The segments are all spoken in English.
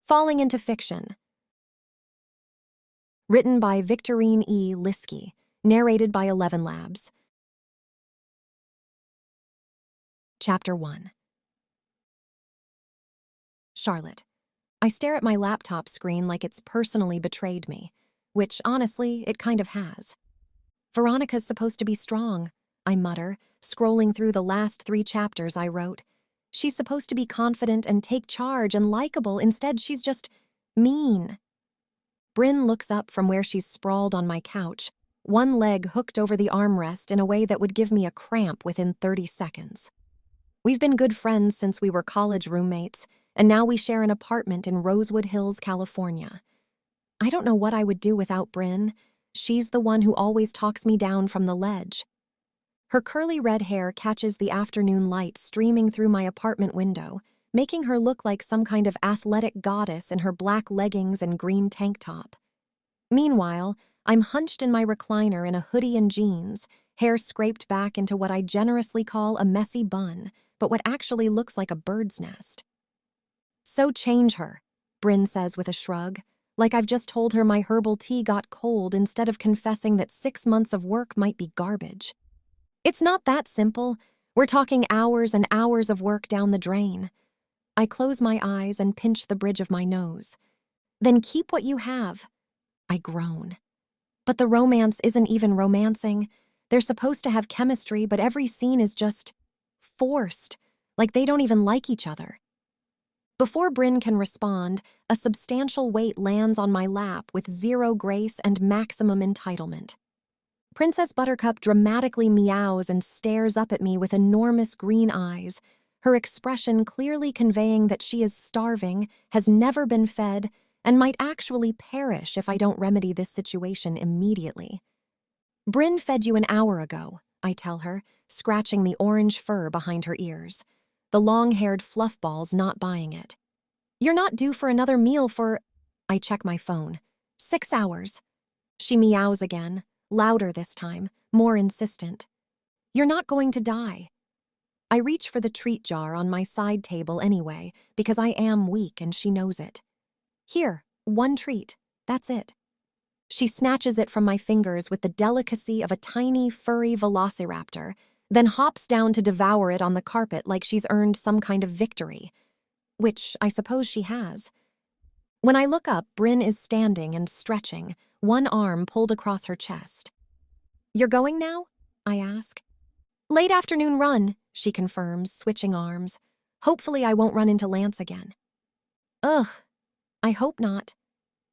Falling into Fiction. Written by Victorine E. Liskey. Narrated by 11 Labs. Chapter 1. Charlotte. I stare at my laptop screen like it's personally betrayed me, which, honestly, it kind of has. Veronica's supposed to be strong, I mutter, scrolling through the last 3 chapters I wrote. She's supposed to be confident and take charge and likable. Instead, she's just mean. Bryn looks up from where she's sprawled on my couch, one leg hooked over the armrest in a way that would give me a cramp within 30 seconds. We've been good friends since we were college roommates, and now we share an apartment in Rosewood Hills, California. I don't know what I would do without Bryn. She's the one who always talks me down from the ledge. Her curly red hair catches the afternoon light streaming through my apartment window, making her look like some kind of athletic goddess in her black leggings and green tank top. Meanwhile, I'm hunched in my recliner in a hoodie and jeans, hair scraped back into what I generously call a messy bun, but what actually looks like a bird's nest. "So change her," Bryn says with a shrug, like I've just told her my herbal tea got cold instead of confessing that 6 months of work might be garbage. It's not that simple. We're talking hours and hours of work down the drain. I close my eyes and pinch the bridge of my nose. "Then keep what you have," I groan. But the romance isn't even romancing. They're supposed to have chemistry, but every scene is just forced, like they don't even like each other. Before Bryn can respond, a substantial weight lands on my lap with zero grace and maximum entitlement. Princess Buttercup dramatically meows and stares up at me with enormous green eyes, her expression clearly conveying that she is starving, has never been fed, and might actually perish if I don't remedy this situation immediately. "Bryn fed you an hour ago," I tell her, scratching the orange fur behind her ears. The long-haired fluffballs not buying it. "You're not due for another meal for—" I check my phone. 6 hours. She meows again, louder this time, more insistent. "You're not going to die." I reach for the treat jar on my side table anyway, because I am weak and she knows it. "Here, 1 treat. That's it." She snatches it from my fingers with the delicacy of a tiny, furry velociraptor, then hops down to devour it on the carpet like she's earned some kind of victory. Which I suppose she has. When I look up, Bryn is standing and stretching, one arm pulled across her chest. "You're going now?" I ask. "Late afternoon run," she confirms, switching arms. "Hopefully I won't run into Lance again." Ugh, I hope not.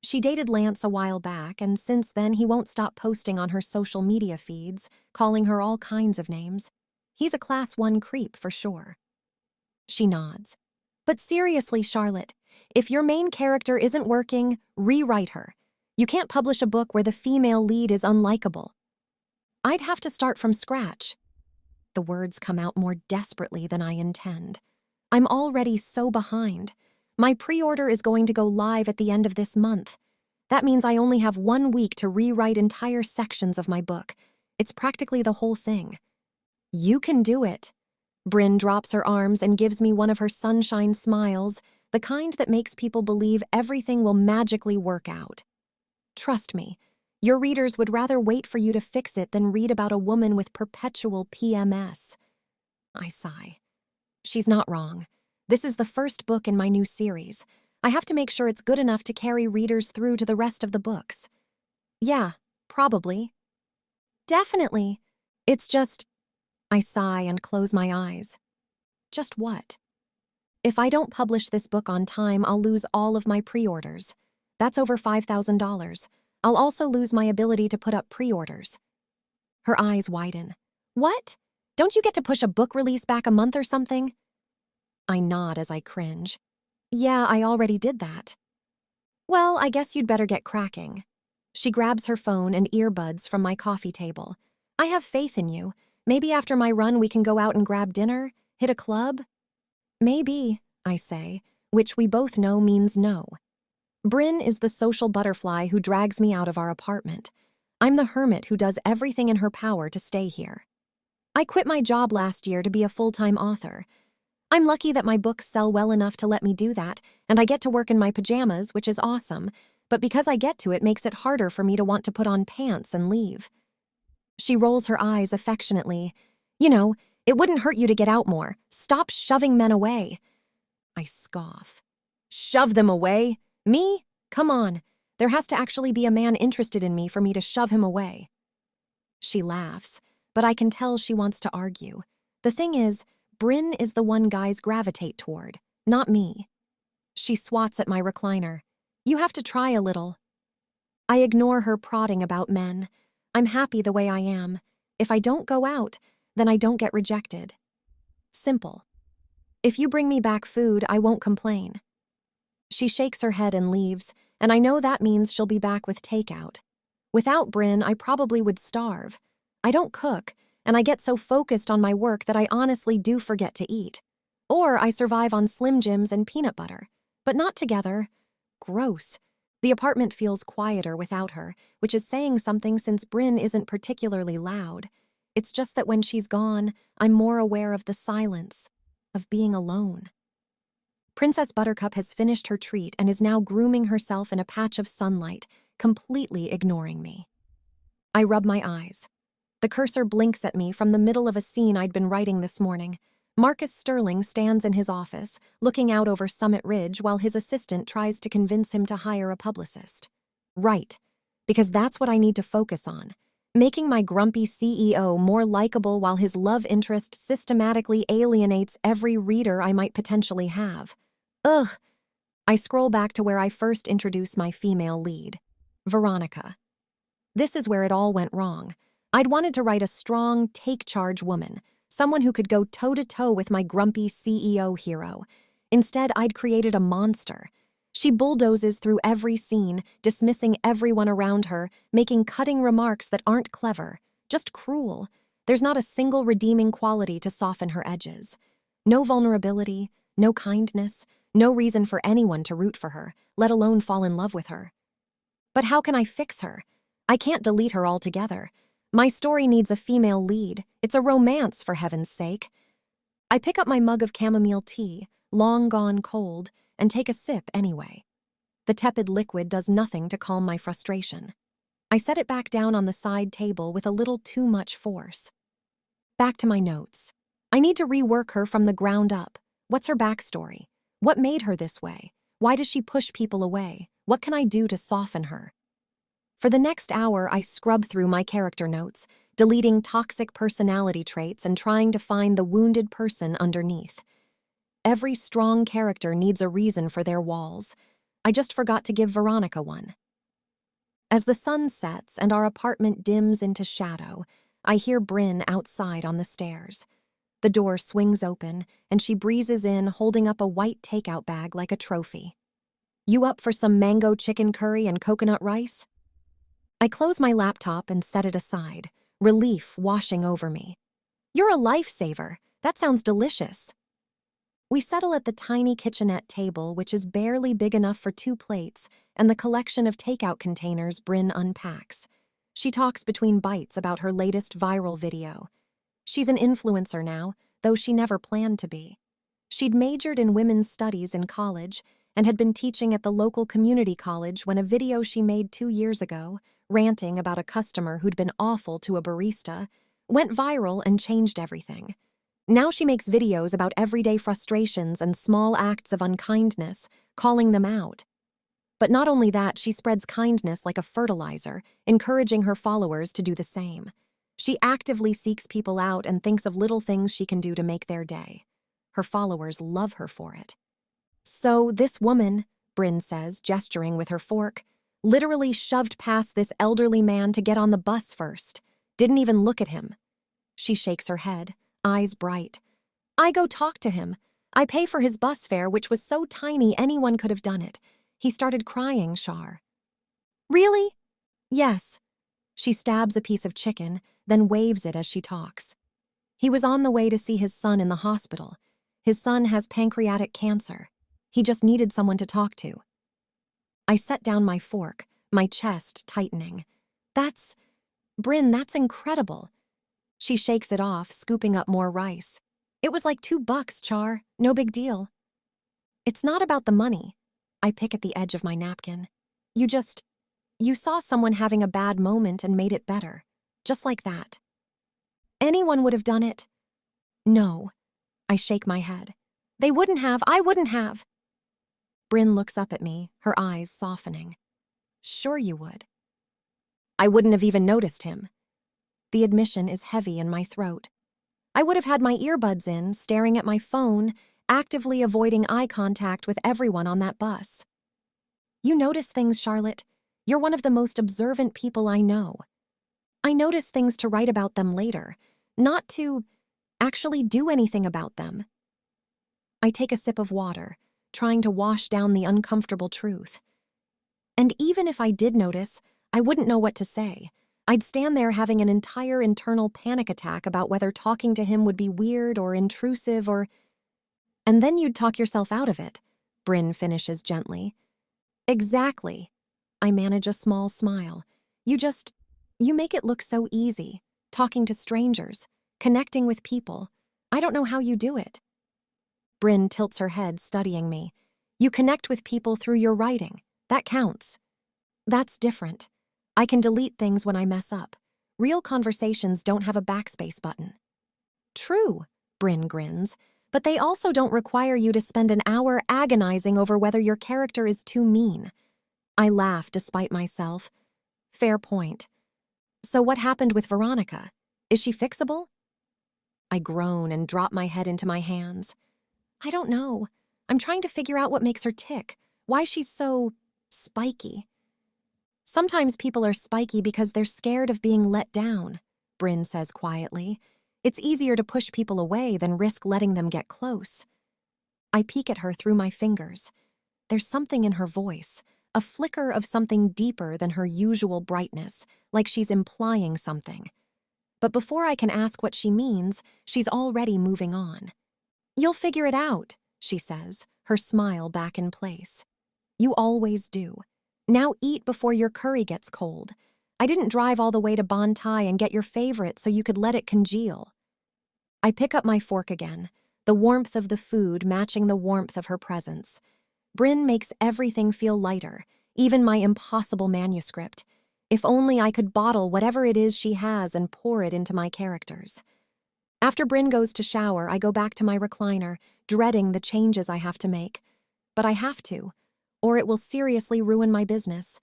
She dated Lance a while back, and since then he won't stop posting on her social media feeds, calling her all kinds of names. He's a class 1 creep for sure. She nods. "But seriously, Charlotte, if your main character isn't working, rewrite her. You can't publish a book where the female lead is unlikable." "I'd have to start from scratch." The words come out more desperately than I intend. I'm already so behind. My pre-order is going to go live at the end of this month. That means I only have 1 week to rewrite entire sections of my book. It's practically the whole thing. "You can do it." Bryn drops her arms and gives me one of her sunshine smiles, the kind that makes people believe everything will magically work out. "Trust me, your readers would rather wait for you to fix it than read about a woman with perpetual PMS. I sigh. She's not wrong. This is the first book in my new series. I have to make sure it's good enough to carry readers through to the rest of the books. "Yeah, probably." "Definitely. It's just—" I sigh and close my eyes. Just what? "If I don't publish this book on time, I'll lose all of my pre-orders. That's over $5,000. I'll also lose my ability to put up pre-orders." Her eyes widen. "What? Don't you get to push a book release back a month or something?" I nod as I cringe. "Yeah, I already did that." "Well, I guess you'd better get cracking." She grabs her phone and earbuds from my coffee table. "I have faith in you. Maybe after my run we can go out and grab dinner? Hit a club?" "Maybe," I say, which we both know means no. Bryn is the social butterfly who drags me out of our apartment. I'm the hermit who does everything in her power to stay here. I quit my job last year to be a full-time author. I'm lucky that my books sell well enough to let me do that, and I get to work in my pajamas, which is awesome, but because I get to, it makes it harder for me to want to put on pants and leave. She rolls her eyes affectionately. You know, it wouldn't hurt you to get out more. Stop shoving men away. I scoff. Shove them away? Me? Come on. There has to actually be a man interested in me for me to shove him away. She laughs, but I can tell she wants to argue. The thing is, Bryn is the one guys gravitate toward, not me. She swats at my recliner. You have to try a little. I ignore her prodding about men. I'm happy the way I am. If I don't go out, then I don't get rejected. Simple. If you bring me back food, I won't complain. She shakes her head and leaves, and I know that means she'll be back with takeout. Without Bryn, I probably would starve. I don't cook, and I get so focused on my work that I honestly do forget to eat. Or I survive on Slim Jims and peanut butter, but not together. Gross. The apartment feels quieter without her, which is saying something since Bryn isn't particularly loud. It's just that when she's gone, I'm more aware of the silence, of being alone. Princess Buttercup has finished her treat and is now grooming herself in a patch of sunlight, completely ignoring me. I rub my eyes. The cursor blinks at me from the middle of a scene I'd been writing this morning. Marcus Sterling stands in his office, looking out over Summit Ridge while his assistant tries to convince him to hire a publicist. Right, because that's what I need to focus on. Making my grumpy CEO more likable while his love interest systematically alienates every reader I might potentially have. Ugh. I scroll back to where I first introduced my female lead, Veronica. This is where it all went wrong. I'd wanted to write a strong, take-charge woman, someone who could go toe-to-toe with my grumpy CEO hero. Instead, I'd created a monster. She bulldozes through every scene, dismissing everyone around her, making cutting remarks that aren't clever, just cruel. There's not a single redeeming quality to soften her edges. No vulnerability, no kindness, no reason for anyone to root for her, let alone fall in love with her. But how can I fix her? I can't delete her altogether. My story needs a female lead. It's a romance, for heaven's sake. I pick up my mug of chamomile tea, long gone cold, and take a sip anyway. The tepid liquid does nothing to calm my frustration. I set it back down on the side table with a little too much force. Back to my notes. I need to rework her from the ground up. What's her backstory? What made her this way? Why does she push people away? What can I do to soften her? For the next hour, I scrub through my character notes, deleting toxic personality traits and trying to find the wounded person underneath. Every strong character needs a reason for their walls. I just forgot to give Veronica one. As the sun sets and our apartment dims into shadow, I hear Bryn outside on the stairs. The door swings open, and she breezes in, holding up a white takeout bag like a trophy. You up for some mango chicken curry and coconut rice? I close my laptop and set it aside, relief washing over me. You're a lifesaver. That sounds delicious. We settle at the tiny kitchenette table, which is barely big enough for 2 plates, and the collection of takeout containers Bryn unpacks. She talks between bites about her latest viral video. She's an influencer now, though she never planned to be. She'd majored in women's studies in college and had been teaching at the local community college when a video she made 2 years ago, ranting about a customer who'd been awful to a barista, went viral and changed everything. Now she makes videos about everyday frustrations and small acts of unkindness, calling them out. But not only that, she spreads kindness like a fertilizer, encouraging her followers to do the same. She actively seeks people out and thinks of little things she can do to make their day. Her followers love her for it. So this woman, Bryn says, gesturing with her fork, literally shoved past this elderly man to get on the bus first. Didn't even look at him. She shakes her head, eyes bright. I go talk to him. I pay for his bus fare, which was so tiny anyone could have done it. He started crying, Char. Really? Yes. She stabs a piece of chicken, then waves it as she talks. He was on the way to see his son in the hospital. His son has pancreatic cancer. He just needed someone to talk to. I set down my fork, my chest tightening. Bryn, that's incredible. She shakes it off, scooping up more rice. It was like $2, Char. No big deal. It's not about the money. I pick at the edge of my napkin. You saw someone having a bad moment and made it better. Just like that. Anyone would have done it. No. I shake my head. They wouldn't have. I wouldn't have. Bryn looks up at me, her eyes softening. Sure you would. I wouldn't have even noticed him. The admission is heavy in my throat. I would have had my earbuds in, staring at my phone, actively avoiding eye contact with everyone on that bus. You notice things, Charlotte. You're one of the most observant people I know. I notice things to write about them later, not to actually do anything about them. I take a sip of water, trying to wash down the uncomfortable truth. And even if I did notice, I wouldn't know what to say. I'd stand there having an entire internal panic attack about whether talking to him would be weird or intrusive or... And then you'd talk yourself out of it, Bryn finishes gently. Exactly. I manage a small smile. You make it look so easy, talking to strangers, connecting with people. I don't know how you do it. Bryn tilts her head, studying me. You connect with people through your writing. That counts. That's different. I can delete things when I mess up. Real conversations don't have a backspace button. True, Bryn grins, but they also don't require you to spend an hour agonizing over whether your character is too mean. I laugh despite myself. Fair point. So what happened with Veronica? Is she fixable? I groan and drop my head into my hands. I don't know. I'm trying to figure out what makes her tick, why she's so spiky. Sometimes people are spiky because they're scared of being let down, Bryn says quietly. It's easier to push people away than risk letting them get close. I peek at her through my fingers. There's something in her voice, a flicker of something deeper than her usual brightness, like she's implying something. But before I can ask what she means, she's already moving on. You'll figure it out, she says, her smile back in place. You always do. Now eat before your curry gets cold. I didn't drive all the way to Bontai and get your favorite so you could let it congeal. I pick up my fork again, the warmth of the food matching the warmth of her presence. Bryn makes everything feel lighter, even my impossible manuscript. If only I could bottle whatever it is she has and pour it into my characters. After Bryn goes to shower, I go back to my recliner, dreading the changes I have to make. But I have to, or it will seriously ruin my business.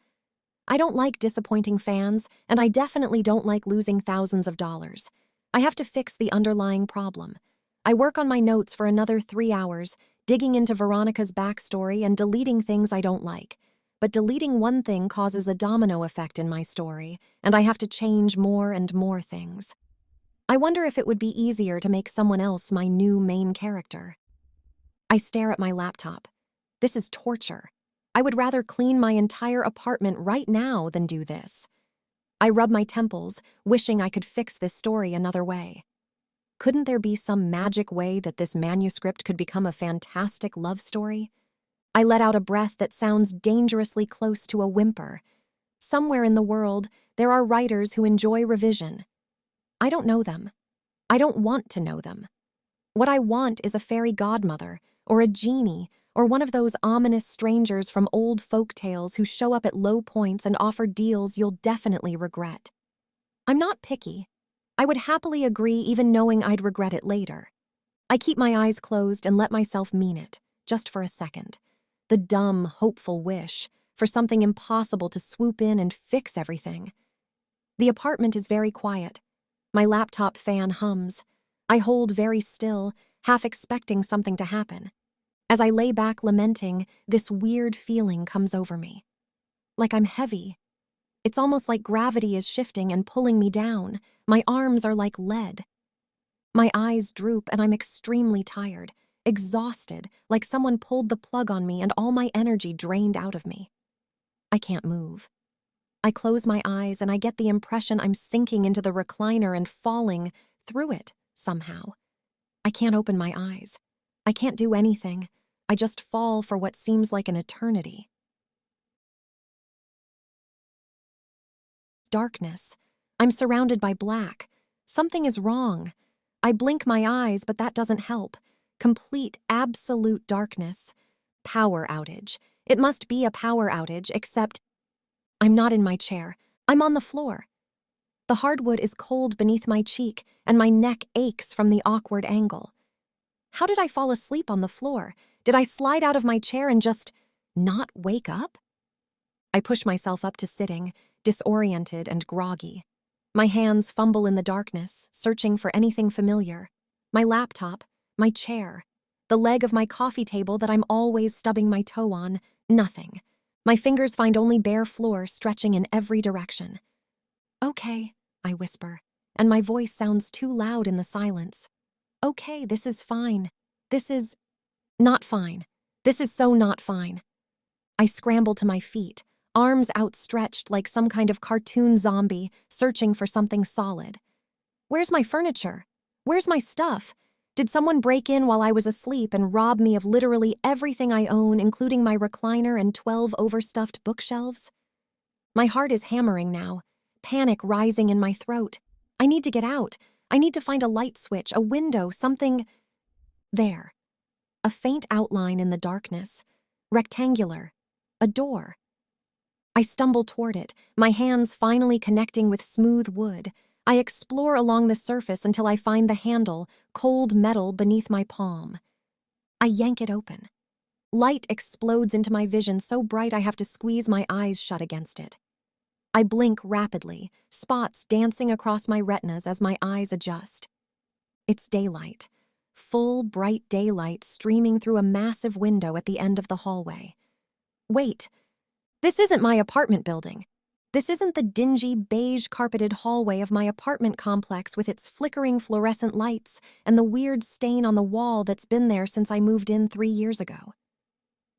I don't like disappointing fans, and I definitely don't like losing thousands of dollars. I have to fix the underlying problem. I work on my notes for another 3 hours, digging into Veronica's backstory and deleting things I don't like. But deleting one thing causes a domino effect in my story, and I have to change more and more things. I wonder if it would be easier to make someone else my new main character. I stare at my laptop. This is torture. I would rather clean my entire apartment right now than do this. I rub my temples, wishing I could fix this story another way. Couldn't there be some magic way that this manuscript could become a fantastic love story? I let out a breath that sounds dangerously close to a whimper. Somewhere in the world, there are writers who enjoy revision. I don't know them. I don't want to know them. What I want is a fairy godmother, or a genie, or one of those ominous strangers from old folk tales who show up at low points and offer deals you'll definitely regret. I'm not picky. I would happily agree even knowing I'd regret it later. I keep my eyes closed and let myself mean it, just for a second. The dumb, hopeful wish for something impossible to swoop in and fix everything. The apartment is very quiet. My laptop fan hums. I hold very still, half expecting something to happen. As I lay back lamenting, this weird feeling comes over me. Like I'm heavy. It's almost like gravity is shifting and pulling me down. My arms are like lead. My eyes droop and I'm extremely tired, exhausted, like someone pulled the plug on me and all my energy drained out of me. I can't move. I close my eyes and I get the impression I'm sinking into the recliner and falling through it somehow. I can't open my eyes. I can't do anything. I just fall for what seems like an eternity. Darkness. I'm surrounded by black. Something is wrong. I blink my eyes, but that doesn't help. Complete, absolute darkness. Power outage. It must be a power outage, except I'm not in my chair. I'm on the floor. The hardwood is cold beneath my cheek, and my neck aches from the awkward angle. How did I fall asleep on the floor? Did I slide out of my chair and just not wake up? I push myself up to sitting, disoriented and groggy. My hands fumble in the darkness, searching for anything familiar. My laptop, my chair, the leg of my coffee table that I'm always stubbing my toe on, nothing. My fingers find only bare floor stretching in every direction. Okay, I whisper, and my voice sounds too loud in the silence. Okay, this is fine. This is not fine. This is so not fine. I scramble to my feet, arms outstretched like some kind of cartoon zombie, searching for something solid. Where's my furniture? Where's my stuff? Did someone break in while I was asleep and rob me of literally everything I own, including my recliner and 12 overstuffed bookshelves? My heart is hammering now, panic rising in my throat. I need to get out. I need to find a light switch, a window, something. There. A faint outline in the darkness. Rectangular. A door. I stumble toward it, my hands finally connecting with smooth wood. I explore along the surface until I find the handle, cold metal beneath my palm. I yank it open. Light explodes into my vision so bright I have to squeeze my eyes shut against it. I blink rapidly, spots dancing across my retinas as my eyes adjust. It's daylight. Full, bright daylight streaming through a massive window at the end of the hallway. Wait, this isn't my apartment building. This isn't the dingy, beige-carpeted hallway of my apartment complex with its flickering fluorescent lights and the weird stain on the wall that's been there since I moved in 3 years ago.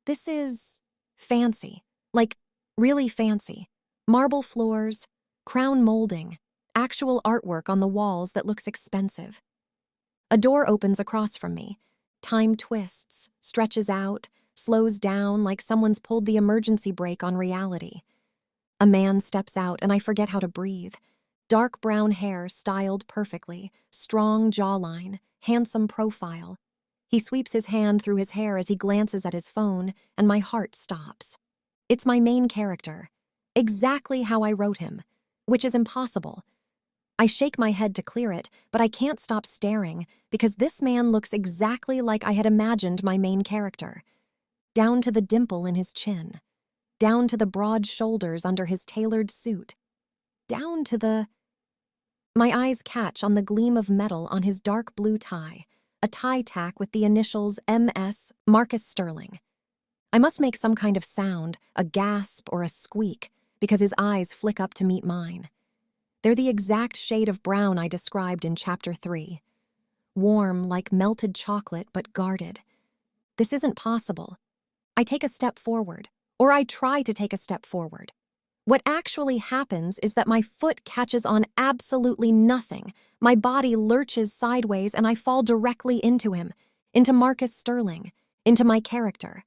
This is fancy, like really fancy. Marble floors, crown molding, actual artwork on the walls that looks expensive. A door opens across from me. Time twists, stretches out, slows down like someone's pulled the emergency brake on reality. A man steps out and I forget how to breathe. Dark brown hair styled perfectly, strong jawline, handsome profile. He sweeps his hand through his hair as he glances at his phone, and my heart stops. It's my main character. Exactly how I wrote him, which is impossible. I shake my head to clear it, but I can't stop staring because this man looks exactly like I had imagined my main character. Down to the dimple in his chin, down to the broad shoulders under his tailored suit, down to the... My eyes catch on the gleam of metal on his dark blue tie, a tie tack with the initials MS Marcus Sterling. I must make some kind of sound, a gasp or a squeak, because his eyes flick up to meet mine. They're the exact shade of brown I described in Chapter 3. Warm like melted chocolate, but guarded. This isn't possible. I take a step forward, or I try to take a step forward. What actually happens is that my foot catches on absolutely nothing. My body lurches sideways and I fall directly into him, into Marcus Sterling, into my character.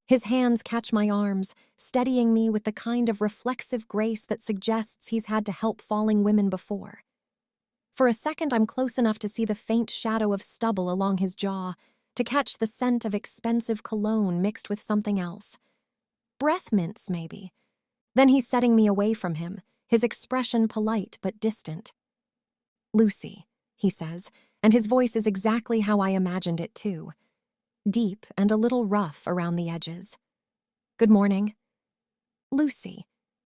His hands catch my arms, steadying me with the kind of reflexive grace that suggests he's had to help falling women before. For a second, I'm close enough to see the faint shadow of stubble along his jaw, to catch the scent of expensive cologne mixed with something else. Breath mints, maybe. Then he's setting me away from him, his expression polite but distant. "Lucy," he says, and his voice is exactly how I imagined it too. Deep and a little rough around the edges. "Good morning." "Lucy."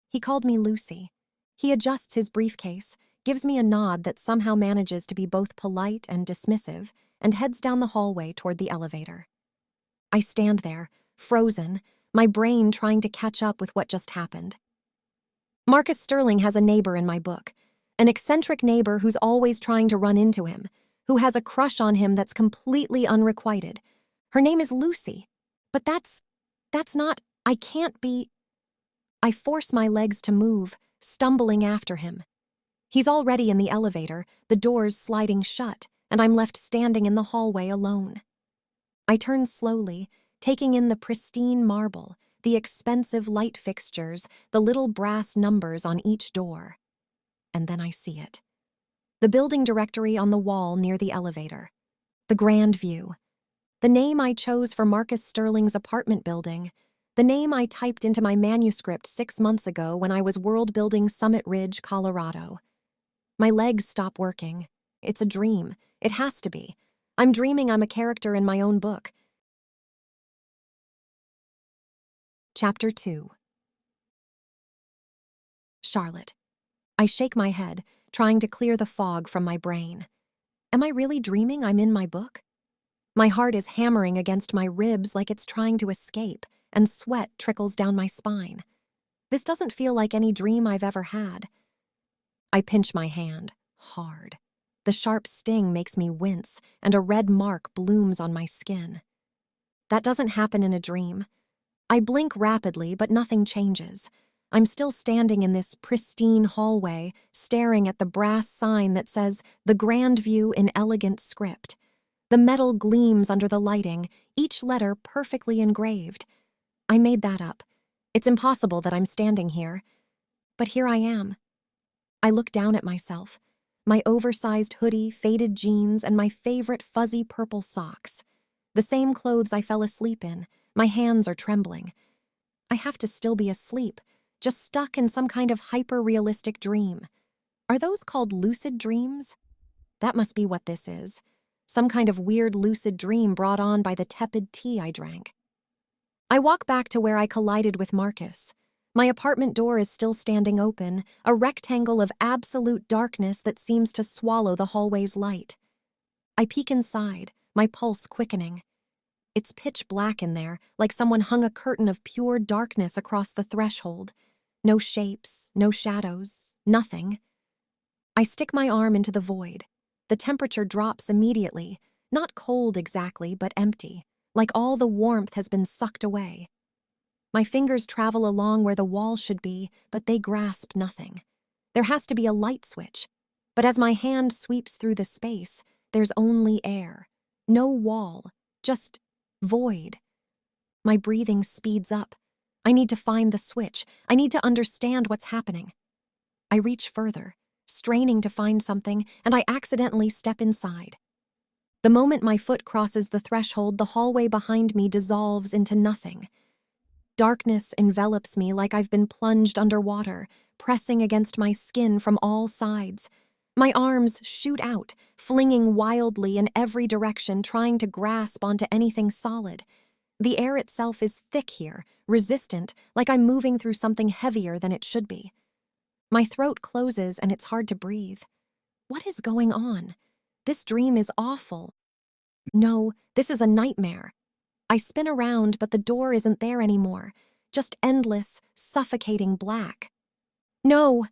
He called me Lucy. He adjusts his briefcase, gives me a nod that somehow manages to be both polite and dismissive, and heads down the hallway toward the elevator. I stand there, frozen, my brain trying to catch up with what just happened. Marcus Sterling has a neighbor in my book, an eccentric neighbor who's always trying to run into him, who has a crush on him that's completely unrequited. Her name is Lucy, but that's not, I can't be... I force my legs to move, stumbling after him. He's already in the elevator, the doors sliding shut, and I'm left standing in the hallway alone. I turn slowly, taking in the pristine marble, the expensive light fixtures, the little brass numbers on each door. And then I see it. The building directory on the wall near the elevator. The grand view. The name I chose for Marcus Sterling's apartment building. The name I typed into my manuscript 6 months ago when I was world-building Summit Ridge, Colorado. My legs stop working. It's a dream. It has to be. I'm dreaming I'm a character in my own book. Chapter 2. Charlotte. I shake my head, trying to clear the fog from my brain. Am I really dreaming I'm in my book? My heart is hammering against my ribs like it's trying to escape, and sweat trickles down my spine. This doesn't feel like any dream I've ever had. I pinch my hand, hard. The sharp sting makes me wince, and a red mark blooms on my skin. That doesn't happen in a dream. I blink rapidly, but nothing changes. I'm still standing in this pristine hallway, staring at the brass sign that says, "The Grand View" in elegant script. The metal gleams under the lighting, each letter perfectly engraved. I made that up. It's impossible that I'm standing here. But here I am. I look down at myself. My oversized hoodie, faded jeans, and my favorite fuzzy purple socks. The same clothes I fell asleep in. My hands are trembling. I have to still be asleep, just stuck in some kind of hyper-realistic dream. Are those called lucid dreams? That must be what this is. Some kind of weird lucid dream brought on by the tepid tea I drank. I walk back to where I collided with Marcus. My apartment door is still standing open, a rectangle of absolute darkness that seems to swallow the hallway's light. I peek inside, my pulse quickening. It's pitch black in there, like someone hung a curtain of pure darkness across the threshold. No shapes, no shadows, nothing. I stick my arm into the void. The temperature drops immediately, not cold exactly, but empty, like all the warmth has been sucked away. My fingers travel along where the wall should be, but they grasp nothing. There has to be a light switch, but as my hand sweeps through the space, there's only air. No wall, just void. My breathing speeds up. I need to find the switch. I need to understand what's happening. I reach further, straining to find something, and I accidentally step inside. The moment my foot crosses the threshold, the hallway behind me dissolves into nothing. Darkness envelops me like I've been plunged underwater, pressing against my skin from all sides. My arms shoot out, flinging wildly in every direction, trying to grasp onto anything solid. The air itself is thick here, resistant, like I'm moving through something heavier than it should be. My throat closes and it's hard to breathe. What is going on? This dream is awful. No, this is a nightmare. I spin around, but the door isn't there anymore. Just endless, suffocating black. No!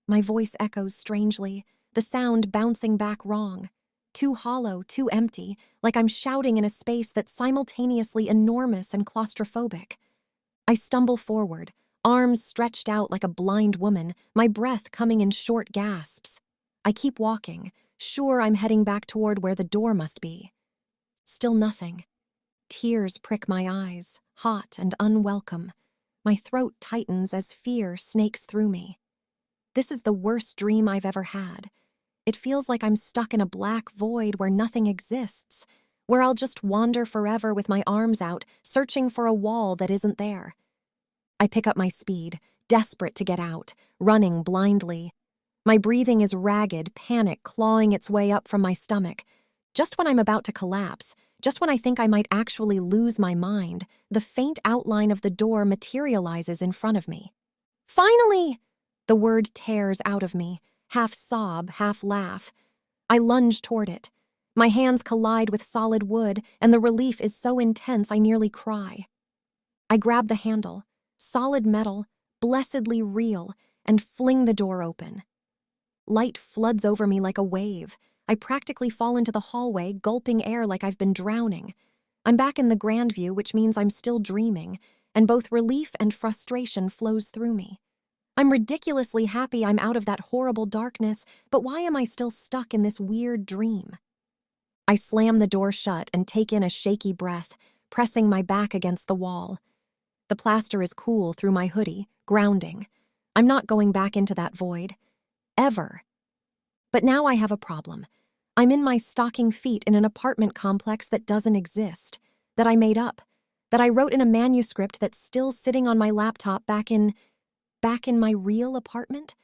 My voice echoes strangely, the sound bouncing back wrong. Too hollow, too empty, like I'm shouting in a space that's simultaneously enormous and claustrophobic. I stumble forward, arms stretched out like a blind woman, my breath coming in short gasps. I keep walking, sure I'm heading back toward where the door must be. Still nothing. Tears prick my eyes, hot and unwelcome. My throat tightens as fear snakes through me. This is the worst dream I've ever had. It feels like I'm stuck in a black void where nothing exists, where I'll just wander forever with my arms out, searching for a wall that isn't there. I pick up my speed, desperate to get out, running blindly. My breathing is ragged, panic clawing its way up from my stomach. Just when I'm about to collapse, just when I think I might actually lose my mind, the faint outline of the door materializes in front of me. Finally! The word tears out of me, half sob, half laugh. I lunge toward it. My hands collide with solid wood, and the relief is so intense I nearly cry. I grab the handle, solid metal, blessedly real, and fling the door open. Light floods over me like a wave. I practically fall into the hallway, gulping air like I've been drowning. I'm back in the grand view, which means I'm still dreaming, and both relief and frustration flows through me. I'm ridiculously happy I'm out of that horrible darkness, but why am I still stuck in this weird dream? I slam the door shut and take in a shaky breath, pressing my back against the wall. The plaster is cool through my hoodie, grounding. I'm not going back into that void. Ever. But now I have a problem. I'm in my stocking feet in an apartment complex that doesn't exist, that I made up, that I wrote in a manuscript that's still sitting on my laptop back in my real apartment?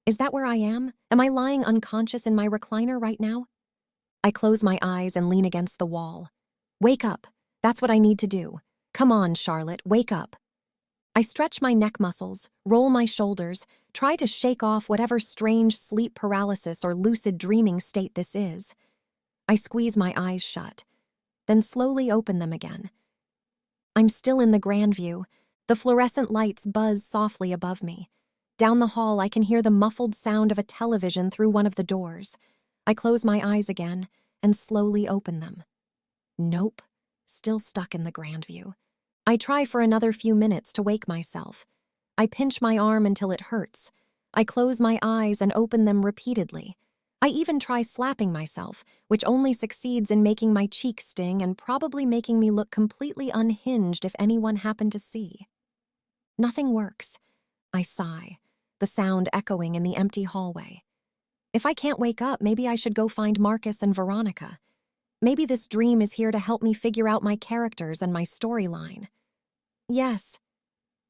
Is that where I am? Am I lying unconscious in my recliner right now? I close my eyes and lean against the wall. Wake up. That's what I need to do. Come on, Charlotte, wake up. I stretch my neck muscles, roll my shoulders, try to shake off whatever strange sleep paralysis or lucid dreaming state this is. I squeeze my eyes shut, then slowly open them again. I'm still in the grand view. The fluorescent lights buzz softly above me. Down the hall, I can hear the muffled sound of a television through one of the doors. I close my eyes again and slowly open them. Nope, still stuck in the grand view. I try for another few minutes to wake myself. I pinch my arm until it hurts. I close my eyes and open them repeatedly. I even try slapping myself, which only succeeds in making my cheeks sting and probably making me look completely unhinged if anyone happened to see. Nothing works. I sigh, the sound echoing in the empty hallway. If I can't wake up, maybe I should go find Marcus and Veronica. Maybe this dream is here to help me figure out my characters and my storyline. Yes,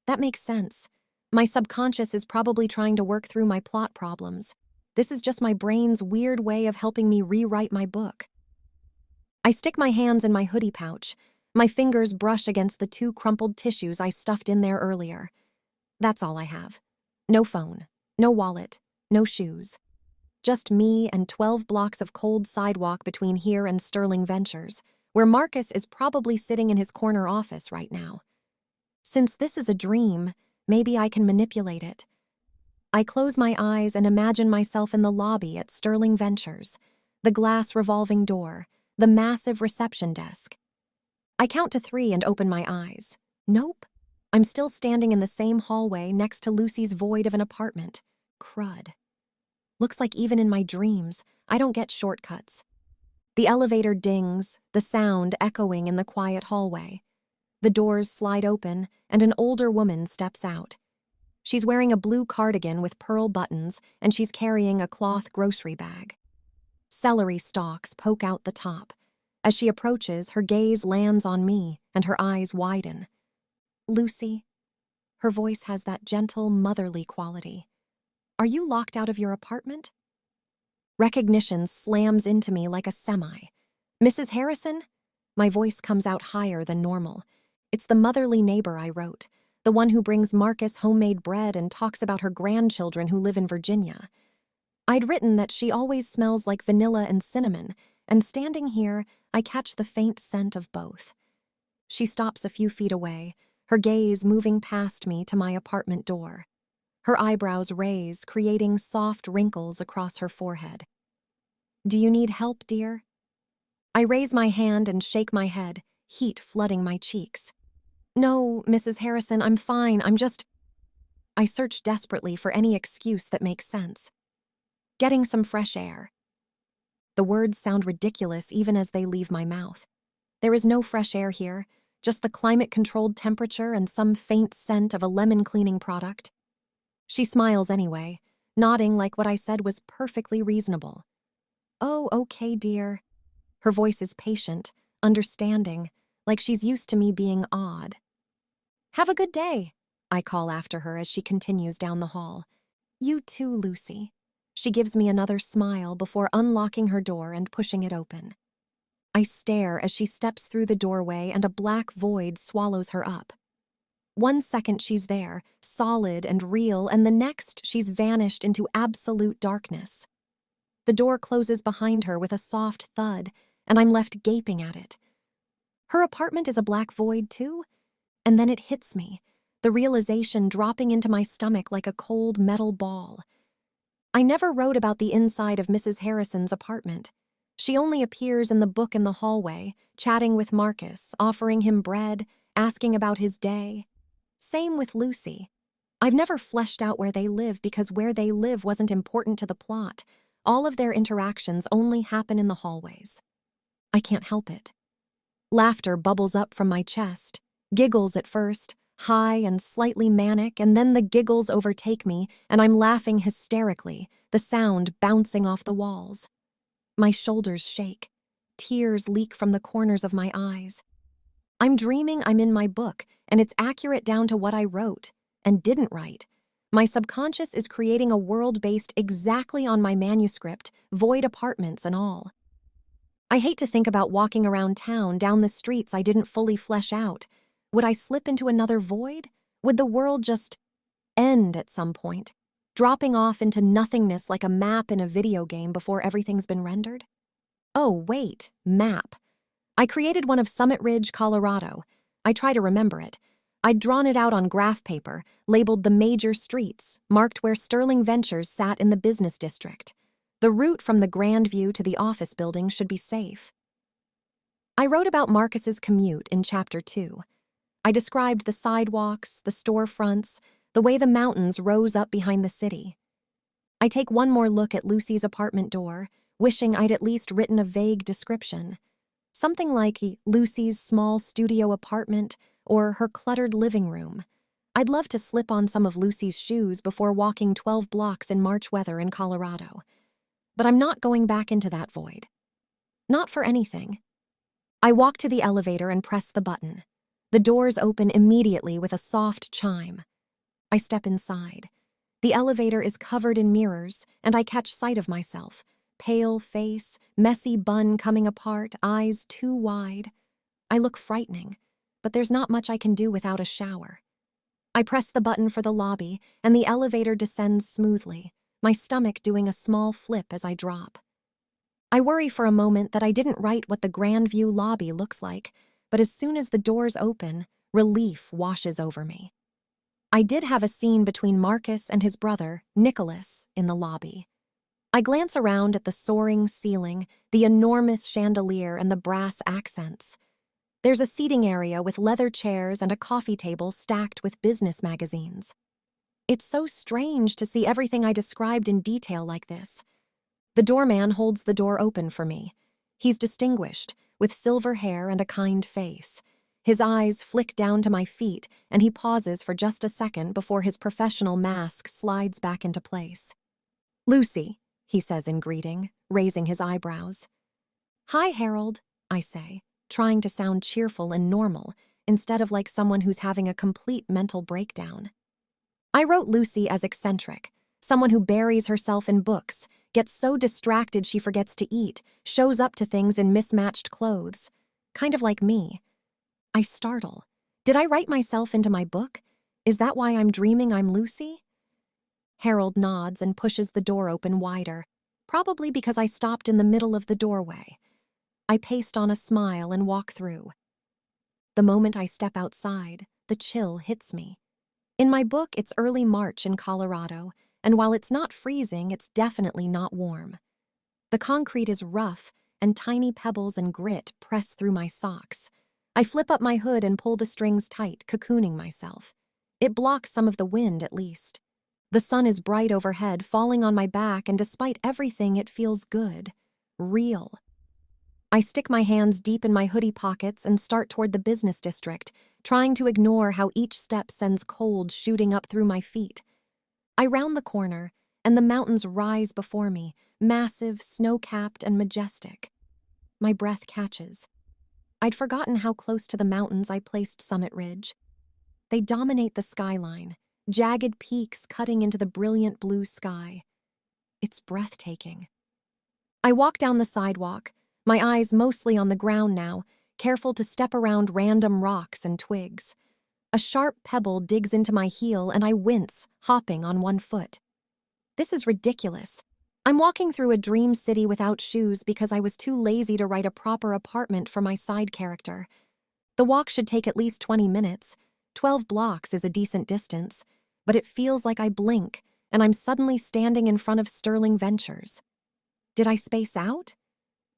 that makes sense. My subconscious is probably trying to work through my plot problems. This is just my brain's weird way of helping me rewrite my book. I stick my hands in my hoodie pouch. My fingers brush against the 2 crumpled tissues I stuffed in there earlier. That's all I have. No phone, no wallet, no shoes. Just me and 12 blocks of cold sidewalk between here and Sterling Ventures, where Marcus is probably sitting in his corner office right now. Since this is a dream, maybe I can manipulate it. I close my eyes and imagine myself in the lobby at Sterling Ventures, the glass revolving door, the massive reception desk. I count to 3 and open my eyes. Nope. I'm still standing in the same hallway next to Lucy's void of an apartment. Crud. Looks like even in my dreams, I don't get shortcuts. The elevator dings, the sound echoing in the quiet hallway. The doors slide open, and an older woman steps out. She's wearing a blue cardigan with pearl buttons, and she's carrying a cloth grocery bag. Celery stalks poke out the top. As she approaches, her gaze lands on me, and her eyes widen. Lucy. Her voice has that gentle, motherly quality. Are you locked out of your apartment? Recognition slams into me like a semi. Mrs. Harrison? My voice comes out higher than normal. It's the motherly neighbor I wrote, the one who brings Marcus homemade bread and talks about her grandchildren who live in Virginia. I'd written that she always smells like vanilla and cinnamon, and standing here, I catch the faint scent of both. She stops a few feet away, her gaze moving past me to my apartment door. Her eyebrows raise, creating soft wrinkles across her forehead. Do you need help, dear? I raise my hand and shake my head, heat flooding my cheeks. No, Mrs. Harrison, I'm fine, I search desperately for any excuse that makes sense. Getting some fresh air. The words sound ridiculous even as they leave my mouth. There is no fresh air here, just the climate-controlled temperature and some faint scent of a lemon cleaning product. She smiles anyway, nodding like what I said was perfectly reasonable. Oh, okay, dear. Her voice is patient, understanding, like she's used to me being odd. Have a good day, I call after her as she continues down the hall. You too, Lucy. She gives me another smile before unlocking her door and pushing it open. I stare as she steps through the doorway and a black void swallows her up. 1 second she's there, solid and real, and the next she's vanished into absolute darkness. The door closes behind her with a soft thud, and I'm left gaping at it. Her apartment is a black void too? And then it hits me, the realization dropping into my stomach like a cold metal ball. I never wrote about the inside of Mrs. Harrison's apartment. She only appears in the book in the hallway, chatting with Marcus, offering him bread, asking about his day. Same with Lucy. I've never fleshed out where they live because where they live wasn't important to the plot. All of their interactions only happen in the hallways. I can't help it. Laughter bubbles up from my chest, giggles at first, high and slightly manic, and then the giggles overtake me, and I'm laughing hysterically, the sound bouncing off the walls. My shoulders shake. Tears leak from the corners of my eyes. I'm dreaming I'm in my book, and it's accurate down to what I wrote and didn't write. My subconscious is creating a world based exactly on my manuscript, void apartments and all. I hate to think about walking around town, down the streets I didn't fully flesh out. Would I slip into another void? Would the world just end at some point, dropping off into nothingness like a map in a video game before everything's been rendered? Oh, wait, map. I created one of Summit Ridge, Colorado. I try to remember it. I'd drawn it out on graph paper, labeled the major streets, marked where Sterling Ventures sat in the business district. The route from the Grand View to the office building should be safe. I wrote about Marcus's commute in Chapter 2. I described the sidewalks, the storefronts, the way the mountains rose up behind the city. I take one more look at Lucy's apartment door, wishing I'd at least written a vague description. Something like Lucy's small studio apartment or her cluttered living room. I'd love to slip on some of Lucy's shoes before walking 12 blocks in March weather in Colorado. But I'm not going back into that void. Not for anything. I walk to the elevator and press the button. The doors open immediately with a soft chime. I step inside. The elevator is covered in mirrors, and I catch sight of myself. Pale face, messy bun coming apart, eyes too wide. I look frightening, but there's not much I can do without a shower. I press the button for the lobby, and the elevator descends smoothly, my stomach doing a small flip as I drop. I worry for a moment that I didn't write what the Grand View lobby looks like, but as soon as the doors open, relief washes over me. I did have a scene between Marcus and his brother, Nicholas, in the lobby. I glance around at the soaring ceiling, the enormous chandelier, and the brass accents. There's a seating area with leather chairs and a coffee table stacked with business magazines. It's so strange to see everything I described in detail like this. The doorman holds the door open for me. He's distinguished, with silver hair and a kind face. His eyes flick down to my feet, and he pauses for just a second before his professional mask slides back into place. "Lucy," he says in greeting, raising his eyebrows. "Hi, Harold," I say, trying to sound cheerful and normal, instead of like someone who's having a complete mental breakdown. I wrote Lucy as eccentric, someone who buries herself in books, gets so distracted she forgets to eat, shows up to things in mismatched clothes. Kind of like me. I startle. Did I write myself into my book? Is that why I'm dreaming I'm Lucy? Harold nods and pushes the door open wider, probably because I stopped in the middle of the doorway. I paste on a smile and walk through. The moment I step outside, the chill hits me. In my book, it's early March in Colorado, and while it's not freezing, it's definitely not warm. The concrete is rough, and tiny pebbles and grit press through my socks. I flip up my hood and pull the strings tight, cocooning myself. It blocks some of the wind, at least. The sun is bright overhead, falling on my back, and despite everything, it feels good. Real. I stick my hands deep in my hoodie pockets and start toward the business district, trying to ignore how each step sends cold shooting up through my feet. I round the corner, and the mountains rise before me, massive, snow-capped, and majestic. My breath catches. I'd forgotten how close to the mountains I placed Summit Ridge. They dominate the skyline, jagged peaks cutting into the brilliant blue sky. It's breathtaking. I walk down the sidewalk, my eyes mostly on the ground now, careful to step around random rocks and twigs. A sharp pebble digs into my heel and I wince, hopping on one foot. This is ridiculous. I'm walking through a dream city without shoes because I was too lazy to write a proper apartment for my side character. The walk should take at least 20 minutes. 12 blocks is a decent distance, but it feels like I blink, and I'm suddenly standing in front of Sterling Ventures. Did I space out?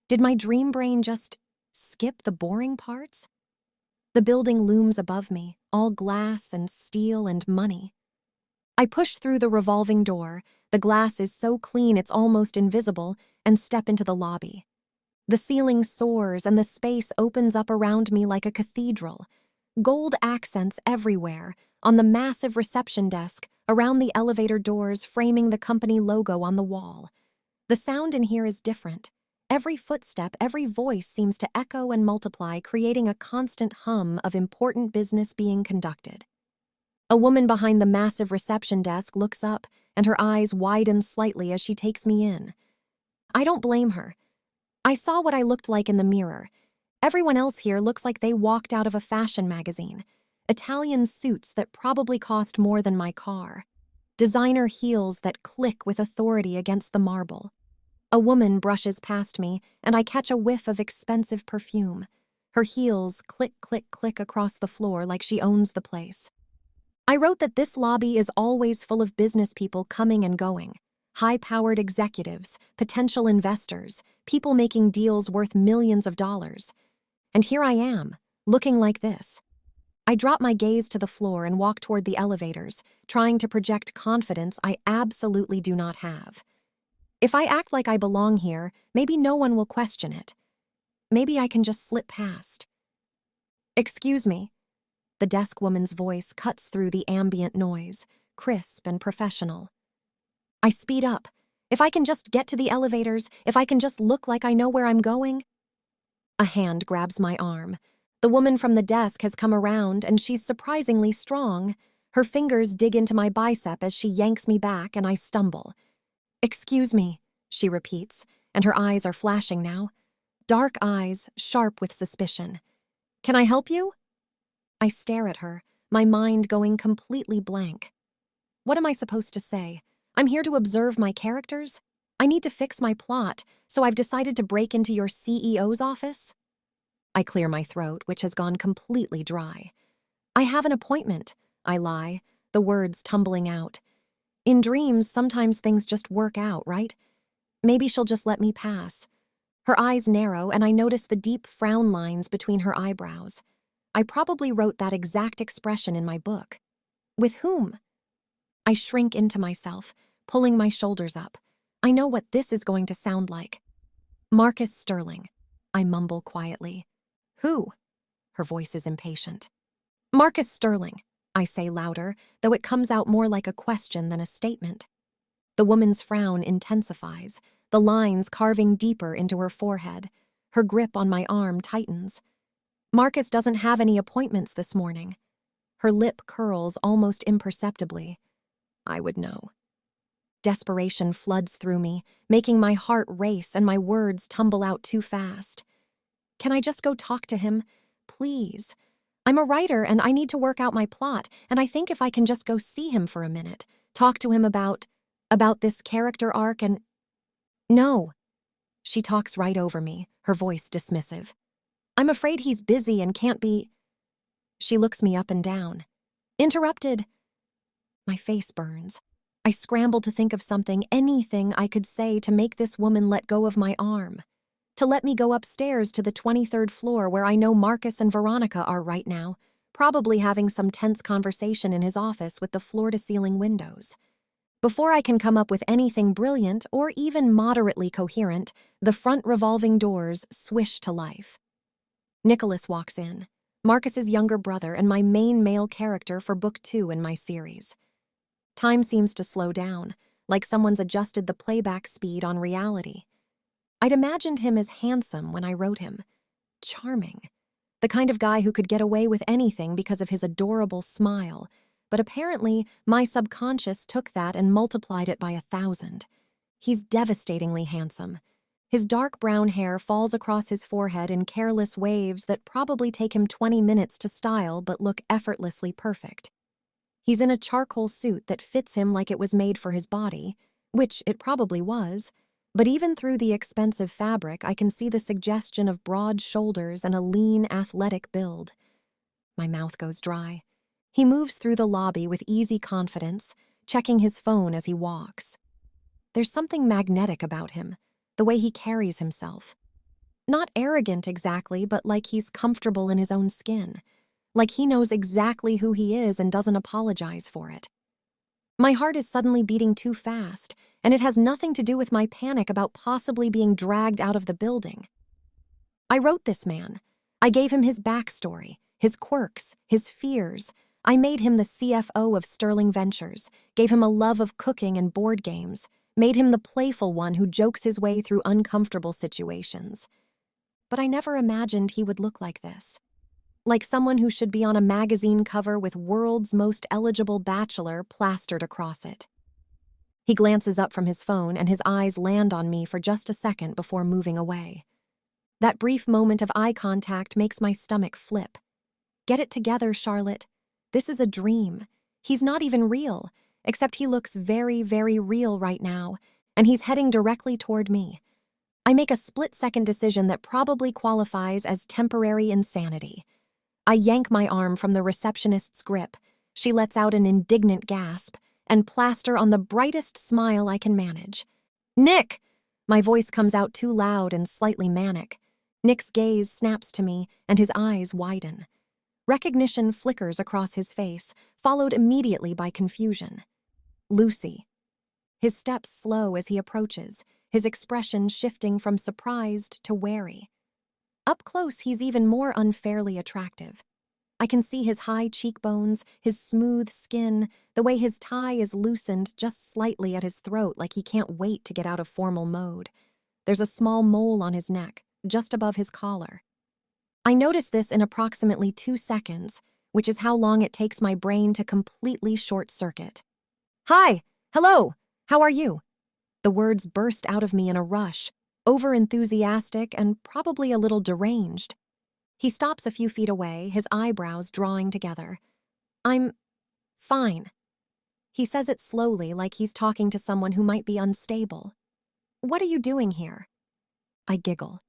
Did my dream brain just skip the boring parts? The building looms above me, all glass and steel and money. I push through the revolving door, the glass is so clean it's almost invisible, and step into the lobby. The ceiling soars and the space opens up around me like a cathedral. Gold accents everywhere, on the massive reception desk, around the elevator doors framing the company logo on the wall. The sound in here is different. Every footstep, every voice seems to echo and multiply, creating a constant hum of important business being conducted. A woman behind the massive reception desk looks up, and her eyes widen slightly as she takes me in. I don't blame her. I saw what I looked like in the mirror. Everyone else here looks like they walked out of a fashion magazine. Italian suits that probably cost more than my car. Designer heels that click with authority against the marble. A woman brushes past me, and I catch a whiff of expensive perfume. Her heels click, click, click across the floor like she owns the place. I wrote that this lobby is always full of business people coming and going. High-powered executives, potential investors, people making deals worth millions of dollars. And here I am, looking like this. I drop my gaze to the floor and walk toward the elevators, trying to project confidence I absolutely do not have. If I act like I belong here, maybe no one will question it. Maybe I can just slip past. Excuse me. The desk woman's voice cuts through the ambient noise, crisp and professional. I speed up. If I can just get to the elevators, if I can just look like I know where I'm going. A hand grabs my arm. The woman from the desk has come around, and she's surprisingly strong. Her fingers dig into my bicep as she yanks me back, and I stumble. Excuse me, she repeats, and her eyes are flashing now. Dark eyes, sharp with suspicion. Can I help you? I stare at her, my mind going completely blank. What am I supposed to say? I'm here to observe my characters? I need to fix my plot, so I've decided to break into your CEO's office? I clear my throat, which has gone completely dry. I have an appointment, I lie, the words tumbling out. In dreams, sometimes things just work out, right? Maybe she'll just let me pass. Her eyes narrow, and I notice the deep frown lines between her eyebrows. I probably wrote that exact expression in my book. With whom? I shrink into myself, pulling my shoulders up. I know what this is going to sound like. Marcus Sterling, I mumble quietly. Who? Her voice is impatient. Marcus Sterling, I say louder, though it comes out more like a question than a statement. The woman's frown intensifies, the lines carving deeper into her forehead. Her grip on my arm tightens. Marcus doesn't have any appointments this morning. Her lip curls almost imperceptibly. I would know. Desperation floods through me, making my heart race and my words tumble out too fast. Can I just go talk to him? Please. I'm a writer and I need to work out my plot, and I think if I can just go see him for a minute, talk to him about this character arc and... No. She talks right over me, her voice dismissive. I'm afraid he's busy and can't be... She looks me up and down. Interrupted. My face burns. I scramble to think of something, anything I could say to make this woman let go of my arm. To let me go upstairs to the 23rd floor where I know Marcus and Veronica are right now, probably having some tense conversation in his office with the floor-to-ceiling windows. Before I can come up with anything brilliant or even moderately coherent, the front revolving doors swish to life. Nicholas walks in, Marcus's younger brother and my main male character for book 2 in my series. Time seems to slow down, like someone's adjusted the playback speed on reality. I'd imagined him as handsome when I wrote him. Charming. The kind of guy who could get away with anything because of his adorable smile. But apparently, my subconscious took that and multiplied it by 1,000. He's devastatingly handsome. His dark brown hair falls across his forehead in careless waves that probably take him 20 minutes to style but look effortlessly perfect. He's in a charcoal suit that fits him like it was made for his body, which it probably was, but even through the expensive fabric, I can see the suggestion of broad shoulders and a lean, athletic build. My mouth goes dry. He moves through the lobby with easy confidence, checking his phone as he walks. There's something magnetic about him, the way he carries himself. Not arrogant exactly, but like he's comfortable in his own skin. Like he knows exactly who he is and doesn't apologize for it. My heart is suddenly beating too fast, and it has nothing to do with my panic about possibly being dragged out of the building. I wrote this man. I gave him his backstory, his quirks, his fears. I made him the CFO of Sterling Ventures, gave him a love of cooking and board games, made him the playful one who jokes his way through uncomfortable situations. But I never imagined he would look like this. Like someone who should be on a magazine cover with "World's Most Eligible Bachelor" plastered across it. He glances up from his phone and his eyes land on me for just a second before moving away. That brief moment of eye contact makes my stomach flip. Get it together, Charlotte. This is a dream. He's not even real, except he looks very, very real right now, and he's heading directly toward me. I make a split-second decision that probably qualifies as temporary insanity. I yank my arm from the receptionist's grip. She lets out an indignant gasp and plaster on the brightest smile I can manage. "Nick!" My voice comes out too loud and slightly manic. Nick's gaze snaps to me, and his eyes widen. Recognition flickers across his face, followed immediately by confusion. Lucy. His steps slow as he approaches, his expression shifting from surprised to wary. Up close, he's even more unfairly attractive. I can see his high cheekbones, his smooth skin, the way his tie is loosened just slightly at his throat like he can't wait to get out of formal mode. There's a small mole on his neck, just above his collar. I notice this in approximately 2 seconds, which is how long it takes my brain to completely short-circuit. "Hi! Hello! How are you?" The words burst out of me in a rush, over-enthusiastic and probably a little deranged. He stops a few feet away, his eyebrows drawing together. "I'm fine." He says it slowly, like he's talking to someone who might be unstable. "What are you doing here?" I giggle.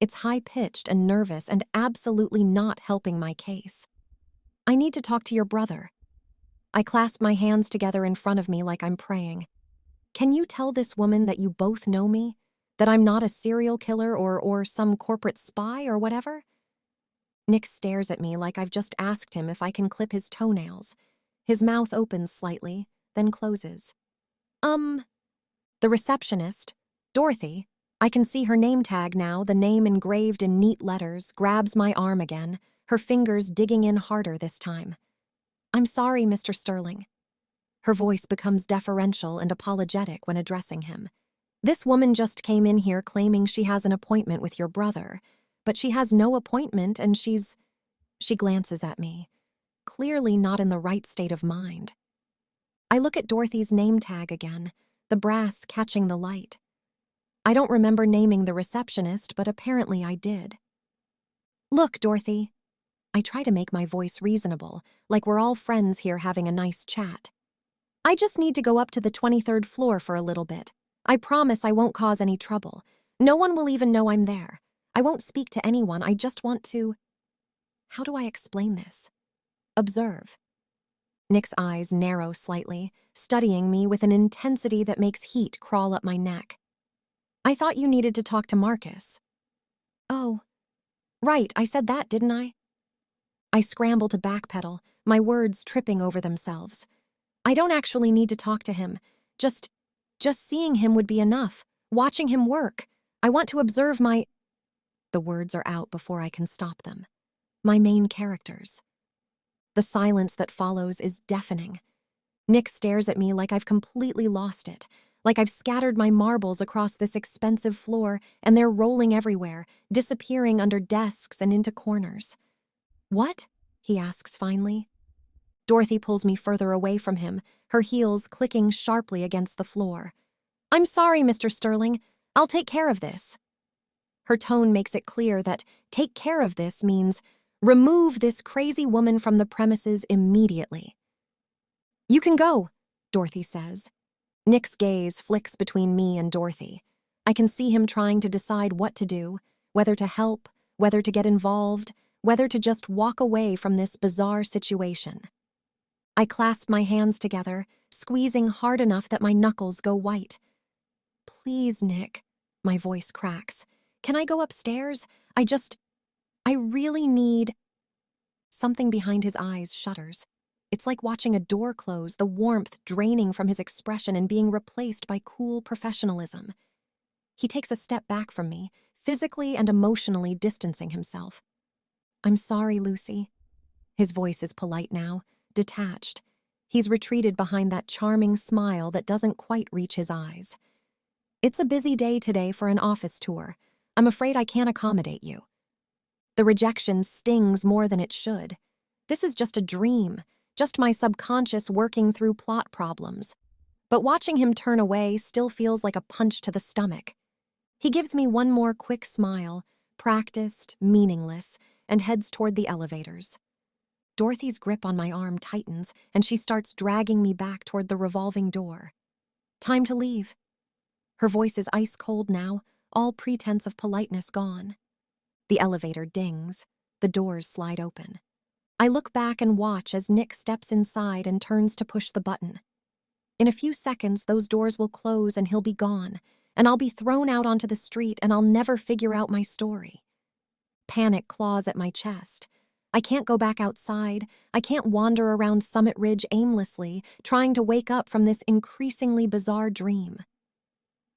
It's high-pitched and nervous and absolutely not helping my case. "I need to talk to your brother." I clasp my hands together in front of me like I'm praying. "Can you tell this woman that you both know me? That I'm not a serial killer or some corporate spy or whatever?" Nick stares at me like I've just asked him if I can clip his toenails. His mouth opens slightly, then closes. The receptionist, Dorothy, I can see her name tag now, the name engraved in neat letters, grabs my arm again, her fingers digging in harder this time. "I'm sorry, Mr. Sterling." Her voice becomes deferential and apologetic when addressing him. "This woman just came in here claiming she has an appointment with your brother, but she has no appointment and She glances at me, clearly not in the right state of mind. I look at Dorothy's name tag again, the brass catching the light. I don't remember naming the receptionist, but apparently I did. "Look, Dorothy." I try to make my voice reasonable, like we're all friends here having a nice chat. "I just need to go up to the 23rd floor for a little bit. I promise I won't cause any trouble. No one will even know I'm there. I won't speak to anyone. I just want to..." How do I explain this? Observe. Nick's eyes narrow slightly, studying me with an intensity that makes heat crawl up my neck. "I thought you needed to talk to Marcus." "Oh, right, I said that, didn't I?" I scramble to backpedal, my words tripping over themselves. "I don't actually need to talk to him. Just seeing him would be enough. Watching him work. I want to observe my..." The words are out before I can stop them. My main characters. The silence that follows is deafening. Nick stares at me like I've completely lost it, like I've scattered my marbles across this expensive floor and they're rolling everywhere, disappearing under desks and into corners. "What?" he asks finally. Dorothy pulls me further away from him, her heels clicking sharply against the floor. "I'm sorry, Mr. Sterling. I'll take care of this." Her tone makes it clear that take care of this means remove this crazy woman from the premises immediately. "You can go," Dorothy says. Nick's gaze flicks between me and Dorothy. I can see him trying to decide what to do, whether to help, whether to get involved, whether to just walk away from this bizarre situation. I clasp my hands together, squeezing hard enough that my knuckles go white. "Please, Nick," my voice cracks. "Can I go upstairs? I really need..." Something behind his eyes shudders. It's like watching a door close, the warmth draining from his expression and being replaced by cool professionalism. He takes a step back from me, physically and emotionally distancing himself. "I'm sorry, Lucy." His voice is polite now, detached. He's retreated behind that charming smile that doesn't quite reach his eyes. It's a busy day today for an office tour. I'm afraid I can't accommodate you. The rejection stings more than it should. This is just a dream, just my subconscious working through plot problems. But watching him turn away still feels like a punch to the stomach. He gives me one more quick smile, practiced, meaningless, and heads toward the elevators. Dorothy's grip on my arm tightens, and she starts dragging me back toward the revolving door. Time to leave. Her voice is ice cold now, all pretense of politeness gone. The elevator dings. The doors slide open. I look back and watch as Nick steps inside and turns to push the button. In a few seconds, those doors will close and he'll be gone, and I'll be thrown out onto the street and I'll never figure out my story. Panic claws at my chest. I can't go back outside. I can't wander around Summit Ridge aimlessly, trying to wake up from this increasingly bizarre dream.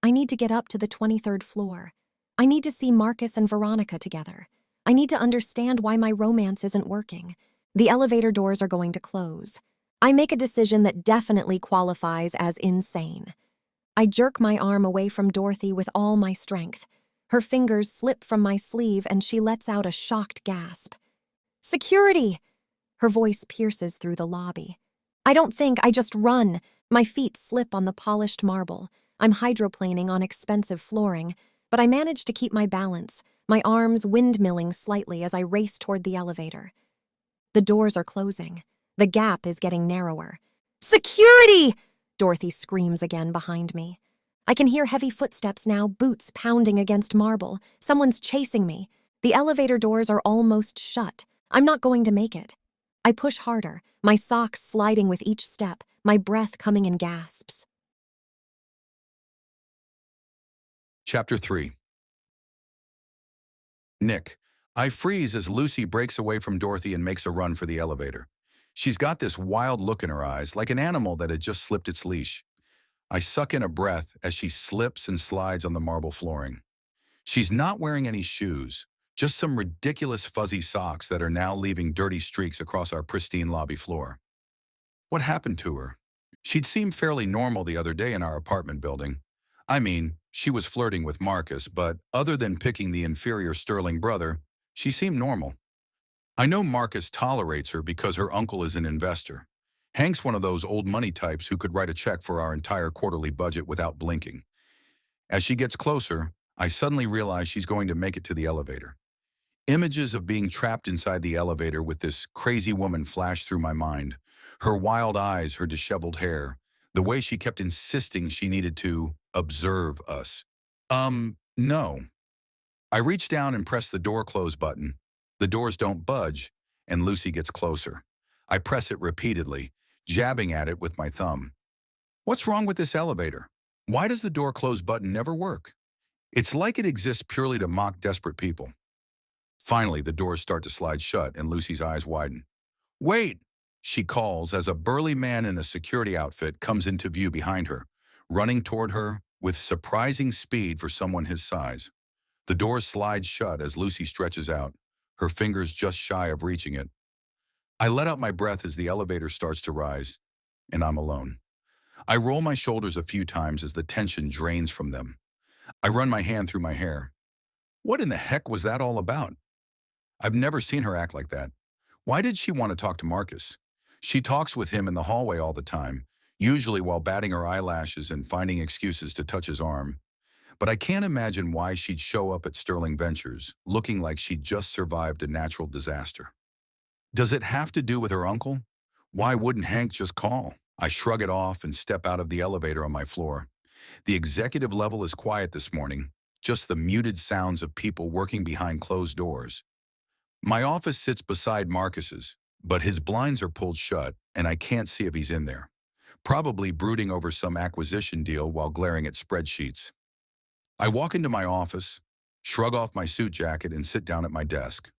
I need to get up to the 23rd floor. I need to see Marcus and Veronica together. I need to understand why my romance isn't working. The elevator doors are going to close. I make a decision that definitely qualifies as insane. I jerk my arm away from Dorothy with all my strength. Her fingers slip from my sleeve and she lets out a shocked gasp. Security! Her voice pierces through the lobby. I don't think, I just run. My feet slip on the polished marble. I'm hydroplaning on expensive flooring, but I manage to keep my balance, my arms windmilling slightly as I race toward the elevator. The doors are closing. The gap is getting narrower. Security! Dorothy screams again behind me. I can hear heavy footsteps now, boots pounding against marble. Someone's chasing me. The elevator doors are almost shut. I'm not going to make it. I push harder, my socks sliding with each step, my breath coming in gasps. Chapter 3. Nick. I freeze as Lucy breaks away from Dorothy and makes a run for the elevator. She's got this wild look in her eyes, like an animal that had just slipped its leash. I suck in a breath as she slips and slides on the marble flooring. She's not wearing any shoes, just some ridiculous fuzzy socks that are now leaving dirty streaks across our pristine lobby floor. What happened to her? She'd seemed fairly normal the other day in our apartment building. I mean, she was flirting with Marcus, but other than picking the inferior Sterling brother, she seemed normal. I know Marcus tolerates her because her uncle is an investor. Hank's one of those old money types who could write a check for our entire quarterly budget without blinking. As she gets closer, I suddenly realize she's going to make it to the elevator. Images of being trapped inside the elevator with this crazy woman flash through my mind. Her wild eyes, her disheveled hair, the way she kept insisting she needed to observe us. No. I reach down and press the door close button. The doors don't budge, and Lucy gets closer. I press it repeatedly, jabbing at it with my thumb. What's wrong with this elevator? Why does the door close button never work? It's like it exists purely to mock desperate people. Finally, the doors start to slide shut and Lucy's eyes widen. Wait, she calls as a burly man in a security outfit comes into view behind her, running toward her with surprising speed for someone his size. The doors slide shut as Lucy stretches out, her fingers just shy of reaching it. I let out my breath as the elevator starts to rise, and I'm alone. I roll my shoulders a few times as the tension drains from them. I run my hand through my hair. What in the heck was that all about? I've never seen her act like that. Why did she want to talk to Marcus? She talks with him in the hallway all the time, usually while batting her eyelashes and finding excuses to touch his arm. But I can't imagine why she'd show up at Sterling Ventures, looking like she'd just survived a natural disaster. Does it have to do with her uncle? Why wouldn't Hank just call? I shrug it off and step out of the elevator on my floor. The executive level is quiet this morning, just the muted sounds of people working behind closed doors. My office sits beside Marcus's, but his blinds are pulled shut and I can't see if he's in there, probably brooding over some acquisition deal while glaring at spreadsheets. I walk into my office, shrug off my suit jacket and sit down at my desk.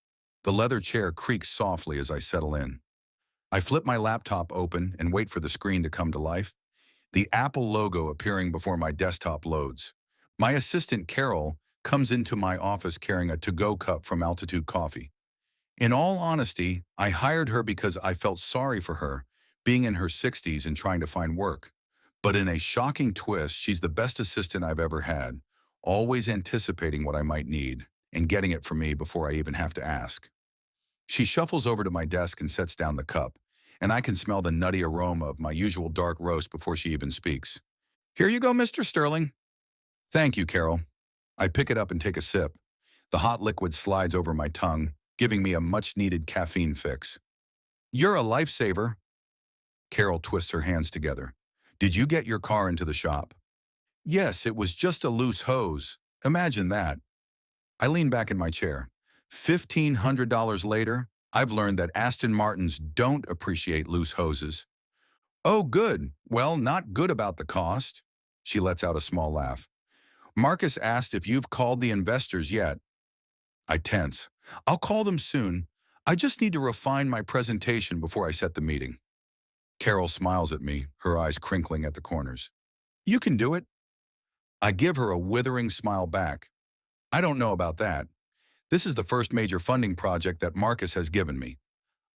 The leather chair creaks softly as I settle in. I flip my laptop open and wait for the screen to come to life, the Apple logo appearing before my desktop loads. My assistant, Carol, comes into my office carrying a to-go cup from Altitude Coffee. In all honesty, I hired her because I felt sorry for her, being in her 60s and trying to find work. But in a shocking twist, she's the best assistant I've ever had, always anticipating what I might need and getting it for me before I even have to ask. She shuffles over to my desk and sets down the cup, and I can smell the nutty aroma of my usual dark roast before she even speaks. Here you go, Mr. Sterling. Thank you, Carol. I pick it up and take a sip. The hot liquid slides over my tongue, giving me a much-needed caffeine fix. You're a lifesaver. Carol twists her hands together. Did you get your car into the shop? Yes, it was just a loose hose. Imagine that. I lean back in my chair. $1,500 later, I've learned that Aston Martins don't appreciate loose hoses. Oh, good. Well, not good about the cost. She lets out a small laugh. Marcus asked if you've called the investors yet. I tense. I'll call them soon. I just need to refine my presentation before I set the meeting. Carol smiles at me, her eyes crinkling at the corners. You can do it. I give her a withering smile back. I don't know about that. This is the first major funding project that Marcus has given me.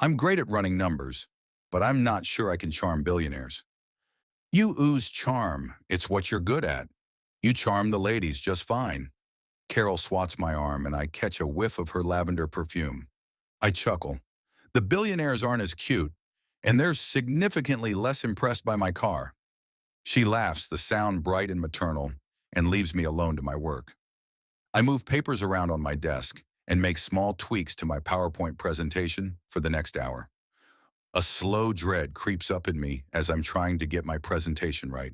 I'm great at running numbers, but I'm not sure I can charm billionaires. You ooze charm. It's what you're good at. You charm the ladies just fine. Carol swats my arm and I catch a whiff of her lavender perfume. I chuckle. The billionaires aren't as cute, and they're significantly less impressed by my car. She laughs, the sound bright and maternal, and leaves me alone to my work. I move papers around on my desk and make small tweaks to my PowerPoint presentation for the next hour. A slow dread creeps up in me as I'm trying to get my presentation right.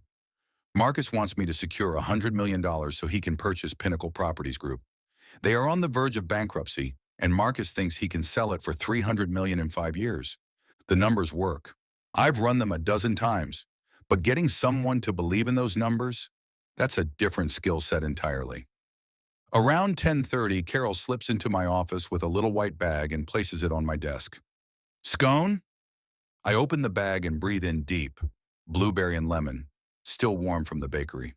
Marcus wants me to secure $100 million so he can purchase Pinnacle Properties Group. They are on the verge of bankruptcy, and Marcus thinks he can sell it for $300 million in 5 years. The numbers work. I've run them a dozen times, but getting someone to believe in those numbers, that's a different skill set entirely. Around 10:30, Carol slips into my office with a little white bag and places it on my desk. Scone? I open the bag and breathe in deep, blueberry and lemon, still warm from the bakery.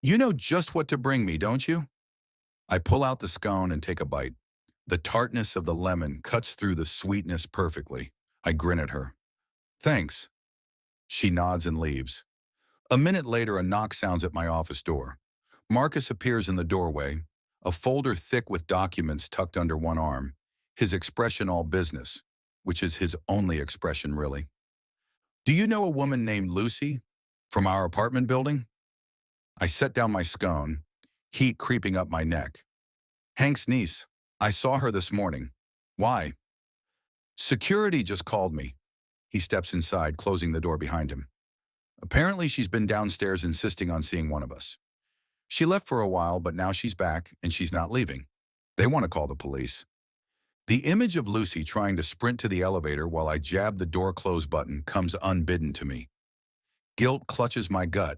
You know just what to bring me, don't you? I pull out the scone and take a bite. The tartness of the lemon cuts through the sweetness perfectly. I grin at her. Thanks. She nods and leaves. A minute later, a knock sounds at my office door. Marcus appears in the doorway, a folder thick with documents tucked under one arm, his expression all business, which is his only expression really. Do you know a woman named Lucy from our apartment building? I set down my scone, heat creeping up my neck. Hank's niece. I saw her this morning. Why? Security just called me. He steps inside, closing the door behind him. Apparently she's been downstairs insisting on seeing one of us. She left for a while, but now she's back and she's not leaving. They want to call the police. The image of Lucy trying to sprint to the elevator while I jab the door close button comes unbidden to me. Guilt clutches my gut.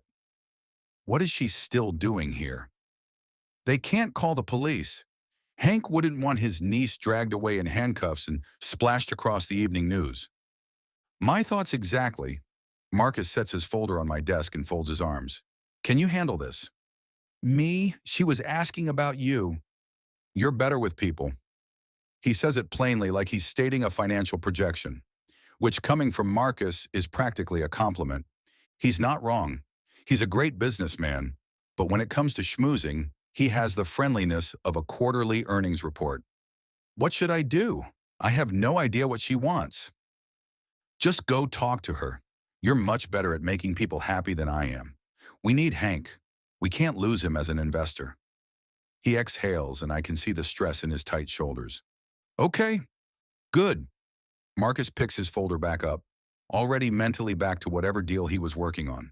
What is she still doing here? They can't call the police. Hank wouldn't want his niece dragged away in handcuffs and splashed across the evening news. My thoughts exactly. Marcus sets his folder on my desk and folds his arms. Can you handle this? Me? She was asking about you. You're better with people. He says it plainly, like he's stating a financial projection, which coming from Marcus is practically a compliment. He's not wrong. He's a great businessman, but when it comes to schmoozing, he has the friendliness of a quarterly earnings report. What should I do? I have no idea what she wants. Just go talk to her. You're much better at making people happy than I am. We need Hank. We can't lose him as an investor. He exhales, and I can see the stress in his tight shoulders. Okay, good. Marcus picks his folder back up, already mentally back to whatever deal he was working on.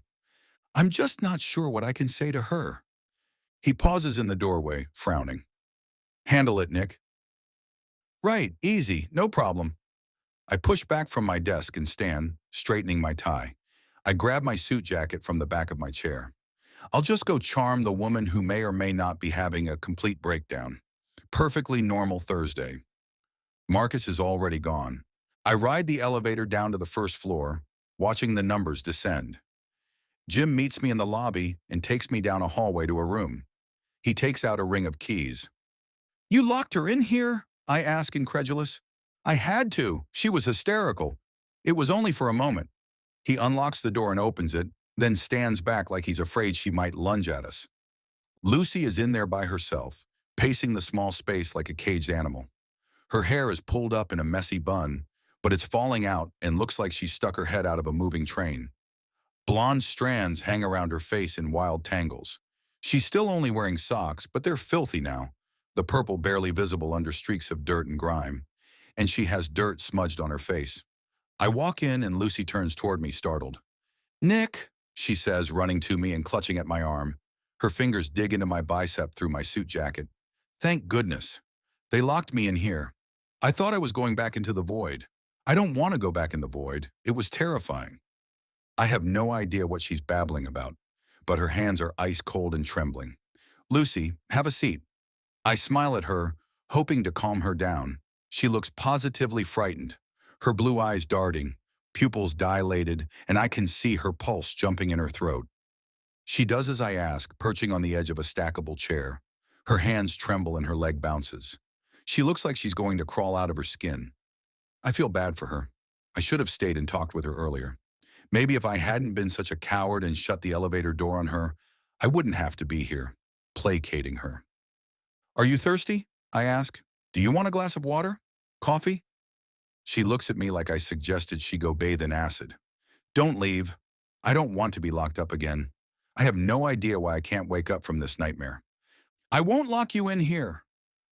I'm just not sure what I can say to her. He pauses in the doorway, frowning. Handle it, Nick. Right, easy, no problem. I push back from my desk and stand, straightening my tie. I grab my suit jacket from the back of my chair. I'll just go charm the woman who may or may not be having a complete breakdown. Perfectly normal Thursday. Marcus is already gone. I ride the elevator down to the first floor, watching the numbers descend. Jim meets me in the lobby and takes me down a hallway to a room. He takes out a ring of keys. You locked her in here? I ask, incredulous. I had to. She was hysterical. It was only for a moment. He unlocks the door and opens it, then stands back like he's afraid she might lunge at us. Lucy is in there by herself, pacing the small space like a caged animal. Her hair is pulled up in a messy bun, but it's falling out and looks like she stuck her head out of a moving train. Blonde strands hang around her face in wild tangles. She's still only wearing socks, but they're filthy now, the purple barely visible under streaks of dirt and grime, and she has dirt smudged on her face. I walk in and Lucy turns toward me, startled. "Nick," she says, running to me and clutching at my arm. Her fingers dig into my bicep through my suit jacket. "Thank goodness. They locked me in here. I thought I was going back into the void. I don't want to go back in the void. It was terrifying." I have no idea what she's babbling about, but her hands are ice cold and trembling. "Lucy, have a seat." I smile at her, hoping to calm her down. She looks positively frightened, her blue eyes darting, pupils dilated, and I can see her pulse jumping in her throat. She does as I ask, perching on the edge of a stackable chair. Her hands tremble and her leg bounces. She looks like she's going to crawl out of her skin. I feel bad for her. I should have stayed and talked with her earlier. Maybe if I hadn't been such a coward and shut the elevator door on her, I wouldn't have to be here, placating her. "Are you thirsty?" I ask. "Do you want a glass of water? Coffee?" She looks at me like I suggested she go bathe in acid. "Don't leave. I don't want to be locked up again. I have no idea why I can't wake up from this nightmare." "I won't lock you in here."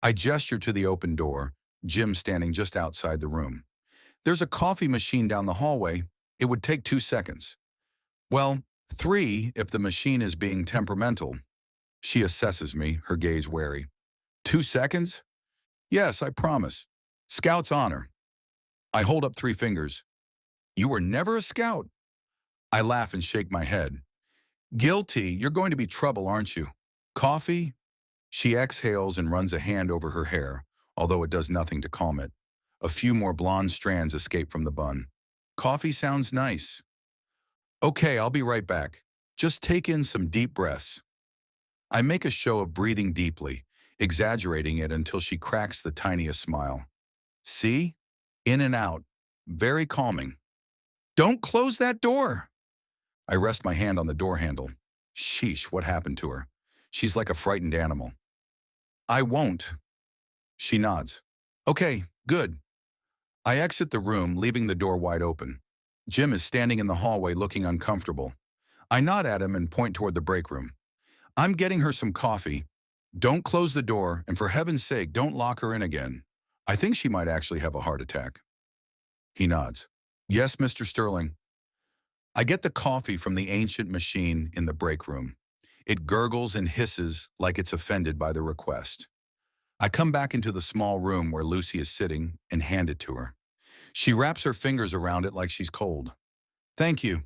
I gesture to the open door, Jim standing just outside the room. "There's a coffee machine down the hallway. It would take 2 seconds. Well, 3 if the machine is being temperamental." She assesses me, her gaze wary. 2 seconds? "Yes, I promise. Scout's honor." I hold up 3 fingers. "You were never a scout." I laugh and shake my head. "Guilty, you're going to be trouble, aren't you? Coffee?" She exhales and runs a hand over her hair, although it does nothing to calm it. A few more blonde strands escape from the bun. "Coffee sounds nice." "Okay, I'll be right back. Just take in some deep breaths." I make a show of breathing deeply, exaggerating it until she cracks the tiniest smile. "See? In and out. Very calming." "Don't close that door." I rest my hand on the door handle. Sheesh, what happened to her? She's like a frightened animal. "I won't." She nods. "Okay, good." I exit the room, leaving the door wide open. Jim is standing in the hallway looking uncomfortable. I nod at him and point toward the break room. "I'm getting her some coffee. Don't close the door, and for heaven's sake, don't lock her in again. I think she might actually have a heart attack." He nods. "Yes, Mr. Sterling." I get the coffee from the ancient machine in the break room. It gurgles and hisses like it's offended by the request. I come back into the small room where Lucy is sitting and hand it to her. She wraps her fingers around it like she's cold. "Thank you."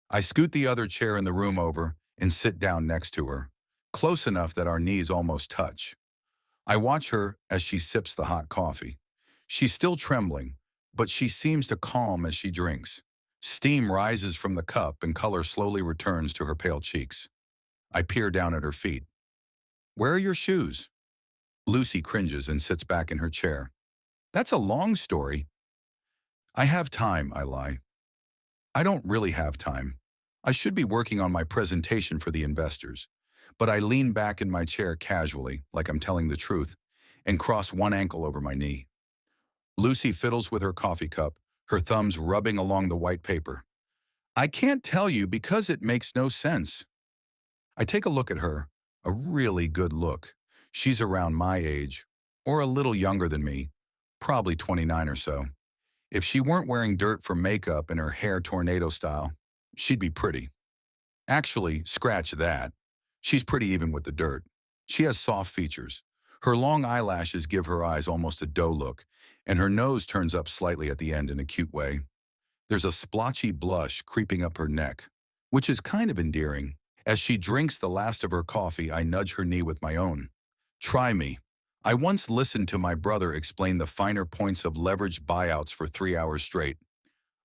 I scoot the other chair in the room over and sit down next to her, close enough that our knees almost touch. I watch her as she sips the hot coffee. She's still trembling, but she seems to calm as she drinks. Steam rises from the cup and color slowly returns to her pale cheeks. I peer down at her feet. "Where are your shoes?" Lucy cringes and sits back in her chair. "That's a long story." "I have time," I lie. I don't really have time. I should be working on my presentation for the investors, but I lean back in my chair casually, like I'm telling the truth, and cross one ankle over my knee. Lucy fiddles with her coffee cup, her thumbs rubbing along the white paper. "I can't tell you because it makes no sense." I take a look at her, a really good look. She's around my age, or a little younger than me, probably 29 or so. If she weren't wearing dirt for makeup and her hair tornado style, she'd be pretty. Actually, scratch that. She's pretty even with the dirt. She has soft features. Her long eyelashes give her eyes almost a doe look, and her nose turns up slightly at the end in a cute way. There's a splotchy blush creeping up her neck, which is kind of endearing. As she drinks the last of her coffee, I nudge her knee with my own. "Try me." I once listened to my brother explain the finer points of leveraged buyouts for 3 hours straight.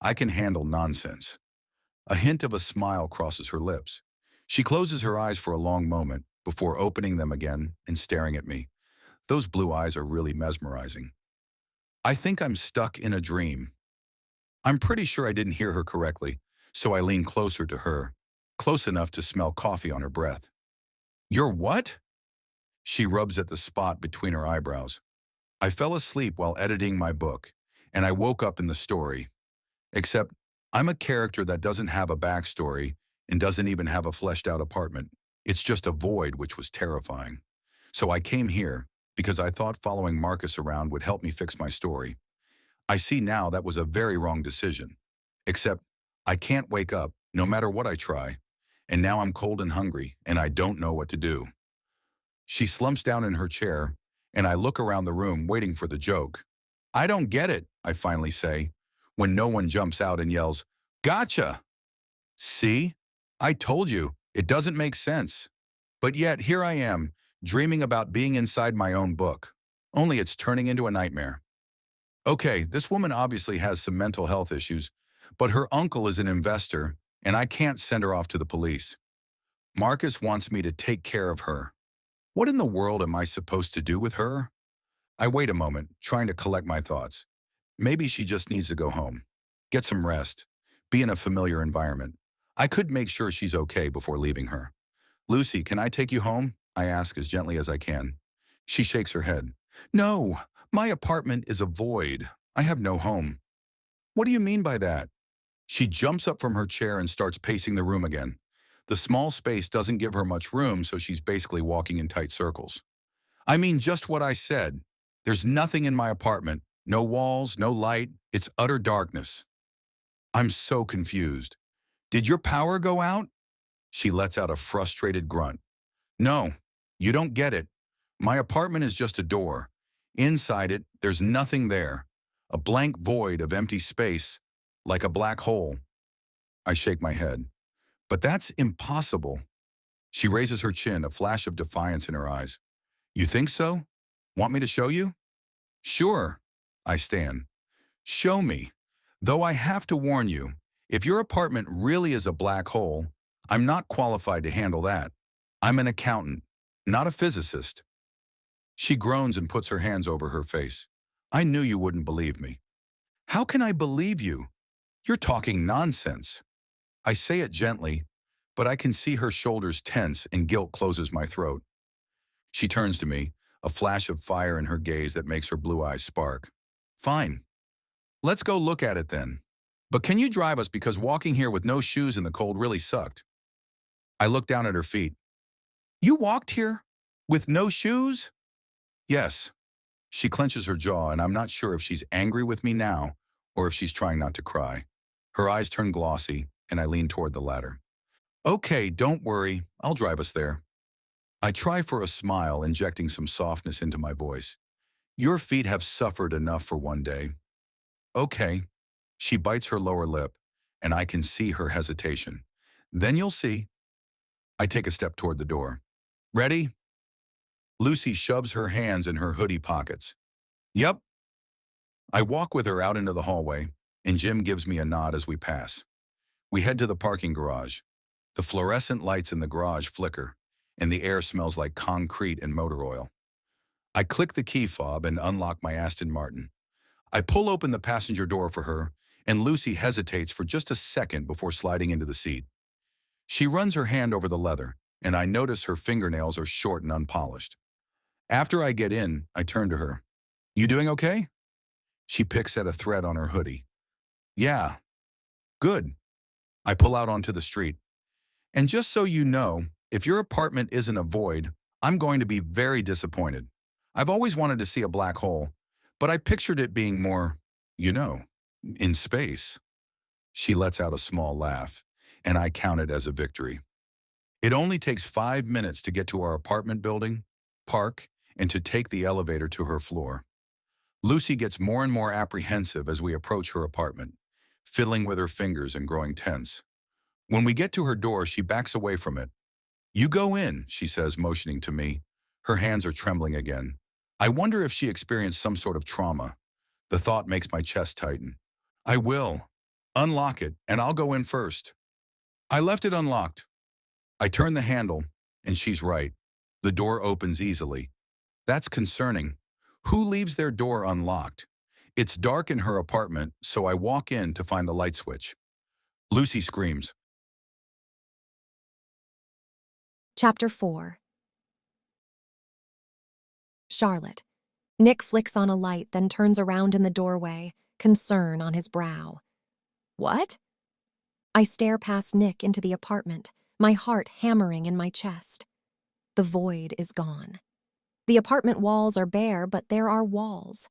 I can handle nonsense. A hint of a smile crosses her lips. She closes her eyes for a long moment before opening them again and staring at me. Those blue eyes are really mesmerizing. I think I'm stuck in a dream. I'm pretty sure I didn't hear her correctly, so I lean closer to her, close enough to smell coffee on her breath. You're what? She rubs at the spot between her eyebrows. I fell asleep while editing my book, and I woke up in the story. Except, I'm a character that doesn't have a backstory and doesn't even have a fleshed out apartment. It's just a void, which was terrifying. So I came here because I thought following Marcus around would help me fix my story. I see now that was a very wrong decision. Except, I can't wake up, no matter what I try. And now I'm cold and hungry, and I don't know what to do. She slumps down in her chair, and I look around the room waiting for the joke. I don't get it, I finally say, when no one jumps out and yells, Gotcha! See? I told you, it doesn't make sense. But yet, here I am, dreaming about being inside my own book. Only it's turning into a nightmare. Okay, this woman obviously has some mental health issues, but her uncle is an investor, and I can't send her off to the police. Marcus wants me to take care of her. What in the world am I supposed to do with her? I wait a moment, trying to collect my thoughts. Maybe she just needs to go home, get some rest, be in a familiar environment. I could make sure she's okay before leaving her. Lucy, can I take you home? I ask as gently as I can. She shakes her head. No, my apartment is a void. I have no home. What do you mean by that? She jumps up from her chair and starts pacing the room again. The small space doesn't give her much room, so she's basically walking in tight circles. I mean just what I said. There's nothing in my apartment. No walls, no light. It's utter darkness. I'm so confused. Did your power go out? She lets out a frustrated grunt. No, you don't get it. My apartment is just a door. Inside it, there's nothing there. A blank void of empty space, like a black hole. I shake my head. But that's impossible. She raises her chin, a flash of defiance in her eyes. You think so? Want me to show you? Sure. I stand. Show me. Though I have to warn you, if your apartment really is a black hole, I'm not qualified to handle that. I'm an accountant, not a physicist. She groans and puts her hands over her face. I knew you wouldn't believe me. How can I believe you? You're talking nonsense. I say it gently, but I can see her shoulders tense and guilt closes my throat. She turns to me, a flash of fire in her gaze that makes her blue eyes spark. Fine. Let's go look at it then. But can you drive us because walking here with no shoes in the cold really sucked? I look down at her feet. You walked here? With no shoes? Yes. She clenches her jaw, and I'm not sure if she's angry with me now or if she's trying not to cry. Her eyes turn glossy, and I lean toward the ladder. Okay, don't worry. I'll drive us there. I try for a smile, injecting some softness into my voice. Your feet have suffered enough for one day. Okay. She bites her lower lip, and I can see her hesitation. Then you'll see. I take a step toward the door. Ready? Lucy shoves her hands in her hoodie pockets. Yep. I walk with her out into the hallway, and Jim gives me a nod as we pass. We head to the parking garage. The fluorescent lights in the garage flicker, and the air smells like concrete and motor oil. I click the key fob and unlock my Aston Martin. I pull open the passenger door for her, and Lucy hesitates for just a second before sliding into the seat. She runs her hand over the leather, and I notice her fingernails are short and unpolished. After I get in, I turn to her. You doing okay? She picks at a thread on her hoodie. Yeah. Good. I pull out onto the street. And just so you know, if your apartment isn't a void, I'm going to be very disappointed. I've always wanted to see a black hole, but I pictured it being more, in space. She lets out a small laugh, and I count it as a victory. It only takes 5 minutes to get to our apartment building, park, and to take the elevator to her floor. Lucy gets more and more apprehensive as we approach her apartment, fiddling with her fingers and growing tense. When we get to her door, she backs away from it. You go in, she says, motioning to me. Her hands are trembling again. I wonder if she experienced some sort of trauma. The thought makes my chest tighten. I will. Unlock it, and I'll go in first. I left it unlocked. I turn the handle, and she's right. The door opens easily. That's concerning. Who leaves their door unlocked? It's dark in her apartment, so I walk in to find the light switch. Lucy screams. Chapter 4. Charlotte. Nick flicks on a light, then turns around in the doorway, concern on his brow. What? I stare past Nick into the apartment, my heart hammering in my chest. The void is gone. The apartment walls are bare, but there are walls.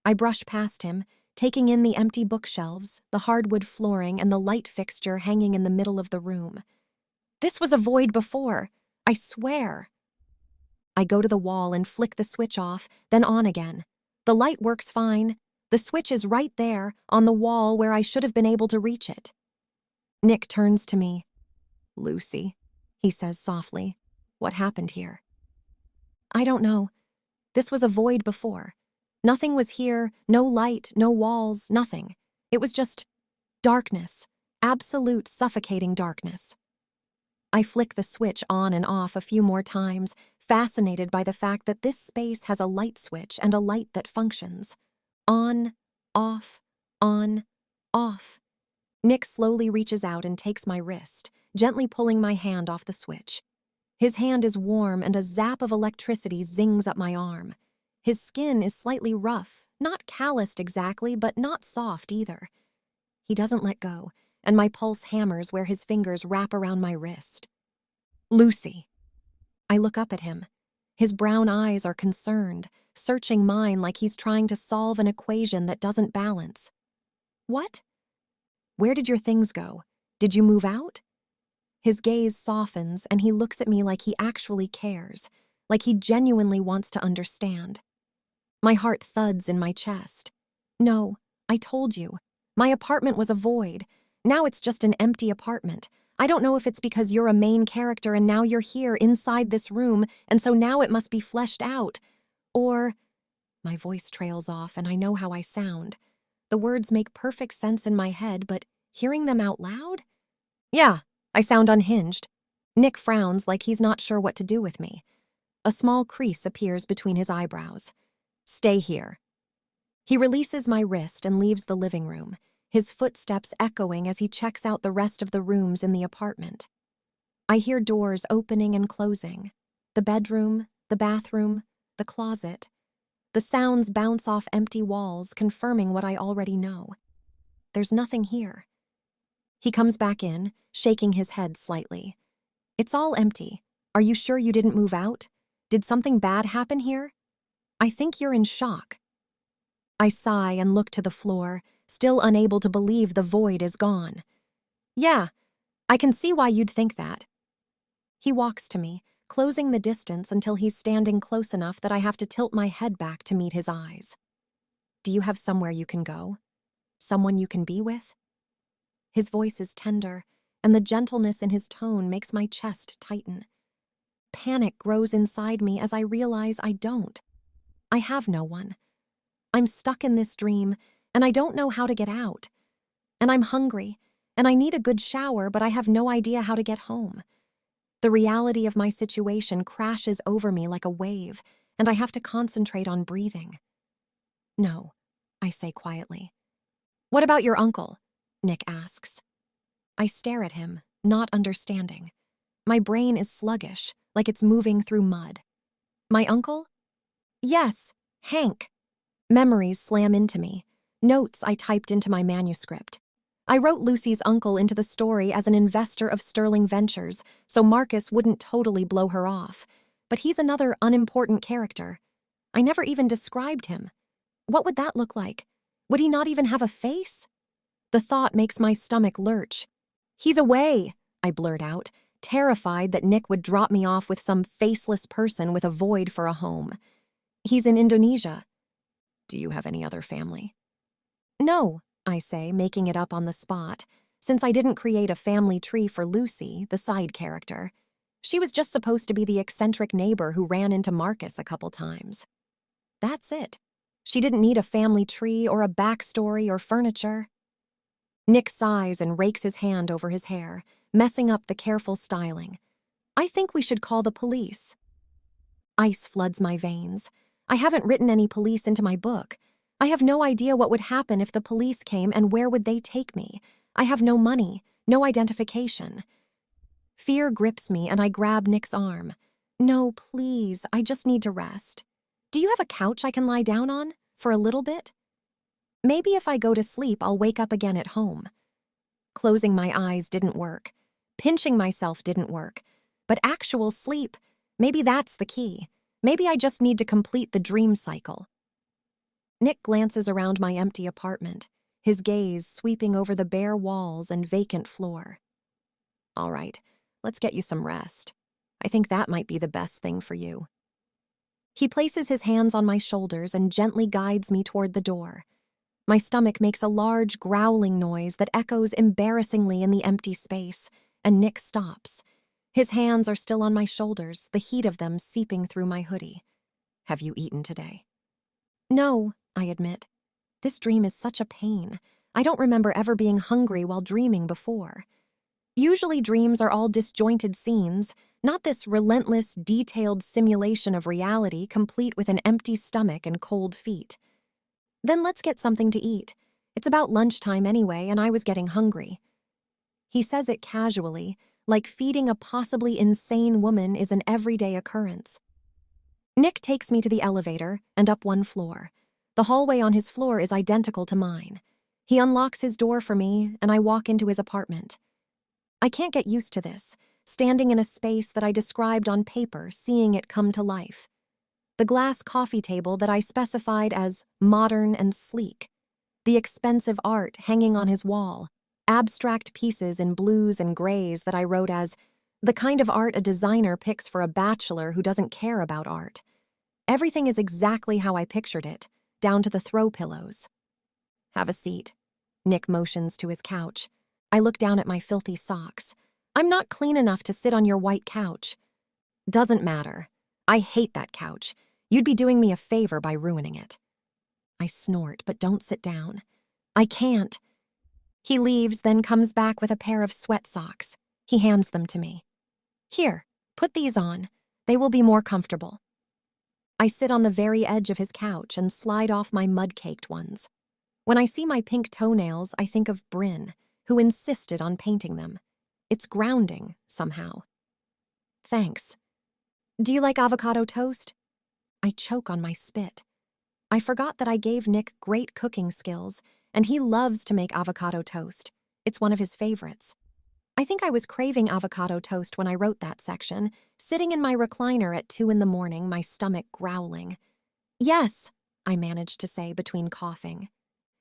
I brush past him, taking in the empty bookshelves, the hardwood flooring, and the light fixture hanging in the middle of the room. This was a void before, I swear. I go to the wall and flick the switch off, then on again. The light works fine. The switch is right there, on the wall where I should have been able to reach it. Nick turns to me. Lucy, he says softly, what happened here? I don't know. This was a void before. Nothing was here, no light, no walls, nothing. It was just darkness, absolute suffocating darkness. I flick the switch on and off a few more times, fascinated by the fact that this space has a light switch and a light that functions. On, off, on, off. Nick slowly reaches out and takes my wrist, gently pulling my hand off the switch. His hand is warm and a zap of electricity zings up my arm. His skin is slightly rough, not calloused exactly, but not soft either. He doesn't let go, and my pulse hammers where his fingers wrap around my wrist. Lucy. I look up at him. His brown eyes are concerned, searching mine like he's trying to solve an equation that doesn't balance. What? Where did your things go? Did you move out? His gaze softens and he looks at me like he actually cares, like he genuinely wants to understand. My heart thuds in my chest. No, I told you. My apartment was a void. Now it's just an empty apartment. I don't know if it's because you're a main character and now you're here inside this room, and so now it must be fleshed out. Or... My voice trails off and I know how I sound. The words make perfect sense in my head, but hearing them out loud? Yeah, I sound unhinged. Nick frowns like he's not sure what to do with me. A small crease appears between his eyebrows. Stay here. He releases my wrist and leaves the living room, his footsteps echoing as he checks out the rest of the rooms in the apartment. I hear doors opening and closing. The bedroom, the bathroom, the closet. The sounds bounce off empty walls, confirming what I already know. There's nothing here. He comes back in, shaking his head slightly. It's all empty. Are you sure you didn't move out? Did something bad happen here? I think you're in shock. I sigh and look to the floor, still unable to believe the void is gone. Yeah, I can see why you'd think that. He walks to me, closing the distance until he's standing close enough that I have to tilt my head back to meet his eyes. Do you have somewhere you can go? Someone you can be with? His voice is tender, and the gentleness in his tone makes my chest tighten. Panic grows inside me as I realize I don't. I have no one. I'm stuck in this dream, and I don't know how to get out. And I'm hungry, and I need a good shower, but I have no idea how to get home. The reality of my situation crashes over me like a wave, and I have to concentrate on breathing. No, I say quietly. What about your uncle? Nick asks. I stare at him, not understanding. My brain is sluggish, like it's moving through mud. My uncle? Yes, Hank. Memories slam into me. Notes I typed into my manuscript. I wrote Lucy's uncle into the story as an investor of Sterling Ventures, so Marcus wouldn't totally blow her off. But he's another unimportant character. I never even described him. What would that look like? Would he not even have a face? The thought makes my stomach lurch. He's away, I blurt out, terrified that Nick would drop me off with some faceless person with a void for a home. He's in Indonesia. Do you have any other family? No, I say, making it up on the spot, since I didn't create a family tree for Lucy, the side character. She was just supposed to be the eccentric neighbor who ran into Marcus a couple times. That's it. She didn't need a family tree or a backstory or furniture. Nick sighs and rakes his hand over his hair, messing up the careful styling. I think we should call the police. Ice floods my veins. I haven't written any police into my book. I have no idea what would happen if the police came and where would they take me. I have no money, no identification. Fear grips me and I grab Nick's arm. No, please, I just need to rest. Do you have a couch I can lie down on for a little bit? Maybe if I go to sleep, I'll wake up again at home. Closing my eyes didn't work. Pinching myself didn't work. But actual sleep, maybe that's the key. Maybe I just need to complete the dream cycle. Nick glances around my empty apartment, his gaze sweeping over the bare walls and vacant floor. All right, let's get you some rest. I think that might be the best thing for you. He places his hands on my shoulders and gently guides me toward the door. My stomach makes a large growling noise that echoes embarrassingly in the empty space, and Nick stops. His hands are still on my shoulders, the heat of them seeping through my hoodie. Have you eaten today? No, I admit. This dream is such a pain. I don't remember ever being hungry while dreaming before. Usually dreams are all disjointed scenes, not this relentless, detailed simulation of reality complete with an empty stomach and cold feet. Then let's get something to eat. It's about lunchtime anyway, and I was getting hungry. He says it casually, like feeding a possibly insane woman is an everyday occurrence. Nick takes me to the elevator and up one floor. The hallway on his floor is identical to mine. He unlocks his door for me, and I walk into his apartment. I can't get used to this, standing in a space that I described on paper, seeing it come to life. The glass coffee table that I specified as modern and sleek. The expensive art hanging on his wall. Abstract pieces in blues and grays that I wrote as the kind of art a designer picks for a bachelor who doesn't care about art. Everything is exactly how I pictured it, down to the throw pillows. Have a seat. Nick motions to his couch. I look down at my filthy socks. I'm not clean enough to sit on your white couch. Doesn't matter. I hate that couch. You'd be doing me a favor by ruining it. I snort, but don't sit down. I can't. He leaves, then comes back with a pair of sweat socks. He hands them to me. Here, put these on. They will be more comfortable. I sit on the very edge of his couch and slide off my mud-caked ones. When I see my pink toenails, I think of Bryn, who insisted on painting them. It's grounding, somehow. Thanks. Do you like avocado toast? I choke on my spit. I forgot that I gave Nick great cooking skills, and he loves to make avocado toast. It's one of his favorites. I think I was craving avocado toast when I wrote that section, sitting in my recliner at 2 a.m, my stomach growling. Yes, I managed to say between coughing.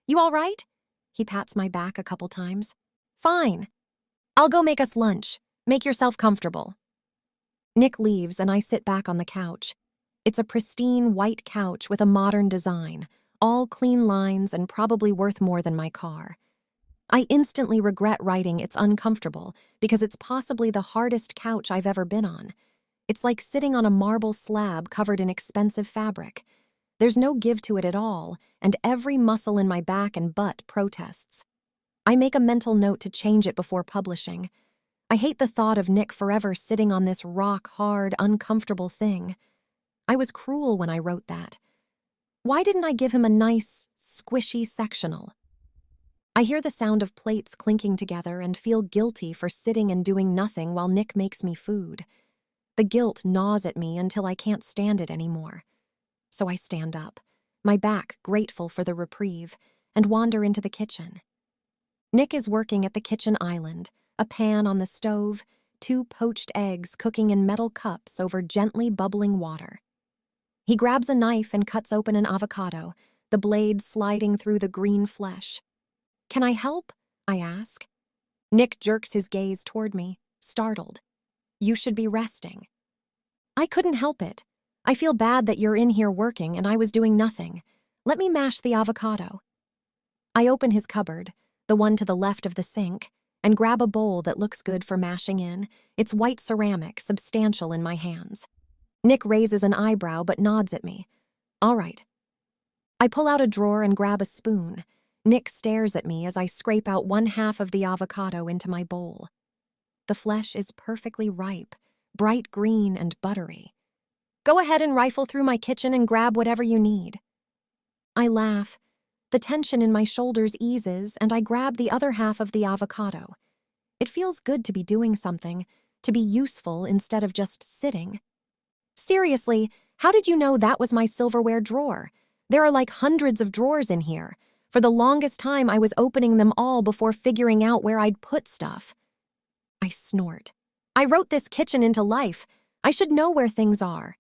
You all right? He pats my back a couple times. Fine. I'll go make us lunch. Make yourself comfortable. Nick leaves and I sit back on the couch. It's a pristine white couch with a modern design, all clean lines and probably worth more than my car. I instantly regret writing it's uncomfortable because it's possibly the hardest couch I've ever been on. It's like sitting on a marble slab covered in expensive fabric. There's no give to it at all, and every muscle in my back and butt protests. I make a mental note to change it before publishing. I hate the thought of Nick forever sitting on this rock-hard, uncomfortable thing. I was cruel when I wrote that. Why didn't I give him a nice, squishy sectional? I hear the sound of plates clinking together and feel guilty for sitting and doing nothing while Nick makes me food. The guilt gnaws at me until I can't stand it anymore. So I stand up, my back grateful for the reprieve, and wander into the kitchen. Nick is working at the kitchen island, a pan on the stove, 2 poached eggs cooking in metal cups over gently bubbling water. He grabs a knife and cuts open an avocado, the blade sliding through the green flesh. Can I help? I ask. Nick jerks his gaze toward me, startled. You should be resting. I couldn't help it. I feel bad that you're in here working and I was doing nothing. Let me mash the avocado. I open his cupboard, the one to the left of the sink, and grab a bowl that looks good for mashing in. It's white ceramic, substantial in my hands. Nick raises an eyebrow but nods at me. All right. I pull out a drawer and grab a spoon. Nick stares at me as I scrape out 1/2 of the avocado into my bowl. The flesh is perfectly ripe, bright green and buttery. Go ahead and rifle through my kitchen and grab whatever you need. I laugh, The tension in my shoulders eases, and I grab the other half of the avocado. It feels good to be doing something, to be useful instead of just sitting. Seriously, how did you know that was my silverware drawer? There are like hundreds of drawers in here. For the longest time, I was opening them all before figuring out where I'd put stuff. I snort. I wrote this kitchen into life. I should know where things are.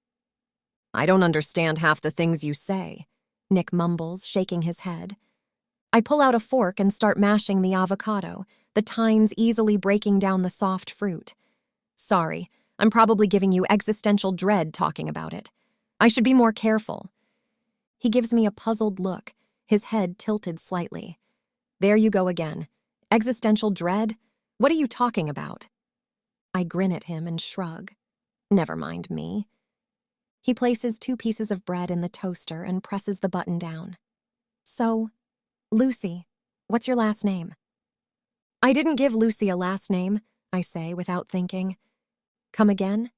I don't understand half the things you say, Nick mumbles, shaking his head. I pull out a fork and start mashing the avocado, the tines easily breaking down the soft fruit. Sorry, I'm probably giving you existential dread talking about it. I should be more careful. He gives me a puzzled look, his head tilted slightly. There you go again. Existential dread? What are you talking about? I grin at him and shrug. Never mind me. He places 2 pieces of bread in the toaster and presses the button down. So, Lucy, what's your last name? I didn't give Lucy a last name, I say without thinking. Come again?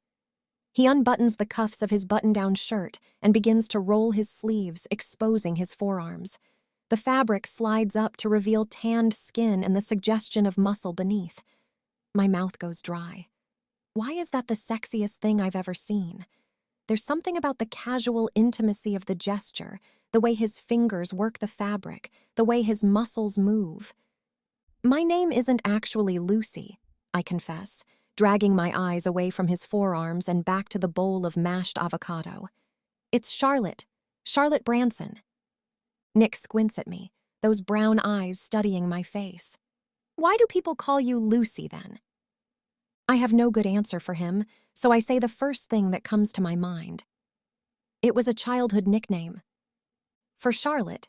He unbuttons the cuffs of his button-down shirt and begins to roll his sleeves, exposing his forearms. The fabric slides up to reveal tanned skin and the suggestion of muscle beneath. My mouth goes dry. Why is that the sexiest thing I've ever seen? There's something about the casual intimacy of the gesture, the way his fingers work the fabric, the way his muscles move. My name isn't actually Lucy, I confess, dragging my eyes away from his forearms and back to the bowl of mashed avocado. It's Charlotte Branson. Nick squints at me, those brown eyes studying my face. Why do people call you Lucy, then? I have no good answer for him, so I say the first thing that comes to my mind. It was a childhood nickname. For Charlotte.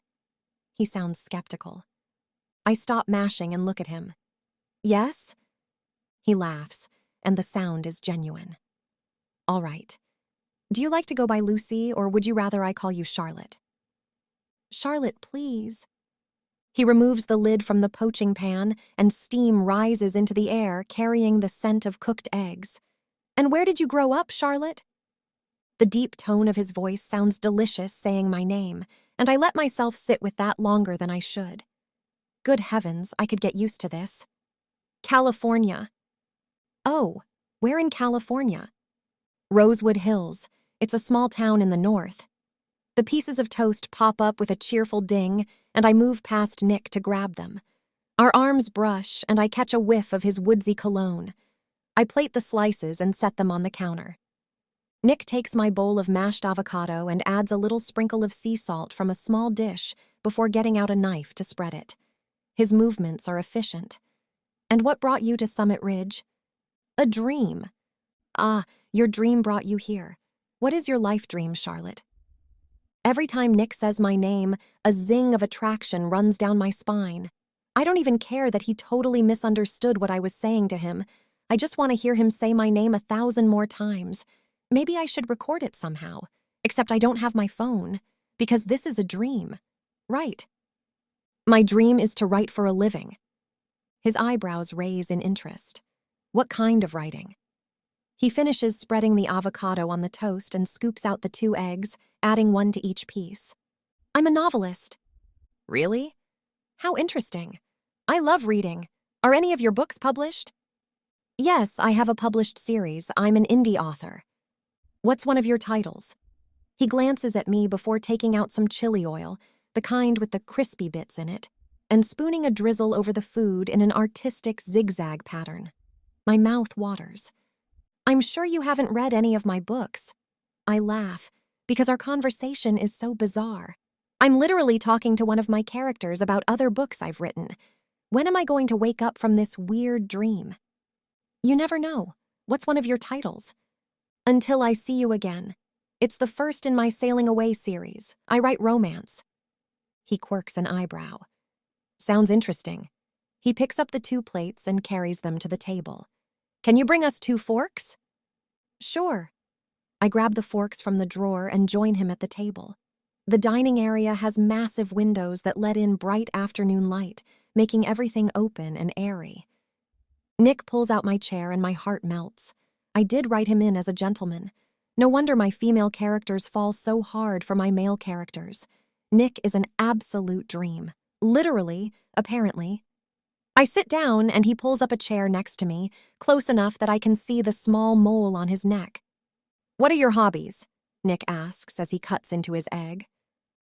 He sounds skeptical. I stop mashing and look at him. Yes? He laughs, and the sound is genuine. All right. Do you like to go by Lucy, or would you rather I call you Charlotte? Charlotte, please. He removes the lid from the poaching pan, and steam rises into the air, carrying the scent of cooked eggs. And where did you grow up, Charlotte? The deep tone of his voice sounds delicious saying my name, and I let myself sit with that longer than I should. Good heavens, I could get used to this. California. Oh, where in California? Rosewood Hills. It's a small town in the north. The pieces of toast pop up with a cheerful ding, and I move past Nick to grab them. Our arms brush, and I catch a whiff of his woodsy cologne. I plate the slices and set them on the counter. Nick takes my bowl of mashed avocado and adds a little sprinkle of sea salt from a small dish before getting out a knife to spread it. His movements are efficient. And what brought you to Summit Ridge? A dream. Ah, your dream brought you here. What is your life dream, Charlotte? Every time Nick says my name, a zing of attraction runs down my spine. I don't even care that he totally misunderstood what I was saying to him. I just want to hear him say my name 1,000 more times. Maybe I should record it somehow. Except I don't have my phone. Because this is a dream. Right. My dream is to write for a living. His eyebrows raise in interest. What kind of writing? He finishes spreading the avocado on the toast and scoops out the 2 eggs, adding 1 to each piece. I'm a novelist. Really? How interesting. I love reading. Are any of your books published? Yes, I have a published series. I'm an indie author. What's one of your titles? He glances at me before taking out some chili oil, the kind with the crispy bits in it, and spooning a drizzle over the food in an artistic zigzag pattern. My mouth waters. I'm sure you haven't read any of my books. I laugh, because our conversation is so bizarre. I'm literally talking to one of my characters about other books I've written. When am I going to wake up from this weird dream? You never know. What's one of your titles? Until I See You Again. It's the first in my Sailing Away series. I write romance. He quirks an eyebrow. Sounds interesting. He picks up the 2 plates and carries them to the table. Can you bring us 2 forks? Sure. I grab the forks from the drawer and join him at the table. The dining area has massive windows that let in bright afternoon light, making everything open and airy. Nick pulls out my chair and my heart melts. I did write him in as a gentleman. No wonder my female characters fall so hard for my male characters. Nick is an absolute dream. Literally, apparently. I sit down and he pulls up a chair next to me, close enough that I can see the small mole on his neck. "What are your hobbies?" Nick asks as he cuts into his egg.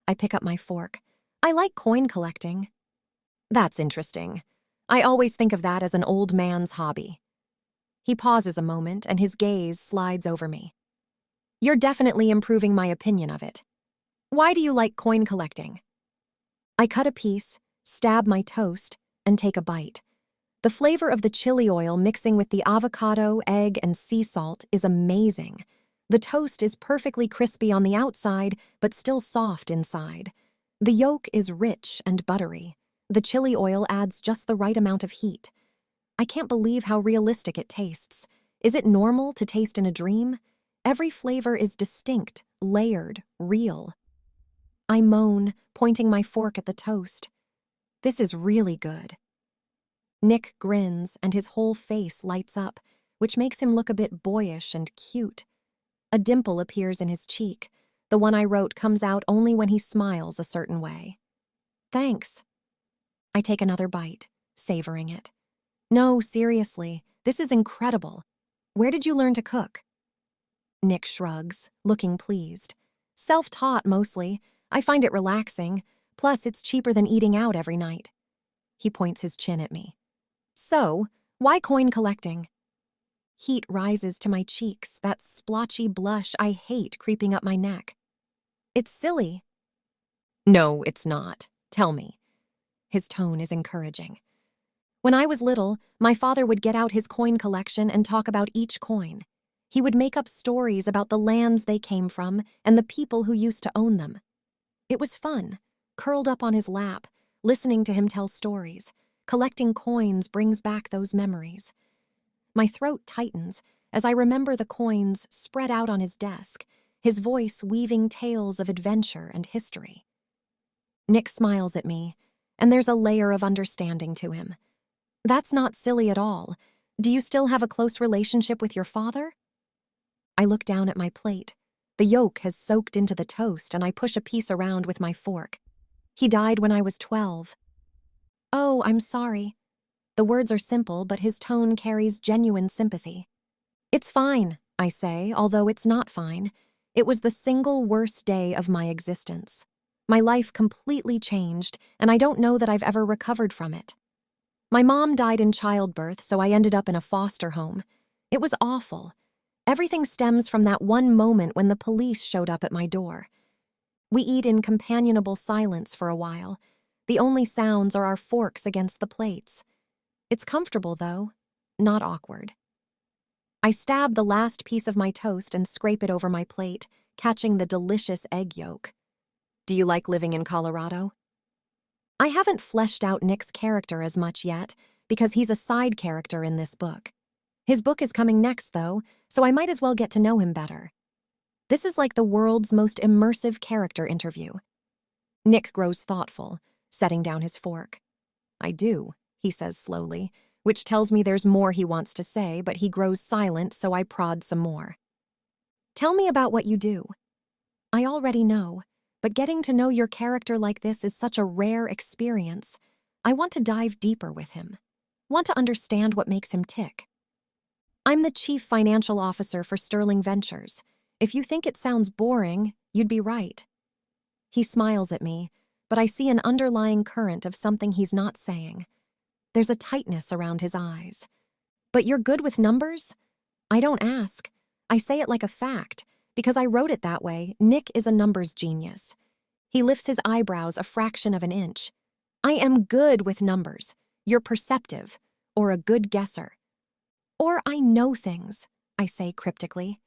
I pick up my fork. "I like coin collecting." "That's interesting. I always think of that as an old man's hobby." He pauses a moment and his gaze slides over me. "You're definitely improving my opinion of it. Why do you like coin collecting?" I cut a piece, stab my toast, and take a bite. The flavor of the chili oil mixing with the avocado, egg, and sea salt is amazing. The toast is perfectly crispy on the outside, but still soft inside. The yolk is rich and buttery. The chili oil adds just the right amount of heat. I can't believe how realistic it tastes. Is it normal to taste in a dream? Every flavor is distinct, layered, real. I moan, pointing my fork at the toast. This is really good. Nick grins and his whole face lights up, which makes him look a bit boyish and cute. A dimple appears in his cheek. The one I wrote comes out only when he smiles a certain way. "Thanks." I take another bite, savoring it. "No, seriously, this is incredible. Where did you learn to cook?" Nick shrugs, looking pleased. "Self-taught mostly. I find it relaxing. Plus, it's cheaper than eating out every night." He points his chin at me. "So, why coin collecting?" Heat rises to my cheeks, that splotchy blush I hate creeping up my neck. "It's silly." "No, it's not. Tell me." His tone is encouraging. "When I was little, my father would get out his coin collection and talk about each coin. He would make up stories about the lands they came from and the people who used to own them. It was fun, curled up on his lap, listening to him tell stories. Collecting coins brings back those memories." My throat tightens as I remember the coins spread out on his desk, his voice weaving tales of adventure and history. Nick smiles at me, and there's a layer of understanding to him. "That's not silly at all. Do you still have a close relationship with your father?" I look down at my plate. The yolk has soaked into the toast, and I push a piece around with my fork. "He died when I was 12. "Oh, I'm sorry." The words are simple, but his tone carries genuine sympathy. "It's fine," I say, although it's not fine. It was the single worst day of my existence. My life completely changed, and I don't know that I've ever recovered from it. My mom died in childbirth, so I ended up in a foster home. It was awful. Everything stems from that one moment when the police showed up at my door. We eat in companionable silence for a while. The only sounds are our forks against the plates. It's comfortable, though, not awkward. I stab the last piece of my toast and scrape it over my plate, catching the delicious egg yolk. "Do you like living in Colorado?" I haven't fleshed out Nick's character as much yet, because he's a side character in this book. His book is coming next, though, so I might as well get to know him better. This is like the world's most immersive character interview. Nick grows thoughtful, setting down his fork. "I do," he says slowly, which tells me there's more he wants to say, but he grows silent, so I prod some more. "Tell me about what you do." I already know, but getting to know your character like this is such a rare experience. I want to dive deeper with him. Want to understand what makes him tick. "I'm the chief financial officer for Sterling Ventures. If you think it sounds boring, you'd be right." He smiles at me, but I see an underlying current of something he's not saying. There's a tightness around his eyes. "But you're good with numbers?" I don't ask. I say it like a fact, because I wrote it that way. Nick is a numbers genius. He lifts his eyebrows a fraction of an inch. "I am good with numbers. You're perceptive, or a good guesser." "Or I know things," I say cryptically.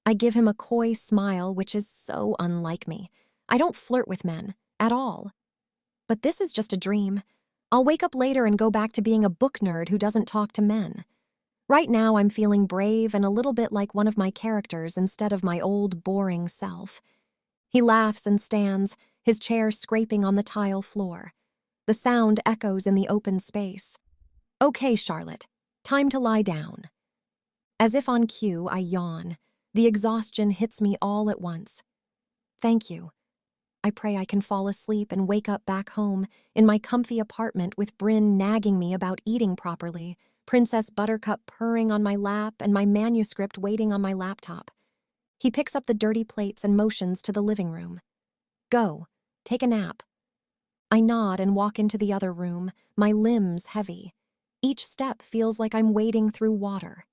I give him a coy smile, which is so unlike me. I don't flirt with men, at all. But this is just a dream. I'll wake up later and go back to being a book nerd who doesn't talk to men. Right now, I'm feeling brave and a little bit like one of my characters instead of my old, boring self. He laughs and stands, his chair scraping on the tile floor. The sound echoes in the open space. "Okay, Charlotte, time to lie down." As if on cue, I yawn. The exhaustion hits me all at once. "Thank you." I I pray I can fall asleep and wake up back home in my comfy apartment with Bryn nagging me about eating properly, Princess Buttercup purring on my lap, and my manuscript waiting on my laptop. He picks up the dirty plates and motions to the living room. Go, take a nap. I nod and walk into the other room, my limbs heavy. Each step feels like I'm wading through water.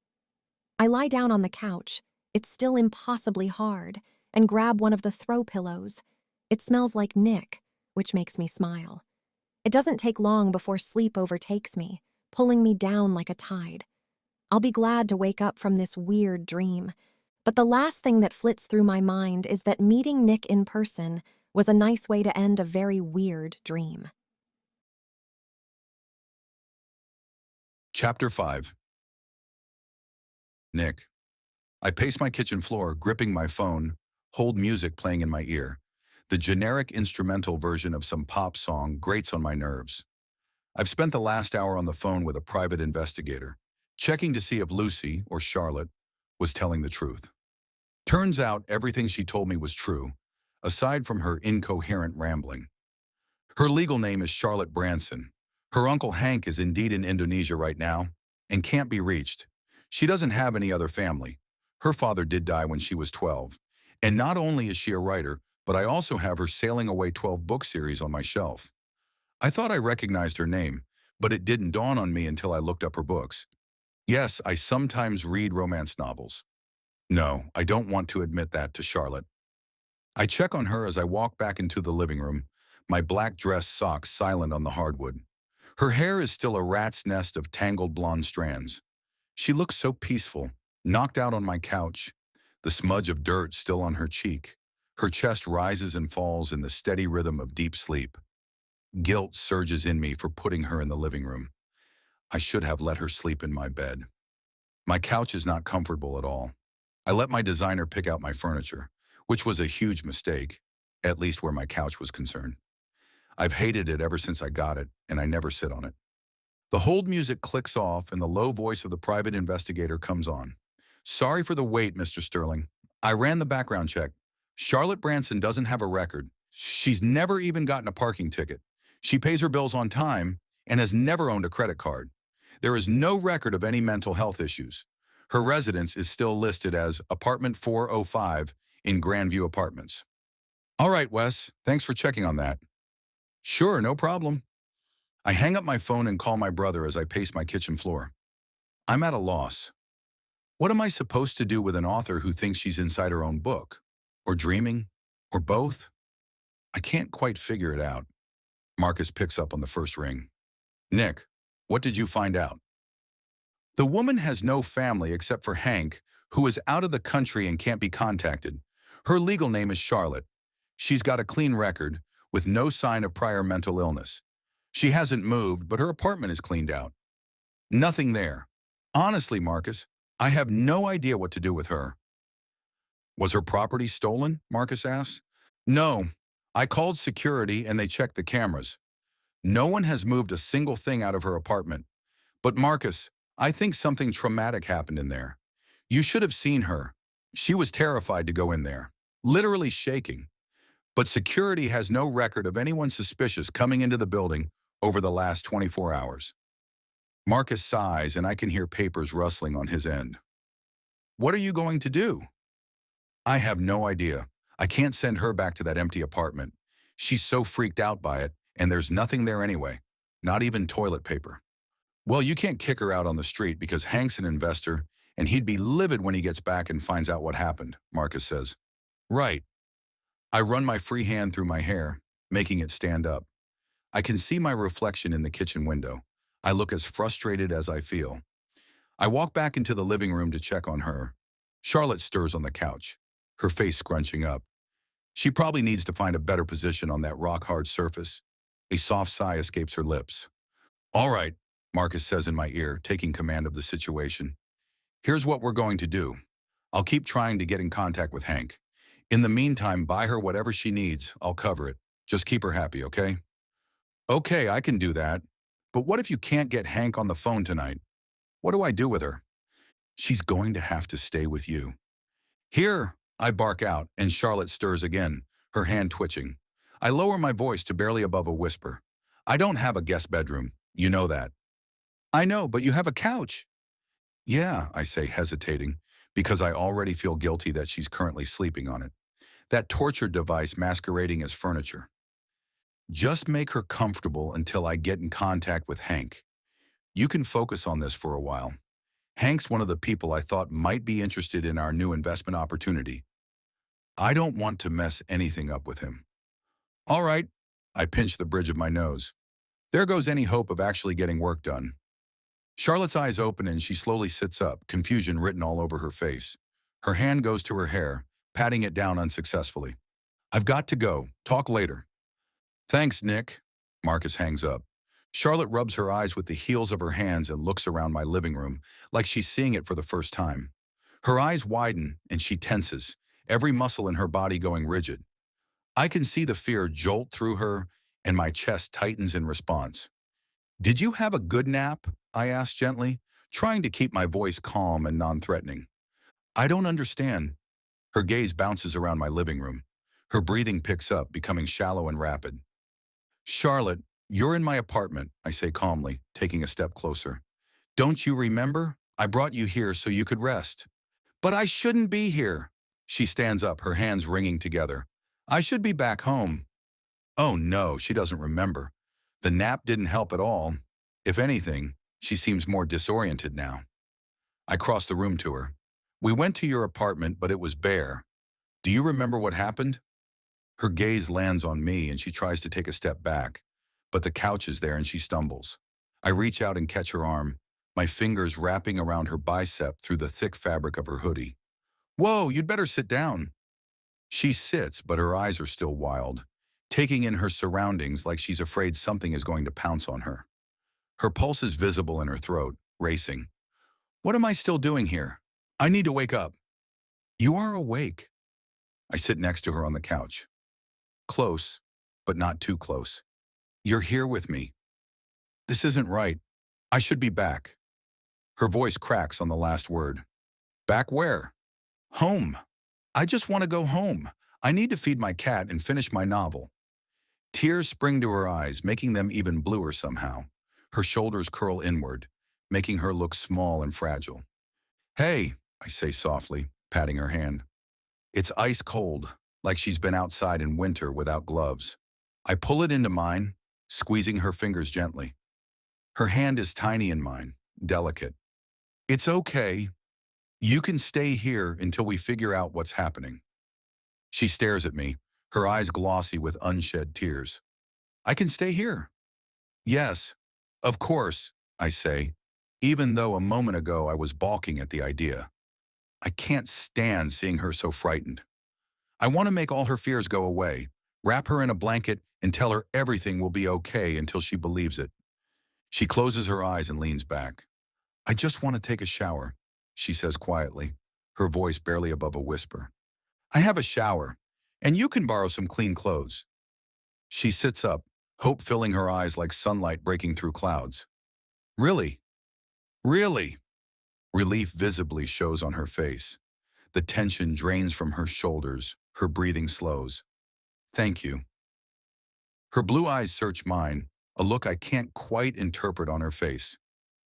I lie down on the couch, it's still impossibly hard, and grab one of the throw pillows. It smells like Nick, which makes me smile. It doesn't take long before sleep overtakes me, pulling me down like a tide. I'll be glad to wake up from this weird dream, but the last thing that flits through my mind is that meeting Nick in person was a nice way to end a very weird dream. Chapter 5. Nick. I pace my kitchen floor, gripping my phone, hold music playing in my ear. The generic instrumental version of some pop song grates on my nerves. I've spent the last hour on the phone with a private investigator, checking to see if Lucy, or Charlotte, was telling the truth. Turns out everything she told me was true, aside from her incoherent rambling. Her legal name is Charlotte Branson. Her uncle Hank is indeed in Indonesia right now and can't be reached. She doesn't have any other family. Her father did die when she was 12. And not only is she a writer, but I also have her Sailing Away 12 book series on my shelf. I thought I recognized her name, but it didn't dawn on me until I looked up her books. Yes, I sometimes read romance novels. No, I don't want to admit that to Charlotte. I check on her as I walk back into the living room, my black dress socks silent on the hardwood. Her hair is still a rat's nest of tangled blonde strands. She looks so peaceful, knocked out on my couch, the smudge of dirt still on her cheek. Her chest rises and falls in the steady rhythm of deep sleep. Guilt surges in me for putting her in the living room. I should have let her sleep in my bed. My couch is not comfortable at all. I let my designer pick out my furniture, which was a huge mistake, at least where my couch was concerned. I've hated it ever since I got it, and I never sit on it. The hold music clicks off and the low voice of the private investigator comes on. Sorry for the wait, Mr. Sterling. I ran the background check. Charlotte Branson doesn't have a record. She's never even gotten a parking ticket. She pays her bills on time and has never owned a credit card. There is no record of any mental health issues. Her residence is still listed as apartment 405 in Grandview Apartments. All right, Wes, thanks for checking on that. Sure, no problem. I hang up my phone and call my brother as I pace my kitchen floor. I'm at a loss. What am I supposed to do with an author who thinks she's inside her own book? Or dreaming? Or both? I can't quite figure it out. Marcus picks up on the first ring. Nick, what did you find out? The woman has no family except for Hank, who is out of the country and can't be contacted. Her legal name is Charlotte. She's got a clean record, with no sign of prior mental illness. She hasn't moved, but her apartment is cleaned out. Nothing there. Honestly, Marcus, I have no idea what to do with her. Was her property stolen? Marcus asks. No. I called security and they checked the cameras. No one has moved a single thing out of her apartment. But Marcus, I think something traumatic happened in there. You should have seen her. She was terrified to go in there, literally shaking. But security has no record of anyone suspicious coming into the building over the last 24 hours. Marcus sighs and I can hear papers rustling on his end. What are you going to do? I have no idea. I can't send her back to that empty apartment. She's so freaked out by it, and there's nothing there anyway, not even toilet paper. Well, you can't kick her out on the street because Hank's an investor, and he'd be livid when he gets back and finds out what happened, Marcus says. Right. I run my free hand through my hair, making it stand up. I can see my reflection in the kitchen window. I look as frustrated as I feel. I walk back into the living room to check on her. Charlotte stirs on the couch, her face scrunching up. She probably needs to find a better position on that rock-hard surface. A soft sigh escapes her lips. All right, Marcus says in my ear, taking command of the situation. Here's what we're going to do. I'll keep trying to get in contact with Hank. In the meantime, buy her whatever she needs. I'll cover it. Just keep her happy, okay? Okay, I can do that. But what if you can't get Hank on the phone tonight? What do I do with her? She's going to have to stay with you. Here, I bark out, and Charlotte stirs again, her hand twitching. I lower my voice to barely above a whisper. I don't have a guest bedroom. You know that. I know, but you have a couch. Yeah, I say, hesitating, because I already feel guilty that she's currently sleeping on it. That torture device masquerading as furniture. Just make her comfortable until I get in contact with Hank. You can focus on this for a while. Hank's one of the people I thought might be interested in our new investment opportunity. I don't want to mess anything up with him. All right, I pinch the bridge of my nose. There goes any hope of actually getting work done. Charlotte's eyes open and she slowly sits up, confusion written all over her face. Her hand goes to her hair, patting it down unsuccessfully. I've got to go. Talk later. Thanks, Nick. Marcus hangs up. Charlotte rubs her eyes with the heels of her hands and looks around my living room, like she's seeing it for the first time. Her eyes widen and she tenses, every muscle in her body going rigid. I can see the fear jolt through her and my chest tightens in response. Did you have a good nap? I ask gently, trying to keep my voice calm and non-threatening. I don't understand. Her gaze bounces around my living room. Her breathing picks up, becoming shallow and rapid. Charlotte, you're in my apartment, I say calmly, taking a step closer. Don't you remember? I brought you here so you could rest. But I shouldn't be here. She stands up, her hands wringing together. I should be back home. Oh no, she doesn't remember. The nap didn't help at all. If anything, she seems more disoriented now. I cross the room to her. We went to your apartment, but it was bare. Do you remember what happened? Her gaze lands on me and she tries to take a step back, but the couch is there and she stumbles. I reach out and catch her arm, my fingers wrapping around her bicep through the thick fabric of her hoodie. Whoa, you'd better sit down. She sits, but her eyes are still wild, taking in her surroundings like she's afraid something is going to pounce on her. Her pulse is visible in her throat, racing. What am I still doing here? I need to wake up. You are awake. I sit next to her on the couch. Close, but not too close. You're here with me. This isn't right. I should be back. Her voice cracks on the last word. Back where? Home. I just want to go home. I need to feed my cat and finish my novel. Tears spring to her eyes, making them even bluer somehow. Her shoulders curl inward, making her look small and fragile. Hey, I say softly, patting her hand. It's ice cold, like she's been outside in winter without gloves. I pull it into mine, squeezing her fingers gently. Her hand is tiny in mine, delicate. It's okay. You can stay here until we figure out what's happening. She stares at me, her eyes glossy with unshed tears. I can stay here. Yes, of course, I say, even though a moment ago I was balking at the idea. I can't stand seeing her so frightened. I want to make all her fears go away, wrap her in a blanket and tell her everything will be okay until she believes it. She closes her eyes and leans back. I just want to take a shower, she says quietly, her voice barely above a whisper. I have a shower, and you can borrow some clean clothes. She sits up, hope filling her eyes like sunlight breaking through clouds. Really? Really? Relief visibly shows on her face. The tension drains from her shoulders, her breathing slows. Thank you. Her blue eyes search mine, a look I can't quite interpret on her face.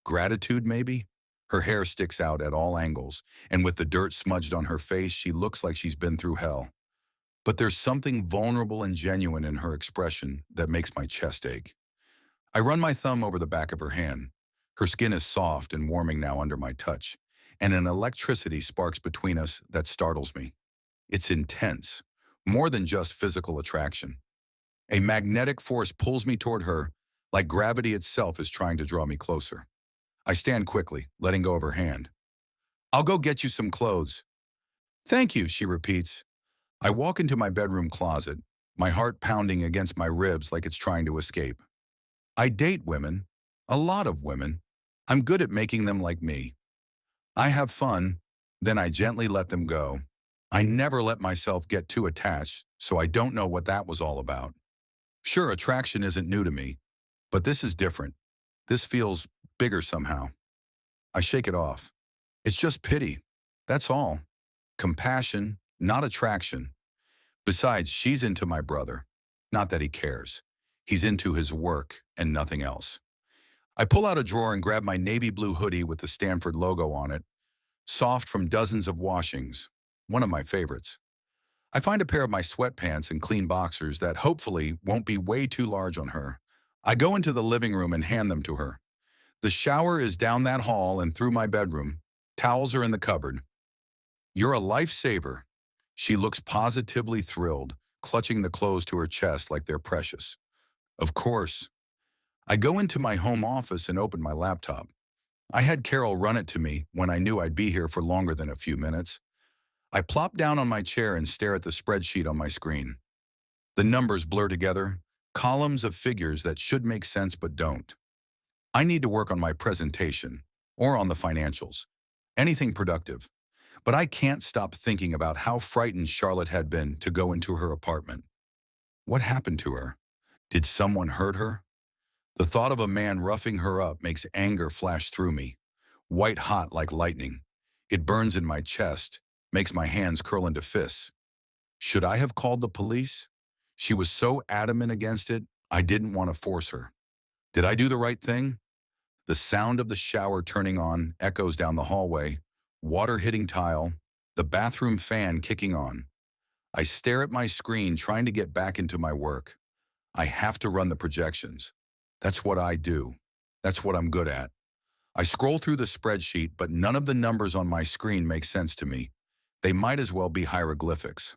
Gratitude, maybe? Her hair sticks out at all angles, and with the dirt smudged on her face, she looks like she's been through hell. But there's something vulnerable and genuine in her expression that makes my chest ache. I run my thumb over the back of her hand. Her skin is soft and warming now under my touch, and an electricity sparks between us that startles me. It's intense, more than just physical attraction. A magnetic force pulls me toward her, like gravity itself is trying to draw me closer. I stand quickly, letting go of her hand. I'll go get you some clothes. Thank you, she repeats. I walk into my bedroom closet, my heart pounding against my ribs like it's trying to escape. I date women, a lot of women. I'm good at making them like me. I have fun, then I gently let them go. I never let myself get too attached, so I don't know what that was all about. Sure, attraction isn't new to me, but this is different. This feels bigger somehow. I shake it off. It's just pity. That's all. Compassion, not attraction. Besides, she's into my brother. Not that he cares. He's into his work and nothing else. I pull out a drawer and grab my navy blue hoodie with the Stanford logo on it, soft from dozens of washings, one of my favorites. I find a pair of my sweatpants and clean boxers that hopefully won't be way too large on her. I go into the living room and hand them to her. The shower is down that hall and through my bedroom. Towels are in the cupboard. "You're a lifesaver." She looks positively thrilled, clutching the clothes to her chest like they're precious. Of course. I go into my home office and open my laptop. I had Carol run it to me when I knew I'd be here for longer than a few minutes. I plop down on my chair and stare at the spreadsheet on my screen. The numbers blur together, columns of figures that should make sense but don't. I need to work on my presentation, or on the financials. Anything productive. But I can't stop thinking about how frightened Charlotte had been to go into her apartment. What happened to her? Did someone hurt her? The thought of a man roughing her up makes anger flash through me, white hot like lightning. It burns in my chest, makes my hands curl into fists. Should I have called the police? She was so adamant against it, I didn't want to force her. Did I do the right thing? The sound of the shower turning on echoes down the hallway, water hitting tile, the bathroom fan kicking on. I stare at my screen trying to get back into my work. I have to run the projections. That's what I do. That's what I'm good at. I scroll through the spreadsheet, but none of the numbers on my screen make sense to me. They might as well be hieroglyphics.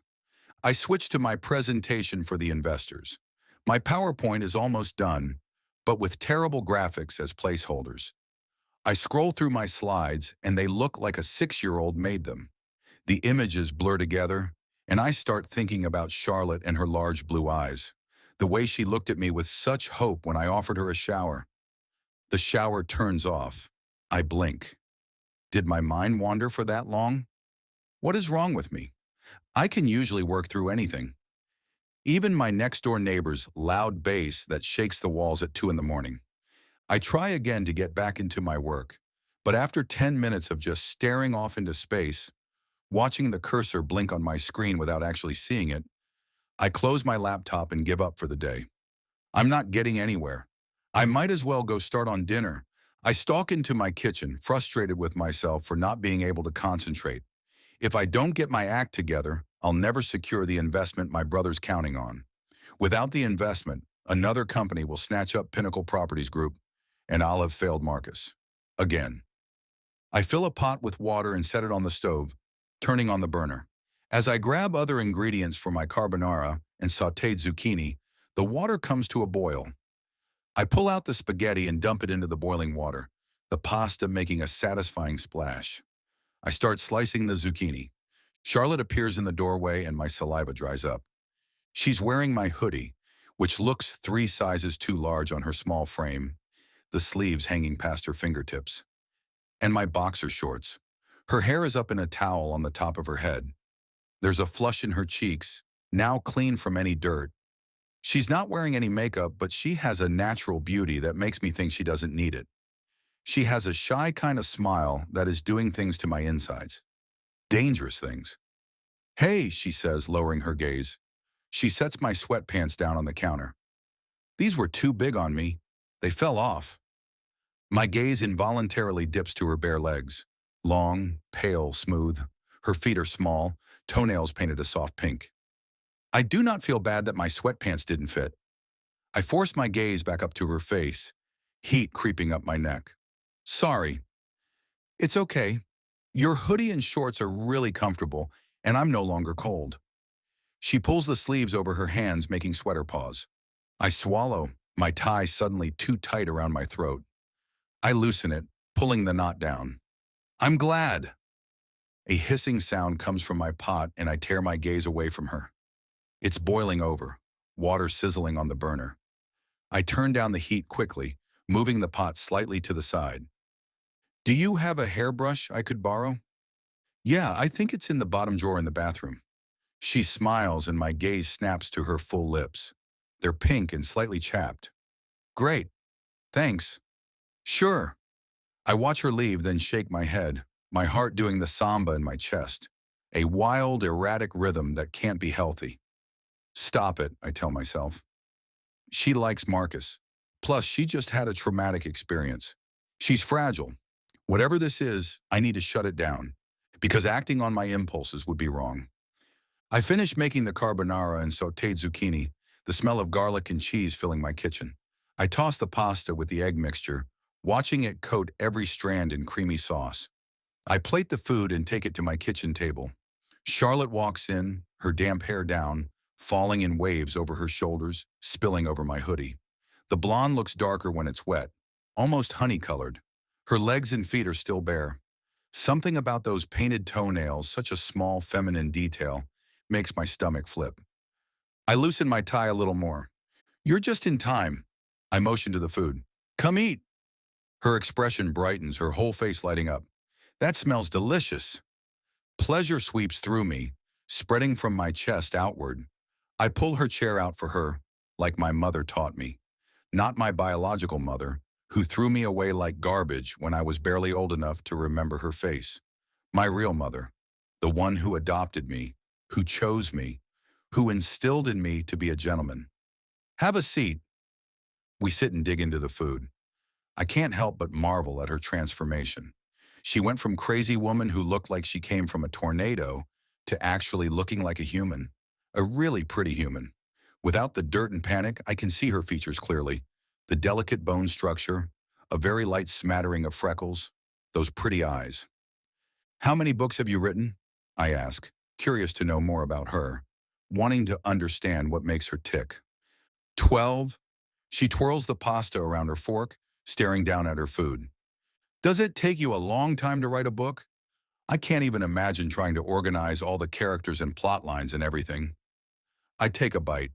I switch to my presentation for the investors. My PowerPoint is almost done, but with terrible graphics as placeholders. I scroll through my slides, and they look like a 6-year-old made them. The images blur together, and I start thinking about Charlotte and her large blue eyes, the way she looked at me with such hope when I offered her a shower. The shower turns off. I blink. Did my mind wander for that long? What is wrong with me? I can usually work through anything. Even my next-door neighbor's loud bass that shakes the walls at 2 in the morning. I try again to get back into my work, but after 10 minutes of just staring off into space, watching the cursor blink on my screen without actually seeing it, I close my laptop and give up for the day. I'm not getting anywhere. I might as well go start on dinner. I stalk into my kitchen, frustrated with myself for not being able to concentrate. If I don't get my act together, I'll never secure the investment my brother's counting on. Without the investment, another company will snatch up Pinnacle Properties Group, and I'll have failed Marcus. Again. I fill a pot with water and set it on the stove, turning on the burner. As I grab other ingredients for my carbonara and sautéed zucchini, the water comes to a boil. I pull out the spaghetti and dump it into the boiling water, the pasta making a satisfying splash. I start slicing the zucchini. Charlotte appears in the doorway and my saliva dries up. She's wearing my hoodie, which looks 3 sizes too large on her small frame, the sleeves hanging past her fingertips, and my boxer shorts. Her hair is up in a towel on the top of her head. There's a flush in her cheeks, now clean from any dirt. She's not wearing any makeup, but she has a natural beauty that makes me think she doesn't need it. She has a shy kind of smile that is doing things to my insides. Dangerous things. "Hey," she says, lowering her gaze. She sets my sweatpants down on the counter. These were too big on me. They fell off. My gaze involuntarily dips to her bare legs. Long, pale, smooth. Her feet are small, toenails painted a soft pink. I do not feel bad that my sweatpants didn't fit. I force my gaze back up to her face, heat creeping up my neck. "Sorry." "It's okay. Your hoodie and shorts are really comfortable, and I'm no longer cold." She pulls the sleeves over her hands, making sweater paws. I swallow, my tie suddenly too tight around my throat. I loosen it, pulling the knot down. "I'm glad." A hissing sound comes from my pot, and I tear my gaze away from her. It's boiling over, water sizzling on the burner. I turn down the heat quickly, moving the pot slightly to the side. "Do you have a hairbrush I could borrow?" "Yeah, I think it's in the bottom drawer in the bathroom." She smiles and my gaze snaps to her full lips. They're pink and slightly chapped. "Great. Thanks." "Sure." I watch her leave, then shake my head, my heart doing the samba in my chest. A wild, erratic rhythm that can't be healthy. Stop it, I tell myself. She likes Marcus. Plus, she just had a traumatic experience. She's fragile. Whatever this is, I need to shut it down, because acting on my impulses would be wrong. I finished making the carbonara and sautéed zucchini, the smell of garlic and cheese filling my kitchen. I toss the pasta with the egg mixture, watching it coat every strand in creamy sauce. I plate the food and take it to my kitchen table. Charlotte walks in, her damp hair down, falling in waves over her shoulders, spilling over my hoodie. The blonde looks darker when it's wet, almost honey-colored. Her legs and feet are still bare. Something about those painted toenails, such a small feminine detail, makes my stomach flip. I loosen my tie a little more. You're just in time. I motion to the food. Come eat. Her expression brightens, her whole face lighting up. That smells delicious. Pleasure sweeps through me, spreading from my chest outward. I pull her chair out for her, like my mother taught me. Not my biological mother, who threw me away like garbage when I was barely old enough to remember her face. My real mother, the one who adopted me, who chose me, who instilled in me to be a gentleman. Have a seat. We sit and dig into the food. I can't help but marvel at her transformation. She went from crazy woman who looked like she came from a tornado to actually looking like a human, a really pretty human. Without the dirt and panic, I can see her features clearly. The delicate bone structure, a very light smattering of freckles, those pretty eyes. How many books have you written? I ask, curious to know more about her, wanting to understand what makes her tick. 12. She twirls the pasta around her fork, staring down at her food. Does it take you a long time to write a book? I can't even imagine trying to organize all the characters and plot lines and everything. I take a bite.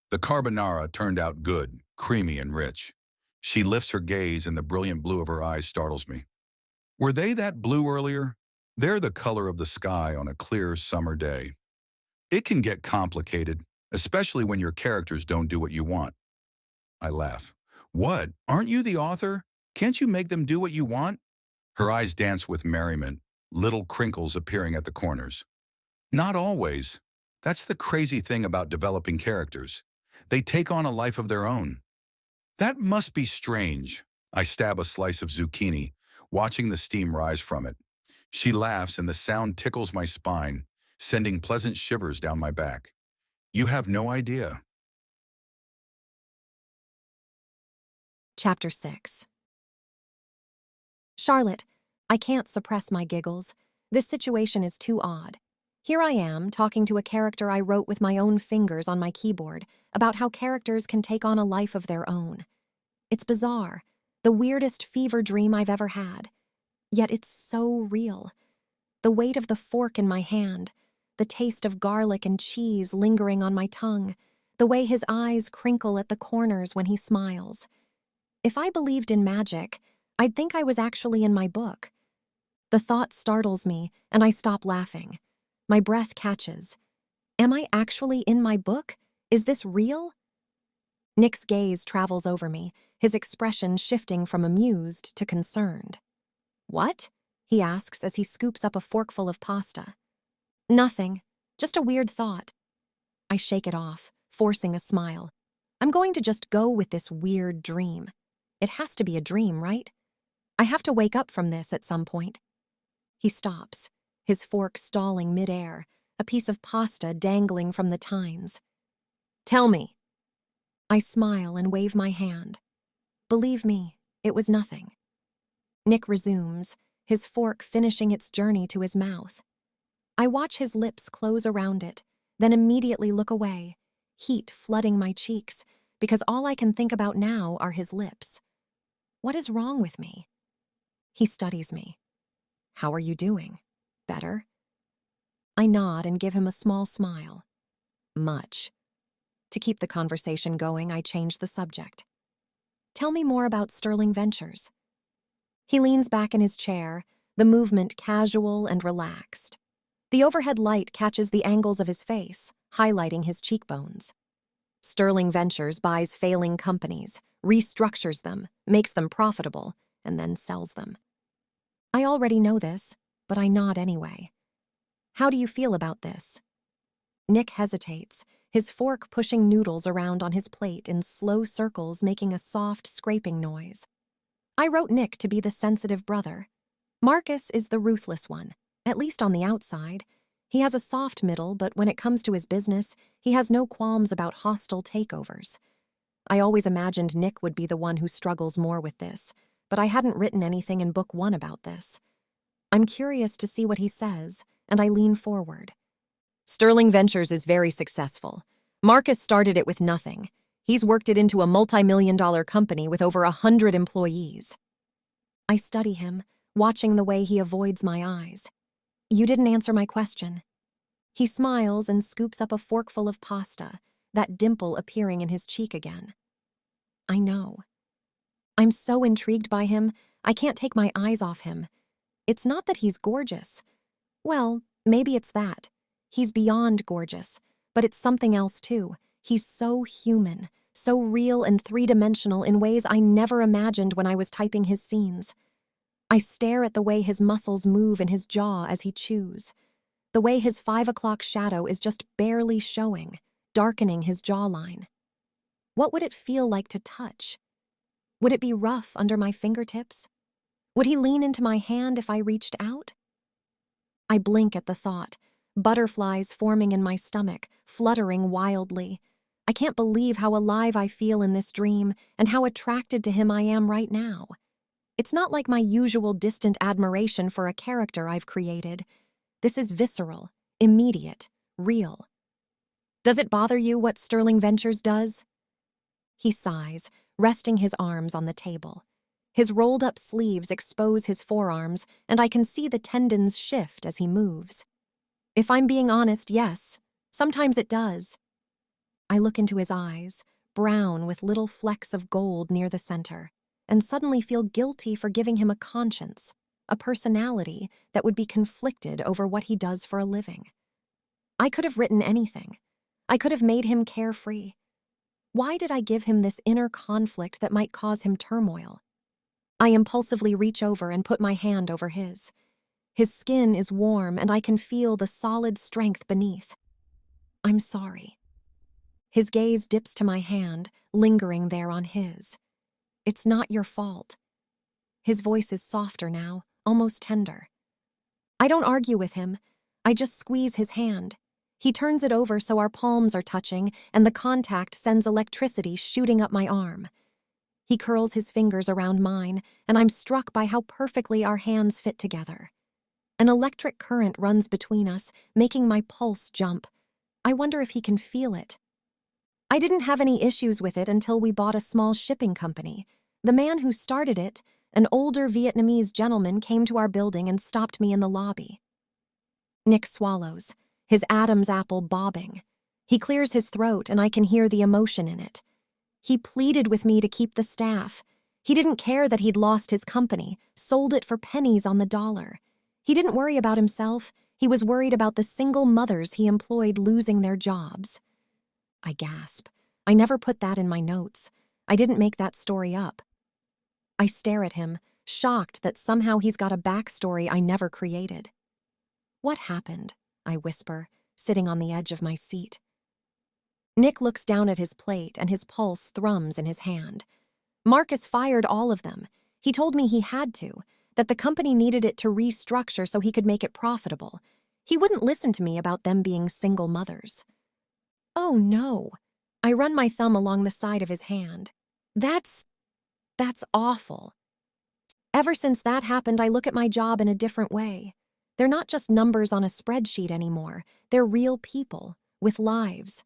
The carbonara turned out good, creamy and rich. She lifts her gaze and the brilliant blue of her eyes startles me. Were they that blue earlier? They're the color of the sky on a clear summer day. It can get complicated, especially when your characters don't do what you want. I laugh. What? Aren't you the author? Can't you make them do what you want? Her eyes dance with merriment, little crinkles appearing at the corners. Not always. That's the crazy thing about developing characters. They take on a life of their own. That must be strange. I stab a slice of zucchini, watching the steam rise from it. She laughs and the sound tickles my spine, sending pleasant shivers down my back. You have no idea. Chapter 6. Charlotte, I can't suppress my giggles. This situation is too odd. Here I am, talking to a character I wrote with my own fingers on my keyboard about how characters can take on a life of their own. It's bizarre, the weirdest fever dream I've ever had. Yet it's so real. The weight of the fork in my hand, the taste of garlic and cheese lingering on my tongue, the way his eyes crinkle at the corners when he smiles. If I believed in magic, I'd think I was actually in my book. The thought startles me, and I stop laughing. My breath catches. Am I actually in my book? Is this real? Nick's gaze travels over me, his expression shifting from amused to concerned. What? He asks as he scoops up a forkful of pasta. Nothing, just a weird thought. I shake it off, forcing a smile. I'm going to just go with this weird dream. It has to be a dream, right? I have to wake up from this at some point. He stops, his fork stalling midair, a piece of pasta dangling from the tines. Tell me. I smile and wave my hand. Believe me, it was nothing. Nick resumes, his fork finishing its journey to his mouth. I watch his lips close around it, then immediately look away, heat flooding my cheeks, because all I can think about now are his lips. What is wrong with me? He studies me. How are you doing? Better? I nod and give him a small smile. Much. To keep the conversation going, I change the subject. Tell me more about Sterling Ventures. He leans back in his chair, the movement casual and relaxed. The overhead light catches the angles of his face, highlighting his cheekbones. Sterling Ventures buys failing companies, restructures them, makes them profitable, and then sells them. I already know this, but I nod anyway. How do you feel about this? Nick hesitates, his fork pushing noodles around on his plate in slow circles, making a soft scraping noise. I wrote Nick to be the sensitive brother. Marcus is the ruthless one, at least on the outside. He has a soft middle, but when it comes to his business, he has no qualms about hostile takeovers. I always imagined Nick would be the one who struggles more with this, but I hadn't written anything in book 1 about this. I'm curious to see what he says, and I lean forward. Sterling Ventures is very successful. Marcus started it with nothing. He's worked it into a multi-million-dollar company with over 100 employees. I study him, watching the way he avoids my eyes. You didn't answer my question. He smiles and scoops up a forkful of pasta, that dimple appearing in his cheek again. I know. I'm so intrigued by him, I can't take my eyes off him. It's not that he's gorgeous. Well, maybe it's that. He's beyond gorgeous, but it's something else too. He's so human, so real and three-dimensional in ways I never imagined when I was typing his scenes. I stare at the way his muscles move in his jaw as he chews, the way his 5 o'clock shadow is just barely showing, darkening his jawline. What would it feel like to touch? Would it be rough under my fingertips? Would he lean into my hand if I reached out? I blink at the thought, butterflies forming in my stomach, fluttering wildly. I can't believe how alive I feel in this dream and how attracted to him I am right now. It's not like my usual distant admiration for a character I've created. This is visceral, immediate, real. Does it bother you what Sterling Ventures does? He sighs, resting his arms on the table. His rolled-up sleeves expose his forearms, and I can see the tendons shift as he moves. If I'm being honest, yes, sometimes it does. I look into his eyes, brown with little flecks of gold near the center, and suddenly feel guilty for giving him a conscience, a personality that would be conflicted over what he does for a living. I could have written anything. I could have made him carefree. Why did I give him this inner conflict that might cause him turmoil? I impulsively reach over and put my hand over his. His skin is warm, and I can feel the solid strength beneath. I'm sorry. His gaze dips to my hand, lingering there on his. It's not your fault. His voice is softer now, almost tender. I don't argue with him. I just squeeze his hand. He turns it over so our palms are touching, and the contact sends electricity shooting up my arm. He curls his fingers around mine, and I'm struck by how perfectly our hands fit together. An electric current runs between us, making my pulse jump. I wonder if he can feel it. I didn't have any issues with it until we bought a small shipping company. The man who started it, an older Vietnamese gentleman, came to our building and stopped me in the lobby. Nick swallows, his Adam's apple bobbing. He clears his throat, and I can hear the emotion in it. He pleaded with me to keep the staff. He didn't care that he'd lost his company, sold it for pennies on the dollar. He didn't worry about himself. He was worried about the single mothers he employed losing their jobs. I gasp. I never put that in my notes. I didn't make that story up. I stare at him, shocked that somehow he's got a backstory I never created. What happened? I whisper, sitting on the edge of my seat. Nick looks down at his plate and his pulse thrums in his hand. Marcus fired all of them. He told me he had to, that the company needed it to restructure so he could make it profitable. He wouldn't listen to me about them being single mothers. Oh no. I run my thumb along the side of his hand. That's awful. Ever since that happened, I look at my job in a different way. They're not just numbers on a spreadsheet anymore. They're real people, with lives.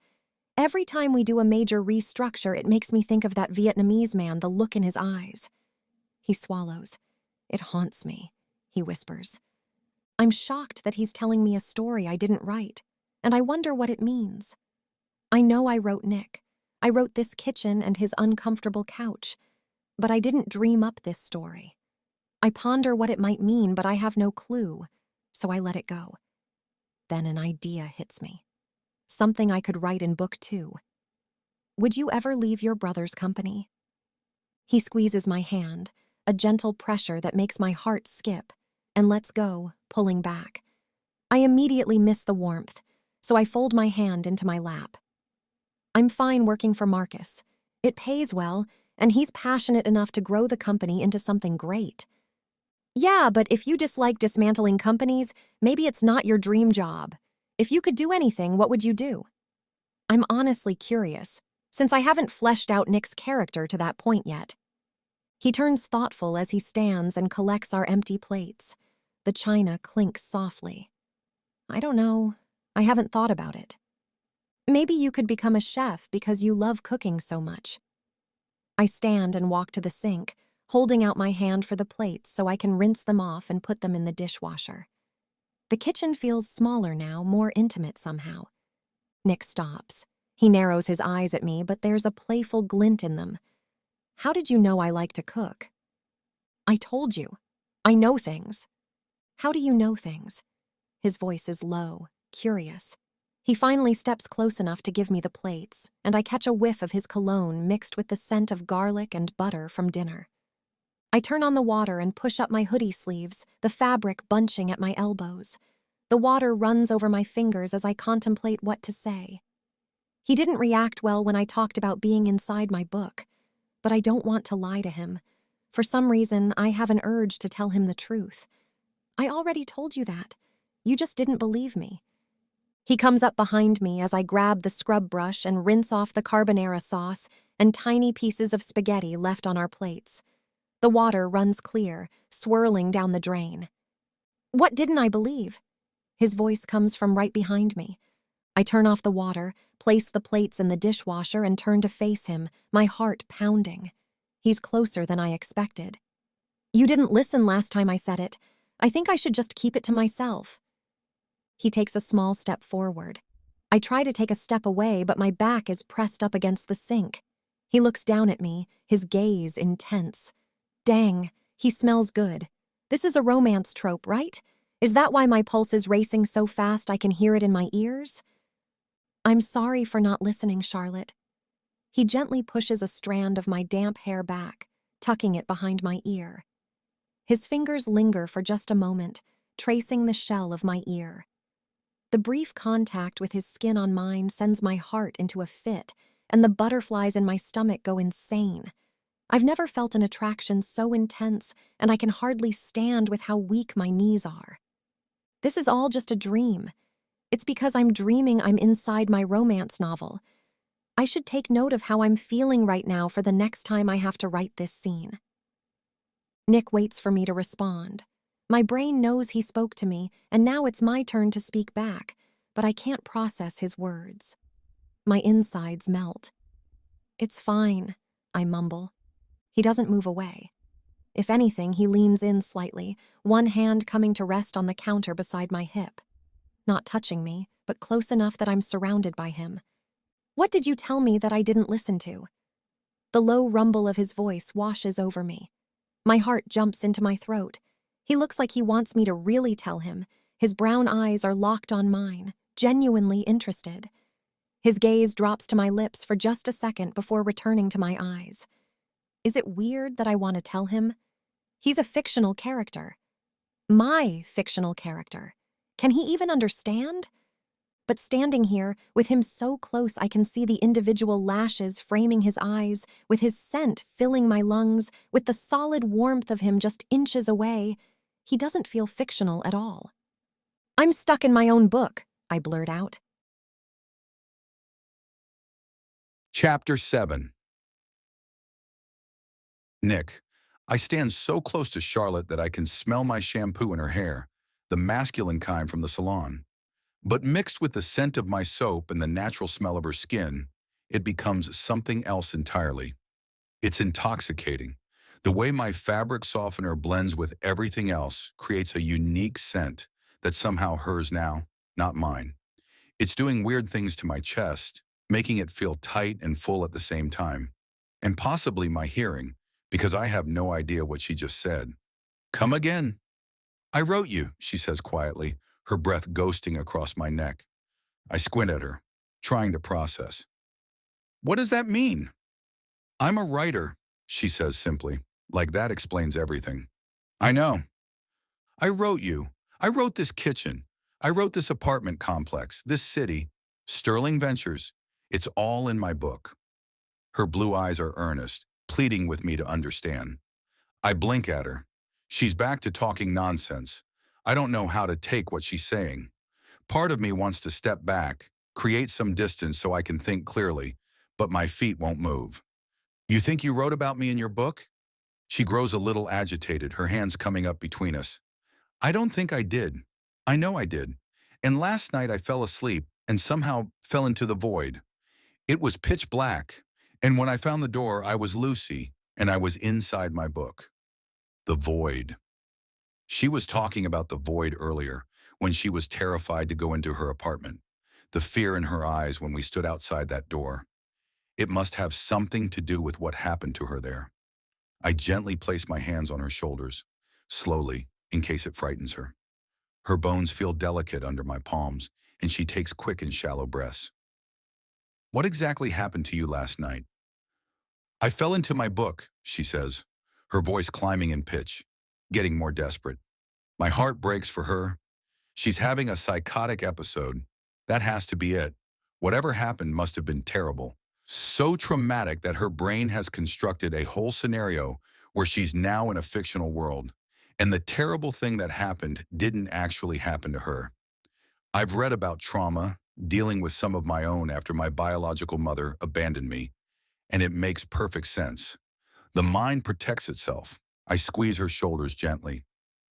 Every time we do a major restructure, it makes me think of that Vietnamese man, the look in his eyes. He swallows. It haunts me, he whispers. I'm shocked that he's telling me a story I didn't write, and I wonder what it means. I know I wrote Nick. I wrote this kitchen and his uncomfortable couch, but I didn't dream up this story. I ponder what it might mean, but I have no clue, so I let it go. Then an idea hits me. Something I could write in book 2. Would you ever leave your brother's company? He squeezes my hand, a gentle pressure that makes my heart skip, and lets go, pulling back. I immediately miss the warmth, so I fold my hand into my lap. I'm fine working for Marcus. It pays well, and he's passionate enough to grow the company into something great. Yeah, but if you dislike dismantling companies, maybe it's not your dream job. If you could do anything, what would you do? I'm honestly curious, since I haven't fleshed out Nick's character to that point yet. He turns thoughtful as he stands and collects our empty plates. The china clinks softly. I don't know. I haven't thought about it. Maybe you could become a chef because you love cooking so much. I stand and walk to the sink, holding out my hand for the plates so I can rinse them off and put them in the dishwasher. The kitchen feels smaller now, more intimate somehow. Nick stops. He narrows his eyes at me, but there's a playful glint in them. How did you know I like to cook? I told you. I know things. How do you know things? His voice is low, curious. He finally steps close enough to give me the plates, and I catch a whiff of his cologne mixed with the scent of garlic and butter from dinner. I turn on the water and push up my hoodie sleeves, the fabric bunching at my elbows. The water runs over my fingers as I contemplate what to say. He didn't react well when I talked about being inside my book, but I don't want to lie to him. For some reason, I have an urge to tell him the truth. I already told you that. You just didn't believe me. He comes up behind me as I grab the scrub brush and rinse off the carbonara sauce and tiny pieces of spaghetti left on our plates. The water runs clear, swirling down the drain. What didn't I believe? His voice comes from right behind me. I turn off the water, place the plates in the dishwasher, and turn to face him, my heart pounding. He's closer than I expected. You didn't listen last time I said it. I think I should just keep it to myself. He takes a small step forward. I try to take a step away, but my back is pressed up against the sink. He looks down at me, his gaze intense. Dang, he smells good. This is a romance trope, right? Is that why my pulse is racing so fast I can hear it in my ears? I'm sorry for not listening, Charlotte. He gently pushes a strand of my damp hair back, tucking it behind my ear. His fingers linger for just a moment, tracing the shell of my ear. The brief contact with his skin on mine sends my heart into a fit, and the butterflies in my stomach go insane. I've never felt an attraction so intense, and I can hardly stand with how weak my knees are. This is all just a dream. It's because I'm dreaming I'm inside my romance novel. I should take note of how I'm feeling right now for the next time I have to write this scene. Nick waits for me to respond. My brain knows he spoke to me, and now it's my turn to speak back, but I can't process his words. My insides melt. It's fine, I mumble. He doesn't move away. If anything, he leans in slightly, one hand coming to rest on the counter beside my hip. Not touching me, but close enough that I'm surrounded by him. What did you tell me that I didn't listen to? The low rumble of his voice washes over me. My heart jumps into my throat. He looks like he wants me to really tell him. His brown eyes are locked on mine, genuinely interested. His gaze drops to my lips for just a second before returning to my eyes. Is it weird that I want to tell him? He's a fictional character. My fictional character. Can he even understand? But standing here, with him so close I can see the individual lashes framing his eyes, with his scent filling my lungs, with the solid warmth of him just inches away, he doesn't feel fictional at all. I'm stuck in my own book, I blurt out. Chapter 7. Nick. I stand so close to Charlotte that I can smell my shampoo in her hair, the masculine kind from the salon. But mixed with the scent of my soap and the natural smell of her skin, it becomes something else entirely. It's intoxicating. The way my fabric softener blends with everything else creates a unique scent that's somehow hers now, not mine. It's doing weird things to my chest, making it feel tight and full at the same time. And possibly my hearing, because I have no idea what she just said. Come again. I wrote you, she says quietly, her breath ghosting across my neck. I squint at her, trying to process. What does that mean? I'm a writer, she says simply, like that explains everything. I know. I wrote you. I wrote this kitchen. I wrote this apartment complex, this city, Sterling Ventures. It's all in my book. Her blue eyes are earnest, pleading with me to understand. I blink at her. She's back to talking nonsense. I don't know how to take what she's saying. Part of me wants to step back, create some distance so I can think clearly, but my feet won't move. You think you wrote about me in your book? She grows a little agitated, her hands coming up between us. I don't think I did. I know I did. And last night I fell asleep and somehow fell into the void. It was pitch black, and when I found the door, I was Lucy, and I was inside my book. The void. She was talking about the void earlier, when she was terrified to go into her apartment. The fear in her eyes when we stood outside that door. It must have something to do with what happened to her there. I gently place my hands on her shoulders, slowly, in case it frightens her. Her bones feel delicate under my palms, and she takes quick and shallow breaths. What exactly happened to you last night? I fell into my book, she says, her voice climbing in pitch, getting more desperate. My heart breaks for her. She's having a psychotic episode. That has to be it. Whatever happened must have been terrible. So traumatic that her brain has constructed a whole scenario where she's now in a fictional world. And the terrible thing that happened didn't actually happen to her. I've read about trauma, dealing with some of my own after my biological mother abandoned me, and it makes perfect sense. The mind protects itself. I squeeze her shoulders gently.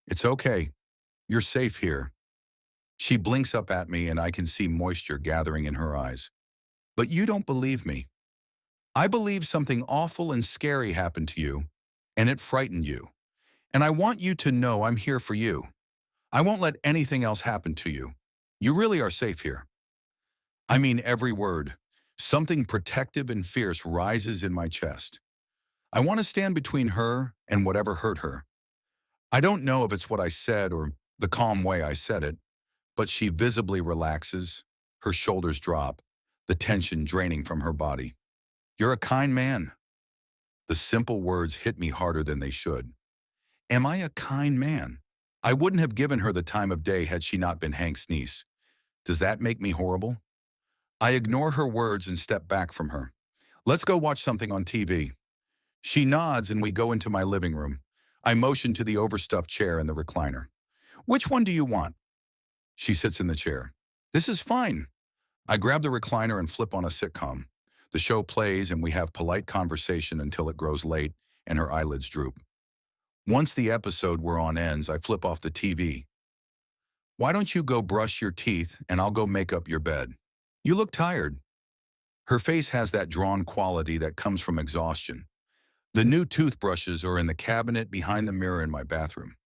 It's okay. You're safe here. She blinks up at me and I can see moisture gathering in her eyes. But you don't believe me. I believe something awful and scary happened to you, and it frightened you. And I want you to know I'm here for you. I won't let anything else happen to you. You really are safe here. I mean every word. Something protective and fierce rises in my chest. I want to stand between her and whatever hurt her. I don't know if it's what I said or the calm way I said it, but she visibly relaxes, her shoulders drop, the tension draining from her body. You're a kind man. The simple words hit me harder than they should. Am I a kind man? I wouldn't have given her the time of day had she not been Hank's niece. Does that make me horrible? I ignore her words and step back from her. Let's go watch something on TV. She nods and we go into my living room. I motion to the overstuffed chair and the recliner. Which one do you want? She sits in the chair. This is fine. I grab the recliner and flip on a sitcom. The show plays and we have polite conversation until it grows late and her eyelids droop. Once the episode we're on ends, I flip off the TV. Why don't you go brush your teeth and I'll go make up your bed? You look tired. Her face has that drawn quality that comes from exhaustion. The new toothbrushes are in the cabinet behind the mirror in my bathroom.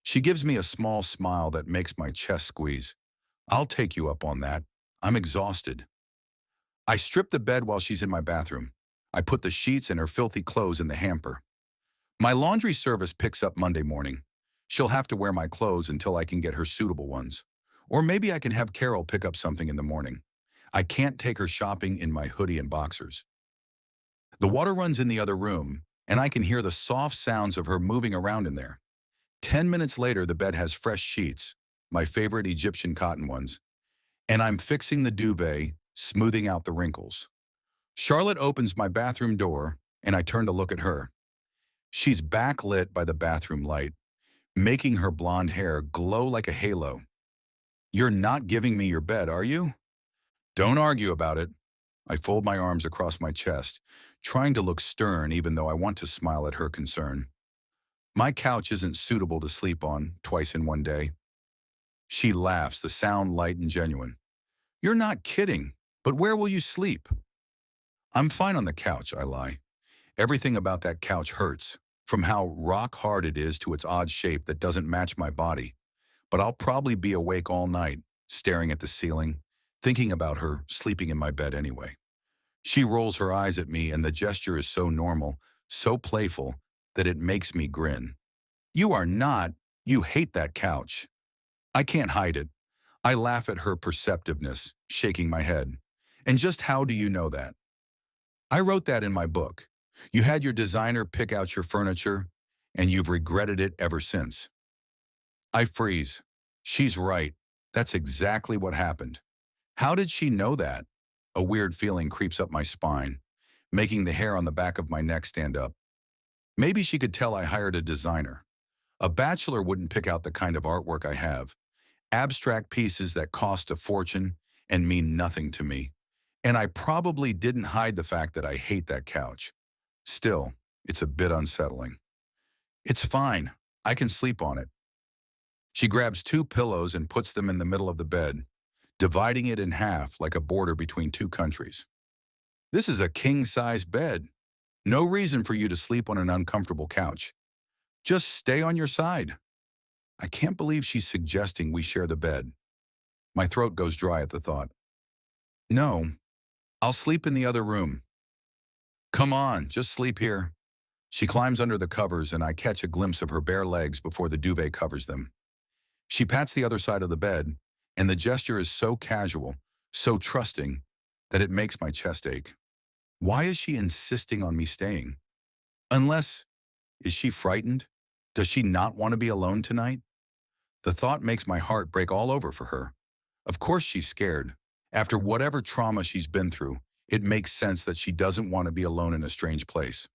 She gives me a small smile that makes my chest squeeze. I'll take you up on that. I'm exhausted. I strip the bed while she's in my bathroom. I put the sheets and her filthy clothes in the hamper. My laundry service picks up Monday morning. She'll have to wear my clothes until I can get her suitable ones. Or maybe I can have Carol pick up something in the morning. I can't take her shopping in my hoodie and boxers. The water runs in the other room, and I can hear the soft sounds of her moving around in there. 10 minutes later, the bed has fresh sheets, my favorite Egyptian cotton ones, and I'm fixing the duvet, smoothing out the wrinkles. Charlotte opens my bathroom door, and I turn to look at her. She's backlit by the bathroom light, making her blonde hair glow like a halo. You're not giving me your bed, are you? Don't argue about it. I fold my arms across my chest, trying to look stern even though I want to smile at her concern. My couch isn't suitable to sleep on twice in one day. She laughs, the sound light and genuine. You're not kidding, but where will you sleep? I'm fine on the couch, I lie. Everything about that couch hurts, from how rock hard it is to its odd shape that doesn't match my body. But I'll probably be awake all night, staring at the ceiling, thinking about her sleeping in my bed anyway. She rolls her eyes at me and the gesture is so normal, so playful, that it makes me grin. You are not. You hate that couch. I can't hide it. I laugh at her perceptiveness, shaking my head. And just how do you know that? I wrote that in my book. You had your designer pick out your furniture, and you've regretted it ever since. I freeze. She's right. That's exactly what happened. How did she know that? A weird feeling creeps up my spine, making the hair on the back of my neck stand up. Maybe she could tell I hired a designer. A bachelor wouldn't pick out the kind of artwork I have. Abstract pieces that cost a fortune and mean nothing to me. And I probably didn't hide the fact that I hate that couch. Still, it's a bit unsettling. It's fine. I can sleep on it. She grabs two pillows and puts them in the middle of the bed, dividing it in half like a border between two countries. This is a king-size bed. No reason for you to sleep on an uncomfortable couch. Just stay on your side. I can't believe she's suggesting we share the bed. My throat goes dry at the thought. No, I'll sleep in the other room. Come on, just sleep here. She climbs under the covers and I catch a glimpse of her bare legs before the duvet covers them. She pats the other side of the bed, and the gesture is so casual, so trusting, that it makes my chest ache. Why is she insisting on me staying? Unless, is she frightened? Does she not want to be alone tonight? The thought makes my heart break all over for her. Of course she's scared. After whatever trauma she's been through, it makes sense that she doesn't want to be alone in a strange place.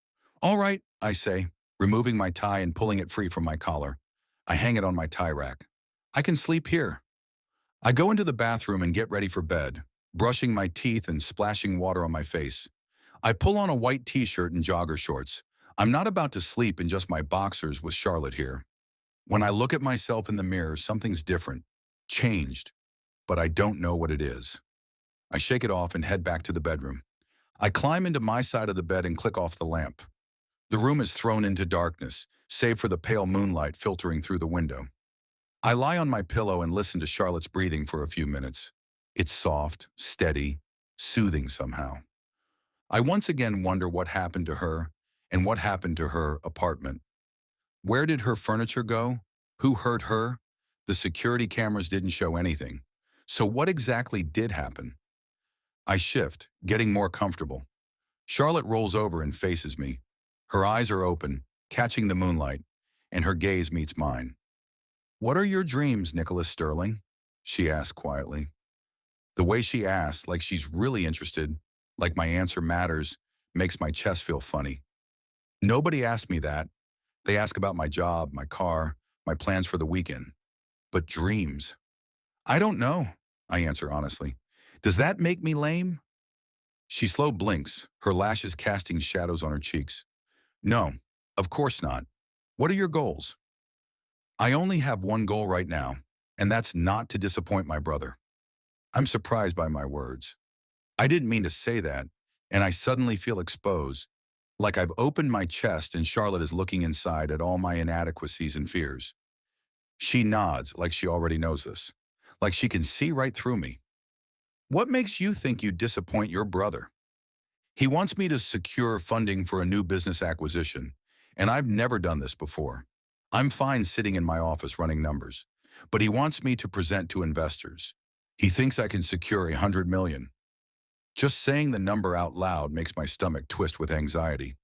All right, I say, removing my tie and pulling it free from my collar. I hang it on my tie rack. I can sleep here. I go into the bathroom and get ready for bed, brushing my teeth and splashing water on my face. I pull on a white t-shirt and jogger shorts. I'm not about to sleep in just my boxers with Charlotte here. When I look at myself in the mirror, something's different, changed, but I don't know what it is. I shake it off and head back to the bedroom. I climb into my side of the bed and click off the lamp. The room is thrown into darkness, save for the pale moonlight filtering through the window. I lie on my pillow and listen to Charlotte's breathing for a few minutes. It's soft, steady, soothing somehow. I once again wonder what happened to her and what happened to her apartment. Where did her furniture go? Who hurt her? The security cameras didn't show anything. So what exactly did happen? I shift, getting more comfortable. Charlotte rolls over and faces me. Her eyes are open, catching the moonlight, and her gaze meets mine. "What are your dreams, Nicholas Sterling?" she asks quietly. The way she asks, like she's really interested, like my answer matters, makes my chest feel funny. Nobody asked me that. They ask about my job, my car, my plans for the weekend. But dreams? I don't know, I answer honestly. Does that make me lame? She slow blinks, her lashes casting shadows on her cheeks. No, of course not. What are your goals? I only have one goal right now, and that's not to disappoint my brother. I'm surprised by my words. I didn't mean to say that, and I suddenly feel exposed, like I've opened my chest and Charlotte is looking inside at all my inadequacies and fears. She nods like she already knows this, like she can see right through me. What makes you think you disappoint your brother? He wants me to secure funding for a new business acquisition, and I've never done this before. I'm fine sitting in my office running numbers, but he wants me to present to investors. He thinks I can secure $100 million. Just saying the number out loud makes my stomach twist with anxiety.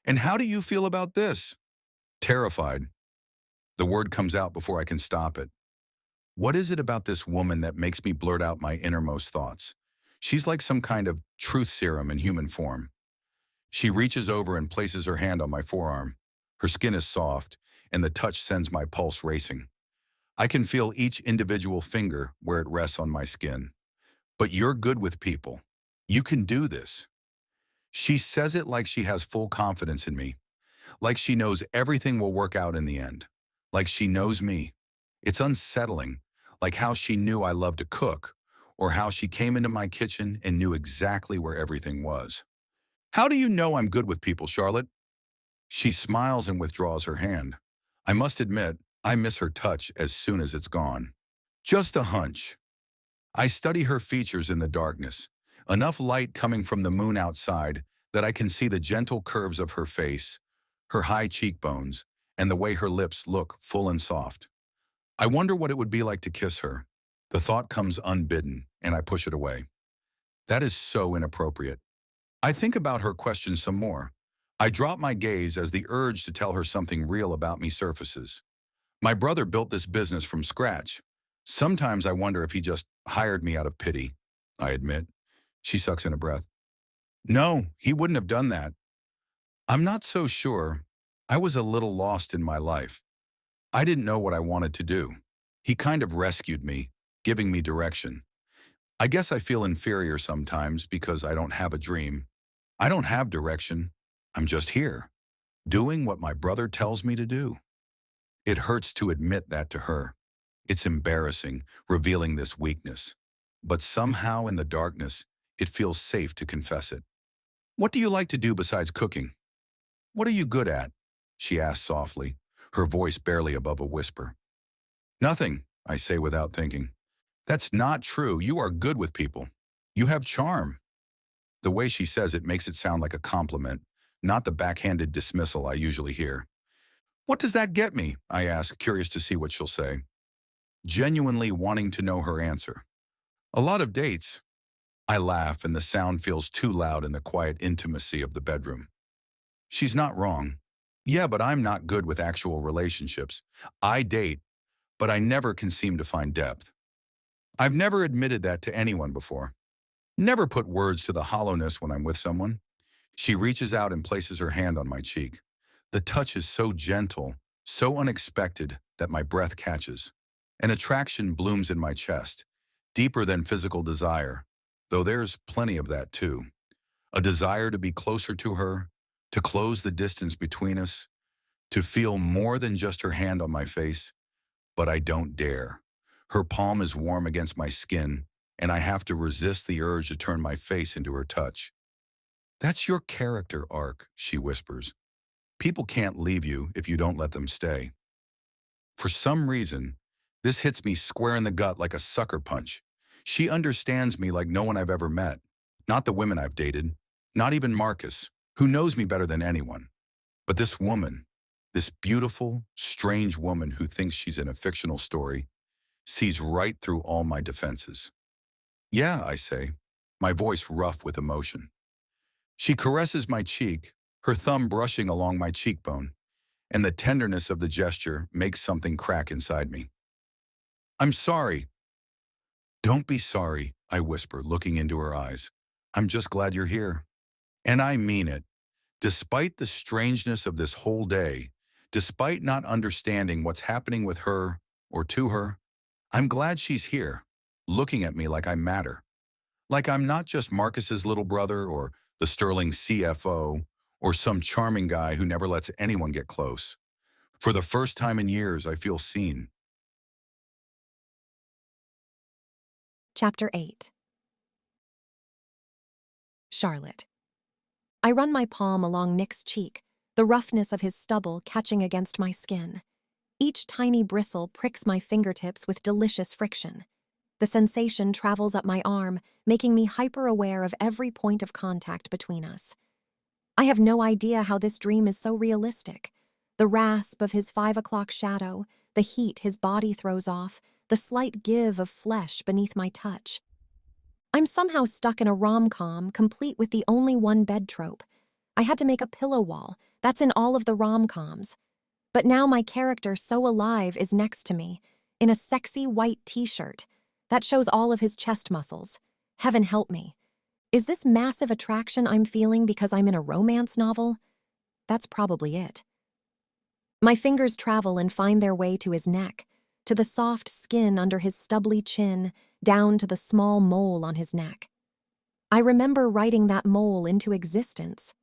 And how do you feel about this? Terrified. The word comes out before I can stop it. What is it about this woman that makes me blurt out my innermost thoughts? She's like some kind of truth serum in human form. She reaches over and places her hand on my forearm. Her skin is soft, and the touch sends my pulse racing. I can feel each individual finger where it rests on my skin. But you're good with people. You can do this. She says it like she has full confidence in me, like she knows everything will work out in the end, like she knows me. It's unsettling, like how she knew I loved to cook, or how she came into my kitchen and knew exactly where everything was. How do you know I'm good with people, Charlotte? She smiles and withdraws her hand. I must admit, I miss her touch as soon as it's gone. Just a hunch. I study her features in the darkness, enough light coming from the moon outside that I can see the gentle curves of her face, her high cheekbones, and the way her lips look full and soft. I wonder what it would be like to kiss her. The thought comes unbidden, and I push it away. That is so inappropriate. I think about her question some more. I drop my gaze as the urge to tell her something real about me surfaces. My brother built this business from scratch. Sometimes I wonder if he just hired me out of pity, I admit. She sucks in a breath. No, he wouldn't have done that. I'm not so sure. I was a little lost in my life. I didn't know what I wanted to do. He kind of rescued me, giving me direction. I guess I feel inferior sometimes because I don't have a dream. I don't have direction. I'm just here, doing what my brother tells me to do. It hurts to admit that to her. It's embarrassing, revealing this weakness. But somehow in the darkness, it feels safe to confess it. What do you like to do besides cooking? What are you good at? She asks softly, her voice barely above a whisper. Nothing, I say without thinking. That's not true. You are good with people. You have charm. The way she says it makes it sound like a compliment, not the backhanded dismissal I usually hear. What does that get me? I ask, curious to see what she'll say. Genuinely wanting to know her answer. A lot of dates. I laugh and the sound feels too loud in the quiet intimacy of the bedroom. She's not wrong. Yeah, but I'm not good with actual relationships. I date, but I never can seem to find depth. I've never admitted that to anyone before. Never put words to the hollowness when I'm with someone. She reaches out and places her hand on my cheek. The touch is so gentle, so unexpected that my breath catches. An attraction blooms in my chest, deeper than physical desire, though there's plenty of that too. A desire to be closer to her, to close the distance between us, to feel more than just her hand on my face, but I don't dare. Her palm is warm against my skin, and I have to resist the urge to turn my face into her touch. That's your character arc, she whispers. People can't leave you if you don't let them stay. For some reason, this hits me square in the gut like a sucker punch. She understands me like no one I've ever met. Not the women I've dated, not even Marcus, who knows me better than anyone. But this woman, this beautiful, strange woman who thinks she's in a fictional story, sees right through all my defenses. Yeah, I say, my voice rough with emotion. She caresses my cheek, her thumb brushing along my cheekbone, and the tenderness of the gesture makes something crack inside me. I'm sorry. Don't be sorry, I whisper, looking into her eyes. I'm just glad you're here. And I mean it. Despite the strangeness of this whole day, despite not understanding what's happening with her or to her, I'm glad she's here, looking at me like I matter. Like I'm not just Marcus's little brother or the sterling CFO or some charming guy who never lets anyone get close. For the first time in years, I feel seen. Chapter 8. Charlotte. I run my palm along Nick's cheek, the roughness of his stubble catching against my skin. Each tiny bristle pricks my fingertips with delicious friction. The sensation travels up my arm, making me hyper-aware of every point of contact between us. I have no idea how this dream is so realistic. The rasp of his 5 o'clock shadow, the heat his body throws off, the slight give of flesh beneath my touch. I'm somehow stuck in a rom-com, complete with the only one bed trope. I had to make a pillow wall. That's in all of the rom-coms. But now my character, so alive, is next to me, in a sexy white t-shirt that shows all of his chest muscles. Heaven help me. Is this massive attraction I'm feeling because I'm in a romance novel? That's probably it. My fingers travel and find their way to his neck, to the soft skin under his stubbly chin, down to the small mole on his neck. I remember writing that mole into existence.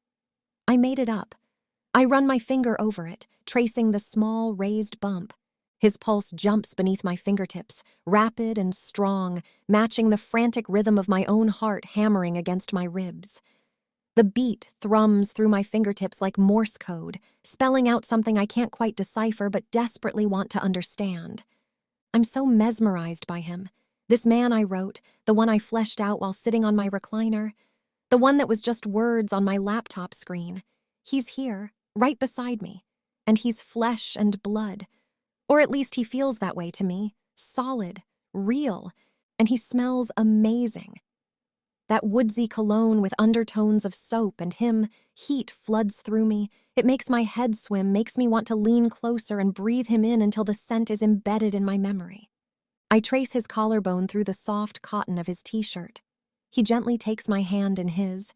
I made it up. I run my finger over it, tracing the small raised bump. His pulse jumps beneath my fingertips, rapid and strong, matching the frantic rhythm of my own heart hammering against my ribs. The beat thrums through my fingertips like Morse code, spelling out something I can't quite decipher but desperately want to understand. I'm so mesmerized by him. This man I wrote, the one I fleshed out while sitting on my recliner, the one that was just words on my laptop screen. He's here, right beside me, and he's flesh and blood. Or at least he feels that way to me, solid, real, and he smells amazing. That woodsy cologne with undertones of soap and him, heat floods through me. It makes my head swim, makes me want to lean closer and breathe him in until the scent is embedded in my memory. I trace his collarbone through the soft cotton of his t-shirt. He gently takes my hand in his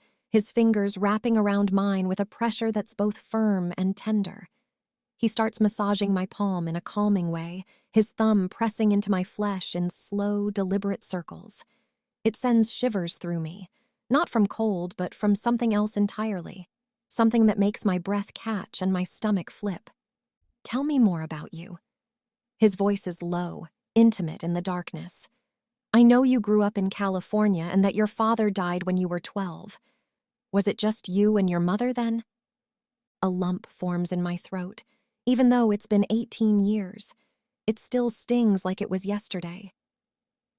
fingers wrapping around mine with a pressure that's both firm and tender. He starts massaging my palm in a calming way, his thumb pressing into my flesh in slow, deliberate circles. It sends shivers through me, not from cold, but from something else entirely, something that makes my breath catch and my stomach flip. "Tell me more about you." His voice is low, intimate in the darkness. "I know you grew up in California and that your father died when you were 12. Was it just you and your mother then?" A lump forms in my throat. Even though it's been 18 years, it still stings like it was yesterday.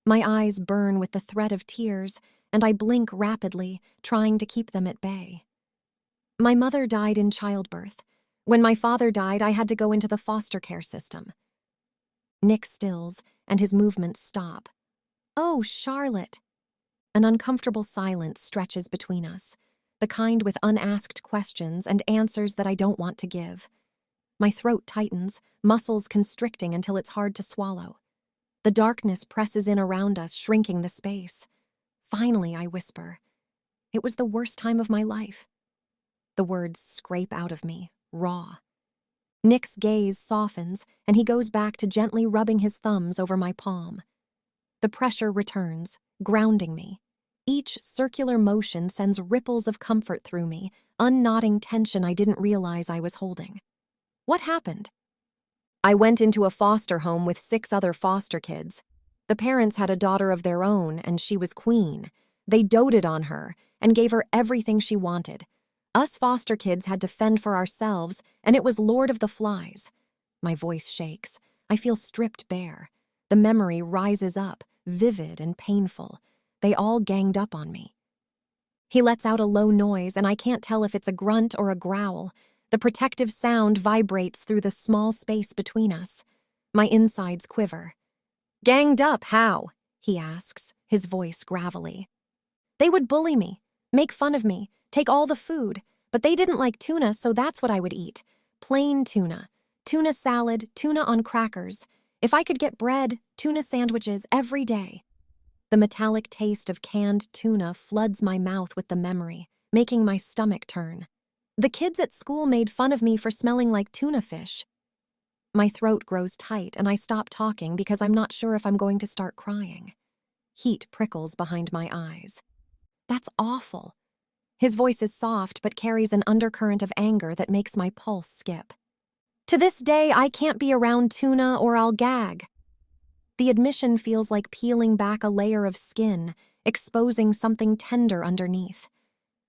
My eyes burn with the threat of tears, and I blink rapidly, trying to keep them at bay. "My mother died in childbirth. When my father died, I had to go into the foster care system." Nick stills, and his movements stop. "Oh, Charlotte." An uncomfortable silence stretches between us, the kind with unasked questions and answers that I don't want to give. My throat tightens, muscles constricting until it's hard to swallow. The darkness presses in around us, shrinking the space. Finally, I whisper, "It was the worst time of my life." The words scrape out of me, raw. Nick's gaze softens, and he goes back to gently rubbing his thumbs over my palm. The pressure returns, grounding me. Each circular motion sends ripples of comfort through me, unknotting tension I didn't realize I was holding. "What happened?" "I went into a foster home with 6 other foster kids. The parents had a daughter of their own, and she was queen. They doted on her and gave her everything she wanted. Us foster kids had to fend for ourselves, and it was Lord of the Flies." My voice shakes. I feel stripped bare. The memory rises up, vivid and painful. They all ganged up on me. He lets out a low noise, and I can't tell if it's a grunt or a growl. The protective sound vibrates through the small space between us. My insides quiver. "Ganged up, how?" he asks, his voice gravelly. "They would bully me, make fun of me, take all the food, but they didn't like tuna, so that's what I would eat. Plain tuna. Tuna salad, tuna on crackers. If I could get bread, tuna sandwiches every day." The metallic taste of canned tuna floods my mouth with the memory, making my stomach turn. "The kids at school made fun of me for smelling like tuna fish." My throat grows tight, and I stop talking because I'm not sure if I'm going to start crying. Heat prickles behind my eyes. "That's awful." His voice is soft but carries an undercurrent of anger that makes my pulse skip. "To this day, I can't be around tuna or I'll gag." The admission feels like peeling back a layer of skin, exposing something tender underneath.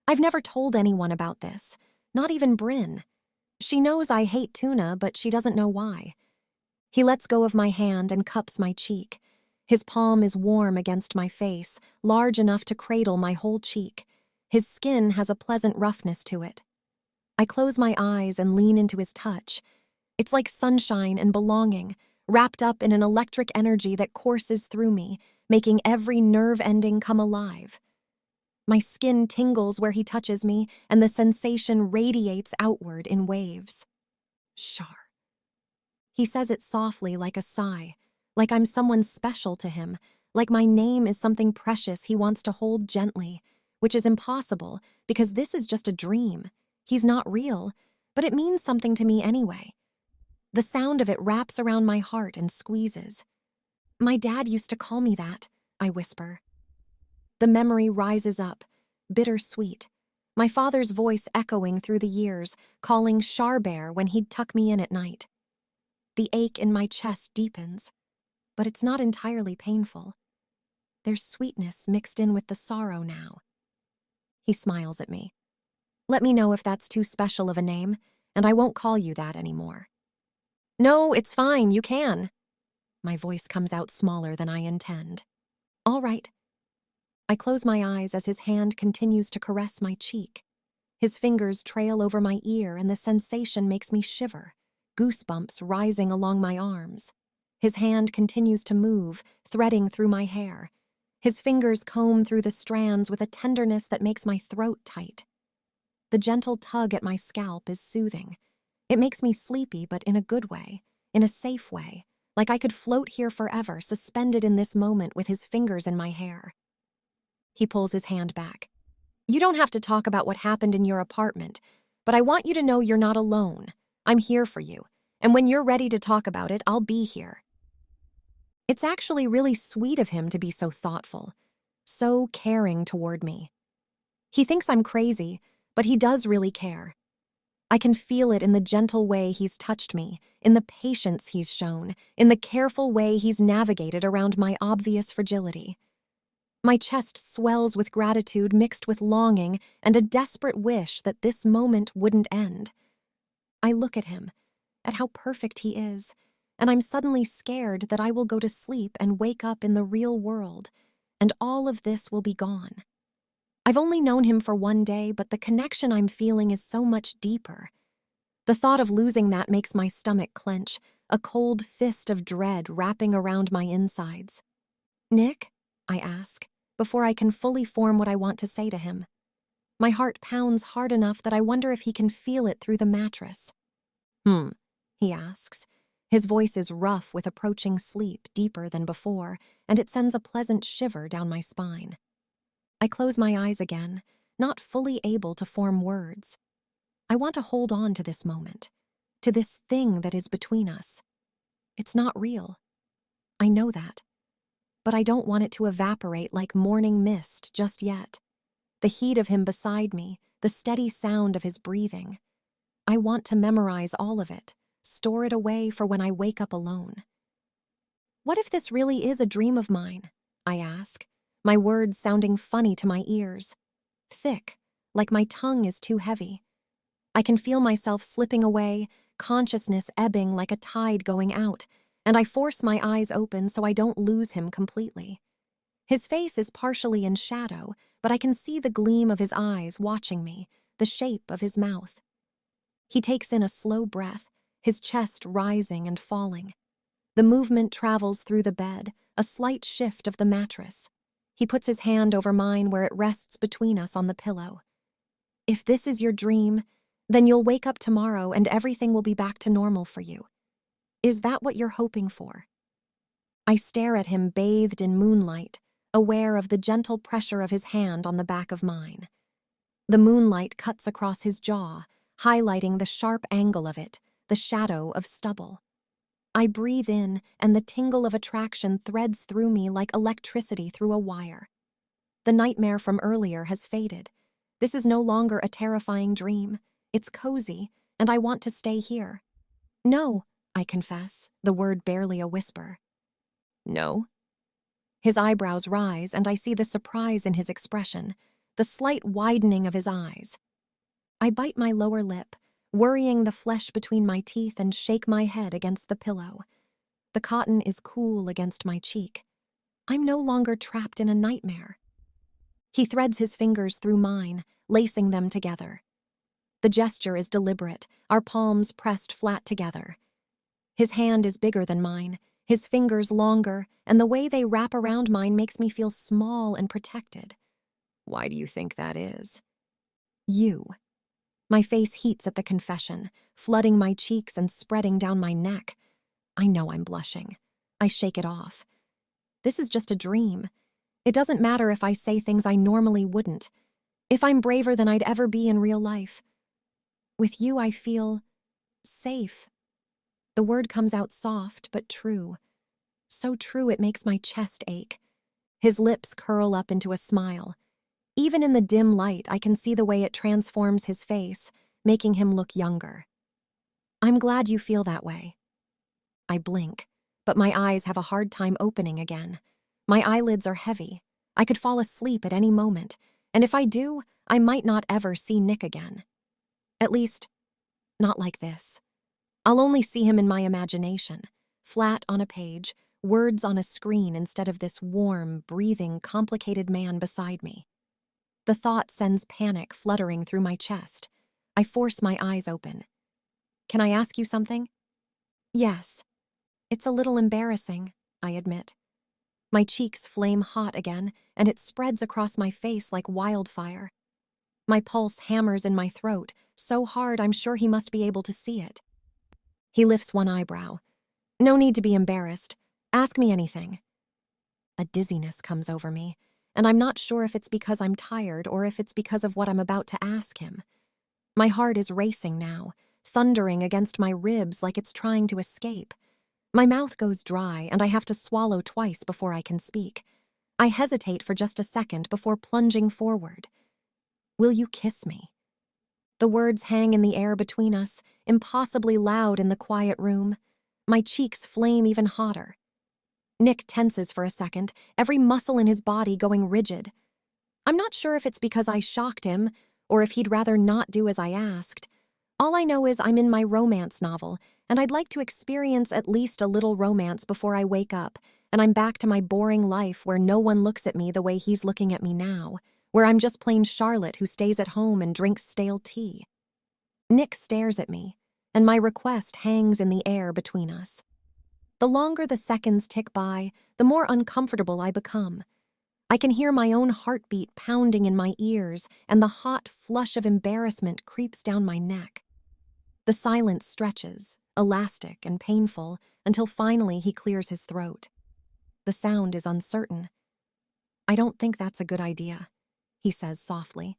I've never told anyone about this, not even Bryn. She knows I hate tuna, but she doesn't know why. He lets go of my hand and cups my cheek. His palm is warm against my face, large enough to cradle my whole cheek. His skin has a pleasant roughness to it. I close my eyes and lean into his touch. It's like sunshine and belonging, wrapped up in an electric energy that courses through me, making every nerve ending come alive. My skin tingles where he touches me, and the sensation radiates outward in waves. "Char." He says it softly, like a sigh, like I'm someone special to him, like my name is something precious he wants to hold gently, which is impossible because this is just a dream. He's not real, but it means something to me anyway. The sound of it wraps around my heart and squeezes. "My dad used to call me that," I whisper. The memory rises up, bittersweet. My father's voice echoing through the years, calling Charbear when he'd tuck me in at night. The ache in my chest deepens, but it's not entirely painful. There's sweetness mixed in with the sorrow now. He smiles at me. "Let me know if that's too special of a name, and I won't call you that anymore." "No, it's fine, you can." My voice comes out smaller than I intend. "All right." I close my eyes as his hand continues to caress my cheek. His fingers trail over my ear, and the sensation makes me shiver, goosebumps rising along my arms. His hand continues to move, threading through my hair. His fingers comb through the strands with a tenderness that makes my throat tight. The gentle tug at my scalp is soothing. It makes me sleepy, but in a good way, in a safe way, like I could float here forever, suspended in this moment with his fingers in my hair. He pulls his hand back. You don't have to talk about what happened in your apartment, but I want you to know you're not alone. I'm here for you, and when you're ready to talk about it, I'll be here. It's actually really sweet of him to be so thoughtful, so caring toward me. He thinks I'm crazy, but he does really care. I can feel it in the gentle way he's touched me, in the patience he's shown, in the careful way he's navigated around my obvious fragility. My chest swells with gratitude mixed with longing and a desperate wish that this moment wouldn't end. I look at him, at how perfect he is, and I'm suddenly scared that I will go to sleep and wake up in the real world, and all of this will be gone. I've only known him for one day, but the connection I'm feeling is so much deeper. The thought of losing that makes my stomach clench, a cold fist of dread wrapping around my insides. Nick? I ask, before I can fully form what I want to say to him. My heart pounds hard enough that I wonder if he can feel it through the mattress. He asks. His voice is rough with approaching sleep, deeper than before, and it sends a pleasant shiver down my spine. I close my eyes again, not fully able to form words. I want to hold on to this moment, to this thing that is between us. It's not real. I know that. But I don't want it to evaporate like morning mist just yet. The heat of him beside me, the steady sound of his breathing. I want to memorize all of it, store it away for when I wake up alone. What if this really is a dream of mine? I ask, my words sounding funny to my ears. Thick, like my tongue is too heavy. I can feel myself slipping away, consciousness ebbing like a tide going out, and I force my eyes open so I don't lose him completely. His face is partially in shadow, but I can see the gleam of his eyes watching me, the shape of his mouth. He takes in a slow breath, his chest rising and falling. The movement travels through the bed, a slight shift of the mattress. He puts his hand over mine where it rests between us on the pillow. If this is your dream, then you'll wake up tomorrow and everything will be back to normal for you. Is that what you're hoping for? I stare at him bathed in moonlight, aware of the gentle pressure of his hand on the back of mine. The moonlight cuts across his jaw, highlighting the sharp angle of it, the shadow of stubble. I breathe in, and the tingle of attraction threads through me like electricity through a wire. The nightmare from earlier has faded. This is no longer a terrifying dream. It's cozy, and I want to stay here. No, I confess, the word barely a whisper. No? His eyebrows rise, and I see the surprise in his expression, the slight widening of his eyes. I bite my lower lip, worrying the flesh between my teeth, and shake my head against the pillow. The cotton is cool against my cheek. I'm no longer trapped in a nightmare. He threads his fingers through mine, lacing them together. The gesture is deliberate, our palms pressed flat together. His hand is bigger than mine, his fingers longer, and the way they wrap around mine makes me feel small and protected. Why do you think that is? You. My face heats at the confession, flooding my cheeks and spreading down my neck. I know I'm blushing. I shake it off. This is just a dream. It doesn't matter if I say things I normally wouldn't. If I'm braver than I'd ever be in real life. With you, I feel safe. The word comes out soft but true. So true it makes my chest ache. His lips curl up into a smile. Even in the dim light, I can see the way it transforms his face, making him look younger. I'm glad you feel that way. I blink, but my eyes have a hard time opening again. My eyelids are heavy. I could fall asleep at any moment, and if I do, I might not ever see Nick again. At least, not like this. I'll only see him in my imagination, flat on a page, words on a screen instead of this warm, breathing, complicated man beside me. The thought sends panic fluttering through my chest. I force my eyes open. Can I ask you something? Yes. It's a little embarrassing, I admit. My cheeks flame hot again, and it spreads across my face like wildfire. My pulse hammers in my throat, so hard I'm sure he must be able to see it. He lifts one eyebrow. No need to be embarrassed. Ask me anything. A dizziness comes over me. and I'm not sure if it's because I'm tired or if it's because of what I'm about to ask him. My heart is racing now, thundering against my ribs like it's trying to escape. My mouth goes dry, and I have to swallow twice before I can speak. I hesitate for just a second before plunging forward. "Will you kiss me?" The words hang in the air between us, impossibly loud in the quiet room. My cheeks flame even hotter. Nick tenses for a second, every muscle in his body going rigid. I'm not sure if it's because I shocked him or if he'd rather not do as I asked. All I know is I'm in my romance novel, and I'd like to experience at least a little romance before I wake up, and I'm back to my boring life where no one looks at me the way he's looking at me now, where I'm just plain Charlotte who stays at home and drinks stale tea. Nick stares at me, and my request hangs in the air between us. The longer the seconds tick by, the more uncomfortable I become. I can hear my own heartbeat pounding in my ears, and the hot flush of embarrassment creeps down my neck. The silence stretches, elastic and painful, until finally he clears his throat. The sound is uncertain. "I don't think that's a good idea," he says softly.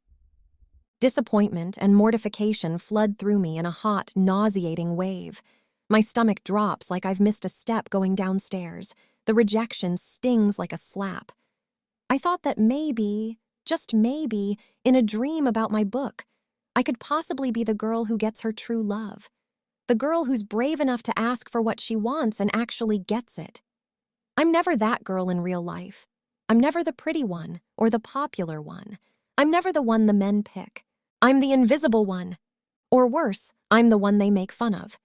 Disappointment and mortification flood through me in a hot, nauseating wave. My stomach drops like I've missed a step going downstairs. The rejection stings like a slap. I thought that maybe, just maybe, in a dream about my book, I could possibly be the girl who gets her true love. The girl who's brave enough to ask for what she wants and actually gets it. I'm never that girl in real life. I'm never the pretty one or the popular one. I'm never the one the men pick. I'm the invisible one. Or worse, I'm the one they make fun of.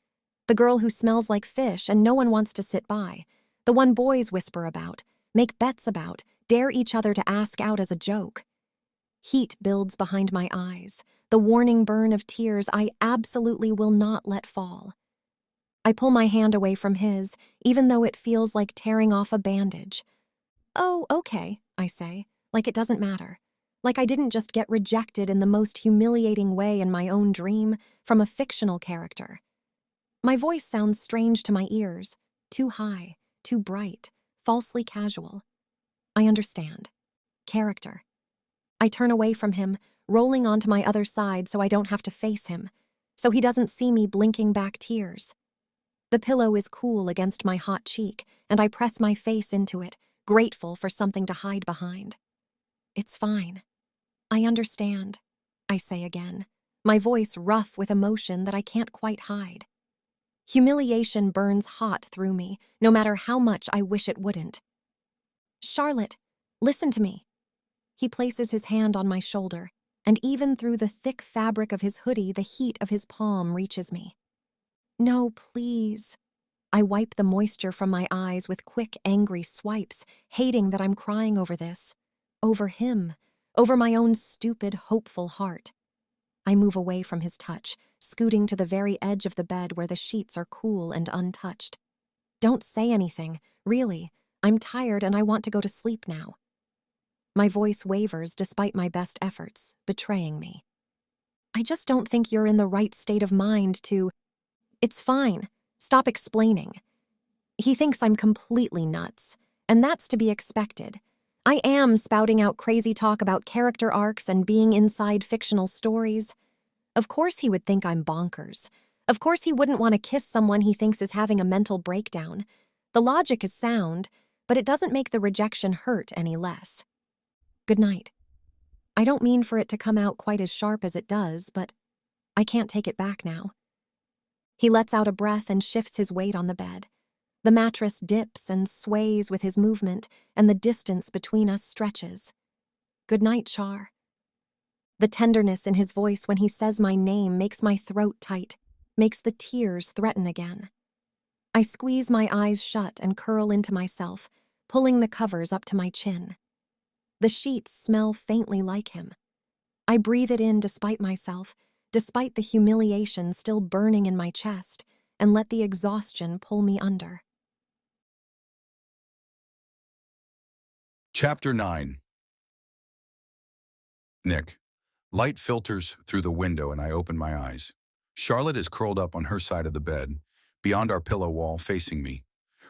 The girl who smells like fish and no one wants to sit by. The one boys whisper about, make bets about, dare each other to ask out as a joke. Heat builds behind my eyes, the warning burn of tears I absolutely will not let fall. I pull my hand away from his, even though it feels like tearing off a bandage. "Oh, okay," I say, like it doesn't matter. Like I didn't just get rejected in the most humiliating way in my own dream from a fictional character. My voice sounds strange to my ears, too high, too bright, falsely casual. I understand. Character. I turn away from him, rolling onto my other side so I don't have to face him, so he doesn't see me blinking back tears. The pillow is cool against my hot cheek, and I press my face into it, grateful for something to hide behind. "It's fine. I understand," I say again, my voice rough with emotion that I can't quite hide. Humiliation burns hot through me, no matter how much I wish it wouldn't. "Charlotte, listen to me." He places his hand on my shoulder, and even through the thick fabric of his hoodie, the heat of his palm reaches me. "No, please." I wipe the moisture from my eyes with quick, angry swipes, hating that I'm crying over this. Over him. Over my own stupid, hopeful heart. I move away from his touch, scooting to the very edge of the bed where the sheets are cool and untouched. "Don't say anything, really. I'm tired and I want to go to sleep now." My voice wavers despite my best efforts, betraying me. "I just don't think you're in the right state of mind to—" "It's fine. Stop explaining." He thinks I'm completely nuts, and that's to be expected. I am spouting out crazy talk about character arcs and being inside fictional stories. Of course he would think I'm bonkers. Of course he wouldn't want to kiss someone he thinks is having a mental breakdown. The logic is sound, but it doesn't make the rejection hurt any less. Good night. I don't mean for it to come out quite as sharp as it does, but I can't take it back now. He lets out a breath and shifts his weight on the bed. The mattress dips and sways with his movement, and the distance between us stretches. Good night, Char. The tenderness in his voice when he says my name makes my throat tight, makes the tears threaten again. I squeeze my eyes shut and curl into myself, pulling the covers up to my chin. The sheets smell faintly like him. I breathe it in despite myself, despite the humiliation still burning in my chest, and let the exhaustion pull me under. Chapter 9. Nick. Light filters through the window and I open my eyes. Charlotte is curled up on her side of the bed, beyond our pillow wall facing me.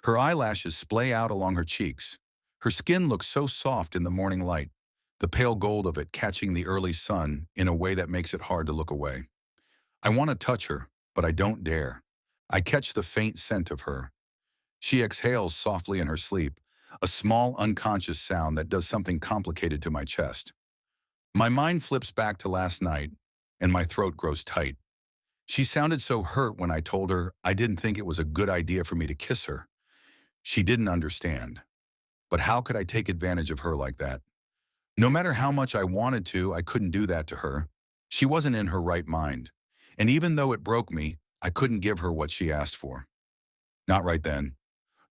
Her eyelashes splay out along her cheeks. Her skin looks so soft in the morning light, the pale gold of it catching the early sun in a way that makes it hard to look away. I want to touch her, but I don't dare. I catch the faint scent of her. She exhales softly in her sleep, a small unconscious sound that does something complicated to my chest. My mind flips back to last night, and my throat grows tight. She sounded so hurt when I told her I didn't think it was a good idea for me to kiss her. She didn't understand. But how could I take advantage of her like that? No matter how much I wanted to, I couldn't do that to her. She wasn't in her right mind. And even though it broke me, I couldn't give her what she asked for. Not right then.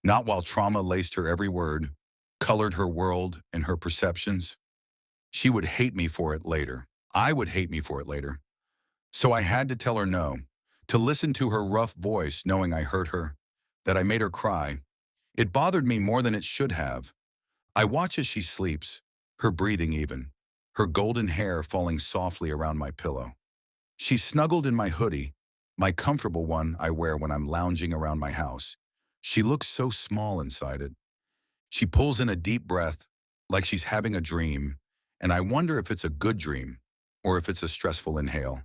Not while trauma laced her every word, colored her world and her perceptions. She would hate me for it later. I would hate me for it later. So I had to tell her no, to listen to her rough voice knowing I hurt her, that I made her cry. It bothered me more than it should have. I watch as she sleeps, her breathing even, her golden hair falling softly around my pillow. She's snuggled in my hoodie, my comfortable one I wear when I'm lounging around my house. She looks so small inside it. She pulls in a deep breath, like she's having a dream, and I wonder if it's a good dream, or if it's a stressful inhale.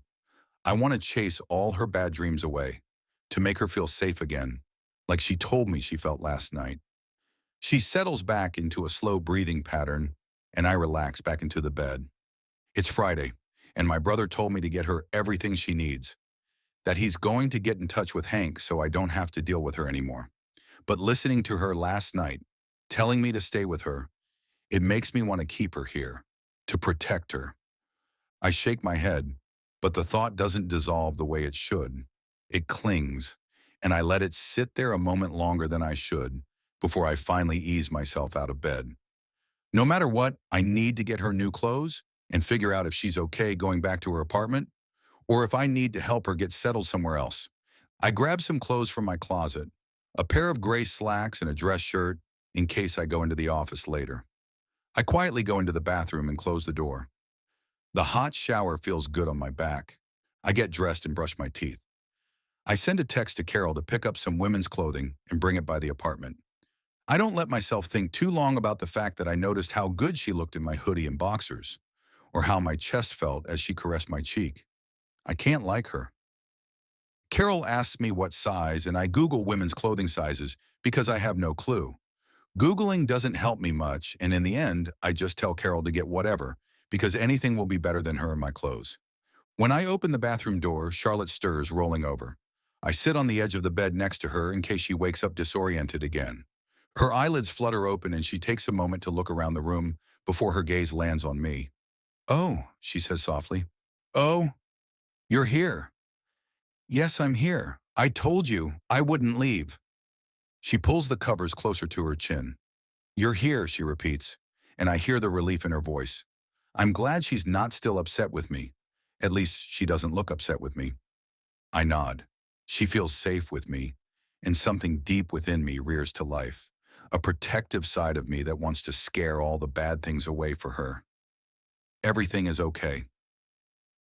I want to chase all her bad dreams away, to make her feel safe again, like she told me she felt last night. She settles back into a slow breathing pattern, and I relax back into the bed. It's Friday, and my brother told me to get her everything she needs, that he's going to get in touch with Hank so I don't have to deal with her anymore. But listening to her last night, telling me to stay with her, it makes me want to keep her here, to protect her. I shake my head, but the thought doesn't dissolve the way it should. It clings, and I let it sit there a moment longer than I should before I finally ease myself out of bed. No matter what, I need to get her new clothes and figure out if she's okay going back to her apartment, or if I need to help her get settled somewhere else. I grab some clothes from my closet, a pair of gray slacks and a dress shirt in case I go into the office later. I quietly go into the bathroom and close the door. The hot shower feels good on my back. I get dressed and brush my teeth. I send a text to Carol to pick up some women's clothing and bring it by the apartment. I don't let myself think too long about the fact that I noticed how good she looked in my hoodie and boxers, or how my chest felt as she caressed my cheek. I can't like her. Carol asks me what size, and I Google women's clothing sizes because I have no clue. Googling doesn't help me much, and in the end, I just tell Carol to get whatever, because anything will be better than her in my clothes. When I open the bathroom door, Charlotte stirs, rolling over. I sit on the edge of the bed next to her in case she wakes up disoriented again. Her eyelids flutter open and she takes a moment to look around the room before her gaze lands on me. "Oh," she says softly. "Oh, you're here." "Yes, I'm here. I told you I wouldn't leave." She pulls the covers closer to her chin. "You're here," she repeats, and I hear the relief in her voice. I'm glad she's not still upset with me. At least she doesn't look upset with me. I nod. She feels safe with me, and something deep within me rears to life, a protective side of me that wants to scare all the bad things away for her. Everything is okay.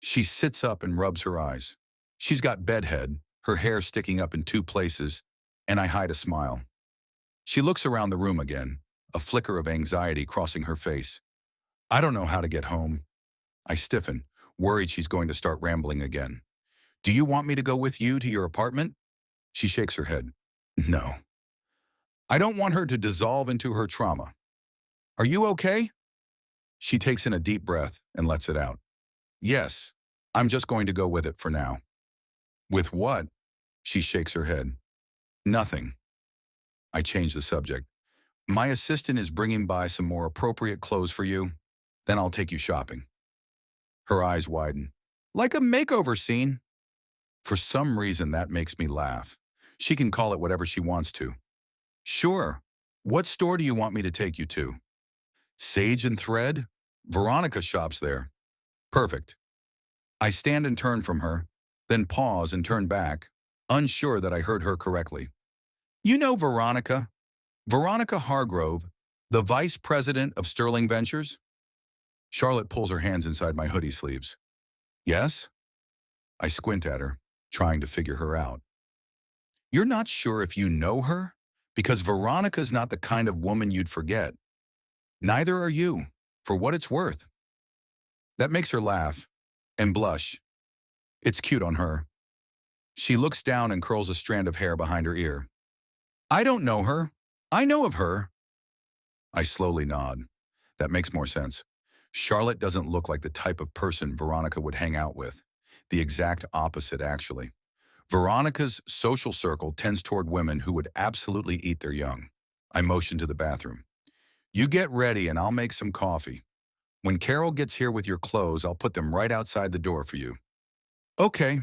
She sits up and rubs her eyes. She's got bedhead, her hair sticking up in two places, and I hide a smile. She looks around the room again, a flicker of anxiety crossing her face. I don't know how to get home. I stiffen, worried she's going to start rambling again. "Do you want me to go with you to your apartment?" She shakes her head. "No. I don't want her to dissolve into her trauma. Are you okay?" She takes in a deep breath and lets it out. "Yes, I'm just going to go with it for now." "With what?" She shakes her head. "Nothing." I change the subject. "My assistant is bringing by some more appropriate clothes for you. Then I'll take you shopping." Her eyes widen. "Like a makeover scene." For some reason, that makes me laugh. She can call it whatever she wants to. "Sure. What store do you want me to take you to?" "Sage and Thread? Veronica shops there." "Perfect." I stand and turn from her, then pause and turn back, unsure that I heard her correctly. "You know Veronica? Veronica Hargrove, the vice president of Sterling Ventures?" Charlotte pulls her hands inside my hoodie sleeves. "Yes?" I squint at her, trying to figure her out. "You're not sure if you know her? Because Veronica's not the kind of woman you'd forget." Neither are you, for what it's worth. That makes her laugh and blush. It's cute on her. She looks down and curls a strand of hair behind her ear. I don't know her. I know of her. I slowly nod. That makes more sense. Charlotte doesn't look like the type of person Veronica would hang out with. The exact opposite, actually. Veronica's social circle tends toward women who would absolutely eat their young. I motion to the bathroom. You get ready and I'll make some coffee. When Carol gets here with your clothes, I'll put them right outside the door for you. Okay.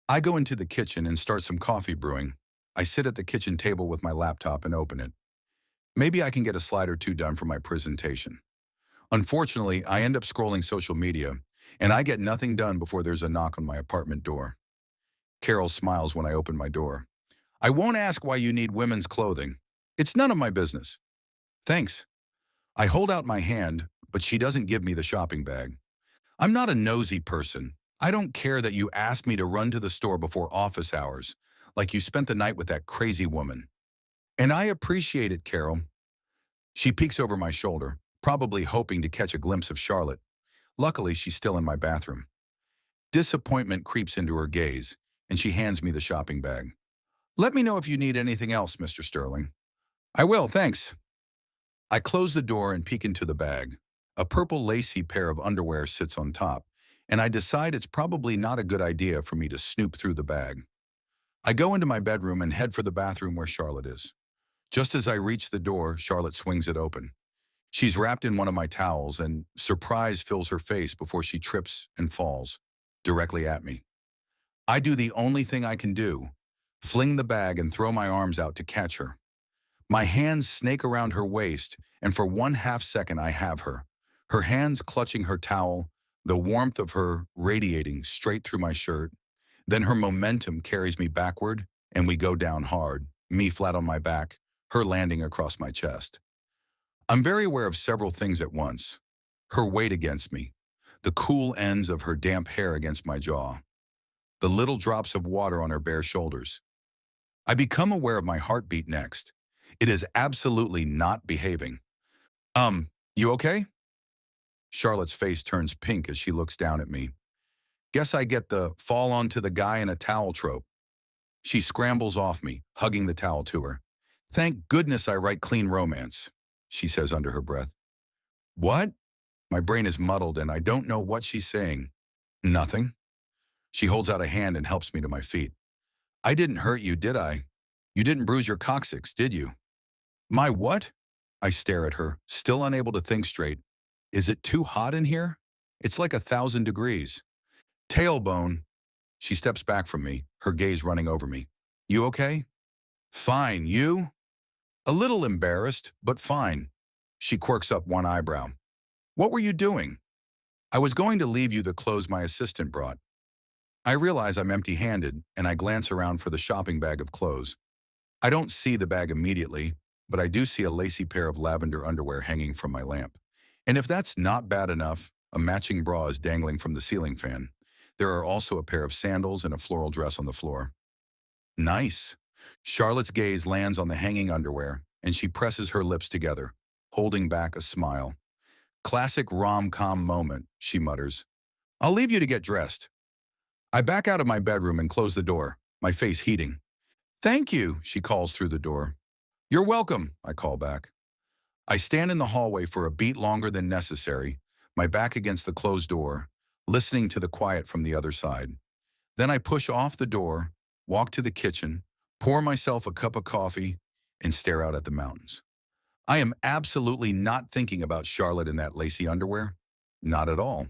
I go into the kitchen and start some coffee brewing. I sit at the kitchen table with my laptop and open it. Maybe I can get a slide or two done for my presentation. Unfortunately, I end up scrolling social media, and I get nothing done before there's a knock on my apartment door. Carol smiles when I open my door. I won't ask why you need women's clothing. It's none of my business. Thanks. I hold out my hand, but she doesn't give me the shopping bag. I'm not a nosy person. I don't care that you asked me to run to the store before office hours, like you spent the night with that crazy woman. And I appreciate it, Carol. She peeks over my shoulder, probably hoping to catch a glimpse of Charlotte. Luckily, she's still in my bathroom. Disappointment creeps into her gaze, and she hands me the shopping bag. Let me know if you need anything else, Mr. Sterling. I will, thanks. I close the door and peek into the bag. A purple lacy pair of underwear sits on top, and I decide it's probably not a good idea for me to snoop through the bag. I go into my bedroom and head for the bathroom where Charlotte is. Just as I reach the door, Charlotte swings it open. She's wrapped in one of my towels, and surprise fills her face before she trips and falls, directly at me. I do the only thing I can do, fling the bag and throw my arms out to catch her. My hands snake around her waist, and for 1/2 second I have her. Her hands clutching her towel, the warmth of her radiating straight through my shirt. Then her momentum carries me backward, and we go down hard, me flat on my back, her landing across my chest. I'm very aware of several things at once. Her weight against me, the cool ends of her damp hair against my jaw, the little drops of water on her bare shoulders. I become aware of my heartbeat next. It is absolutely not behaving. You okay? Charlotte's face turns pink as she looks down at me. Guess I get the fall onto the guy in a towel trope. She scrambles off me, hugging the towel to her. Thank goodness I write clean romance, she says under her breath. What? My brain is muddled and I don't know what she's saying. Nothing. She holds out a hand and helps me to my feet. I didn't hurt you, did I? You didn't bruise your coccyx, did you? My what? I stare at her, still unable to think straight. Is it too hot in here? It's like 1,000 degrees. Tailbone. She steps back from me, her gaze running over me. You okay? Fine, you? A little embarrassed, but fine. She quirks up one eyebrow. What were you doing? I was going to leave you the clothes my assistant brought. I realize I'm empty-handed, and I glance around for the shopping bag of clothes. I don't see the bag immediately, but I do see a lacy pair of lavender underwear hanging from my lamp. And if that's not bad enough, a matching bra is dangling from the ceiling fan. There are also a pair of sandals and a floral dress on the floor. Nice. Charlotte's gaze lands on the hanging underwear, and she presses her lips together, holding back a smile. Classic rom-com moment, she mutters. I'll leave you to get dressed. I back out of my bedroom and close the door, my face heating. Thank you, she calls through the door. You're welcome, I call back. I stand in the hallway for a beat longer than necessary, my back against the closed door, listening to the quiet from the other side. Then I push off the door, walk to the kitchen, pour myself a cup of coffee, and stare out at the mountains. I am absolutely not thinking about Charlotte in that lacy underwear. Not at all.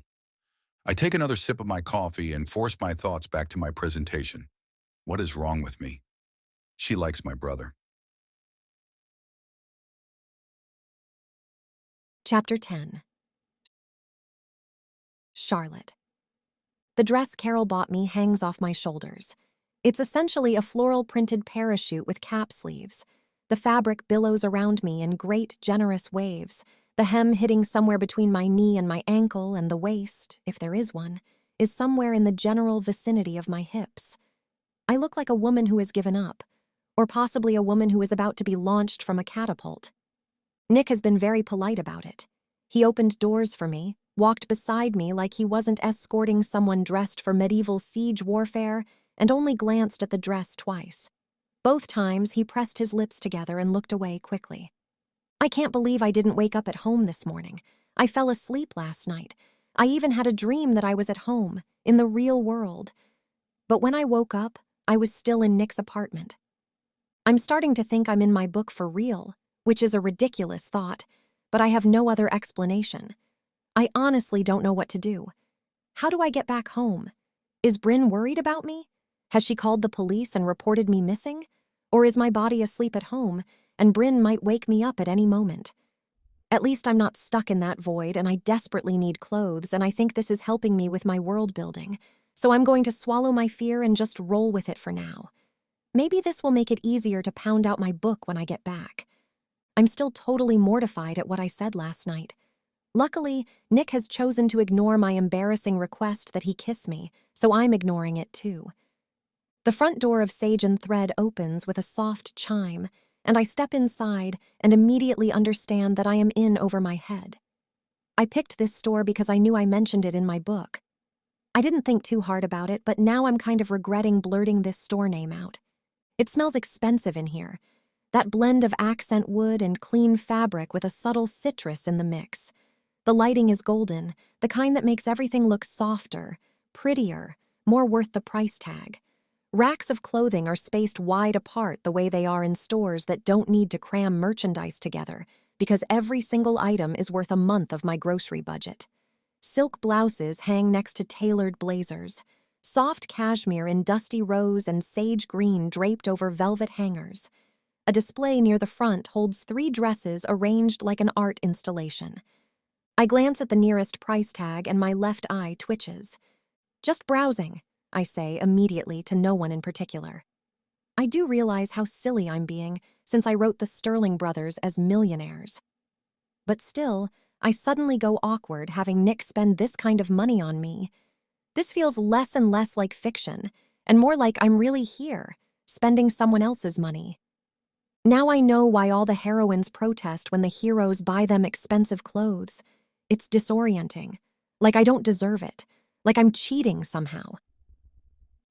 I take another sip of my coffee and force my thoughts back to my presentation. What is wrong with me? She likes my brother. Chapter 10. Charlotte. The dress Carol bought me hangs off my shoulders. It's essentially a floral printed parachute with cap sleeves. The fabric billows around me in great, generous waves, the hem hitting somewhere between my knee and my ankle, and the waist, if there is one, is somewhere in the general vicinity of my hips. I look like a woman who has given up, or possibly a woman who is about to be launched from a catapult. Nick has been very polite about it. He opened doors for me, walked beside me like he wasn't escorting someone dressed for medieval siege warfare, and only glanced at the dress twice. Both times, he pressed his lips together and looked away quickly. I can't believe I didn't wake up at home this morning. I fell asleep last night. I even had a dream that I was at home, in the real world. But when I woke up, I was still in Nick's apartment. I'm starting to think I'm in my book for real, which is a ridiculous thought, but I have no other explanation. I honestly don't know what to do. How do I get back home? Is Bryn worried about me? Has she called the police and reported me missing? Or is my body asleep at home, and Bryn might wake me up at any moment? At least I'm not stuck in that void, and I desperately need clothes, and I think this is helping me with my world building. So I'm going to swallow my fear and just roll with it for now. Maybe this will make it easier to pound out my book when I get back. I'm still totally mortified at what I said last night. Luckily, Nick has chosen to ignore my embarrassing request that he kiss me, so I'm ignoring it too. The front door of Sage and Thread opens with a soft chime, and I step inside and immediately understand that I am in over my head. I picked this store because I knew I mentioned it in my book. I didn't think too hard about it, but now I'm kind of regretting blurting this store name out. It smells expensive in here. That blend of accent wood and clean fabric with a subtle citrus in the mix. The lighting is golden, the kind that makes everything look softer, prettier, more worth the price tag. Racks of clothing are spaced wide apart the way they are in stores that don't need to cram merchandise together, because every single item is worth a month of my grocery budget. Silk blouses hang next to tailored blazers. Soft cashmere in dusty rose and sage green draped over velvet hangers. A display near the front holds 3 dresses arranged like an art installation. I glance at the nearest price tag and my left eye twitches. Just browsing, I say immediately to no one in particular. I do realize how silly I'm being since I wrote the Sterling brothers as millionaires. But still, I suddenly go awkward having Nick spend this kind of money on me. This feels less and less like fiction, and more like I'm really here, spending someone else's money. Now I know why all the heroines protest when the heroes buy them expensive clothes. It's disorienting, like I don't deserve it, like I'm cheating somehow.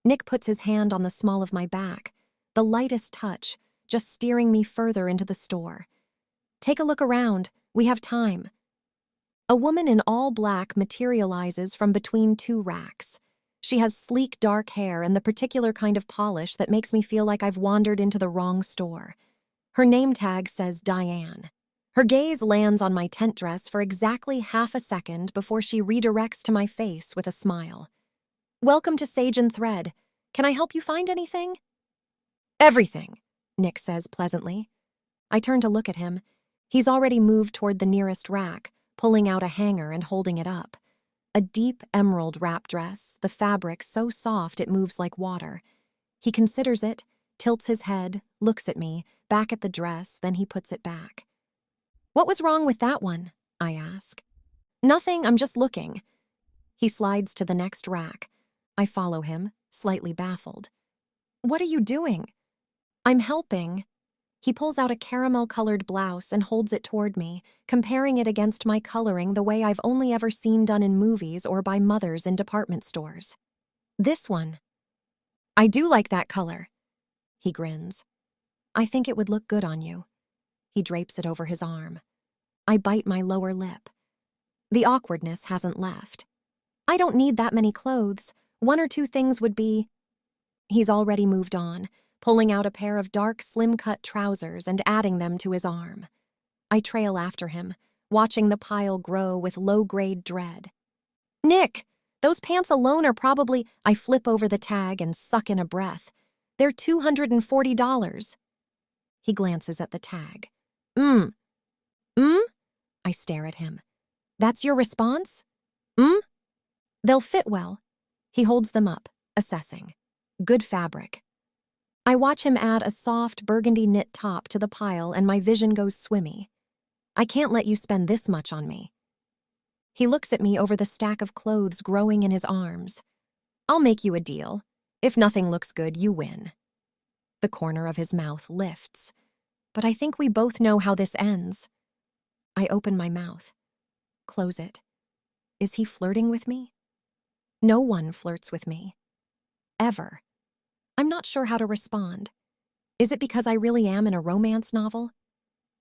Nick puts his hand on the small of my back, the lightest touch, just steering me further into the store. Take a look around, we have time. A woman in all black materializes from between 2 racks. She has sleek dark hair and the particular kind of polish that makes me feel like I've wandered into the wrong store. Her name tag says Diane. Her gaze lands on my tent dress for exactly half a second before she redirects to my face with a smile. Welcome to Sage and Thread. Can I help you find anything? Everything, Nick says pleasantly. I turn to look at him. He's already moved toward the nearest rack, pulling out a hanger and holding it up. A deep emerald wrap dress, the fabric so soft it moves like water. He considers it, tilts his head, looks at me, back at the dress, then he puts it back. What was wrong with that one? I ask. Nothing, I'm just looking. He slides to the next rack. I follow him, slightly baffled. What are you doing? I'm helping. He pulls out a caramel-colored blouse and holds it toward me, comparing it against my coloring the way I've only ever seen done in movies or by mothers in department stores. This one. I do like that color. He grins. I think it would look good on you. He drapes it over his arm. I bite my lower lip. The awkwardness hasn't left. I don't need that many clothes. 1 or 2 things would be... He's already moved on, pulling out a pair of dark, slim-cut trousers and adding them to his arm. I trail after him, watching the pile grow with low-grade dread. Nick, those pants alone are probably... I flip over the tag and suck in a breath. They're $240. He glances at the tag. I stare at him. That's your response? They'll fit well. He holds them up, assessing. Good fabric. I watch him add a soft burgundy knit top to the pile and my vision goes swimmy. I can't let you spend this much on me. He looks at me over the stack of clothes growing in his arms. I'll make you a deal. If nothing looks good, you win. The corner of his mouth lifts. But I think we both know how this ends. I open my mouth. Close it. Is he flirting with me? No one flirts with me. Ever. I'm not sure how to respond. Is it because I really am in a romance novel?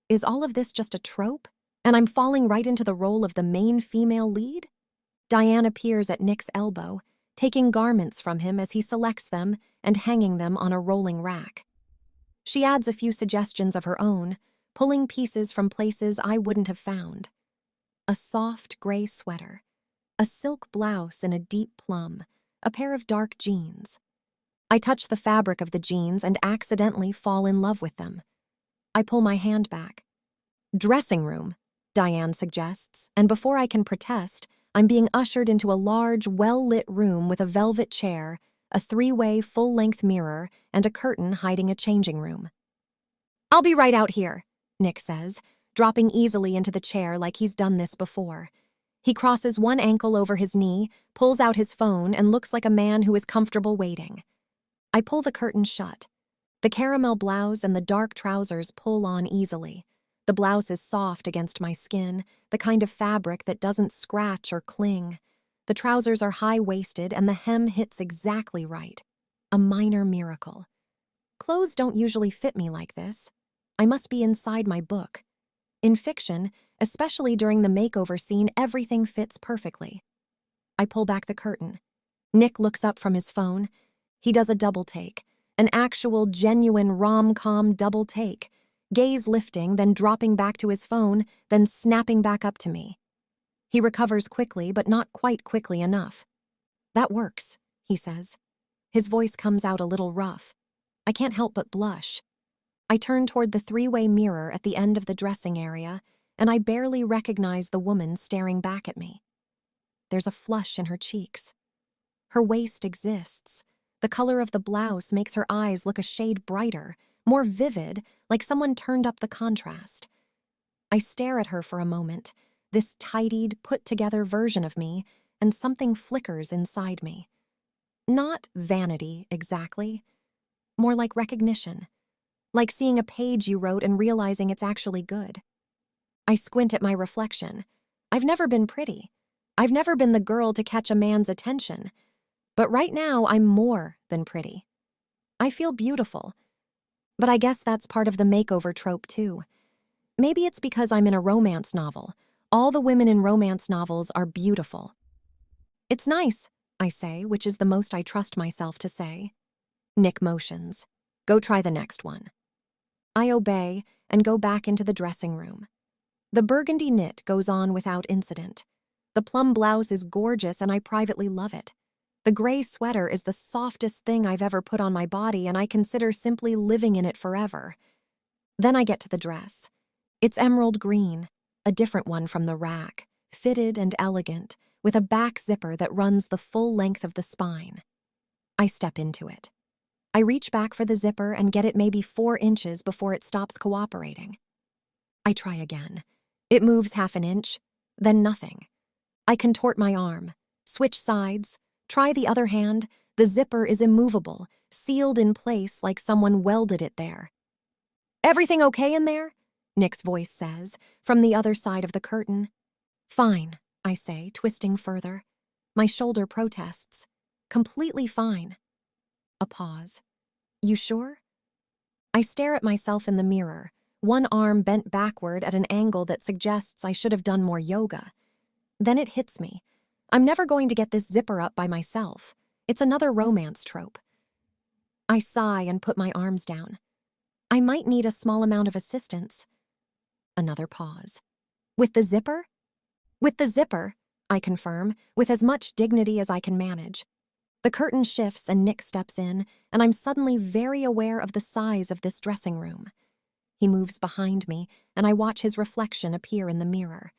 Is all of this just a trope? And I'm falling right into the role of the main female lead? Diane appears at Nick's elbow, taking garments from him as he selects them and hanging them on a rolling rack. She adds a few suggestions of her own, pulling pieces from places I wouldn't have found. A soft gray sweater, a silk blouse in a deep plum, a pair of dark jeans. I touch the fabric of the jeans and accidentally fall in love with them. I pull my hand back. Dressing room, Diane suggests, and before I can protest, I'm being ushered into a large, well-lit room with a velvet chair, a three-way full-length mirror, and a curtain hiding a changing room. "I'll be right out here," Nick says, dropping easily into the chair like he's done this before. He crosses one ankle over his knee, pulls out his phone, and looks like a man who is comfortable waiting. I pull the curtain shut. The caramel blouse and the dark trousers pull on easily. The blouse is soft against my skin, the kind of fabric that doesn't scratch or cling. The trousers are high-waisted and the hem hits exactly right. A minor miracle. Clothes don't usually fit me like this. I must be inside my book. In fiction, especially during the makeover scene, everything fits perfectly. I pull back the curtain. Nick looks up from his phone. He does a double take, an actual, genuine rom-com double take, gaze lifting, then dropping back to his phone, then snapping back up to me. He recovers quickly, but not quite quickly enough. "That works," he says. His voice comes out a little rough. I can't help but blush. I turn toward the three-way mirror at the end of the dressing area, and I barely recognize the woman staring back at me. There's a flush in her cheeks. Her waist exists. The color of the blouse makes her eyes look a shade brighter, more vivid, like someone turned up the contrast. I stare at her for a moment, this tidied, put-together version of me, and something flickers inside me. Not vanity, exactly. More like recognition. Like seeing a page you wrote and realizing it's actually good. I squint at my reflection. I've never been pretty. I've never been the girl to catch a man's attention. But right now, I'm more than pretty. I feel beautiful. But I guess that's part of the makeover trope, too. Maybe it's because I'm in a romance novel. All the women in romance novels are beautiful. "It's nice," I say, which is the most I trust myself to say. Nick motions. "Go try the next one." I obey and go back into the dressing room. The burgundy knit goes on without incident. The plum blouse is gorgeous and I privately love it. The gray sweater is the softest thing I've ever put on my body, and I consider simply living in it forever. Then I get to the dress. It's emerald green, a different one from the rack, fitted and elegant, with a back zipper that runs the full length of the spine. I step into it. I reach back for the zipper and get it maybe 4 inches before it stops cooperating. I try again. It moves half an inch, then nothing. I contort my arm, switch sides, try the other hand. The zipper is immovable, sealed in place like someone welded it there. "Everything okay in there?" Nick's voice says, from the other side of the curtain. "Fine," I say, twisting further. My shoulder protests. "Completely fine." A pause. "You sure?" I stare at myself in the mirror, one arm bent backward at an angle that suggests I should have done more yoga. Then it hits me. I'm never going to get this zipper up by myself. It's another romance trope. I sigh and put my arms down. I might need a small amount of assistance. Another pause. "With the zipper?" "With the zipper," I confirm, with as much dignity as I can manage. The curtain shifts and Nick steps in, and I'm suddenly very aware of the size of this dressing room. He moves behind me, and I watch his reflection appear in the mirror.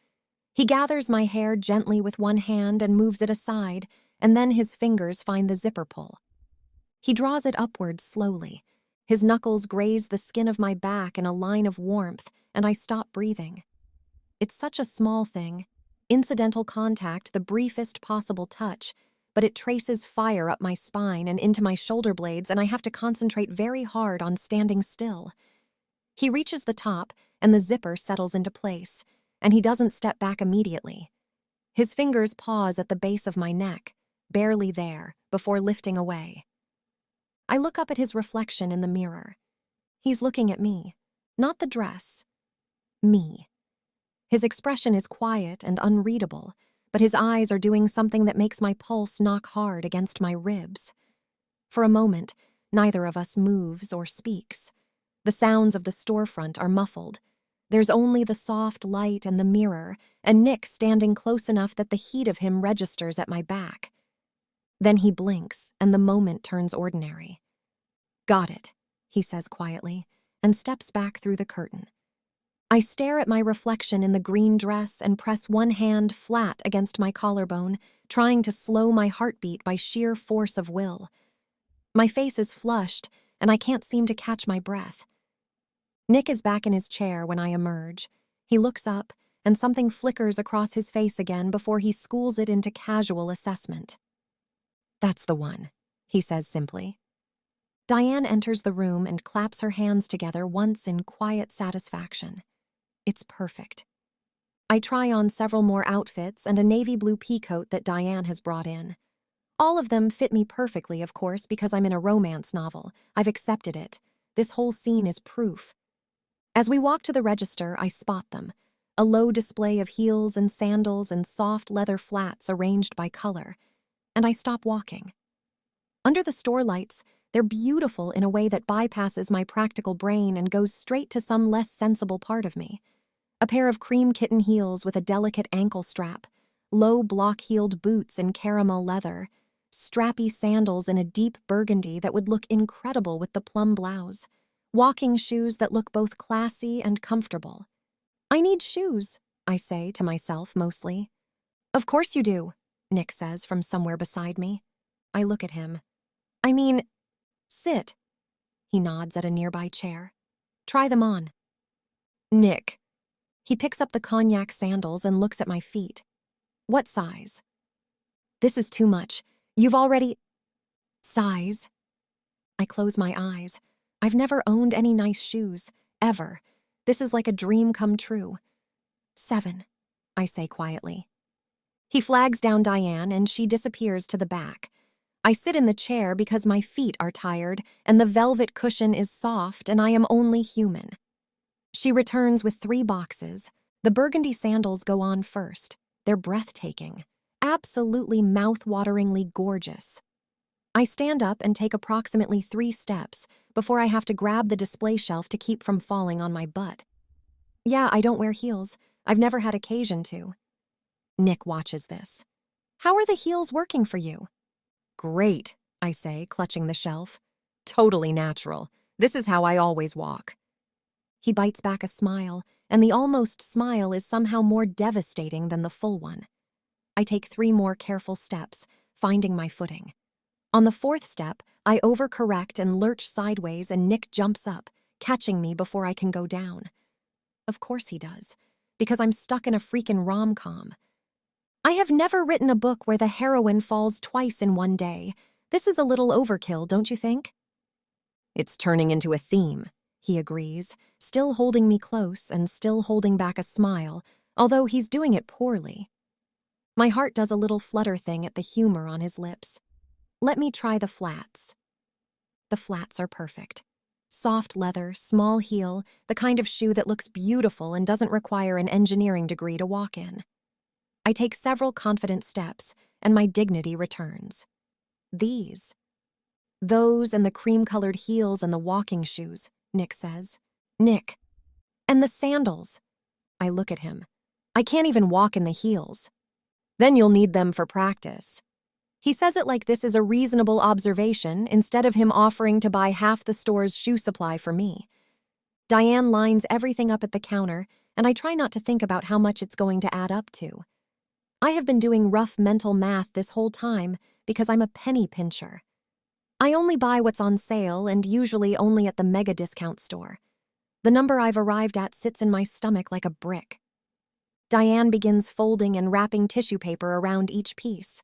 He gathers my hair gently with one hand and moves it aside, and then his fingers find the zipper pull. He draws it upward slowly. His knuckles graze the skin of my back in a line of warmth, and I stop breathing. It's such a small thing. Incidental contact, the briefest possible touch, but it traces fire up my spine and into my shoulder blades, and I have to concentrate very hard on standing still. He reaches the top, and the zipper settles into place. and he doesn't step back immediately. His fingers pause at the base of my neck, barely there, before lifting away. I look up at his reflection in the mirror. He's looking at me, not the dress. Me. His expression is quiet and unreadable, but his eyes are doing something that makes my pulse knock hard against my ribs. For a moment, neither of us moves or speaks. The sounds of the storefront are muffled. There's only the soft light and the mirror, and Nick standing close enough that the heat of him registers at my back. Then he blinks, and the moment turns ordinary. "Got it," he says quietly, and steps back through the curtain. I stare at my reflection in the green dress and press one hand flat against my collarbone, trying to slow my heartbeat by sheer force of will. My face is flushed, and I can't seem to catch my breath. Nick is back in his chair when I emerge. He looks up, and something flickers across his face again before he schools it into casual assessment. "That's the one," he says simply. Diane enters the room and claps her hands together once in quiet satisfaction. It's perfect. I try on several more outfits and a navy blue peacoat that Diane has brought in. All of them fit me perfectly, of course, because I'm in a romance novel. I've accepted it. This whole scene is proof. As we walk to the register, I spot them. A low display of heels and sandals and soft leather flats arranged by color. And I stop walking. Under the store lights, they're beautiful in a way that bypasses my practical brain and goes straight to some less sensible part of me. A pair of cream kitten heels with a delicate ankle strap, low block-heeled boots in caramel leather, strappy sandals in a deep burgundy that would look incredible with the plum blouse, walking shoes that look both classy and comfortable. "I need shoes," I say to myself mostly. "Of course you do," Nick says from somewhere beside me. I look at him. "I mean, sit." He nods at a nearby chair. "Try them on." "Nick." He picks up the cognac sandals and looks at my feet. "What size?" "This is too much. You've already—" "Size?" I close my eyes. I've never owned any nice shoes, ever. This is like a dream come true. 7, I say quietly. He flags down Diane and she disappears to the back. I sit in the chair because my feet are tired and the velvet cushion is soft and I am only human. She returns with 3 boxes. The burgundy sandals go on first. They're breathtaking, absolutely mouth-wateringly gorgeous. I stand up and take approximately 3 steps before I have to grab the display shelf to keep from falling on my butt. Yeah, I don't wear heels. I've never had occasion to. Nick watches this. "How are the heels working for you?" "Great," I say, clutching the shelf. "Totally natural. This is how I always walk." He bites back a smile, and the almost smile is somehow more devastating than the full one. I take 3 more careful steps, finding my footing. On the 4th step, I overcorrect and lurch sideways and Nick jumps up, catching me before I can go down. Of course he does, because I'm stuck in a freaking rom-com. I have never written a book where the heroine falls twice in one day. This is a little overkill, don't you think? "It's turning into a theme," he agrees, still holding me close and still holding back a smile, although he's doing it poorly. My heart does a little flutter thing at the humor on his lips. Let me try the flats. The flats are perfect. Soft leather, small heel, the kind of shoe that looks beautiful and doesn't require an engineering degree to walk in. I take several confident steps, and my dignity returns. These. "Those and the cream-colored heels and the walking shoes," Nick says. "Nick. And the sandals." I look at him. "I can't even walk in the heels." "Then you'll need them for practice." He says it like this is a reasonable observation instead of him offering to buy half the store's shoe supply for me. Diane lines everything up at the counter, and I try not to think about how much it's going to add up to. I have been doing rough mental math this whole time because I'm a penny pincher. I only buy what's on sale and usually only at the mega discount store. The number I've arrived at sits in my stomach like a brick. Diane begins folding and wrapping tissue paper around each piece.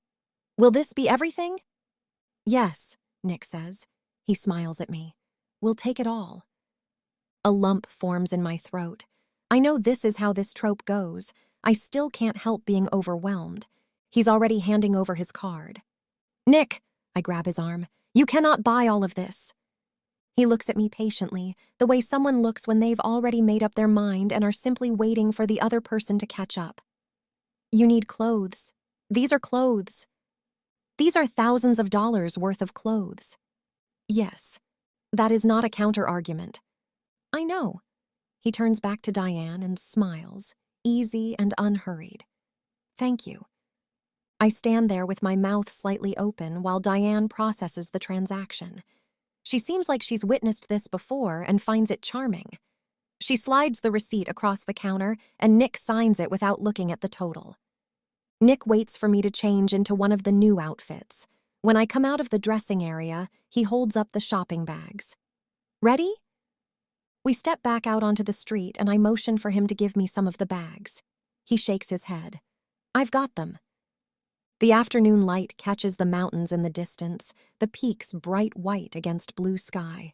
"Will this be everything?" "Yes," Nick says. He smiles at me. "We'll take it all." A lump forms in my throat. I know this is how this trope goes. I still can't help being overwhelmed. He's already handing over his card. Nick, I grab his arm. You cannot buy all of this. He looks at me patiently, the way someone looks when they've already made up their mind and are simply waiting for the other person to catch up. You need clothes. These are clothes. These are thousands of dollars worth of clothes. Yes, that is not a counter-argument. I know. He turns back to Diane and smiles, easy and unhurried. Thank you. I stand there with my mouth slightly open while Diane processes the transaction. She seems like she's witnessed this before and finds it charming. She slides the receipt across the counter and Nick signs it without looking at the total. Nick waits for me to change into one of the new outfits. When I come out of the dressing area, he holds up the shopping bags. Ready? We step back out onto the street and I motion for him to give me some of the bags. He shakes his head. I've got them. The afternoon light catches the mountains in the distance, the peaks bright white against blue sky.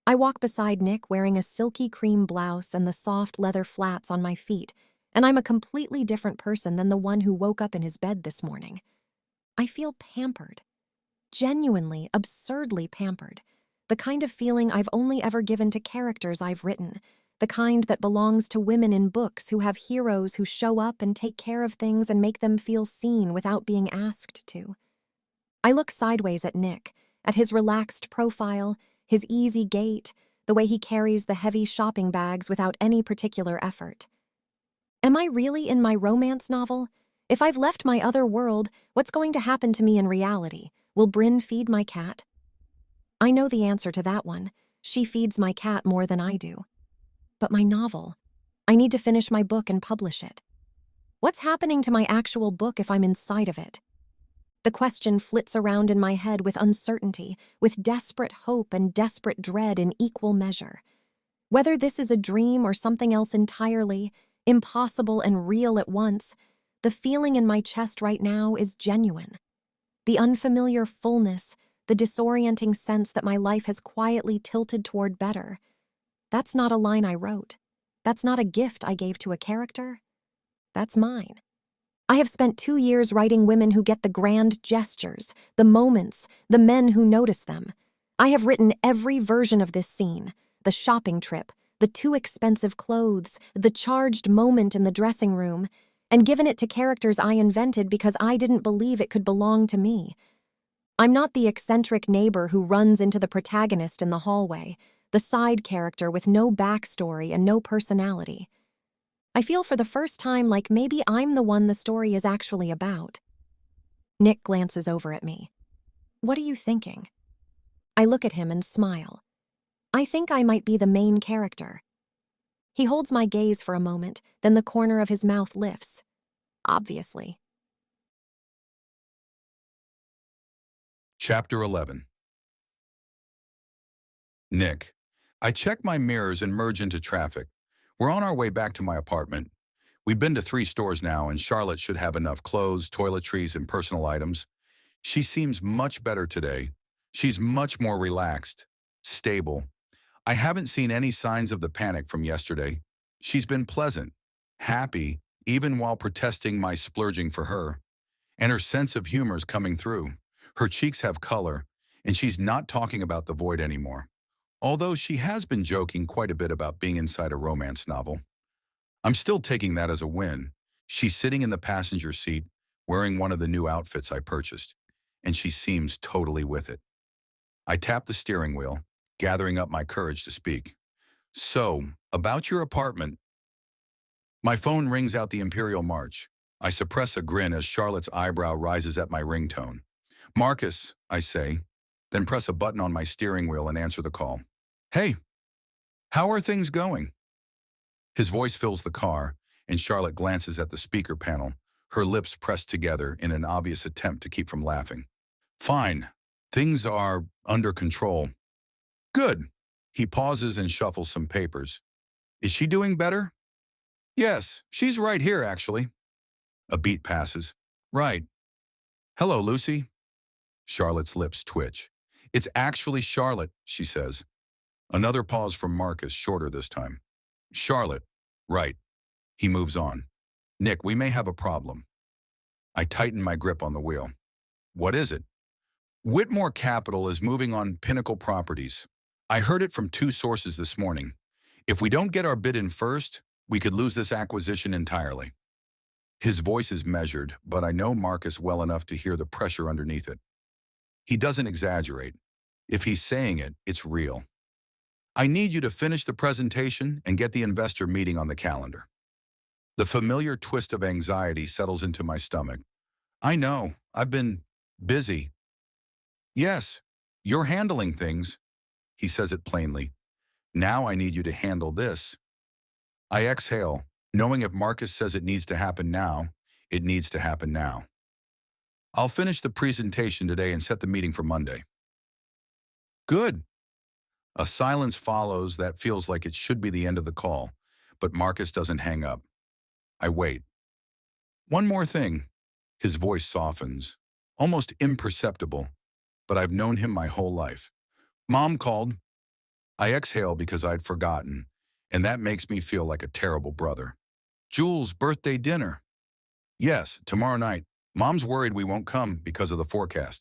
I walk beside Nick wearing a silky cream blouse and the soft leather flats on my feet, and I'm a completely different person than the one who woke up in his bed this morning. I feel pampered. Genuinely, absurdly pampered. The kind of feeling I've only ever given to characters I've written. The kind that belongs to women in books who have heroes who show up and take care of things and make them feel seen without being asked to. I look sideways at Nick, at his relaxed profile, his easy gait, the way he carries the heavy shopping bags without any particular effort. Am I really in my romance novel? If I've left my other world, what's going to happen to me in reality? Will Bryn feed my cat? I know the answer to that one. She feeds my cat more than I do. But my novel, I need to finish my book and publish it. What's happening to my actual book if I'm inside of it? The question flits around in my head with uncertainty, with desperate hope and desperate dread in equal measure. Whether this is a dream or something else entirely, impossible and real at once, the feeling in my chest right now is genuine. The unfamiliar fullness, the disorienting sense that my life has quietly tilted toward better. That's not a line I wrote. That's not a gift I gave to a character. That's mine. I have spent 2 years writing women who get the grand gestures, the moments, the men who notice them. I have written every version of this scene, the shopping trip, the too expensive clothes, the charged moment in the dressing room, and given it to characters I invented because I didn't believe it could belong to me. I'm not the eccentric neighbor who runs into the protagonist in the hallway, the side character with no backstory and no personality. I feel for the first time like maybe I'm the one the story is actually about. Nick glances over at me. What are you thinking? I look at him and smile. I think I might be the main character. He holds my gaze for a moment, then the corner of his mouth lifts. Obviously. Chapter 11. Nick. I check my mirrors and merge into traffic. We're on our way back to my apartment. We've been to 3 stores now, and Charlotte should have enough clothes, toiletries, and personal items. She seems much better today. She's much more relaxed, stable. I haven't seen any signs of the panic from yesterday. She's been pleasant, happy, even while protesting my splurging for her. And her sense of humor is coming through. Her cheeks have color, and she's not talking about the void anymore. Although she has been joking quite a bit about being inside a romance novel. I'm still taking that as a win. She's sitting in the passenger seat, wearing one of the new outfits I purchased, and she seems totally with it. I tap the steering wheel, gathering up my courage to speak. So, about your apartment. My phone rings out the Imperial March. I suppress a grin as Charlotte's eyebrow rises at my ringtone. Marcus, I say, then press a button on my steering wheel and answer the call. Hey, how are things going? His voice fills the car, and Charlotte glances at the speaker panel, her lips pressed together in an obvious attempt to keep from laughing. Fine. Things are under control. Good. He pauses and shuffles some papers. Is she doing better? Yes, she's right here, actually. A beat passes. Right. Hello, Lucy. Charlotte's lips twitch. It's actually Charlotte, she says. Another pause from Marcus, shorter this time. Charlotte, Right. He moves on. Nick, we may have a problem. I tighten my grip on the wheel. What is it? Whitmore Capital is moving on Pinnacle Properties. I heard it from 2 sources this morning. If we don't get our bid in first, we could lose this acquisition entirely. His voice is measured, but I know Marcus well enough to hear the pressure underneath it. He doesn't exaggerate. If he's saying it, it's real. I need you to finish the presentation and get the investor meeting on the calendar. The familiar twist of anxiety settles into my stomach. I know, I've been busy. Yes, you're handling things. He says it plainly. Now I need you to handle this. I exhale, knowing if Marcus says it needs to happen now, it needs to happen now. I'll finish the presentation today and set the meeting for Monday. Good. A silence follows that feels like it should be the end of the call, but Marcus doesn't hang up. I wait. One more thing. His voice softens, almost imperceptible, but I've known him my whole life. Mom called. I exhale because I'd forgotten, and that makes me feel like a terrible brother. Jules' birthday dinner. Yes, tomorrow night. Mom's worried we won't come because of the forecast.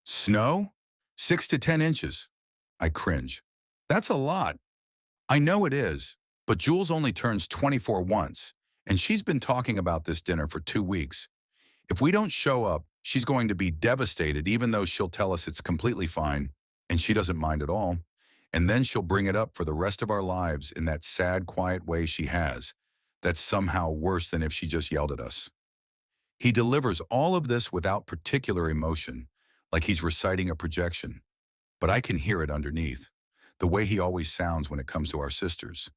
Snow? 6 to 10 inches. I cringe. That's a lot. I know it is, but Jules only turns 24 once, and she's been talking about this dinner for 2 weeks. If we don't show up, she's going to be devastated, even though she'll tell us it's completely fine, and she doesn't mind at all. And then she'll bring it up for the rest of our lives in that sad, quiet way she has. That's somehow worse than if she just yelled at us. He delivers all of this without particular emotion, like he's reciting a projection. But I can hear it underneath, the way he always sounds when it comes to our sisters.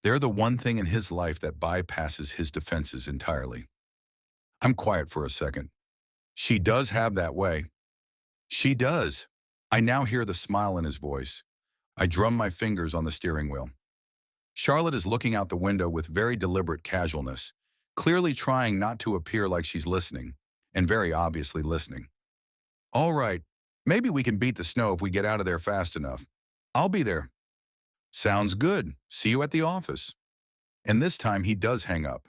They're the one thing in his life that bypasses his defenses entirely. I'm quiet for a second. She does have that way. She does. I now hear the smile in his voice. I drum my fingers on the steering wheel. Charlotte is looking out the window with very deliberate casualness, clearly trying not to appear like she's listening, and very obviously listening. All right, maybe we can beat the snow if we get out of there fast enough. I'll be there. Sounds good. See you at the office. And this time he does hang up.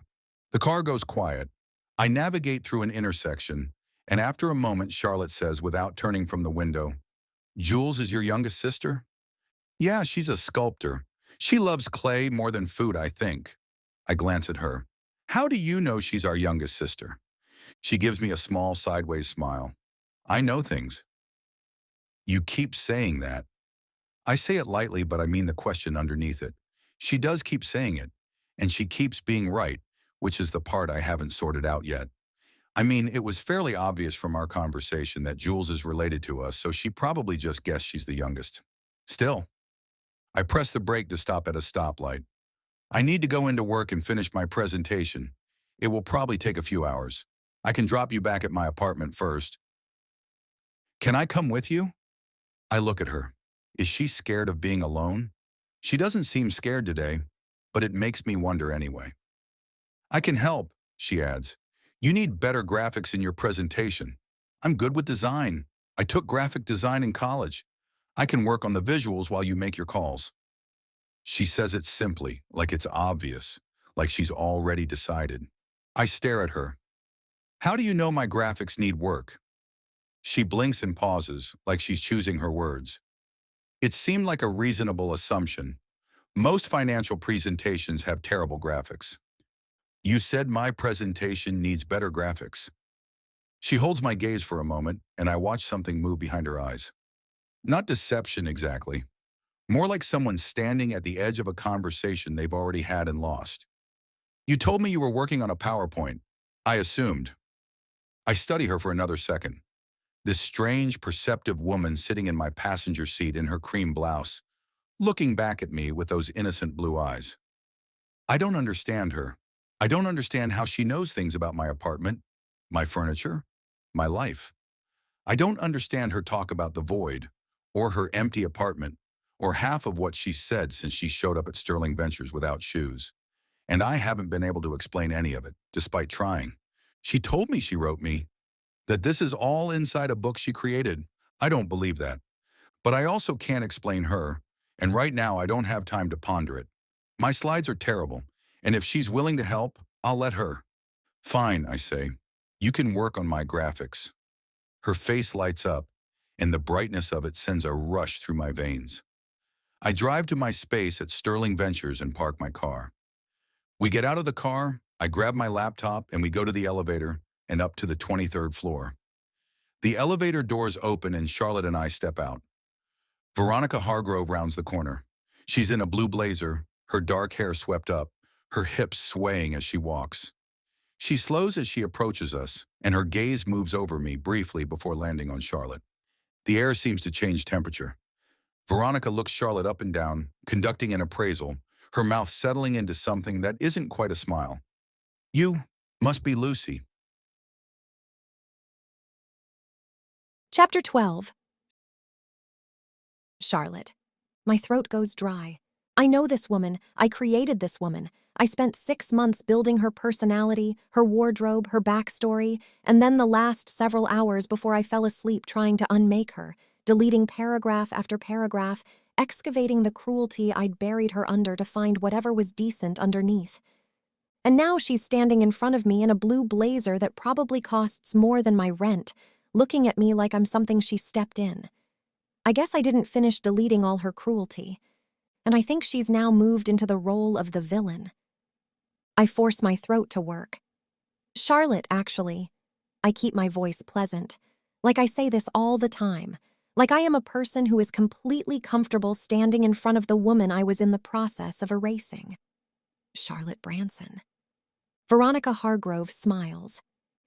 The car goes quiet. I navigate through an intersection, and after a moment Charlotte says without turning from the window, Jules is your youngest sister? Yeah, she's a sculptor. She loves clay more than food, I think. I glance at her. How do you know she's our youngest sister? She gives me a small sideways smile. I know things. You keep saying that. I say it lightly, but I mean the question underneath it. She does keep saying it, and she keeps being right, which is the part I haven't sorted out yet. I mean, it was fairly obvious from our conversation that Jules is related to us, so she probably just guessed she's the youngest. Still, I press the brake to stop at a stoplight. I need to go into work and finish my presentation. It will probably take a few hours. I can drop you back at my apartment first. Can I come with you? I look at her. Is she scared of being alone? She doesn't seem scared today, but it makes me wonder anyway. I can help, she adds. You need better graphics in your presentation. I'm good with design. I took graphic design in college. I can work on the visuals while you make your calls. She says it simply, like it's obvious, like she's already decided. I stare at her. How do you know my graphics need work? She blinks and pauses, like she's choosing her words. It seemed like a reasonable assumption. Most financial presentations have terrible graphics. You said my presentation needs better graphics. She holds my gaze for a moment, and I watch something move behind her eyes. Not deception exactly. More like someone standing at the edge of a conversation they've already had and lost. You told me you were working on a PowerPoint. I assumed. I study her for another second. This strange, perceptive woman sitting in my passenger seat in her cream blouse, looking back at me with those innocent blue eyes. I don't understand her. I don't understand how she knows things about my apartment, my furniture, my life. I don't understand her talk about the void, or her empty apartment, or half of what she said since she showed up at Sterling Ventures without shoes. And I haven't been able to explain any of it, despite trying. She told me she wrote me, that this is all inside a book she created. I don't believe that. But I also can't explain her, and right now I don't have time to ponder it. My slides are terrible, And if she's willing to help, I'll let her. Fine, I say. You can work on my graphics. Her face lights up, and the brightness of it sends a rush through my veins. I drive to my space at Sterling Ventures and park my car. We get out of the car, I grab my laptop, and we go to the elevator and up to the 23rd floor. The elevator doors open and Charlotte and I step out. Veronica Hargrove rounds the corner. She's in a blue blazer, her dark hair swept up, her hips swaying as she walks. She slows as she approaches us, and her gaze moves over me briefly before landing on Charlotte. The air seems to change temperature. Veronica looks Charlotte up and down, conducting an appraisal, her mouth settling into something that isn't quite a smile. You must be Lucy. Chapter 12. Charlotte. My throat goes dry. I know this woman. I created this woman. I spent 6 months building her personality, her wardrobe, her backstory, and then the last several hours before I fell asleep trying to unmake her, deleting paragraph after paragraph, excavating the cruelty I'd buried her under to find whatever was decent underneath. And now she's standing in front of me in a blue blazer that probably costs more than my rent, looking at me like I'm something she stepped in. I guess I didn't finish deleting all her cruelty, and I think she's now moved into the role of the villain. I force my throat to work. Charlotte, actually. I keep my voice pleasant. Like I say this all the time. Like I am a person who is completely comfortable standing in front of the woman I was in the process of erasing. Charlotte Branson. Veronica Hargrove smiles.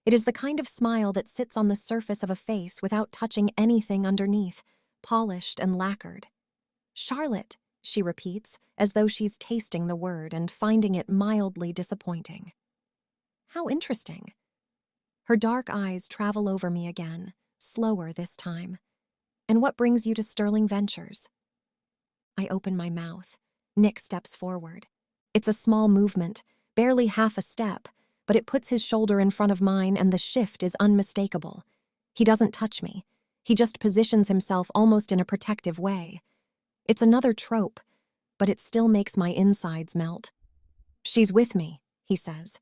It is the kind of smile that sits on the surface of a face without touching anything underneath, polished and lacquered. Charlotte, she repeats, as though she's tasting the word and finding it mildly disappointing. How interesting. Her dark eyes travel over me again, slower this time. And what brings you to Sterling Ventures? I open my mouth. Nick steps forward. It's a small movement, barely half a step, but it puts his shoulder in front of mine and the shift is unmistakable. He doesn't touch me. He just positions himself almost in a protective way. It's another trope, but it still makes my insides melt. She's with me, he says.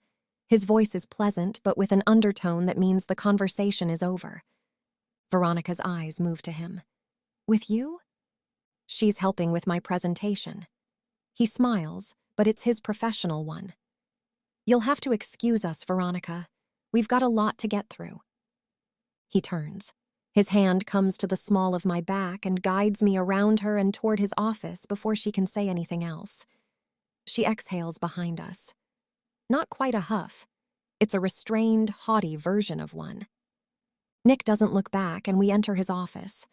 His voice is pleasant, but with an undertone that means the conversation is over. Veronica's eyes move to him. With you? She's helping with my presentation. He smiles, but it's his professional one. You'll have to excuse us, Veronica. We've got a lot to get through. He turns. His hand comes to the small of my back and guides me around her and toward his office before she can say anything else. She exhales behind us. Not quite a huff. It's a restrained, haughty version of one. Nick doesn't look back and we enter his office.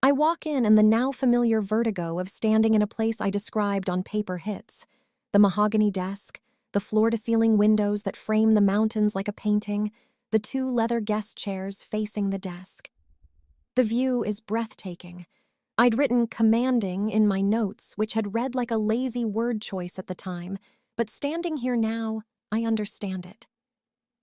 I walk in and the now familiar vertigo of standing in a place I described on paper hits. The mahogany desk, the floor-to-ceiling windows that frame the mountains like a painting, the 2 leather guest chairs facing the desk. The view is breathtaking. I'd written commanding in my notes, which had read like a lazy word choice at the time, but standing here now, I understand it.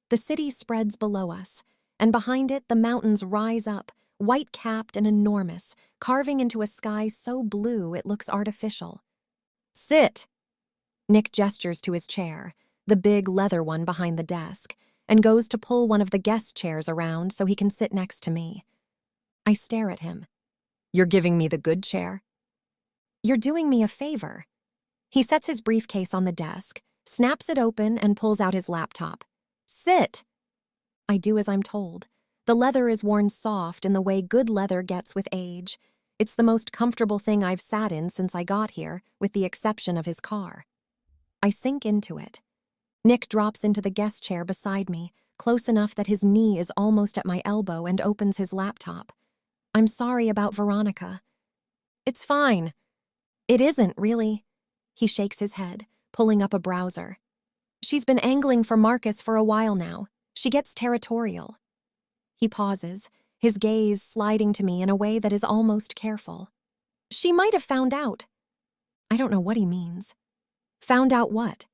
The city spreads below us, and behind it the mountains rise up, white-capped and enormous, carving into a sky so blue it looks artificial. Sit! Nick gestures to his chair, the big leather one behind the desk, and goes to pull one of the guest chairs around so he can sit next to me. I stare at him. You're giving me the good chair? You're doing me a favor. He sets his briefcase on the desk, snaps it open, and pulls out his laptop. Sit! I do as I'm told. The leather is worn soft in the way good leather gets with age. It's the most comfortable thing I've sat in since I got here, with the exception of his car. I sink into it. Nick drops into the guest chair beside me, close enough that his knee is almost at my elbow, and opens his laptop. I'm sorry about Veronica. It's fine. It isn't, really. He shakes his head, pulling up a browser. She's been angling for Marcus for a while now. She gets territorial. He pauses, his gaze sliding to me in a way that is almost careful. She might have found out. I don't know what he means. Found out what?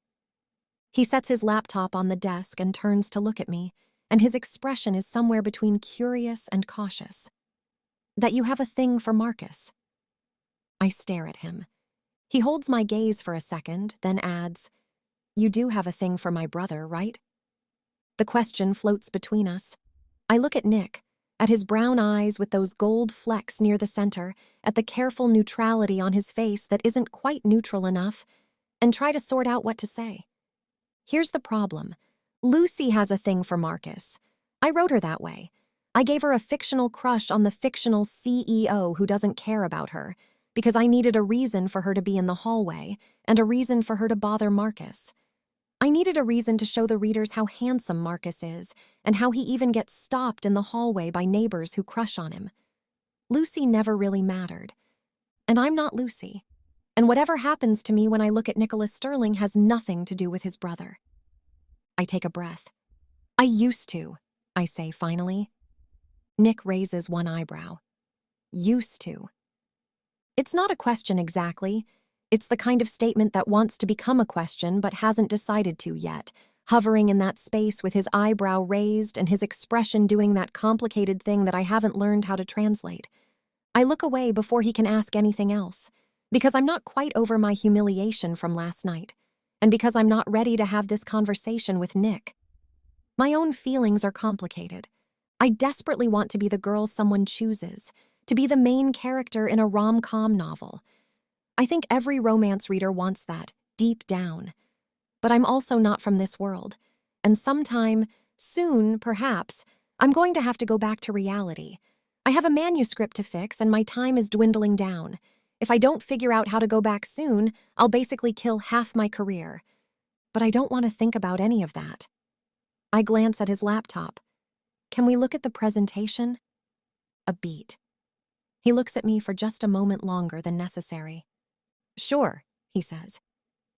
He sets his laptop on the desk and turns to look at me, and his expression is somewhere between curious and cautious. That you have a thing for Marcus. I stare at him. He holds my gaze for a second, then adds, You do have a thing for my brother, right? The question floats between us. I look at Nick, at his brown eyes with those gold flecks near the center, at the careful neutrality on his face that isn't quite neutral enough, and try to sort out what to say. Here's the problem. Lucy has a thing for Marcus. I wrote her that way. I gave her a fictional crush on the fictional CEO who doesn't care about her, because I needed a reason for her to be in the hallway and a reason for her to bother Marcus. I needed a reason to show the readers how handsome Marcus is and how he even gets stopped in the hallway by neighbors who crush on him. Lucy never really mattered. And I'm not Lucy. And whatever happens to me when I look at Nicholas Sterling has nothing to do with his brother. I take a breath. I used to, I say finally. Nick raises one eyebrow. Used to. It's not a question exactly. It's the kind of statement that wants to become a question but hasn't decided to yet, hovering in that space with his eyebrow raised and his expression doing that complicated thing that I haven't learned how to translate. I look away before he can ask anything else, because I'm not quite over my humiliation from last night, and because I'm not ready to have this conversation with Nick. My own feelings are complicated. I desperately want to be the girl someone chooses, to be the main character in a rom-com novel. I think every romance reader wants that, deep down. But I'm also not from this world, and sometime, soon, perhaps, I'm going to have to go back to reality. I have a manuscript to fix, and my time is dwindling down. If I don't figure out how to go back soon, I'll basically kill half my career. But I don't want to think about any of that. I glance at his laptop. Can we look at the presentation? A beat. He looks at me for just a moment longer than necessary. Sure, he says.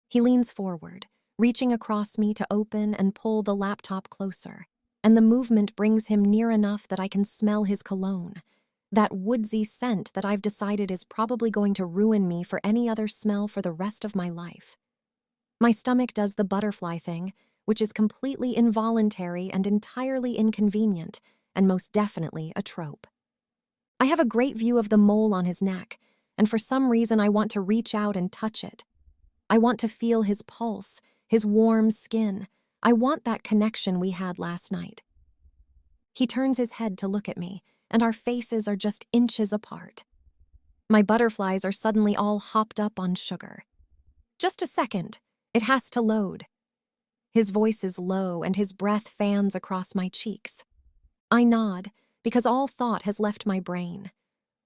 He leans forward, reaching across me to open and pull the laptop closer, and the movement brings him near enough that I can smell his cologne, that woodsy scent that I've decided is probably going to ruin me for any other smell for the rest of my life. My stomach does the butterfly thing, which is completely involuntary and entirely inconvenient, and most definitely a trope. I have a great view of the mole on his neck, and for some reason I want to reach out and touch it. I want to feel his pulse, his warm skin. I want that connection we had last night. He turns his head to look at me, and our faces are just inches apart. My butterflies are suddenly all hopped up on sugar. Just a second. It has to load. His voice is low, and his breath fans across my cheeks. I nod, because all thought has left my brain.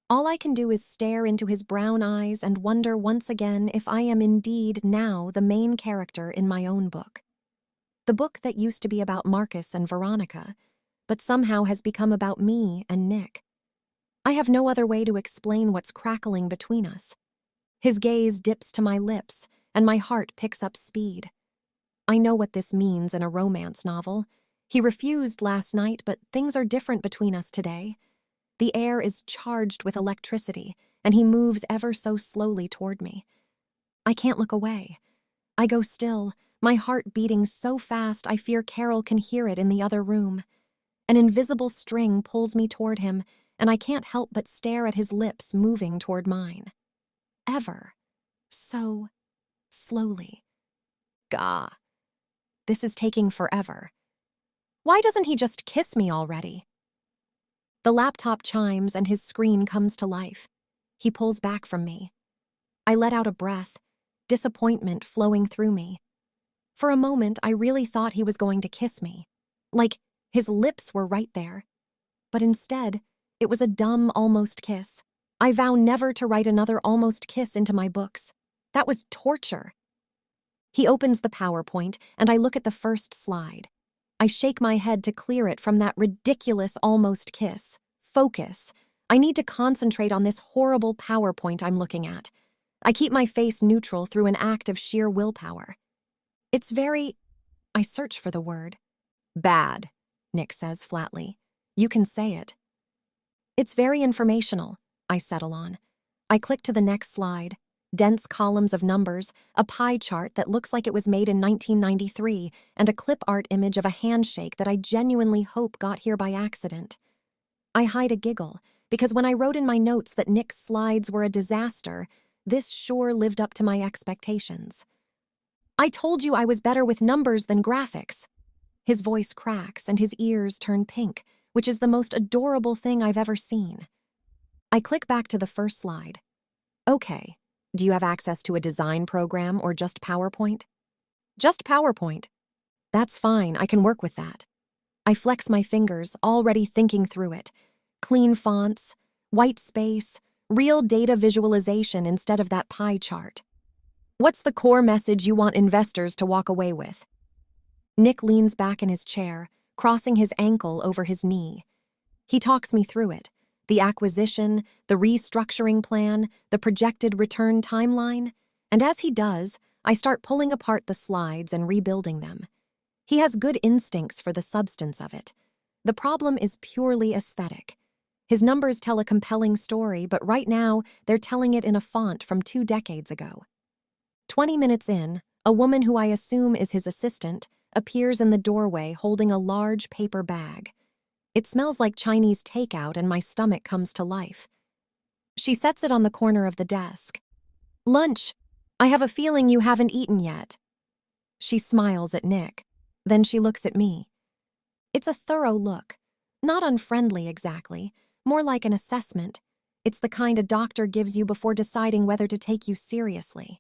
All I can do is stare into his brown eyes and wonder once again if I am indeed now the main character in my own book. The book that used to be about Marcus and Veronica, but somehow has become about me and Nick. I have no other way to explain what's crackling between us. His gaze dips to my lips, and my heart picks up speed. I know what this means in a romance novel. He refused last night, but things are different between us today. The air is charged with electricity, and he moves ever so slowly toward me. I can't look away. I go still, my heart beating so fast I fear Carol can hear it in the other room. An invisible string pulls me toward him, and I can't help but stare at his lips moving toward mine. Ever. So slowly. Gah. This is taking forever. Why doesn't he just kiss me already? The laptop chimes and his screen comes to life. He pulls back from me. I let out a breath, disappointment flowing through me. For a moment, I really thought he was going to kiss me. Like, his lips were right there. But instead, it was a dumb almost kiss. I vow never to write another almost kiss into my books. That was torture. He opens the PowerPoint, and I look at the first slide. I shake my head to clear it from that ridiculous almost kiss. Focus. I need to concentrate on this horrible PowerPoint I'm looking at. I keep my face neutral through an act of sheer willpower. It's very... I search for the word. Bad, Nick says flatly. You can say it. It's very informational, I settle on. I click to the next slide. Dense columns of numbers, a pie chart that looks like it was made in 1993, and a clip art image of a handshake that I genuinely hope got here by accident. I hide a giggle, because when I wrote in my notes that Nick's slides were a disaster, this sure lived up to my expectations. I told you I was better with numbers than graphics. His voice cracks and his ears turn pink, which is the most adorable thing I've ever seen. I click back to the first slide. Okay, do you have access to a design program or just PowerPoint? Just PowerPoint. That's fine, I can work with that. I flex my fingers, already thinking through it. Clean fonts, white space, real data visualization instead of that pie chart. What's the core message you want investors to walk away with? Nick leans back in his chair, crossing his ankle over his knee. He talks me through it. The acquisition, the restructuring plan, the projected return timeline. And as he does, I start pulling apart the slides and rebuilding them. He has good instincts for the substance of it. The problem is purely aesthetic. His numbers tell a compelling story, but right now they're telling it in a font from 2 decades ago. 20 minutes in, a woman who I assume is his assistant appears in the doorway holding a large paper bag. It smells like Chinese takeout and my stomach comes to life. She sets it on the corner of the desk. Lunch. I have a feeling you haven't eaten yet. She smiles at Nick. Then she looks at me. It's a thorough look. Not unfriendly exactly, more like an assessment. It's the kind a doctor gives you before deciding whether to take you seriously.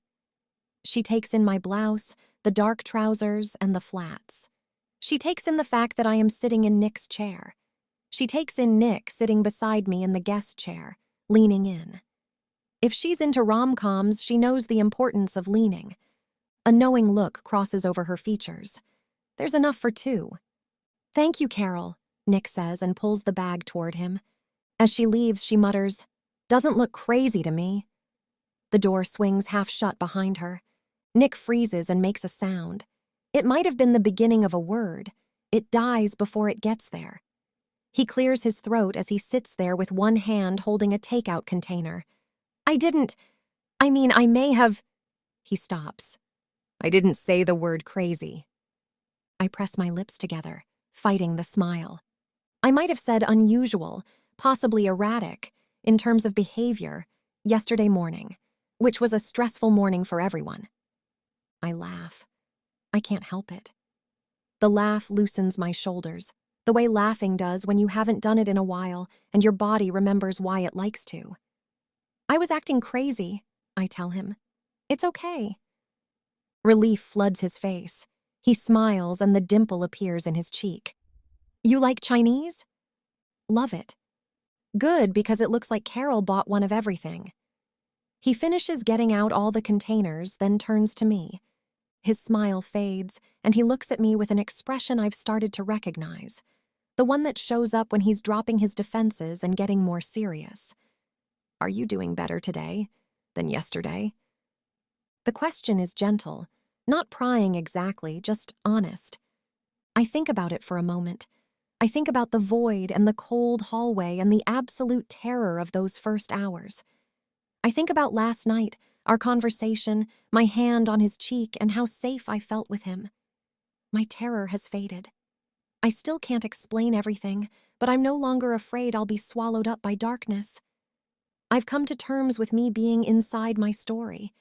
She takes in my blouse, the dark trousers, and the flats. She takes in the fact that I am sitting in Nick's chair. She takes in Nick sitting beside me in the guest chair, leaning in. If she's into rom-coms, she knows the importance of leaning. A knowing look crosses over her features. There's enough for 2. Thank you, Carol, Nick says and pulls the bag toward him. As she leaves, she mutters, doesn't look crazy to me. The door swings half shut behind her. Nick freezes and makes a sound. It might have been the beginning of a word. It dies before it gets there. He clears his throat as he sits there with one hand holding a takeout container. I may have... He stops. I didn't say the word crazy. I press my lips together, fighting the smile. I might have said unusual, possibly erratic, in terms of behavior, yesterday morning, which was a stressful morning for everyone. I laugh. I can't help it. The laugh loosens my shoulders, the way laughing does when you haven't done it in a while and your body remembers why it likes to. I was acting crazy, I tell him. It's okay. Relief floods his face. He smiles and the dimple appears in his cheek. You like Chinese? Love it. Good, because it looks like Carol bought one of everything. He finishes getting out all the containers, then turns to me. His smile fades, and he looks at me with an expression I've started to recognize. The one that shows up when he's dropping his defenses and getting more serious. Are you doing better today than yesterday? The question is gentle, not prying exactly, just honest. I think about it for a moment. I think about the void and the cold hallway and the absolute terror of those first hours. I think about last night, our conversation, my hand on his cheek, and how safe I felt with him. My terror has faded. I still can't explain everything, but I'm no longer afraid I'll be swallowed up by darkness. I've come to terms with me being inside my story.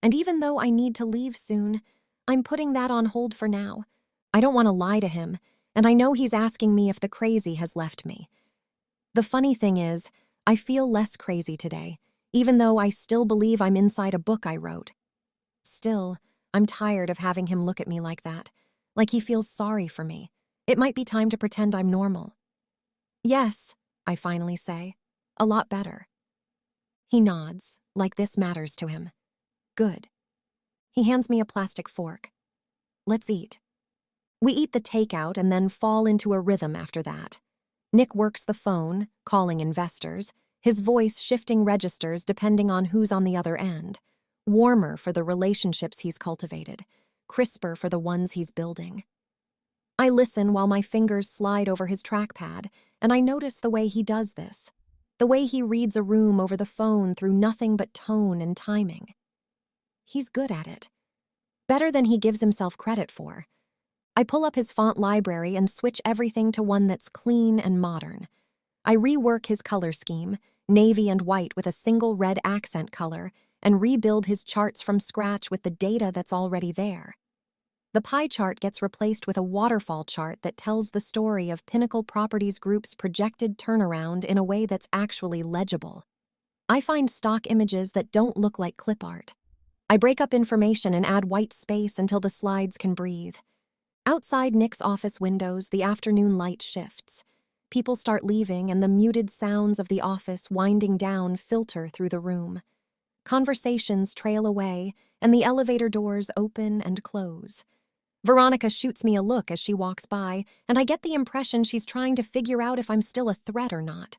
And even though I need to leave soon, I'm putting that on hold for now. I don't want to lie to him, and I know he's asking me if the crazy has left me. The funny thing is, I feel less crazy today, even though I still believe I'm inside a book I wrote. Still, I'm tired of having him look at me like that, like he feels sorry for me. It might be time to pretend I'm normal. Yes, I finally say. A lot better. He nods, like this matters to him. Good. He hands me a plastic fork. Let's eat. We eat the takeout and then fall into a rhythm after that. Nick works the phone, calling investors, his voice shifting registers depending on who's on the other end. Warmer for the relationships he's cultivated, crisper for the ones he's building. I listen while my fingers slide over his trackpad, and I notice the way he does this, the way he reads a room over the phone through nothing but tone and timing. He's good at it. Better than he gives himself credit for. I pull up his font library and switch everything to one that's clean and modern. I rework his color scheme, navy and white with a single red accent color, and rebuild his charts from scratch with the data that's already there. The pie chart gets replaced with a waterfall chart that tells the story of Pinnacle Properties Group's projected turnaround in a way that's actually legible. I find stock images that don't look like clip art. I break up information and add white space until the slides can breathe. Outside Nick's office windows, the afternoon light shifts. People start leaving, and the muted sounds of the office winding down filter through the room. Conversations trail away, and the elevator doors open and close. Veronica shoots me a look as she walks by, and I get the impression she's trying to figure out if I'm still a threat or not.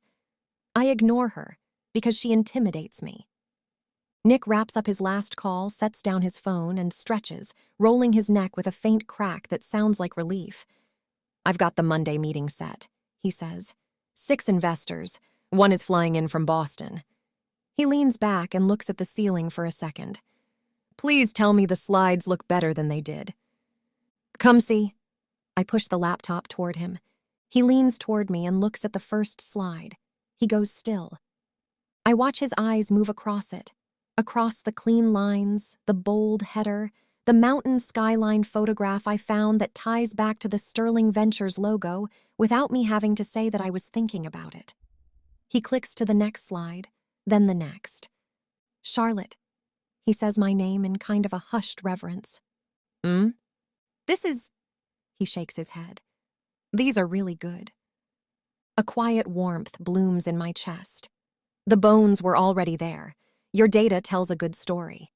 I ignore her, because she intimidates me. Nick wraps up his last call, sets down his phone, and stretches, rolling his neck with a faint crack that sounds like relief. "I've got the Monday meeting set," he says. 6 investors. 1 is flying in from Boston. He leans back and looks at the ceiling for a second. "Please tell me the slides look better than they did." "Come see." I push the laptop toward him. He leans toward me and looks at the first slide. He goes still. I watch his eyes move across it, across the clean lines, the bold header, the mountain skyline photograph I found that ties back to the Sterling Ventures logo without me having to say that I was thinking about it. He clicks to the next slide, then the next. "Charlotte." He says my name in kind of a hushed reverence. "This is..." He shakes his head. "These are really good." A quiet warmth blooms in my chest. The bones were already there. Your data tells a good story.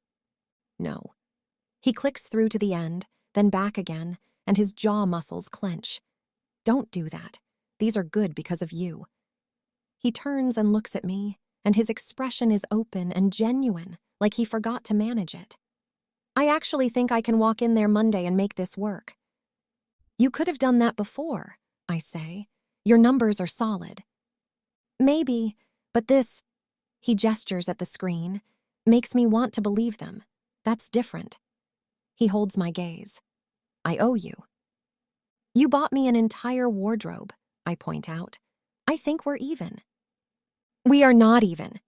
No. He clicks through to the end, then back again, and his jaw muscles clench. "Don't do that. These are good because of you." He turns and looks at me, and his expression is open and genuine, like he forgot to manage it. "I actually think I can walk in there Monday and make this work." "You could have done that before," I say. "Your numbers are solid." "Maybe, but this," he gestures at the screen, "makes me want to believe them. That's different." He holds my gaze. "I owe you." "You bought me an entire wardrobe," I point out. "I think we're even." "We are not even."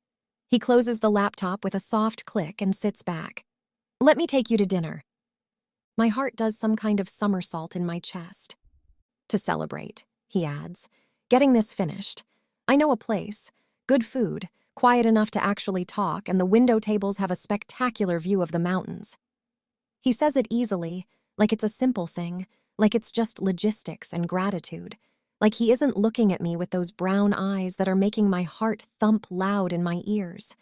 He closes the laptop with a soft click and sits back. "Let me take you to dinner." My heart does some kind of somersault in my chest. "To celebrate," he adds. "Getting this finished. I know a place. Good food, quiet enough to actually talk, and the window tables have a spectacular view of the mountains." He says it easily, like it's a simple thing, like it's just logistics and gratitude, like he isn't looking at me with those brown eyes that are making my heart thump loud in my ears,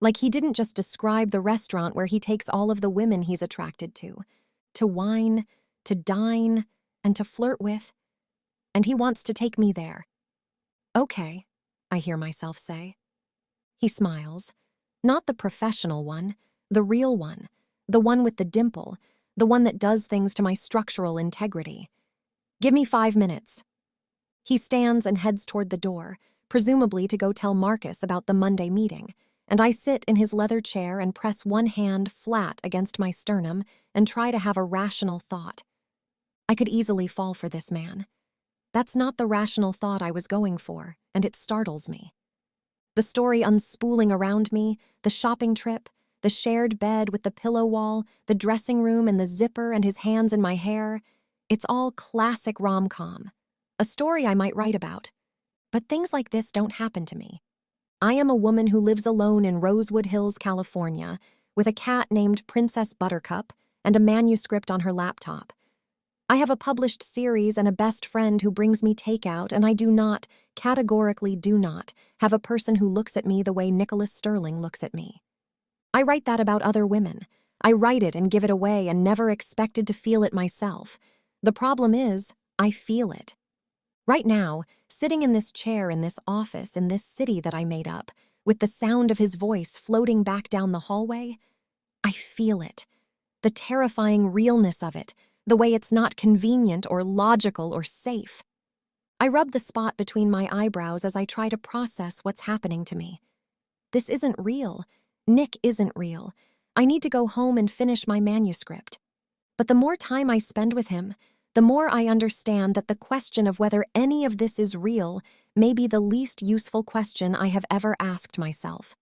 like he didn't just describe the restaurant where he takes all of the women he's attracted to wine, to dine, and to flirt with, and he wants to take me there. "Okay," I hear myself say. He smiles. Not the professional one, the real one, the one with the dimple, the one that does things to my structural integrity. "Give me 5 minutes." He stands and heads toward the door, presumably to go tell Marcus about the Monday meeting, and I sit in his leather chair and press one hand flat against my sternum and try to have a rational thought. I could easily fall for this man. That's not the rational thought I was going for, and it startles me. The story unspooling around me, the shopping trip, the shared bed with the pillow wall, the dressing room and the zipper and his hands in my hair, it's all classic rom-com, a story I might write about. But things like this don't happen to me. I am a woman who lives alone in Rosewood Hills, California, with a cat named Princess Buttercup and a manuscript on her laptop. I have a published series and a best friend who brings me takeout, and I do not, categorically do not, have a person who looks at me the way Nicholas Sterling looks at me. I write that about other women. I write it and give it away and never expected to feel it myself. The problem is, I feel it. Right now, sitting in this chair in this office in this city that I made up, with the sound of his voice floating back down the hallway, I feel it. The terrifying realness of it, the way it's not convenient or logical or safe. I rub the spot between my eyebrows as I try to process what's happening to me. This isn't real. Nick isn't real. I need to go home and finish my manuscript. But the more time I spend with him, the more I understand that the question of whether any of this is real may be the least useful question I have ever asked myself.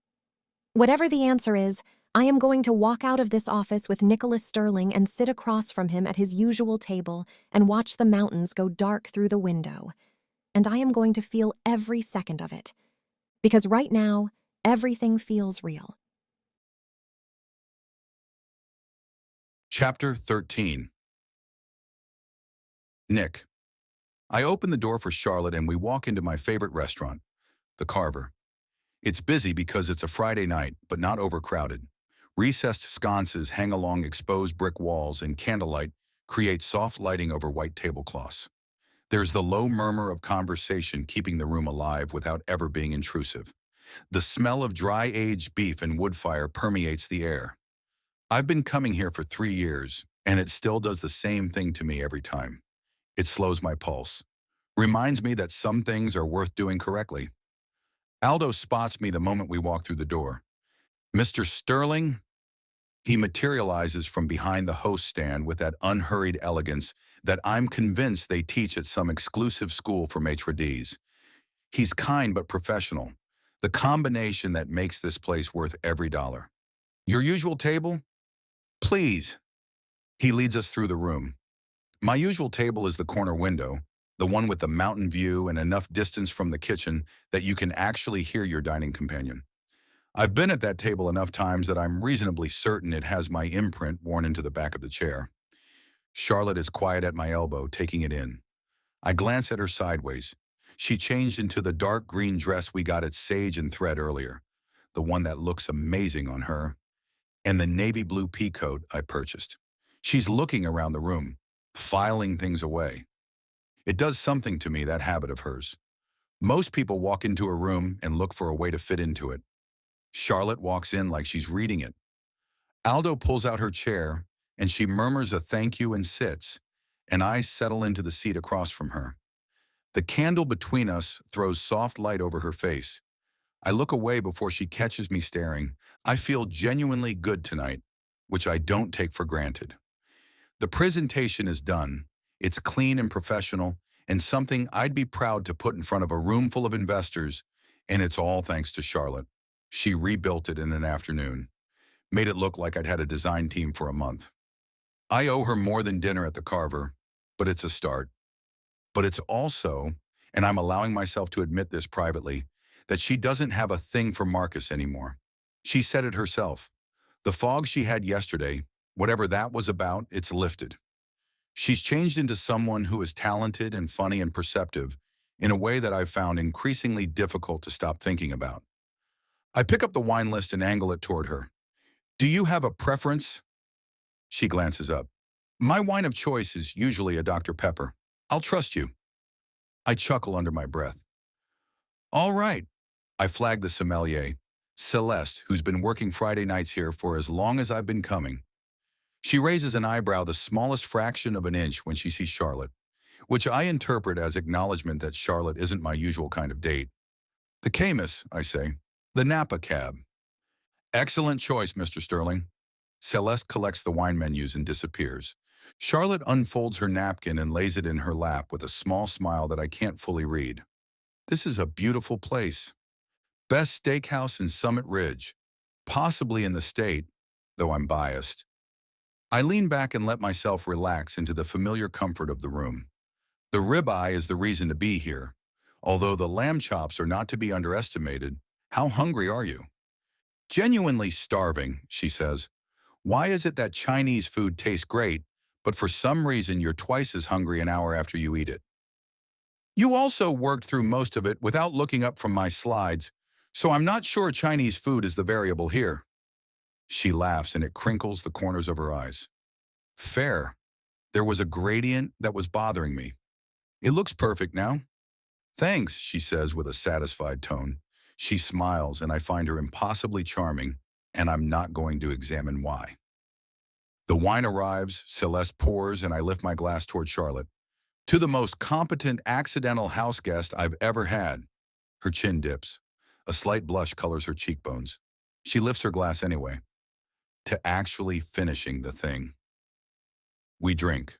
Whatever the answer is, I am going to walk out of this office with Nicholas Sterling and sit across from him at his usual table and watch the mountains go dark through the window. And I am going to feel every second of it. Because right now, everything feels real. Chapter 13. Nick. I open the door for Charlotte and we walk into my favorite restaurant, the Carver. It's busy because it's a Friday night, but not overcrowded. Recessed sconces hang along exposed brick walls and candlelight create soft lighting over white tablecloths. There's the low murmur of conversation keeping the room alive without ever being intrusive. The smell of dry-aged beef and wood fire permeates the air. I've been coming here for 3 years, and it still does the same thing to me every time. It slows my pulse. Reminds me that some things are worth doing correctly. Aldo spots me the moment we walk through the door. "Mr. Sterling?" He materializes from behind the host stand with that unhurried elegance that I'm convinced they teach at some exclusive school for maitre d's. He's kind but professional, the combination that makes this place worth every dollar. "Your usual table?" "Please." He leads us through the room. My usual table is the corner window, the one with the mountain view and enough distance from the kitchen that you can actually hear your dining companion. I've been at that table enough times that I'm reasonably certain it has my imprint worn into the back of the chair. Charlotte is quiet at my elbow, taking it in. I glance at her sideways. She changed into the dark green dress we got at Sage and Thread earlier, the one that looks amazing on her, and the navy blue pea coat I purchased. She's looking around the room, filing things away. It does something to me, that habit of hers. Most people walk into a room and look for a way to fit into it. Charlotte walks in like she's reading it. Aldo pulls out her chair, and she murmurs a thank you and sits, and I settle into the seat across from her. The candle between us throws soft light over her face. I look away before she catches me staring. I feel genuinely good tonight, which I don't take for granted. The presentation is done. It's clean and professional, and something I'd be proud to put in front of a room full of investors, and it's all thanks to Charlotte. She rebuilt it in an afternoon, made it look like I'd had a design team for a month. I owe her more than dinner at the Carver, but it's a start. But it's also, and I'm allowing myself to admit this privately, that she doesn't have a thing for Marcus anymore. She said it herself. The fog she had yesterday, whatever that was about, it's lifted. She's changed into someone who is talented and funny and perceptive in a way that I've found increasingly difficult to stop thinking about. I pick up the wine list and angle it toward her. "Do you have a preference?" She glances up. "My wine of choice is usually a Dr. Pepper. I'll trust you." I chuckle under my breath. "All right." I flag the sommelier, Celeste, who's been working Friday nights here for as long as I've been coming. She raises an eyebrow the smallest fraction of an inch when she sees Charlotte, which I interpret as acknowledgement that Charlotte isn't my usual kind of date. "The Camus," I say. "The Napa cab." "Excellent choice, Mr. Sterling." Celeste collects the wine menus and disappears. Charlotte unfolds her napkin and lays it in her lap with a small smile that I can't fully read. "This is a beautiful place. Best steakhouse in Summit Ridge. Possibly in the state, though I'm biased." I lean back and let myself relax into the familiar comfort of the room. The ribeye is the reason to be here. Although the lamb chops are not to be underestimated, how hungry are you? "Genuinely starving," she says. "Why is it that Chinese food tastes great, but for some reason you're twice as hungry an hour after you eat it?" "You also worked through most of it without looking up from my slides, so I'm not sure Chinese food is the variable here." She laughs and it crinkles the corners of her eyes. "Fair. There was a gradient that was bothering me. It looks perfect now." "Thanks," she says with a satisfied tone. She smiles and I find her impossibly charming, and I'm not going to examine why. The wine arrives, Celeste pours, and I lift my glass toward Charlotte. "To the most competent accidental house guest I've ever had." Her chin dips. A slight blush colors her cheekbones. She lifts her glass anyway. "To actually finishing the thing." We drink.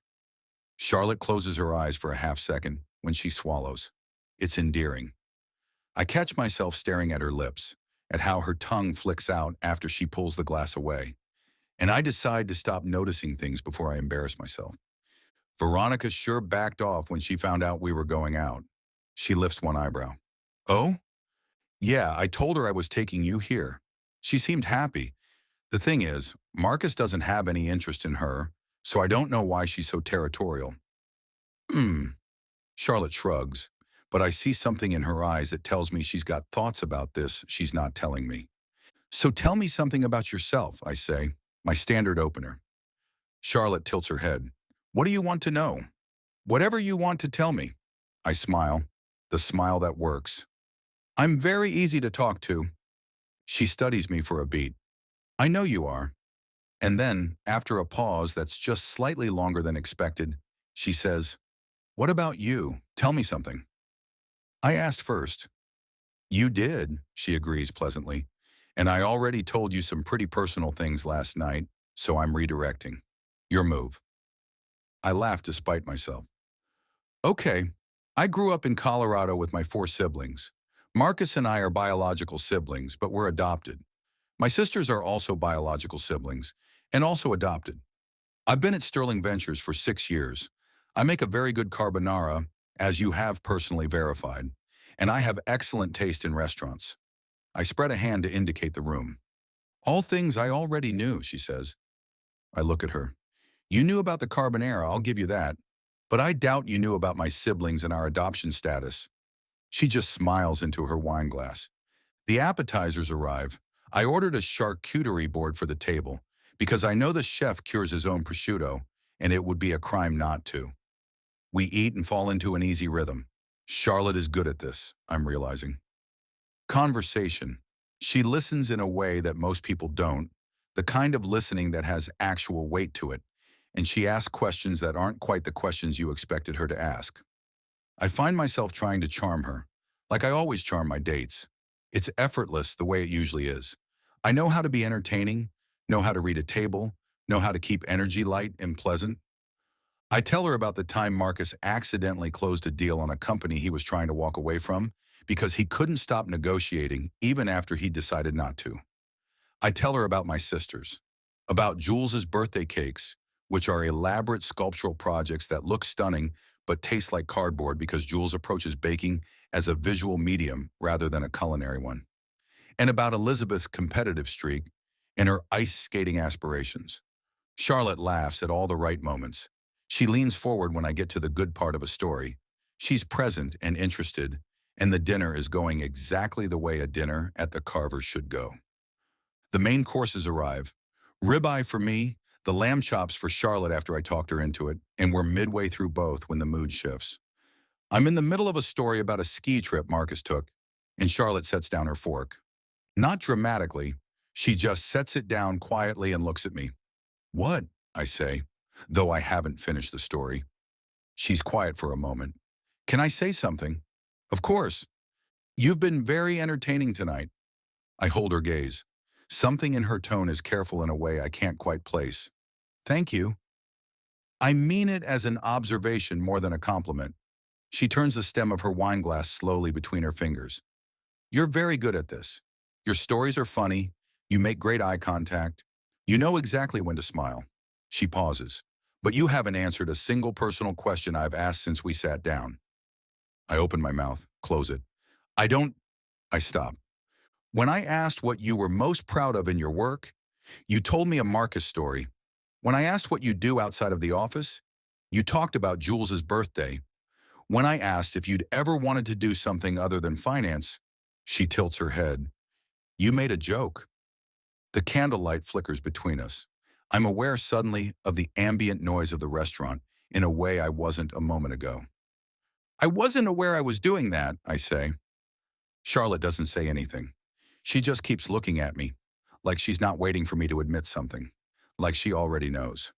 Charlotte closes her eyes for a half second when she swallows. It's endearing. I catch myself staring at her lips, at how her tongue flicks out after she pulls the glass away, and I decide to stop noticing things before I embarrass myself. Veronica sure backed off when she found out we were going out. She lifts one eyebrow. Oh? Yeah, I told her I was taking you here. She seemed happy. The thing is, Marcus doesn't have any interest in her, so I don't know why she's so territorial. Hmm. Charlotte shrugs, but I see something in her eyes that tells me she's got thoughts about this she's not telling me. So tell me something about yourself, I say, my standard opener. Charlotte tilts her head. What do you want to know? Whatever you want to tell me. I smile, the smile that works. I'm very easy to talk to. She studies me for a beat. I know you are. And then, after a pause that's just slightly longer than expected, she says, what about you? Tell me something. I asked first. You did, she agrees pleasantly. And I already told you some pretty personal things last night, so I'm redirecting. Your move. I laugh despite myself. Okay, I grew up in Colorado with my 4 siblings. Marcus and I are biological siblings, but we're adopted. My sisters are also biological siblings, and also adopted. I've been at Sterling Ventures for 6 years. I make a very good carbonara, as you have personally verified, and I have excellent taste in restaurants. I spread a hand to indicate the room. All things I already knew, she says. I look at her. You knew about the carbonara, I'll give you that. But I doubt you knew about my siblings and our adoption status. She just smiles into her wine glass. The appetizers arrive. I ordered a charcuterie board for the table, because I know the chef cures his own prosciutto, and it would be a crime not to. We eat and fall into an easy rhythm. Charlotte is good at this, I'm realizing. Conversation. She listens in a way that most people don't, the kind of listening that has actual weight to it, and she asks questions that aren't quite the questions you expected her to ask. I find myself trying to charm her, like I always charm my dates. It's effortless the way it usually is. I know how to be entertaining, know how to read a table, know how to keep energy light and pleasant. I tell her about the time Marcus accidentally closed a deal on a company he was trying to walk away from because he couldn't stop negotiating even after he decided not to. I tell her about my sisters, about Jules's birthday cakes, which are elaborate sculptural projects that look stunning but taste like cardboard because Jules approaches baking as a visual medium rather than a culinary one, and about Elizabeth's competitive streak and her ice skating aspirations. Charlotte laughs at all the right moments. She leans forward when I get to the good part of a story. She's present and interested, and the dinner is going exactly the way a dinner at the Carver should go. The main courses arrive. Ribeye for me, the lamb chops for Charlotte after I talked her into it, and we're midway through both when the mood shifts. I'm in the middle of a story about a ski trip Marcus took, and Charlotte sets down her fork. Not dramatically, she just sets it down quietly and looks at me. What? I say, though I haven't finished the story. She's quiet for a moment. Can I say something? Of course. You've been very entertaining tonight. I hold her gaze. Something in her tone is careful in a way I can't quite place. Thank you. I mean it as an observation more than a compliment. She turns the stem of her wine glass slowly between her fingers. You're very good at this. Your stories are funny. You make great eye contact. You know exactly when to smile. She pauses. But you haven't answered a single personal question I've asked since we sat down. I open my mouth, close it. I stop. When I asked what you were most proud of in your work, you told me a Marcus story. When I asked what you do outside of the office, you talked about Jules's birthday. When I asked if you'd ever wanted to do something other than finance, she tilts her head. You made a joke. The candlelight flickers between us. I'm aware suddenly of the ambient noise of the restaurant in a way I wasn't a moment ago. I wasn't aware I was doing that, I say. Charlotte doesn't say anything. She just keeps looking at me, like she's not waiting for me to admit something, like she already knows.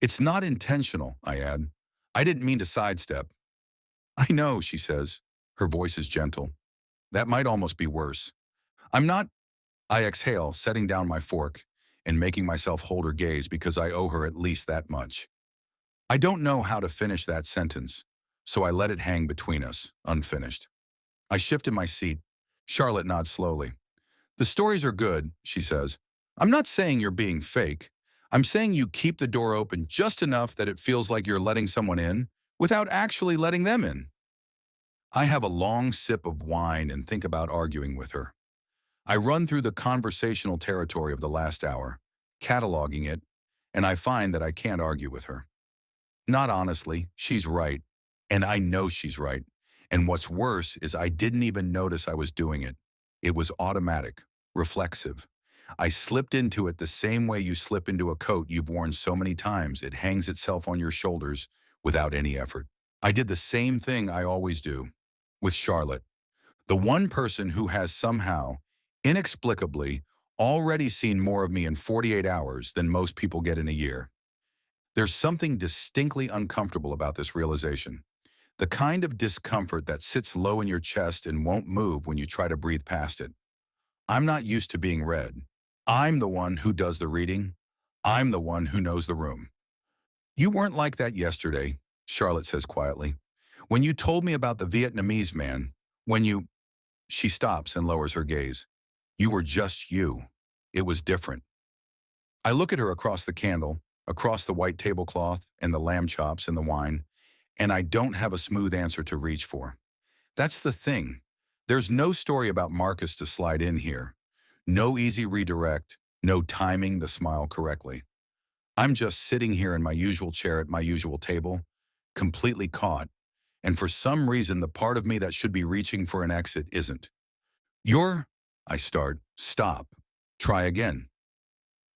It's not intentional, I add. I didn't mean to sidestep. I know, she says. Her voice is gentle. That might almost be worse. I'm not. I exhale, setting down my fork and making myself hold her gaze because I owe her at least that much. I don't know how to finish that sentence, so I let it hang between us, unfinished. I shift in my seat. Charlotte nods slowly. The stories are good, she says. I'm not saying you're being fake. I'm saying you keep the door open just enough that it feels like you're letting someone in without actually letting them in. I have a long sip of wine and think about arguing with her. I run through the conversational territory of the last hour, cataloging it, and I find that I can't argue with her. Not honestly, she's right, and I know she's right. And what's worse is I didn't even notice I was doing it. It was automatic, reflexive. I slipped into it the same way you slip into a coat you've worn so many times it hangs itself on your shoulders without any effort. I did the same thing I always do with Charlotte, the one person who has somehow, inexplicably, already seen more of me in 48 hours than most people get in a year. There's something distinctly uncomfortable about this realization. The kind of discomfort that sits low in your chest and won't move when you try to breathe past it. I'm not used to being read. I'm the one who does the reading. I'm the one who knows the room. You weren't like that yesterday, Charlotte says quietly. When you told me about the Vietnamese man, when you... She stops and lowers her gaze. You were just you. It was different. I look at her across the candle, across the white tablecloth and the lamb chops and the wine, and I don't have a smooth answer to reach for. That's the thing. There's no story about Marcus to slide in here. No easy redirect, no timing the smile correctly. I'm just sitting here in my usual chair at my usual table, completely caught, and for some reason the part of me that should be reaching for an exit isn't. I start, stop, try again.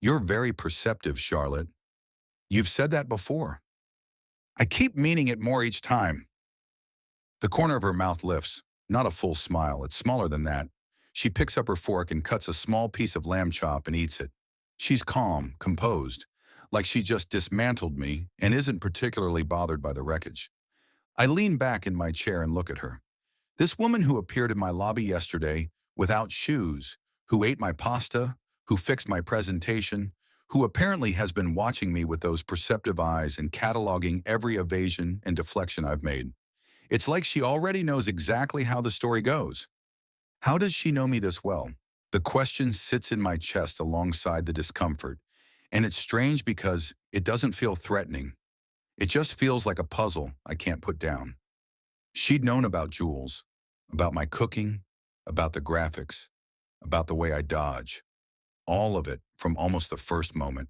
You're very perceptive, Charlotte. You've said that before. I keep meaning it more each time. The corner of her mouth lifts, not a full smile, it's smaller than that. She picks up her fork and cuts a small piece of lamb chop and eats it. She's calm, composed, like she just dismantled me and isn't particularly bothered by the wreckage. I lean back in my chair and look at her. This woman who appeared in my lobby yesterday without shoes, who ate my pasta, who fixed my presentation, who apparently has been watching me with those perceptive eyes and cataloging every evasion and deflection I've made. It's like she already knows exactly how the story goes. How does she know me this well? The question sits in my chest alongside the discomfort, and it's strange because it doesn't feel threatening. It just feels like a puzzle I can't put down. She'd known about Jules, about my cooking, about the graphics, about the way I dodge. All of it from almost the first moment.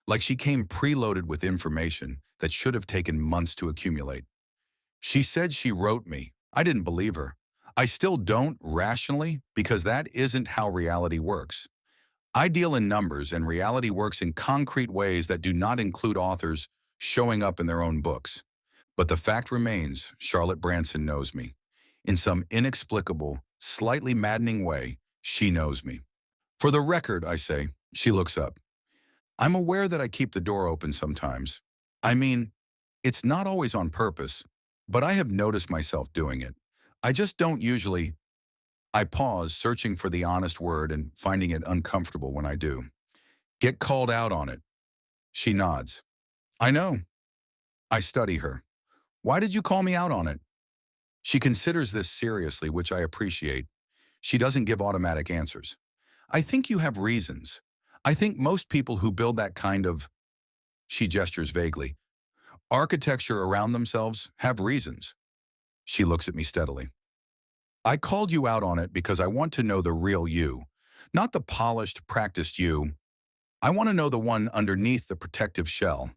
Like she came preloaded with information that should have taken months to accumulate. She said she wrote me. I didn't believe her. I still don't rationally because that isn't how reality works. I deal in numbers and reality works in concrete ways that do not include authors showing up in their own books. But the fact remains, Charlotte Branson knows me. In some inexplicable, slightly maddening way, she knows me. For the record, I say, she looks up. I'm aware that I keep the door open sometimes. I mean, it's not always on purpose, but I have noticed myself doing it. I just don't usually. I pause, searching for the honest word and finding it uncomfortable when I do. Get called out on it. She nods. I know. I study her. Why did you call me out on it? She considers this seriously, which I appreciate. She doesn't give automatic answers. I think you have reasons. I think most people who build that kind of, she gestures vaguely, architecture around themselves have reasons. She looks at me steadily. I called you out on it because I want to know the real you, not the polished, practiced you. I want to know the one underneath the protective shell.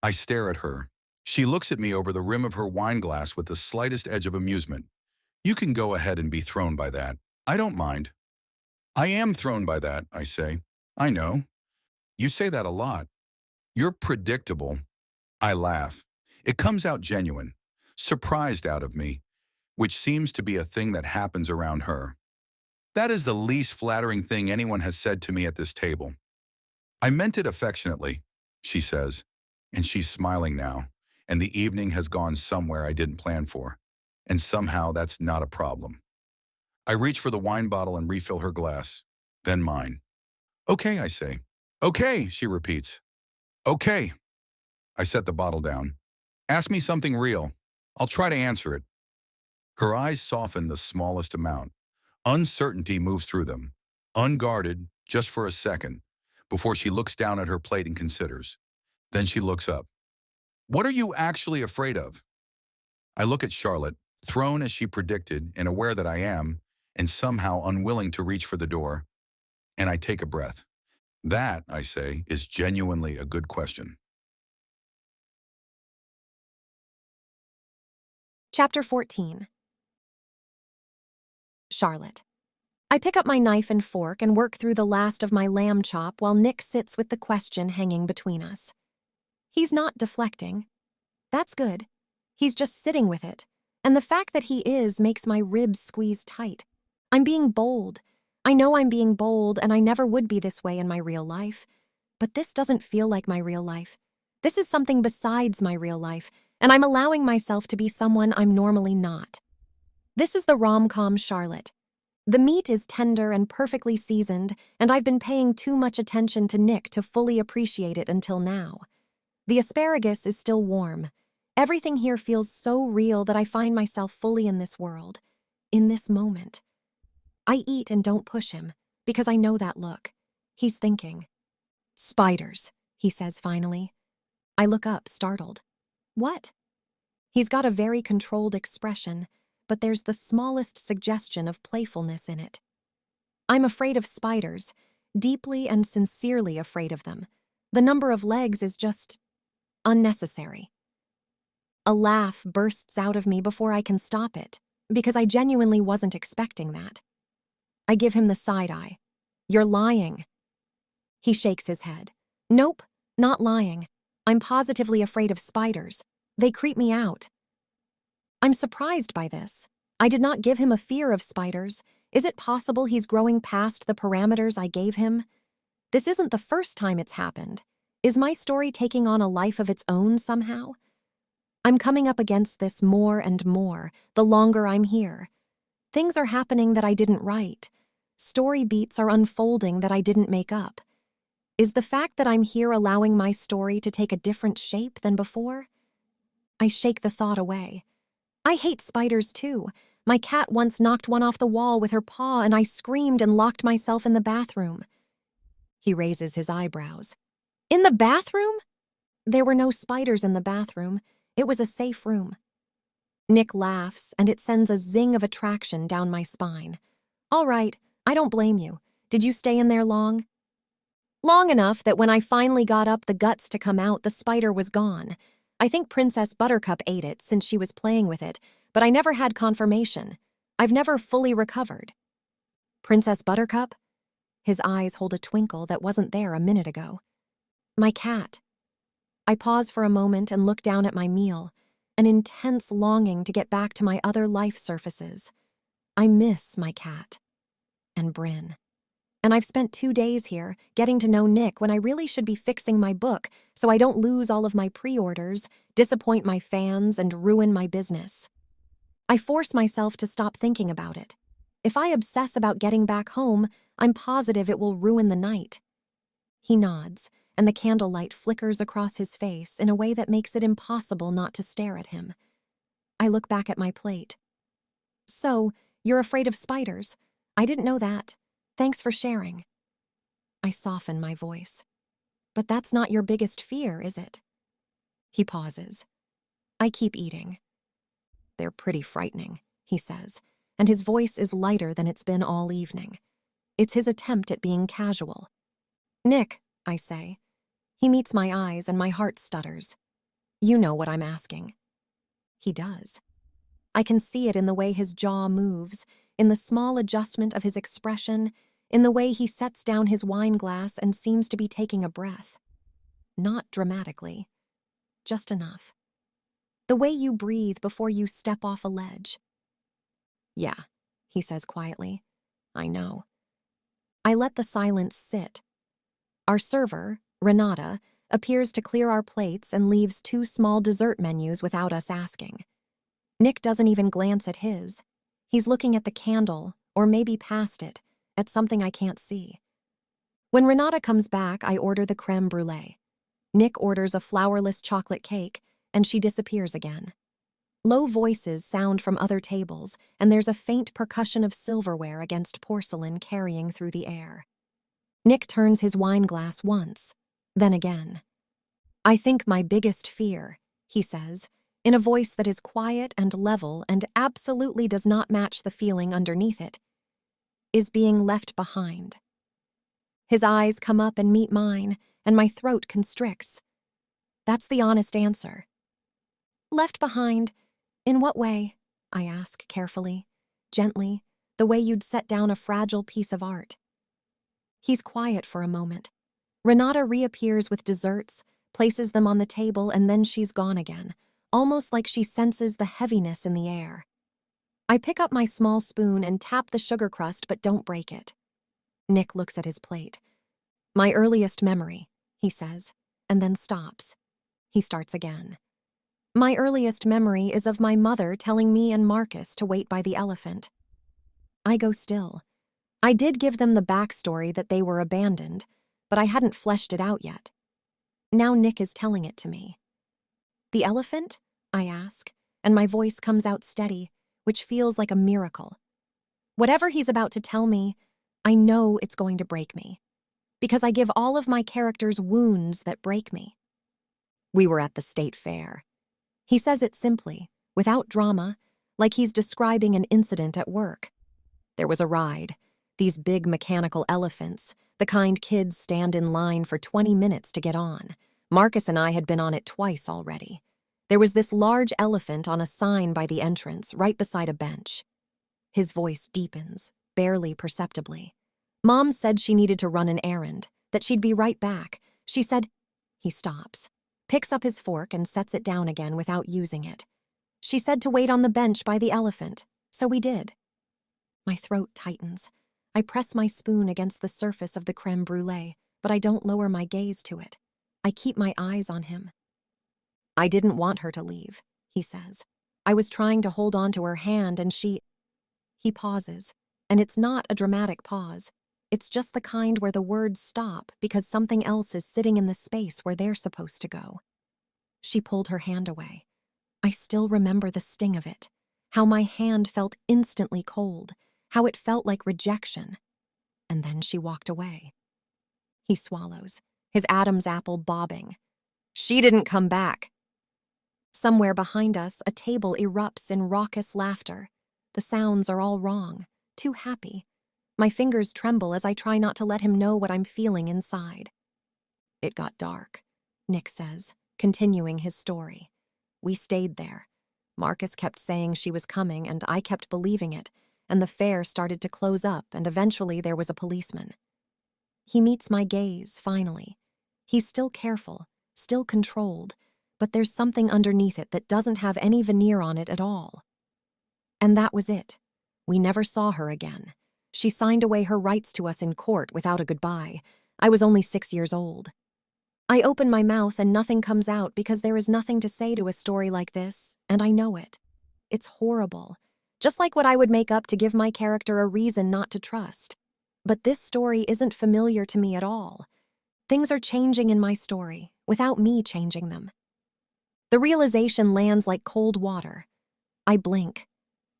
I stare at her. She looks at me over the rim of her wine glass with the slightest edge of amusement. You can go ahead and be thrown by that. I don't mind. I am thrown by that, I say. I know. You say that a lot. You're predictable. I laugh. It comes out genuine, surprised out of me, which seems to be a thing that happens around her. That is the least flattering thing anyone has said to me at this table. I meant it affectionately, she says, and she's smiling now, and the evening has gone somewhere I didn't plan for, and somehow that's not a problem. I reach for the wine bottle and refill her glass, then mine. Okay, I say. Okay, she repeats. Okay. I set the bottle down. Ask me something real. I'll try to answer it. Her eyes soften the smallest amount. Uncertainty moves through them. unguarded, just for a second, before she looks down at her plate and considers. Then she looks up. What are you actually afraid of? I look at Charlotte, thrown as she predicted and aware that I am, and somehow unwilling to reach for the door, and I take a breath. That, I say, is genuinely a good question. Chapter 14. Charlotte. I pick up my knife and fork and work through the last of my lamb chop while Nick sits with the question hanging between us. He's not deflecting. That's good. He's just sitting with it, and the fact that he is makes my ribs squeeze tight. I'm being bold. I know I'm being bold, and I never would be this way in my real life. But this doesn't feel like my real life. This is something besides my real life, and I'm allowing myself to be someone I'm normally not. This is the rom-com Charlotte. The meat is tender and perfectly seasoned, and I've been paying too much attention to Nick to fully appreciate it until now. The asparagus is still warm. Everything here feels so real that I find myself fully in this world, in this moment. I eat and don't push him, because I know that look. He's thinking. Spiders, he says finally. I look up, startled. What? He's got a very controlled expression, but there's the smallest suggestion of playfulness in it. I'm afraid of spiders, deeply and sincerely afraid of them. The number of legs is just unnecessary. A laugh bursts out of me before I can stop it, because I genuinely wasn't expecting that. I give him the side eye. You're lying. He shakes his head. Nope, not lying. I'm positively afraid of spiders. They creep me out. I'm surprised by this. I did not give him a fear of spiders. Is it possible he's growing past the parameters I gave him? This isn't the first time it's happened. Is my story taking on a life of its own somehow? I'm coming up against this more and more, the longer I'm here. Things are happening that I didn't write. Story beats are unfolding that I didn't make up. Is the fact that I'm here allowing my story to take a different shape than before? I shake the thought away. I hate spiders too. My cat once knocked one off the wall with her paw and I screamed and locked myself in the bathroom. He raises his eyebrows. In the bathroom? There were no spiders in the bathroom. It was a safe room. Nick laughs, and it sends a zing of attraction down my spine. All right, I don't blame you. Did you stay in there long? Long enough that when I finally got up the guts to come out, the spider was gone. I think Princess Buttercup ate it since she was playing with it, but I never had confirmation. I've never fully recovered. Princess Buttercup? His eyes hold a twinkle that wasn't there a minute ago. My cat. I pause for a moment and look down at my meal, an intense longing to get back to my other life surfaces. I miss my cat. And Bryn. And I've spent 2 days here, getting to know Nick when I really should be fixing my book so I don't lose all of my pre-orders, disappoint my fans, and ruin my business. I force myself to stop thinking about it. If I obsess about getting back home, I'm positive it will ruin the night. He nods, and the candlelight flickers across his face in a way that makes it impossible not to stare at him. I look back at my plate. So, you're afraid of spiders? I didn't know that. Thanks for sharing. I soften my voice. But that's not your biggest fear, is it? He pauses. I keep eating. They're pretty frightening, he says, and his voice is lighter than it's been all evening. It's his attempt at being casual. Nick, I say. He meets my eyes and my heart stutters. You know what I'm asking. He does. I can see it in the way his jaw moves, in the small adjustment of his expression, in the way he sets down his wine glass and seems to be taking a breath. Not dramatically, just enough. The way you breathe before you step off a ledge. Yeah, he says quietly. I know. I let the silence sit. Our server, Renata, appears to clear our plates and leaves 2 small dessert menus without us asking. Nick doesn't even glance at his. He's looking at the candle, or maybe past it, at something I can't see. When Renata comes back, I order the creme brulee. Nick orders a flourless chocolate cake, and she disappears again. Low voices sound from other tables, and there's a faint percussion of silverware against porcelain carrying through the air. Nick turns his wine glass once, then again. "I think my biggest fear," he says, in a voice that is quiet and level and absolutely does not match the feeling underneath it, "is being left behind." His eyes come up and meet mine, and my throat constricts. That's the honest answer. "Left behind? In what way?" I ask carefully, gently, the way you'd set down a fragile piece of art. He's quiet for a moment. Renata reappears with desserts, places them on the table, and then she's gone again, almost like she senses the heaviness in the air. I pick up my small spoon and tap the sugar crust but don't break it. Nick looks at his plate. "My earliest memory," he says, and then stops. He starts again. "My earliest memory is of my mother telling me and Marcus to wait by the elephant." I go still. I did give them the backstory that they were abandoned, but I hadn't fleshed it out yet. Now Nick is telling it to me. "The elephant?" I ask, and my voice comes out steady, which feels like a miracle. Whatever he's about to tell me, I know it's going to break me, because I give all of my characters wounds that break me. "We were at the state fair." He says it simply, without drama, like he's describing an incident at work. "There was a ride, these big mechanical elephants, the kind kids stand in line for 20 minutes to get on. Marcus and I had been on it twice already. There was this large elephant on a sign by the entrance, right beside a bench." His voice deepens, barely perceptibly. "Mom said she needed to run an errand, that she'd be right back. She said—" He stops, picks up his fork and sets it down again without using it. "She said to wait on the bench by the elephant, so we did." My throat tightens. I press my spoon against the surface of the creme brulee, but I don't lower my gaze to it. I keep my eyes on him. "I didn't want her to leave," he says. "I was trying to hold on to her hand and she—" He pauses, and it's not a dramatic pause. It's just the kind where the words stop because something else is sitting in the space where they're supposed to go. "She pulled her hand away." I still remember the sting of it, how my hand felt instantly cold, how it felt like rejection. "And then she walked away." He swallows, his Adam's apple bobbing. "She didn't come back." Somewhere behind us, a table erupts in raucous laughter. The sounds are all wrong, too happy. My fingers tremble as I try not to let him know what I'm feeling inside. "It got dark," Nick says, continuing his story. "We stayed there. Marcus kept saying she was coming, and I kept believing it, and the fair started to close up, and eventually there was a policeman." He meets my gaze, finally. He's still careful, still controlled, but there's something underneath it that doesn't have any veneer on it at all. "And that was it. We never saw her again. She signed away her rights to us in court without a goodbye. I was only 6 years old." I open my mouth and nothing comes out because there is nothing to say to a story like this, and I know it. It's horrible, just like what I would make up to give my character a reason not to trust. But this story isn't familiar to me at all. Things are changing in my story, without me changing them. The realization lands like cold water. I blink.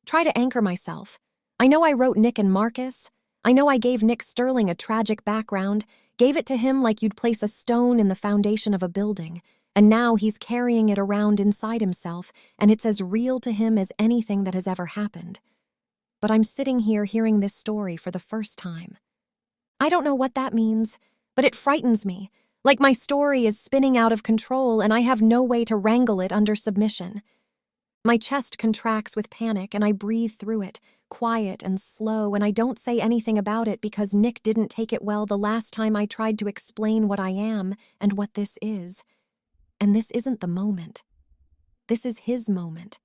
Try to anchor myself. I know I wrote Nick and Marcus. I know I gave Nick Sterling a tragic background, gave it to him like you'd place a stone in the foundation of a building, and now he's carrying it around inside himself, and it's as real to him as anything that has ever happened. But I'm sitting here hearing this story for the first time. I don't know what that means, but it frightens me, like my story is spinning out of control and I have no way to wrangle it under submission. My chest contracts with panic and I breathe through it, quiet and slow, and I don't say anything about it because Nick didn't take it well the last time I tried to explain what I am and what this is. And this isn't the moment. This is his moment.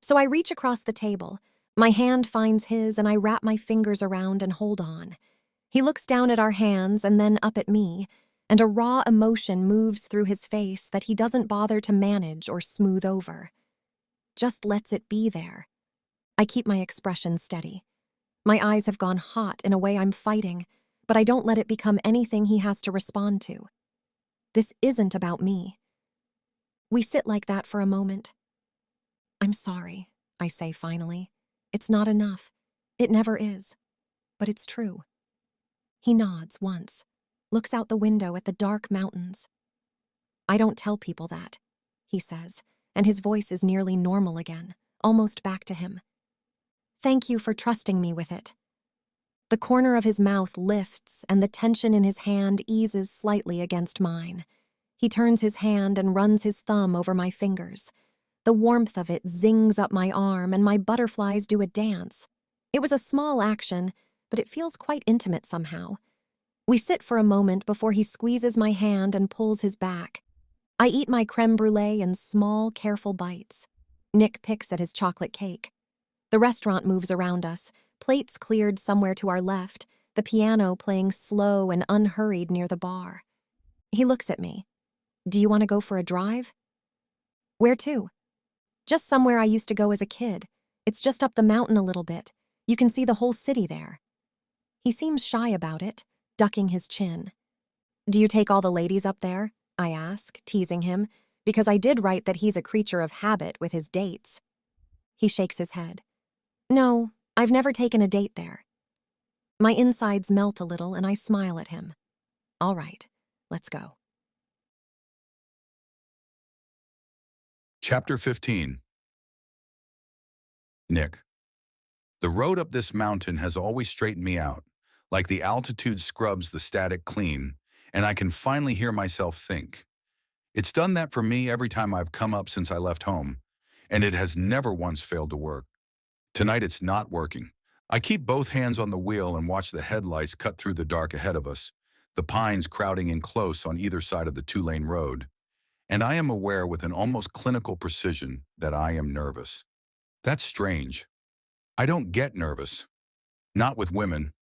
So I reach across the table. My hand finds his and I wrap my fingers around and hold on. He looks down at our hands and then up at me, and a raw emotion moves through his face that he doesn't bother to manage or smooth over. Just lets it be there. I keep my expression steady. My eyes have gone hot in a way I'm fighting, but I don't let it become anything he has to respond to. This isn't about me. We sit like that for a moment. I'm sorry, I say finally. It's not enough. It never is. But it's true. He nods once, looks out the window at the dark mountains. I don't tell people that, he says, and his voice is nearly normal again, almost back to him. Thank you for trusting me with it. The corner of his mouth lifts and the tension in his hand eases slightly against mine. He turns his hand and runs his thumb over my fingers. The warmth of it zings up my arm and my butterflies do a dance. It was a small action, but it feels quite intimate somehow. We sit for a moment before he squeezes my hand and pulls his back. I eat my creme brulee in small, careful bites. Nick picks at his chocolate cake. The restaurant moves around us, plates cleared somewhere to our left, the piano playing slow and unhurried near the bar. He looks at me. Do you want to go for a drive? Where to? Just somewhere I used to go as a kid. It's just up the mountain a little bit. You can see the whole city there. He seems shy about it, ducking his chin. Do you take all the ladies up there? I ask, teasing him, because I did write that he's a creature of habit with his dates. He shakes his head. No, I've never taken a date there. My insides melt a little and I smile at him. All right, let's go. Chapter 15. Nick. The road up this mountain has always straightened me out, like the altitude scrubs the static clean, and I can finally hear myself think. It's done that for me every time I've come up since I left home, and it has never once failed to work. Tonight it's not working. I keep both hands on the wheel and watch the headlights cut through the dark ahead of us, the pines crowding in close on either side of the two-lane road. And I am aware with an almost clinical precision that I am nervous. That's strange. I don't get nervous. Not with women.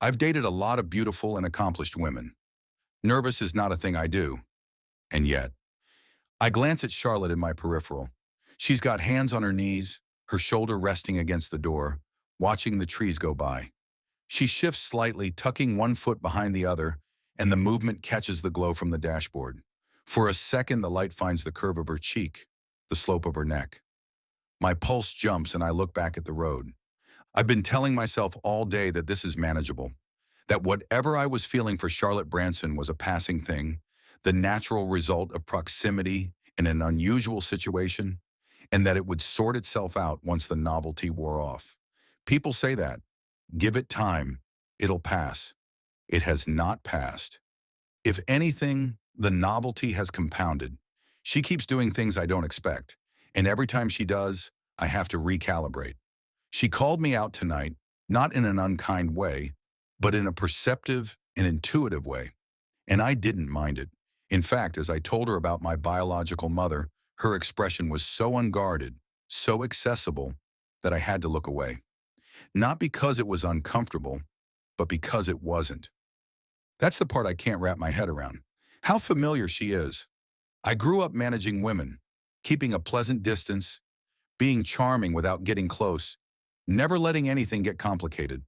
I've dated a lot of beautiful and accomplished women. Nervous is not a thing I do. And yet, I glance at Charlotte in my peripheral. She's got hands on her knees, her shoulder resting against the door, watching the trees go by. She shifts slightly, tucking one foot behind the other, and the movement catches the glow from the dashboard. For a second, the light finds the curve of her cheek, the slope of her neck. My pulse jumps and I look back at the road. I've been telling myself all day that this is manageable, that whatever I was feeling for Charlotte Branson was a passing thing, the natural result of proximity in an unusual situation, and that it would sort itself out once the novelty wore off. People say that. Give it time. It'll pass. It has not passed. If anything, the novelty has compounded. She keeps doing things I don't expect, and every time she does, I have to recalibrate. She called me out tonight, not in an unkind way, but in a perceptive and intuitive way, and I didn't mind it. In fact, as I told her about my biological mother, her expression was so unguarded, so accessible, that I had to look away. Not because it was uncomfortable, but because it wasn't. That's the part I can't wrap my head around. How familiar she is. I grew up managing women, keeping a pleasant distance, being charming without getting close, never letting anything get complicated.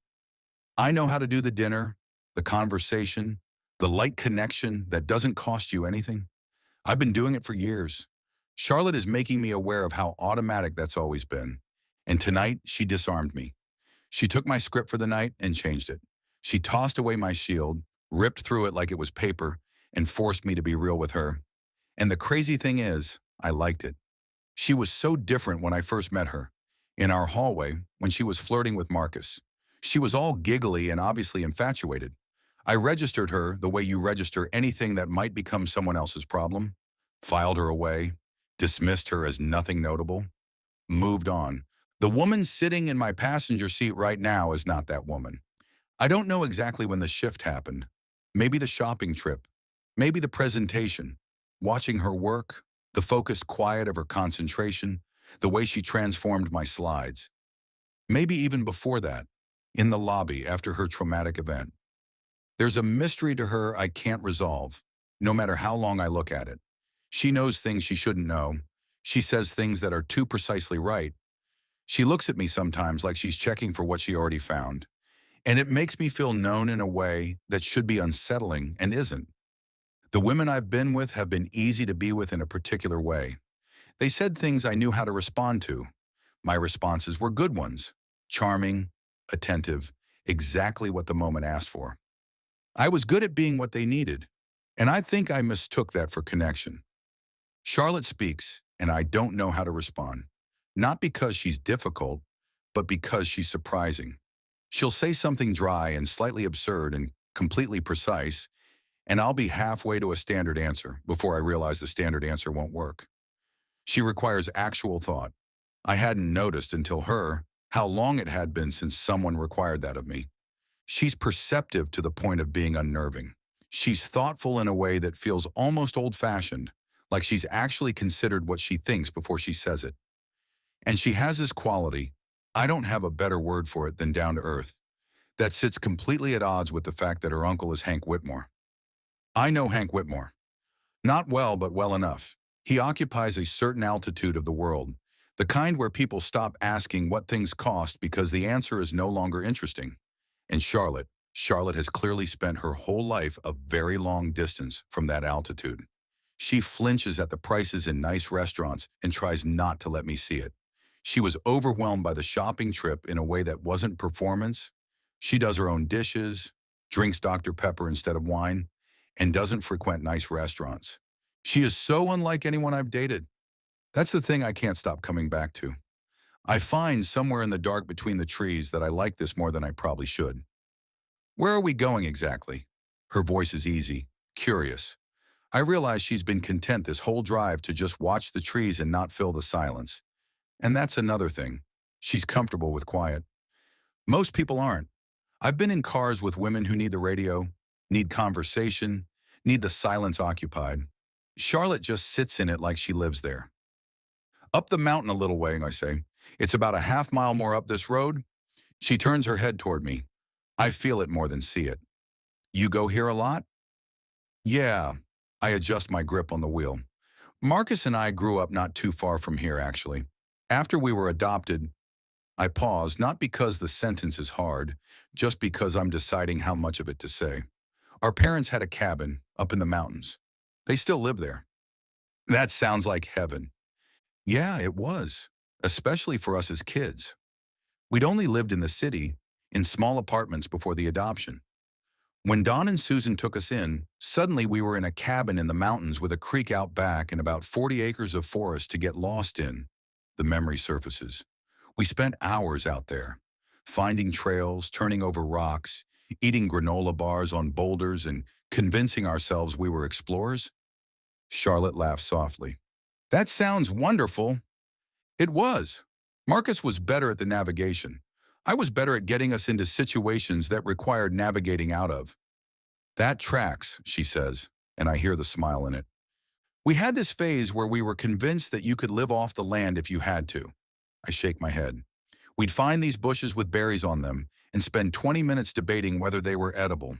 I know how to do the dinner, the conversation, the light connection that doesn't cost you anything. I've been doing it for years. Charlotte is making me aware of how automatic that's always been. And tonight, she disarmed me. She took my script for the night and changed it. She tossed away my shield, ripped through it like it was paper, and forced me to be real with her. And the crazy thing is, I liked it. She was so different when I first met her. In our hallway, when she was flirting with Marcus. She was all giggly and obviously infatuated. I registered her the way you register anything that might become someone else's problem. Filed her away, dismissed her as nothing notable, moved on. The woman sitting in my passenger seat right now is not that woman. I don't know exactly when the shift happened. Maybe the shopping trip. Maybe the presentation. Watching her work, the focused quiet of her concentration, the way she transformed my slides. Maybe even before that, in the lobby after her traumatic event. There's a mystery to her I can't resolve, no matter how long I look at it. She knows things she shouldn't know. She says things that are too precisely right. She looks at me sometimes like she's checking for what she already found. And it makes me feel known in a way that should be unsettling and isn't. The women I've been with have been easy to be with in a particular way. They said things I knew how to respond to. My responses were good ones, charming, attentive, exactly what the moment asked for. I was good at being what they needed, and I think I mistook that for connection. Charlotte speaks, and I don't know how to respond. Not because she's difficult, but because she's surprising. She'll say something dry and slightly absurd and completely precise, and I'll be halfway to a standard answer before I realize the standard answer won't work. She requires actual thought. I hadn't noticed until how long it had been since someone required that of me. She's perceptive to the point of being unnerving. She's thoughtful in a way that feels almost old-fashioned, like she's actually considered what she thinks before she says it. And she has this quality, I don't have a better word for it than down to earth, that sits completely at odds with the fact that her uncle is Hank Whitmore. I know Hank Whitmore. Not well, but well enough. He occupies a certain altitude of the world, the kind where people stop asking what things cost because the answer is no longer interesting. And Charlotte has clearly spent her whole life a very long distance from that altitude. She flinches at the prices in nice restaurants and tries not to let me see it. She was overwhelmed by the shopping trip in a way that wasn't performance. She does her own dishes, drinks Dr. Pepper instead of wine, and doesn't frequent nice restaurants. She is so unlike anyone I've dated. That's the thing I can't stop coming back to. I find somewhere in the dark between the trees that I like this more than I probably should. Where are we going exactly? Her voice is easy, curious. I realize she's been content this whole drive to just watch the trees and not fill the silence. And that's another thing. She's comfortable with quiet. Most people aren't. I've been in cars with women who need the radio, need conversation, need the silence occupied. Charlotte just sits in it like she lives there. Up the mountain a little way, I say. It's about a half-mile more up this road. She turns her head toward me. I feel it more than see it. You go here a lot? Yeah. I adjust my grip on the wheel. Marcus and I grew up not too far from here, actually. After we were adopted, I pause, not because the sentence is hard, just because I'm deciding how much of it to say. Our parents had a cabin up in the mountains. They still live there. That sounds like heaven. Yeah, it was, especially for us as kids. We'd only lived in the city, in small apartments before the adoption. When Don and Susan took us in, suddenly we were in a cabin in the mountains with a creek out back and about 40 acres of forest to get lost in. The memory surfaces. We spent hours out there, finding trails, turning over rocks, eating granola bars on boulders, and convincing ourselves we were explorers. Charlotte laughed softly. That sounds wonderful. It was. Marcus was better at the navigation. I was better at getting us into situations that required navigating out of. That tracks, she says, and I hear the smile in it. We had this phase where we were convinced that you could live off the land if you had to. I shake my head. We'd find these bushes with berries on them and spend 20 minutes debating whether they were edible.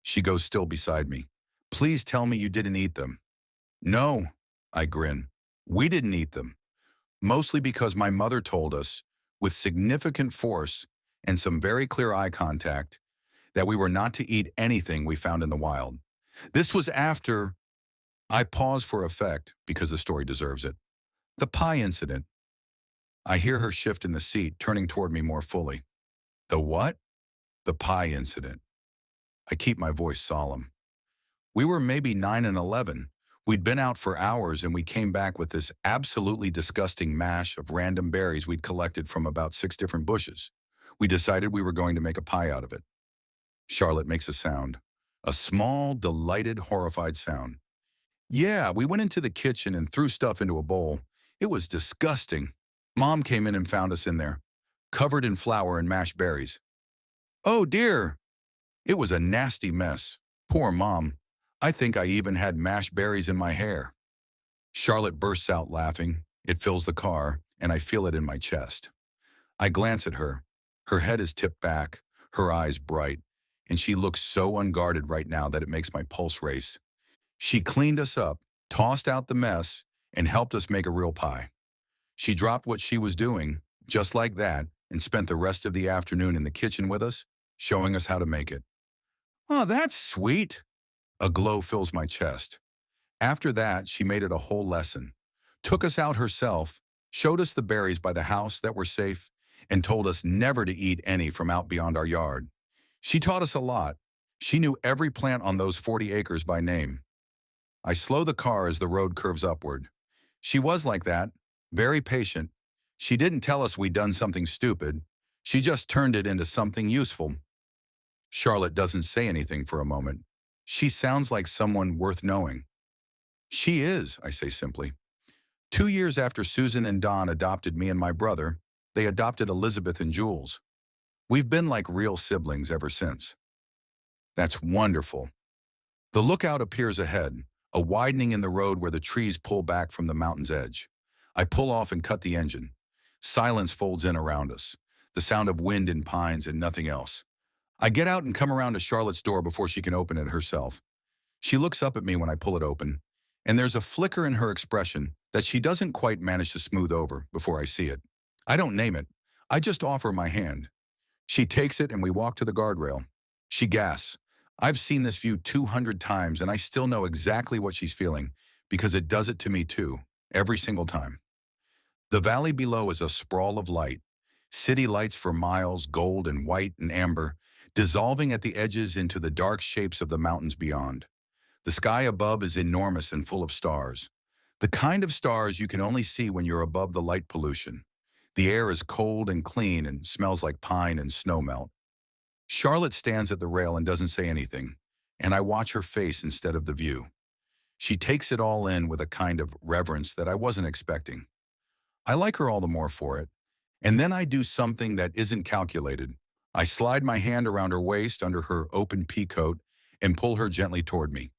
She goes still beside me. Please tell me you didn't eat them. No, I grin. We didn't eat them. Mostly because my mother told us, with significant force and some very clear eye contact, that we were not to eat anything we found in the wild. This was after. I pause for effect because the story deserves it. The pie incident. I hear her shift in the seat, turning toward me more fully. The what? The pie incident. I keep my voice solemn. We were maybe 9 and 11. We'd been out for hours and we came back with this absolutely disgusting mash of random berries we'd collected from about 6 different bushes. We decided we were going to make a pie out of it. Charlotte makes a sound. A small, delighted, horrified sound. Yeah, we went into the kitchen and threw stuff into a bowl. It was disgusting. Mom came in and found us in there, covered in flour and mashed berries. Oh dear! It was a nasty mess. Poor Mom. I think I even had mashed berries in my hair. Charlotte bursts out laughing. It fills the car, and I feel it in my chest. I glance at her. Her head is tipped back, her eyes bright, and she looks so unguarded right now that it makes my pulse race. She cleaned us up, tossed out the mess, and helped us make a real pie. She dropped what she was doing, just like that, and spent the rest of the afternoon in the kitchen with us, showing us how to make it. Oh, that's sweet. A glow fills my chest. After that, she made it a whole lesson. took us out herself, showed us the berries by the house that were safe, and told us never to eat any from out beyond our yard. She taught us a lot. She knew every plant on those 40 acres by name. I slow the car as the road curves upward. She was like that, very patient. She didn't tell us we'd done something stupid. She just turned it into something useful. Charlotte doesn't say anything for a moment. She sounds like someone worth knowing. She is, I say simply. 2 years after Susan and Don adopted me and my brother, they adopted Elizabeth and Jules. We've been like real siblings ever since. That's wonderful. The lookout appears ahead, a widening in the road where the trees pull back from the mountain's edge. I pull off and cut the engine. Silence folds in around us, the sound of wind in pines and nothing else. I get out and come around to Charlotte's door before she can open it herself. She looks up at me when I pull it open, and there's a flicker in her expression that she doesn't quite manage to smooth over before I see it. I don't name it. I just offer my hand. She takes it and we walk to the guardrail. She gasps. I've seen this view 200 times and I still know exactly what she's feeling because it does it to me too, every single time. The valley below is a sprawl of light. City lights for miles, gold and white and amber, dissolving at the edges into the dark shapes of the mountains beyond. The sky above is enormous and full of stars. The kind of stars you can only see when you're above the light pollution. The air is cold and clean and smells like pine and snowmelt. Charlotte stands at the rail and doesn't say anything, and I watch her face instead of the view. She takes it all in with a kind of reverence that I wasn't expecting. I like her all the more for it. And then I do something that isn't calculated. I slide my hand around her waist under her open pea coat and pull her gently toward me.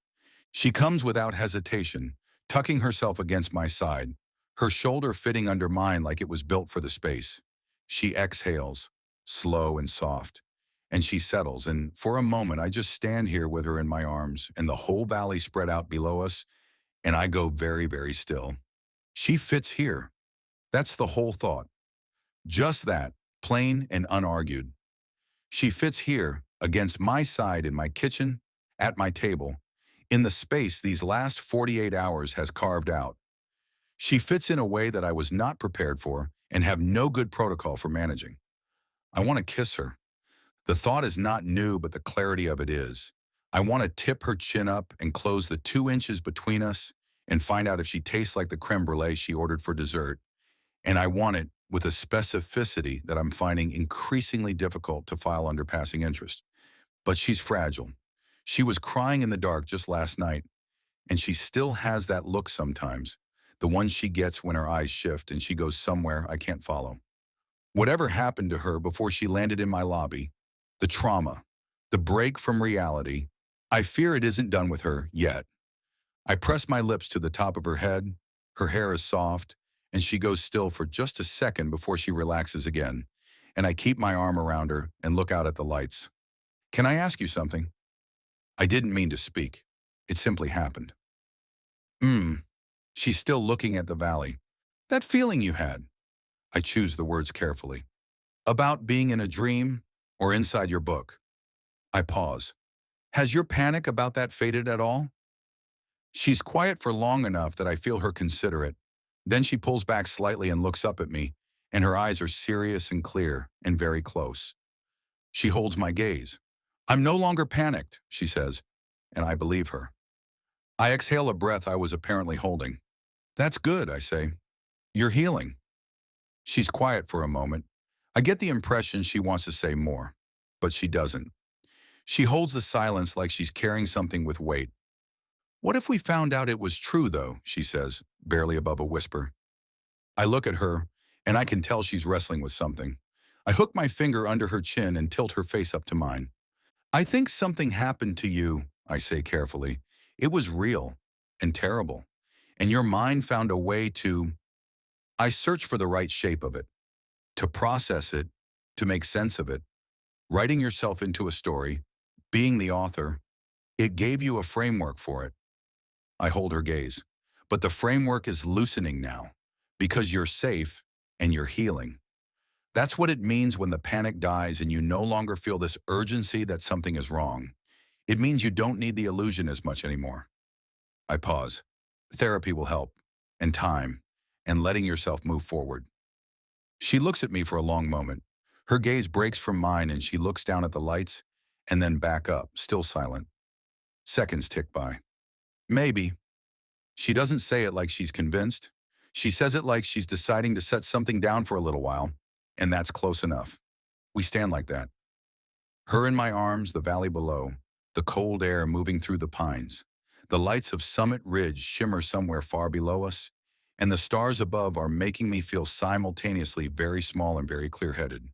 She comes without hesitation, tucking herself against my side, her shoulder fitting under mine like it was built for the space. She exhales, slow and soft, and she settles, and for a moment I just stand here with her in my arms and the whole valley spread out below us, and I go very, very still. She fits here. That's the whole thought. Just that, plain and unargued. She fits here, against my side in my kitchen, at my table, in the space these last 48 hours has carved out. She fits in a way that I was not prepared for and have no good protocol for managing. I want to kiss her. The thought is not new, but the clarity of it is. I want to tip her chin up and close the 2 inches between us and find out if she tastes like the creme brulee she ordered for dessert. And I want it with a specificity that I'm finding increasingly difficult to file under passing interest. But she's fragile. She was crying in the dark just last night, and she still has that look sometimes, the one she gets when her eyes shift and she goes somewhere I can't follow. Whatever happened to her before she landed in my lobby, the trauma, the break from reality, I fear it isn't done with her yet. I press my lips to the top of her head, her hair is soft, and she goes still for just a second before she relaxes again, and I keep my arm around her and look out at the lights. Can I ask you something? I didn't mean to speak. It simply happened. She's still looking at the valley. That feeling you had. I choose the words carefully. About being in a dream or inside your book. I pause. Has your panic about that faded at all? She's quiet for long enough that I feel her consider it. Then she pulls back slightly and looks up at me, and her eyes are serious and clear and very close. She holds my gaze. I'm no longer panicked, she says, and I believe her. I exhale a breath I was apparently holding. That's good, I say. You're healing. She's quiet for a moment. I get the impression she wants to say more, but she doesn't. She holds the silence like she's carrying something with weight. What if we found out it was true, though, she says, barely above a whisper. I look at her, and I can tell she's wrestling with something. I hook my finger under her chin and tilt her face up to mine. I think something happened to you, I say carefully. It was real and terrible, and your mind found a way to... I search for the right shape of it, to process it, to make sense of it. Writing yourself into a story, being the author, it gave you a framework for it. I hold her gaze. But the framework is loosening now, because you're safe and you're healing. That's what it means when the panic dies and you no longer feel this urgency that something is wrong. It means you don't need the illusion as much anymore. I pause. Therapy will help, and time, and letting yourself move forward. She looks at me for a long moment. Her gaze breaks from mine and she looks down at the lights and then back up, still silent. Seconds tick by. Maybe. She doesn't say it like she's convinced. She says it like she's deciding to set something down for a little while, and that's close enough. We stand like that. Her in my arms, the valley below, the cold air moving through the pines. The lights of Summit Ridge shimmer somewhere far below us, and the stars above are making me feel simultaneously very small and very clear-headed.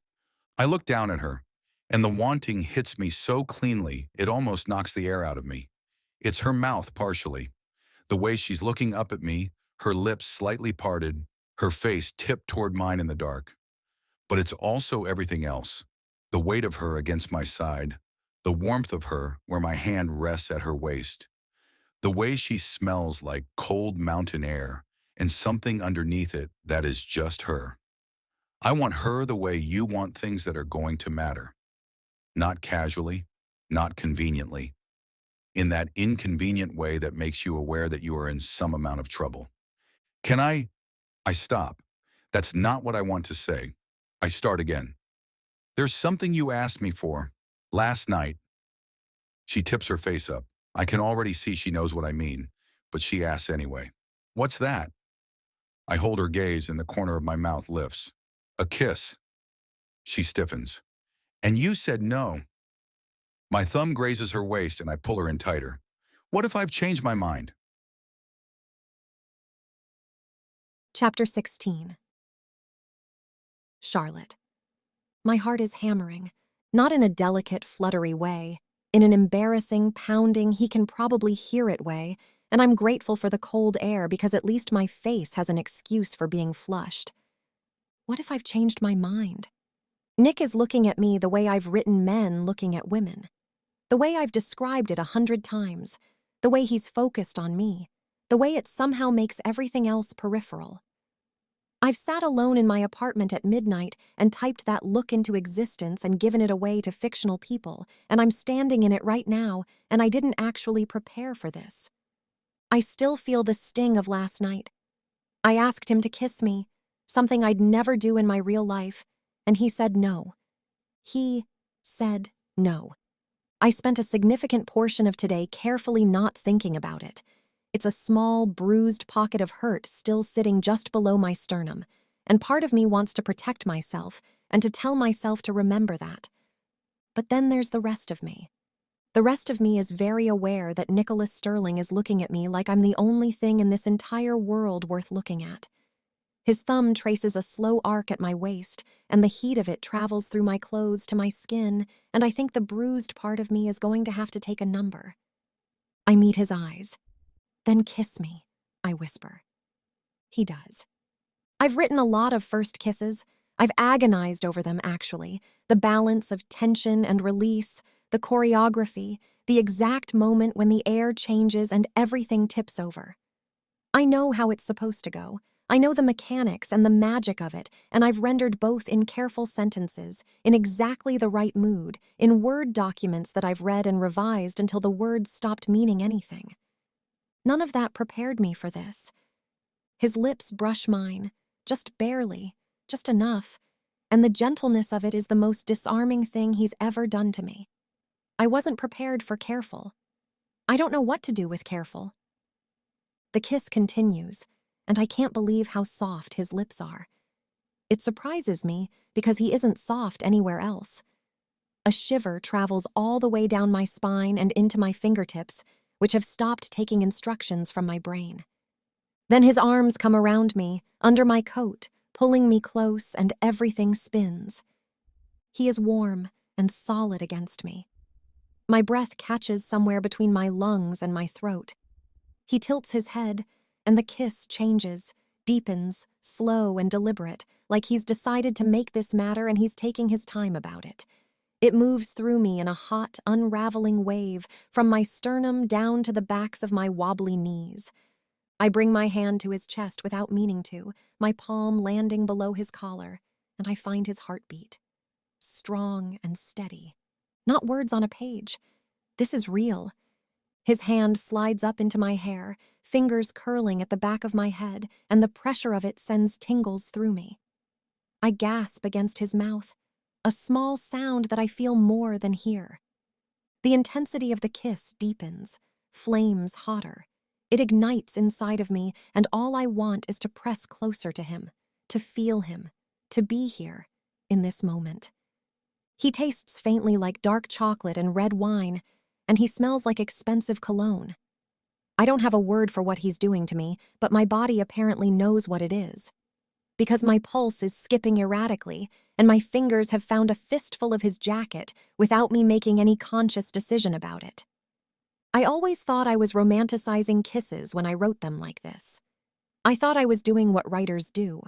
I look down at her, and the wanting hits me so cleanly it almost knocks the air out of me. It's her mouth partially, the way she's looking up at me, her lips slightly parted, her face tipped toward mine in the dark. But it's also everything else. The weight of her against my side, the warmth of her where my hand rests at her waist, the way she smells like cold mountain air and something underneath it that is just her. I want her the way you want things that are going to matter. Not casually, not conveniently. In that inconvenient way that makes you aware that you are in some amount of trouble. I stop. That's not what I want to say. I start again. There's something you asked me for last night. She tips her face up. I can already see she knows what I mean, but she asks anyway. What's that? I hold her gaze and the corner of my mouth lifts. A kiss. She stiffens. And you said no. My thumb grazes her waist and I pull her in tighter. What if I've changed my mind? Chapter 16. Charlotte. My heart is hammering, not in a delicate, fluttery way, in an embarrassing, pounding, he can probably hear it way, and I'm grateful for the cold air because at least my face has an excuse for being flushed. What if I've changed my mind? Nick is looking at me the way I've written men looking at women. The way I've described it 100 times. The way he's focused on me. The way it somehow makes everything else peripheral. I've sat alone in my apartment at midnight and typed that look into existence and given it away to fictional people, and I'm standing in it right now, and I didn't actually prepare for this. I still feel the sting of last night. I asked him to kiss me, something I'd never do in my real life, and he said no. He said no. I spent a significant portion of today carefully not thinking about it. It's a small, bruised pocket of hurt still sitting just below my sternum, and part of me wants to protect myself and to tell myself to remember that. But then there's the rest of me. The rest of me is very aware that Nicholas Sterling is looking at me like I'm the only thing in this entire world worth looking at. His thumb traces a slow arc at my waist, and the heat of it travels through my clothes to my skin, and I think the bruised part of me is going to have to take a number. I meet his eyes. Then kiss me, I whisper. He does. I've written a lot of first kisses. I've agonized over them, actually. The balance of tension and release, the choreography, the exact moment when the air changes and everything tips over. I know how it's supposed to go. I know the mechanics and the magic of it, and I've rendered both in careful sentences, in exactly the right mood, in Word documents that I've read and revised until the words stopped meaning anything. None of that prepared me for this. His lips brush mine, just barely, just enough, and the gentleness of it is the most disarming thing he's ever done to me. I wasn't prepared for careful. I don't know what to do with careful. The kiss continues, and I can't believe how soft his lips are. It surprises me because he isn't soft anywhere else. A shiver travels all the way down my spine and into my fingertips, which have stopped taking instructions from my brain. Then his arms come around me, under my coat, pulling me close, and everything spins. He is warm and solid against me. My breath catches somewhere between my lungs and my throat. He tilts his head, and the kiss changes, deepens, slow and deliberate, like he's decided to make this matter and he's taking his time about it. It moves through me in a hot, unraveling wave, from my sternum down to the backs of my wobbly knees. I bring my hand to his chest without meaning to, my palm landing below his collar, and I find his heartbeat. Strong and steady. Not words on a page. This is real. His hand slides up into my hair, fingers curling at the back of my head, and the pressure of it sends tingles through me. I gasp against his mouth, a small sound that I feel more than hear. The intensity of the kiss deepens, flames hotter. It ignites inside of me, and all I want is to press closer to him, to feel him, to be here, in this moment. He tastes faintly like dark chocolate and red wine, and he smells like expensive cologne. I don't have a word for what he's doing to me, but my body apparently knows what it is. Because my pulse is skipping erratically, and my fingers have found a fistful of his jacket without me making any conscious decision about it. I always thought I was romanticizing kisses when I wrote them like this. I thought I was doing what writers do.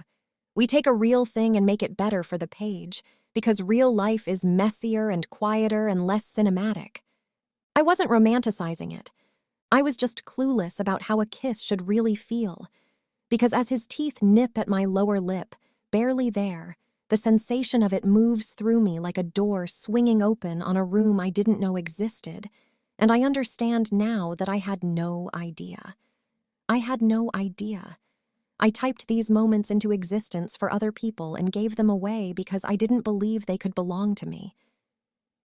We take a real thing and make it better for the page, because real life is messier and quieter and less cinematic. I wasn't romanticizing it. I was just clueless about how a kiss should really feel, because as his teeth nip at my lower lip, barely there, the sensation of it moves through me like a door swinging open on a room I didn't know existed, and I understand now that I had no idea. I had no idea. I typed these moments into existence for other people and gave them away because I didn't believe they could belong to me.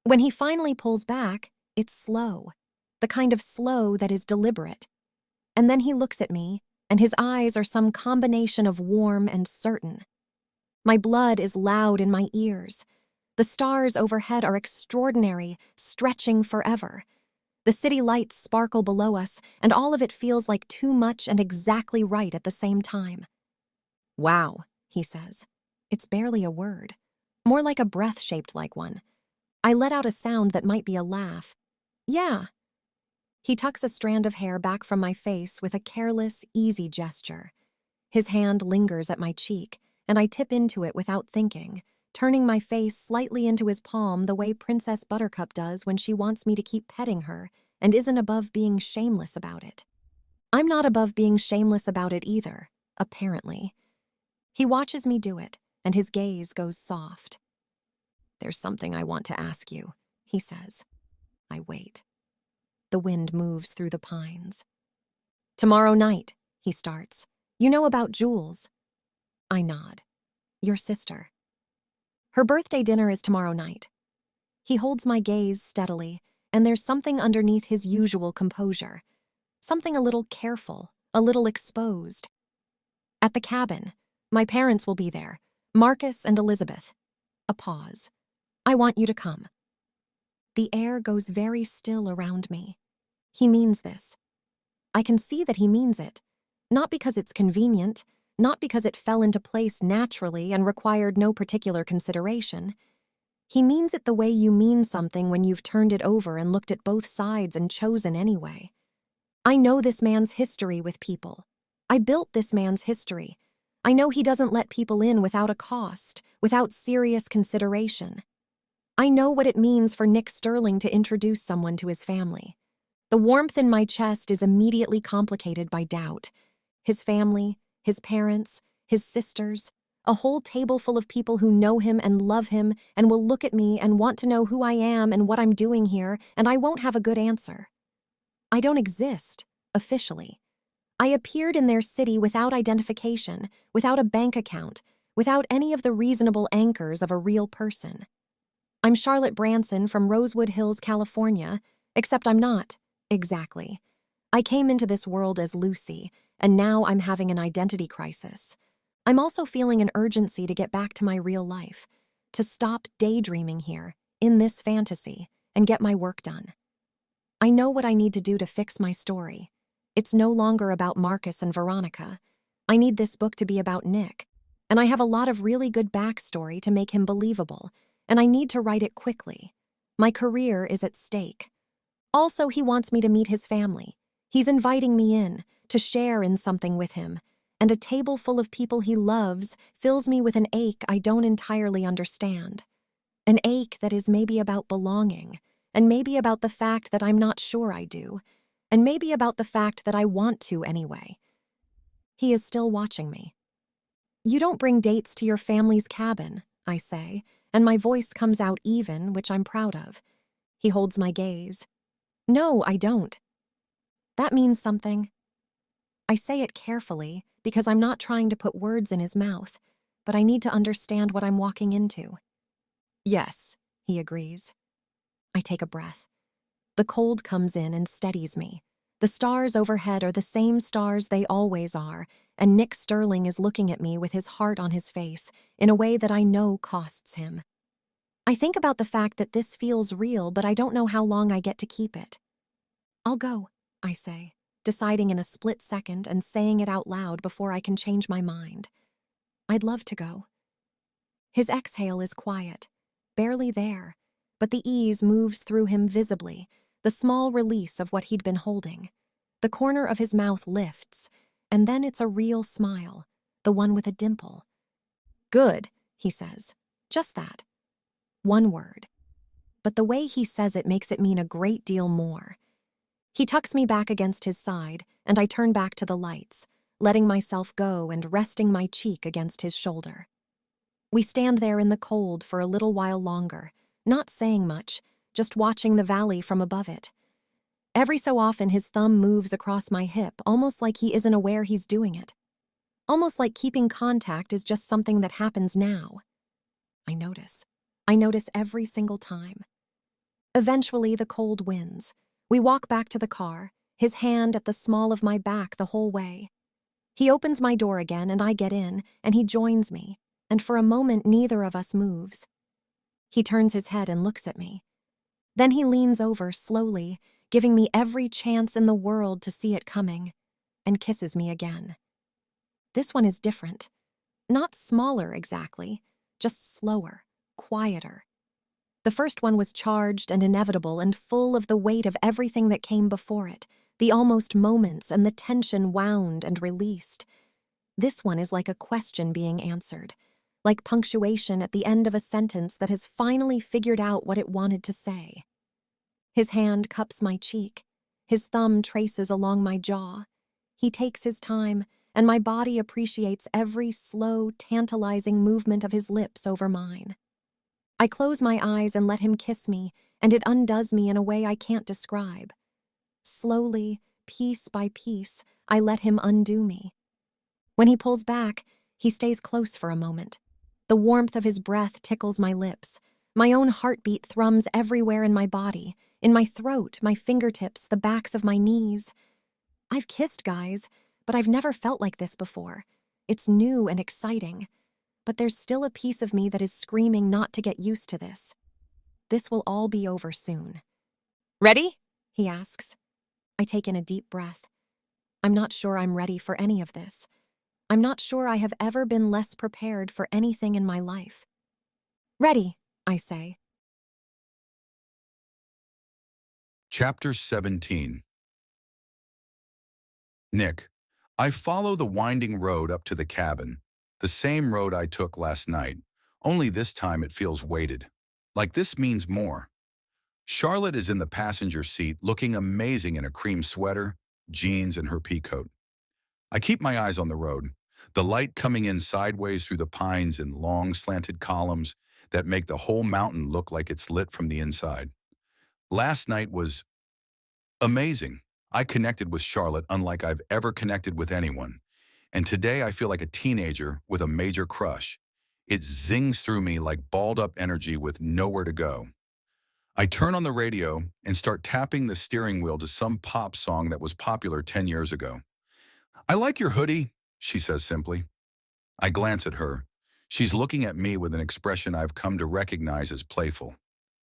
When he finally pulls back, it's slow, the kind of slow that is deliberate. And then he looks at me, and his eyes are some combination of warm and certain. My blood is loud in my ears. The stars overhead are extraordinary, stretching forever. The city lights sparkle below us, and all of it feels like too much and exactly right at the same time. "Wow," he says. It's barely a word. More like a breath shaped like one. I let out a sound that might be a laugh. "Yeah." He tucks a strand of hair back from my face with a careless, easy gesture. His hand lingers at my cheek, and I tip into it without thinking, turning my face slightly into his palm the way Princess Buttercup does when she wants me to keep petting her and isn't above being shameless about it. I'm not above being shameless about it either, apparently. He watches me do it, and his gaze goes soft. "There's something I want to ask you," he says. I wait. The wind moves through the pines. "Tomorrow night," he starts. "You know about Jules?" I nod. "Your sister." "Her birthday dinner is tomorrow night." He holds my gaze steadily, and there's something underneath his usual composure. Something a little careful, a little exposed. "At the cabin. My parents will be there. Marcus and Elizabeth." A pause. "I want you to come." The air goes very still around me. He means this. I can see that he means it. Not because it's convenient, not because it fell into place naturally and required no particular consideration. He means it the way you mean something when you've turned it over and looked at both sides and chosen anyway. I know this man's history with people. I built this man's history. I know he doesn't let people in without a cost, without serious consideration. I know what it means for Nick Sterling to introduce someone to his family. The warmth in my chest is immediately complicated by doubt. His family, his parents, his sisters, a whole table full of people who know him and love him and will look at me and want to know who I am and what I'm doing here, and I won't have a good answer. I don't exist, officially. I appeared in their city without identification, without a bank account, without any of the reasonable anchors of a real person. I'm Charlotte Branson from Rosewood Hills, California, except I'm not, exactly. I came into this world as Lucy, and now I'm having an identity crisis. I'm also feeling an urgency to get back to my real life, to stop daydreaming here, in this fantasy, and get my work done. I know what I need to do to fix my story. It's no longer about Marcus and Veronica. I need this book to be about Nick, and I have a lot of really good backstory to make him believable, and I need to write it quickly. My career is at stake. Also, he wants me to meet his family. He's inviting me in, to share in something with him, and a table full of people he loves fills me with an ache I don't entirely understand. An ache that is maybe about belonging, and maybe about the fact that I'm not sure I do, and maybe about the fact that I want to anyway. He is still watching me. "You don't bring dates to your family's cabin," I say, and my voice comes out even, which I'm proud of. He holds my gaze. "No, I don't." That means something. I say it carefully because I'm not trying to put words in his mouth, but I need to understand what I'm walking into. Yes, he agrees. I take a breath. The cold comes in and steadies me. The stars overhead are the same stars they always are, and Nick Sterling is looking at me with his heart on his face in a way that I know costs him. I think about the fact that this feels real, but I don't know how long I get to keep it. I'll go, I say, deciding in a split second and saying it out loud before I can change my mind. I'd love to go. His exhale is quiet, barely there, but the ease moves through him visibly, the small release of what he'd been holding. The corner of his mouth lifts, and then it's a real smile, the one with a dimple. Good, he says. Just that. One word. But the way he says it makes it mean a great deal more. He tucks me back against his side, and I turn back to the lights, letting myself go and resting my cheek against his shoulder. We stand there in the cold for a little while longer, not saying much, just watching the valley from above it. Every so often his thumb moves across my hip, almost like he isn't aware he's doing it. Almost like keeping contact is just something that happens now. I notice. I notice every single time. Eventually, the cold wins. We walk back to the car, his hand at the small of my back the whole way. He opens my door again, and I get in, and he joins me, and for a moment neither of us moves. He turns his head and looks at me. Then he leans over slowly, giving me every chance in the world to see it coming, and kisses me again. This one is different. Not smaller exactly, just slower, quieter. The first one was charged and inevitable and full of the weight of everything that came before it, the almost moments and the tension wound and released. This one is like a question being answered, like punctuation at the end of a sentence that has finally figured out what it wanted to say. His hand cups my cheek. His thumb traces along my jaw. He takes his time, and my body appreciates every slow, tantalizing movement of his lips over mine. I close my eyes and let him kiss me, and it undoes me in a way I can't describe. Slowly, piece by piece, I let him undo me. When he pulls back, he stays close for a moment. The warmth of his breath tickles my lips. My own heartbeat thrums everywhere in my body, in my throat, my fingertips, the backs of my knees. I've kissed guys, but I've never felt like this before. It's new and exciting. But there's still a piece of me that is screaming not to get used to this. This will all be over soon. Ready? He asks. I take in a deep breath. I'm not sure I'm ready for any of this. I'm not sure I have ever been less prepared for anything in my life. Ready, I say. Chapter 17. Nick, I follow the winding road up to the cabin, the same road I took last night, only this time it feels weighted. Like this means more. Charlotte is in the passenger seat looking amazing in a cream sweater, jeans, and her peacoat. I keep my eyes on the road, the light coming in sideways through the pines in long slanted columns that make the whole mountain look like it's lit from the inside. Last night was amazing. I connected with Charlotte unlike I've ever connected with anyone. And today I feel like a teenager with a major crush. It zings through me like balled up energy with nowhere to go. I turn on the radio and start tapping the steering wheel to some pop song that was popular 10 years ago. I like your hoodie, she says simply. I glance at her. She's looking at me with an expression I've come to recognize as playful.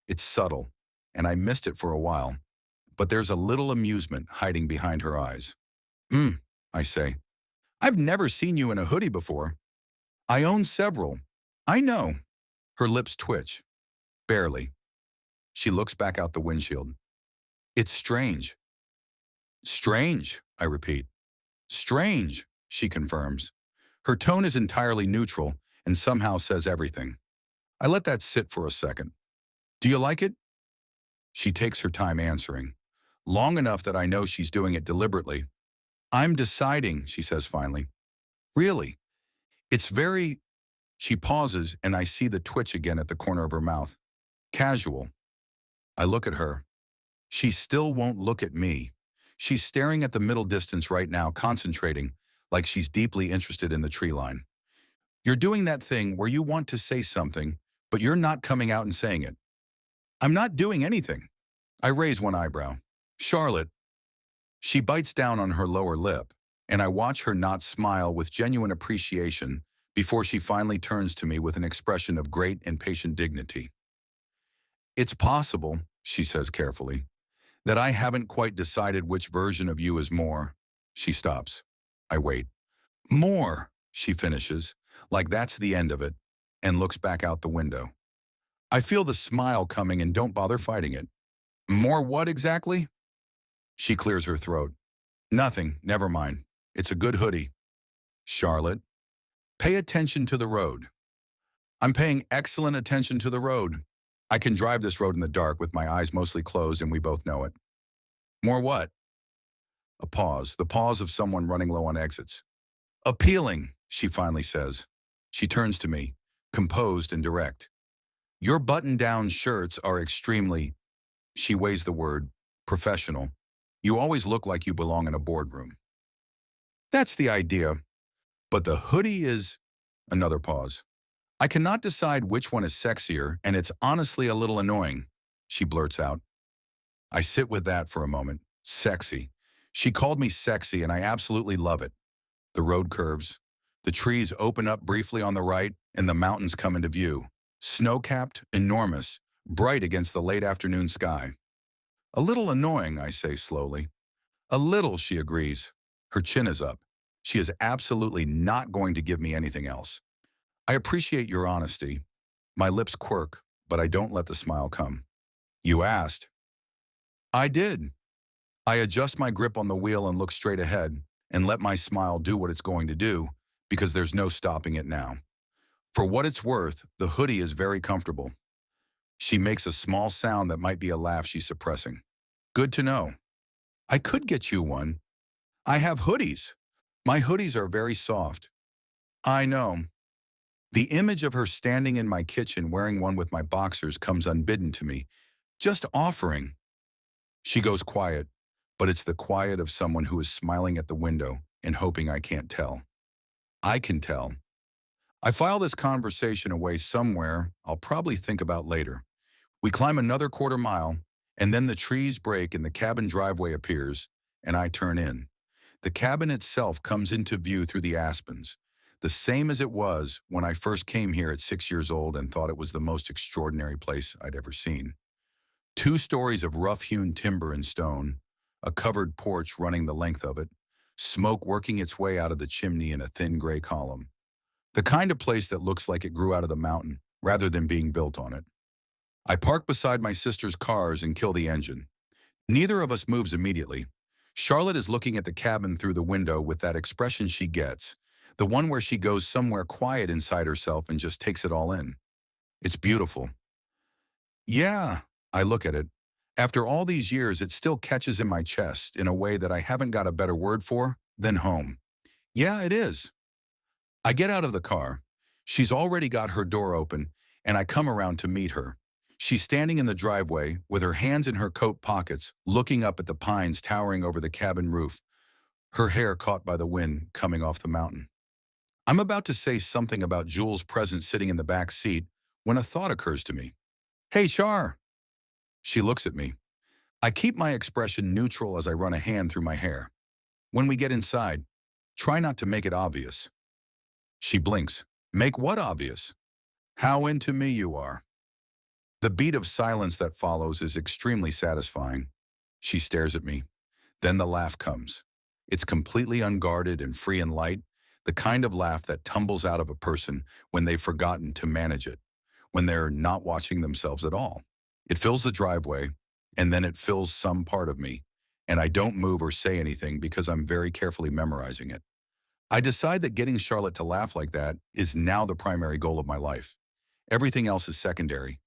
It's subtle, and I missed it for a while, but there's a little amusement hiding behind her eyes. I say. I've never seen you in a hoodie before. I own several. I know. Her lips twitch. Barely. She looks back out the windshield. It's strange. Strange, I repeat. Strange, she confirms. Her tone is entirely neutral and somehow says everything. I let that sit for a second. Do you like it? She takes her time answering, long enough that I know she's doing it deliberately. I'm deciding, she says finally. Really? It's very... She pauses, and I see the twitch again at the corner of her mouth. Casual. I look at her. She still won't look at me. She's staring at the middle distance right now, concentrating, like she's deeply interested in the tree line. You're doing that thing where you want to say something, but you're not coming out and saying it. I'm not doing anything. I raise one eyebrow. Charlotte. She bites down on her lower lip, and I watch her not smile with genuine appreciation before she finally turns to me with an expression of great and patient dignity. It's possible, she says carefully, that I haven't quite decided which version of you is more. She stops. I wait. More, she finishes, like that's the end of it, and looks back out the window. I feel the smile coming and don't bother fighting it. More what exactly? She clears her throat. Nothing, never mind. It's a good hoodie. Charlotte, pay attention to the road. I'm paying excellent attention to the road. I can drive this road in the dark with my eyes mostly closed and we both know it. More what? A pause, the pause of someone running low on exits. Appealing, she finally says. She turns to me, composed and direct. Your button-down shirts are extremely, she weighs the word, professional. You always look like you belong in a boardroom. That's the idea. But the hoodie is, another pause. I cannot decide which one is sexier, and it's honestly a little annoying, she blurts out. I sit with that for a moment. Sexy. She called me sexy, and I absolutely love it. The road curves. The trees open up briefly on the right, and the mountains come into view. Snow-capped, enormous, bright against the late afternoon sky. A little annoying, I say slowly. A little, she agrees. Her chin is up. She is absolutely not going to give me anything else. I appreciate your honesty. My lips quirk, but I don't let the smile come. You asked. I did. I adjust my grip on the wheel and look straight ahead and let my smile do what it's going to do because there's no stopping it now. For what it's worth, the hoodie is very comfortable. She makes a small sound that might be a laugh she's suppressing. Good to know. I could get you one. I have hoodies. My hoodies are very soft. I know. The image of her standing in my kitchen wearing one with my boxers comes unbidden to me. Just offering. She goes quiet, but it's the quiet of someone who is smiling at the window and hoping I can't tell. I can tell. I file this conversation away somewhere I'll probably think about later. We climb another quarter mile, and then the trees break and the cabin driveway appears, and I turn in. The cabin itself comes into view through the aspens, the same as it was when I first came here at 6 years old and thought it was the most extraordinary place I'd ever seen. 2 stories of rough-hewn timber and stone, a covered porch running the length of it, smoke working its way out of the chimney in a thin gray column. The kind of place that looks like it grew out of the mountain, rather than being built on it. I park beside my sister's cars and kill the engine. Neither of us moves immediately. Charlotte is looking at the cabin through the window with that expression she gets, the one where she goes somewhere quiet inside herself and just takes it all in. It's beautiful. Yeah, I look at it. After all these years, it still catches in my chest in a way that I haven't got a better word for than home. Yeah, it is. I get out of the car. She's already got her door open, and I come around to meet her. She's standing in the driveway with her hands in her coat pockets, looking up at the pines towering over the cabin roof, her hair caught by the wind coming off the mountain. I'm about to say something about Jules' present sitting in the back seat when a thought occurs to me. Hey, Char. She looks at me. I keep my expression neutral as I run a hand through my hair. When we get inside, try not to make it obvious. She blinks. Make what obvious? How into me you are. The beat of silence that follows is extremely satisfying. She stares at me. Then the laugh comes. It's completely unguarded and free and light, the kind of laugh that tumbles out of a person when they've forgotten to manage it, when they're not watching themselves at all. It fills the driveway, and then it fills some part of me, and I don't move or say anything because I'm very carefully memorizing it. I decide that getting Charlotte to laugh like that is now the primary goal of my life. Everything else is secondary.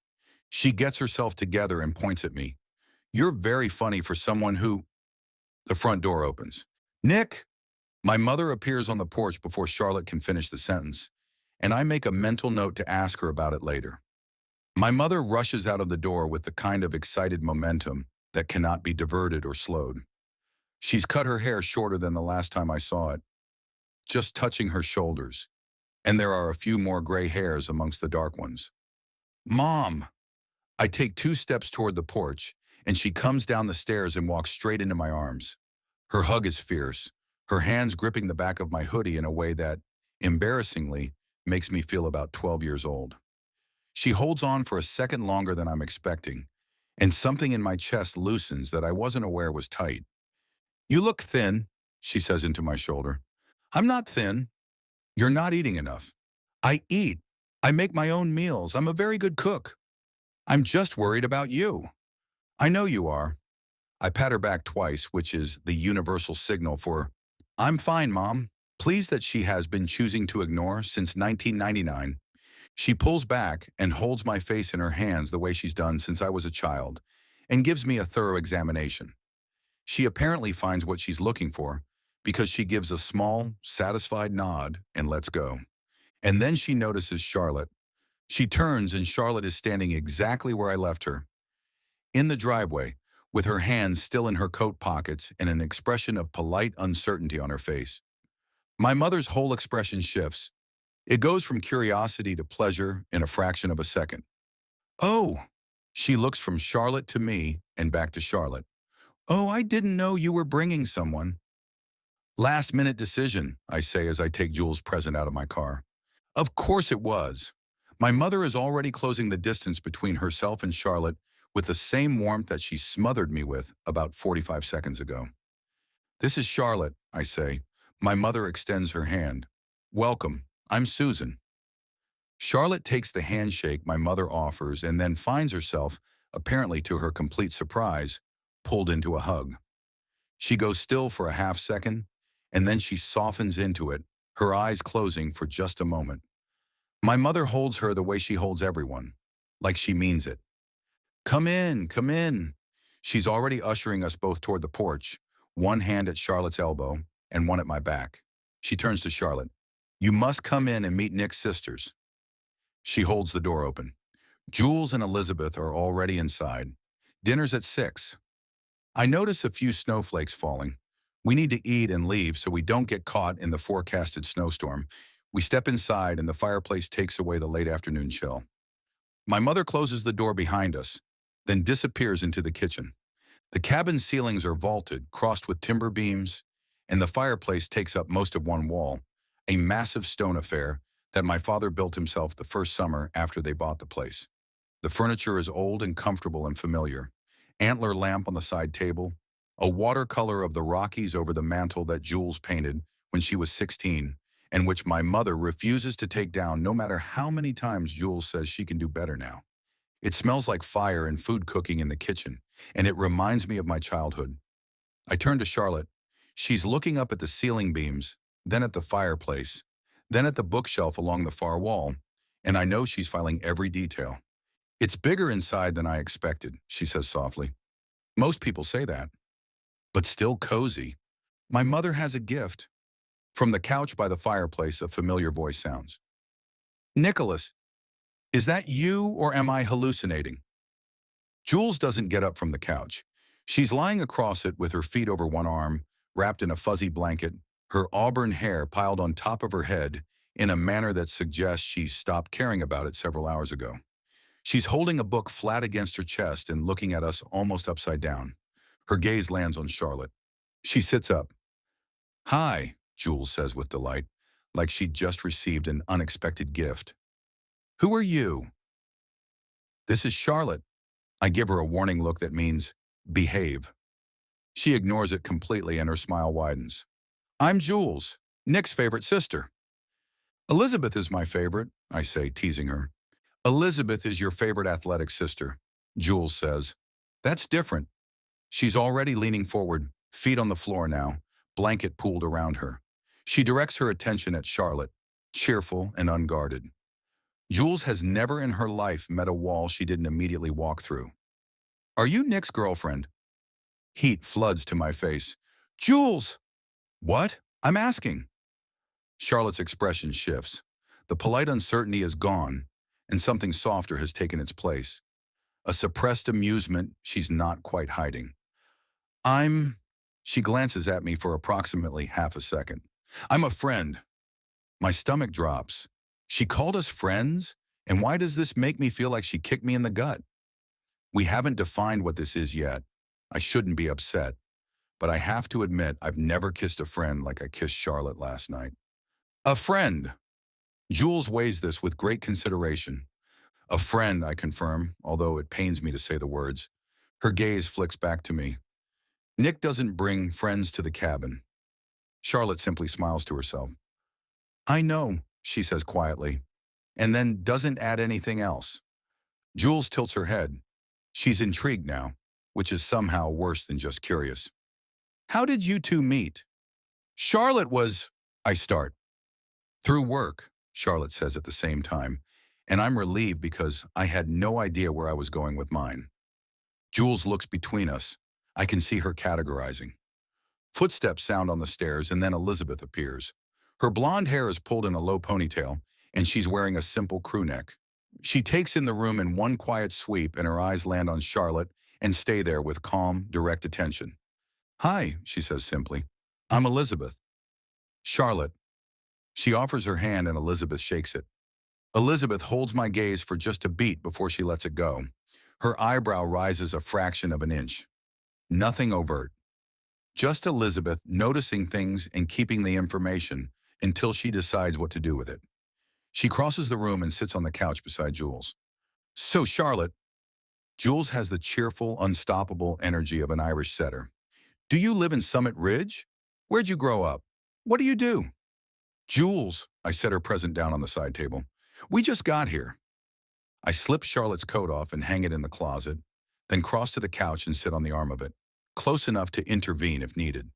She gets herself together and points at me. You're very funny for someone who... The front door opens. Nick! My mother appears on the porch before Charlotte can finish the sentence, and I make a mental note to ask her about it later. My mother rushes out of the door with the kind of excited momentum that cannot be diverted or slowed. She's cut her hair shorter than the last time I saw it, just touching her shoulders, and there are a few more gray hairs amongst the dark ones. Mom! I take 2 steps toward the porch, and she comes down the stairs and walks straight into my arms. Her hug is fierce, her hands gripping the back of my hoodie in a way that, embarrassingly, makes me feel about 12 years old. She holds on for a second longer than I'm expecting, and something in my chest loosens that I wasn't aware was tight. You look thin, she says into my shoulder. I'm not thin. You're not eating enough. I eat. I make my own meals. I'm a very good cook. I'm just worried about you. I know you are. I pat her back twice, which is the universal signal for, I'm fine, Mom. Pleased that she has been choosing to ignore since 1999. She pulls back and holds my face in her hands the way she's done since I was a child, and gives me a thorough examination. She apparently finds what she's looking for, because she gives a small, satisfied nod and lets go. And then she notices Charlotte. She turns and Charlotte is standing exactly where I left her, in the driveway, with her hands still in her coat pockets and an expression of polite uncertainty on her face. My mother's whole expression shifts. It goes from curiosity to pleasure in a fraction of a second. Oh! She looks from Charlotte to me and back to Charlotte. Oh, I didn't know you were bringing someone. Last-minute decision, I say as I take Jules' present out of my car. Of course it was. My mother is already closing the distance between herself and Charlotte with the same warmth that she smothered me with about 45 seconds ago. This is Charlotte, I say. My mother extends her hand. Welcome, I'm Susan. Charlotte takes the handshake my mother offers and then finds herself, apparently to her complete surprise, pulled into a hug. She goes still for a half second, and then she softens into it, her eyes closing for just a moment. My mother holds her the way she holds everyone, like she means it. Come in, come in. She's already ushering us both toward the porch, one hand at Charlotte's elbow and one at my back. She turns to Charlotte. You must come in and meet Nick's sisters. She holds the door open. Jules and Elizabeth are already inside. Dinner's at 6. I notice a few snowflakes falling. We need to eat and leave so we don't get caught in the forecasted snowstorm. We step inside and the fireplace takes away the late afternoon chill. My mother closes the door behind us, then disappears into the kitchen. The cabin ceilings are vaulted, crossed with timber beams, and the fireplace takes up most of one wall, a massive stone affair that my father built himself the first summer after they bought the place. The furniture is old and comfortable and familiar. Antler lamp on the side table, a watercolor of the Rockies over the mantel that Jules painted when she was 16, and which my mother refuses to take down no matter how many times Jules says she can do better now. It smells like fire and food cooking in the kitchen, and it reminds me of my childhood. I turn to Charlotte. She's looking up at the ceiling beams, then at the fireplace, then at the bookshelf along the far wall, and I know she's filing every detail. It's bigger inside than I expected, she says softly. Most people say that. But still cozy. My mother has a gift. From the couch by the fireplace, a familiar voice sounds. Nicholas, is that you or am I hallucinating? Jules doesn't get up from the couch. She's lying across it with her feet over one arm, wrapped in a fuzzy blanket, her auburn hair piled on top of her head in a manner that suggests she stopped caring about it several hours ago. She's holding a book flat against her chest and looking at us almost upside down. Her gaze lands on Charlotte. She sits up. Hi, Jules says with delight, like she'd just received an unexpected gift. Who are you? This is Charlotte. I give her a warning look that means, behave. She ignores it completely and her smile widens. I'm Jules, Nick's favorite sister. Elizabeth is my favorite, I say, teasing her. Elizabeth is your favorite athletic sister, Jules says. That's different. She's already leaning forward, feet on the floor now, blanket pooled around her. She directs her attention at Charlotte, cheerful and unguarded. Jules has never in her life met a wall she didn't immediately walk through. Are you Nick's girlfriend? Heat floods to my face. Jules! What? I'm asking. Charlotte's expression shifts. The polite uncertainty is gone, and something softer has taken its place. A suppressed amusement she's not quite hiding. I'm She glances at me for approximately half a second. I'm a friend. My stomach drops. She called us friends? And why does this make me feel like she kicked me in the gut? We haven't defined what this is yet. I shouldn't be upset, but I have to admit I've never kissed a friend like I kissed Charlotte last night. A friend. Jules weighs this with great consideration. A friend, I confirm, although it pains me to say the words. Her gaze flicks back to me. Nick doesn't bring friends to the cabin. Charlotte simply smiles to herself. I know, she says quietly, and then doesn't add anything else. Jules tilts her head. She's intrigued now, which is somehow worse than just curious. How did you two meet? Charlotte was, I start. Through work, Charlotte says at the same time, and I'm relieved because I had no idea where I was going with mine. Jules looks between us. I can see her categorizing. Footsteps sound on the stairs, and then Elizabeth appears. Her blonde hair is pulled in a low ponytail, and she's wearing a simple crew neck. She takes in the room in one quiet sweep, and her eyes land on Charlotte and stay there with calm, direct attention. Hi, she says simply. I'm Elizabeth. Charlotte. She offers her hand, and Elizabeth shakes it. Elizabeth holds my gaze for just a beat before she lets it go. Her eyebrow rises a fraction of an inch. Nothing overt. Just Elizabeth noticing things and keeping the information until she decides what to do with it. She crosses the room and sits on the couch beside Jules. So, Charlotte, Jules has the cheerful, unstoppable energy of an Irish setter. Do you live in Summit Ridge? Where'd you grow up? What do you do? Jules, I set her present down on the side table. We just got here. I slip Charlotte's coat off and hang it in the closet, then cross to the couch and sit on the arm of it, close enough to intervene if needed.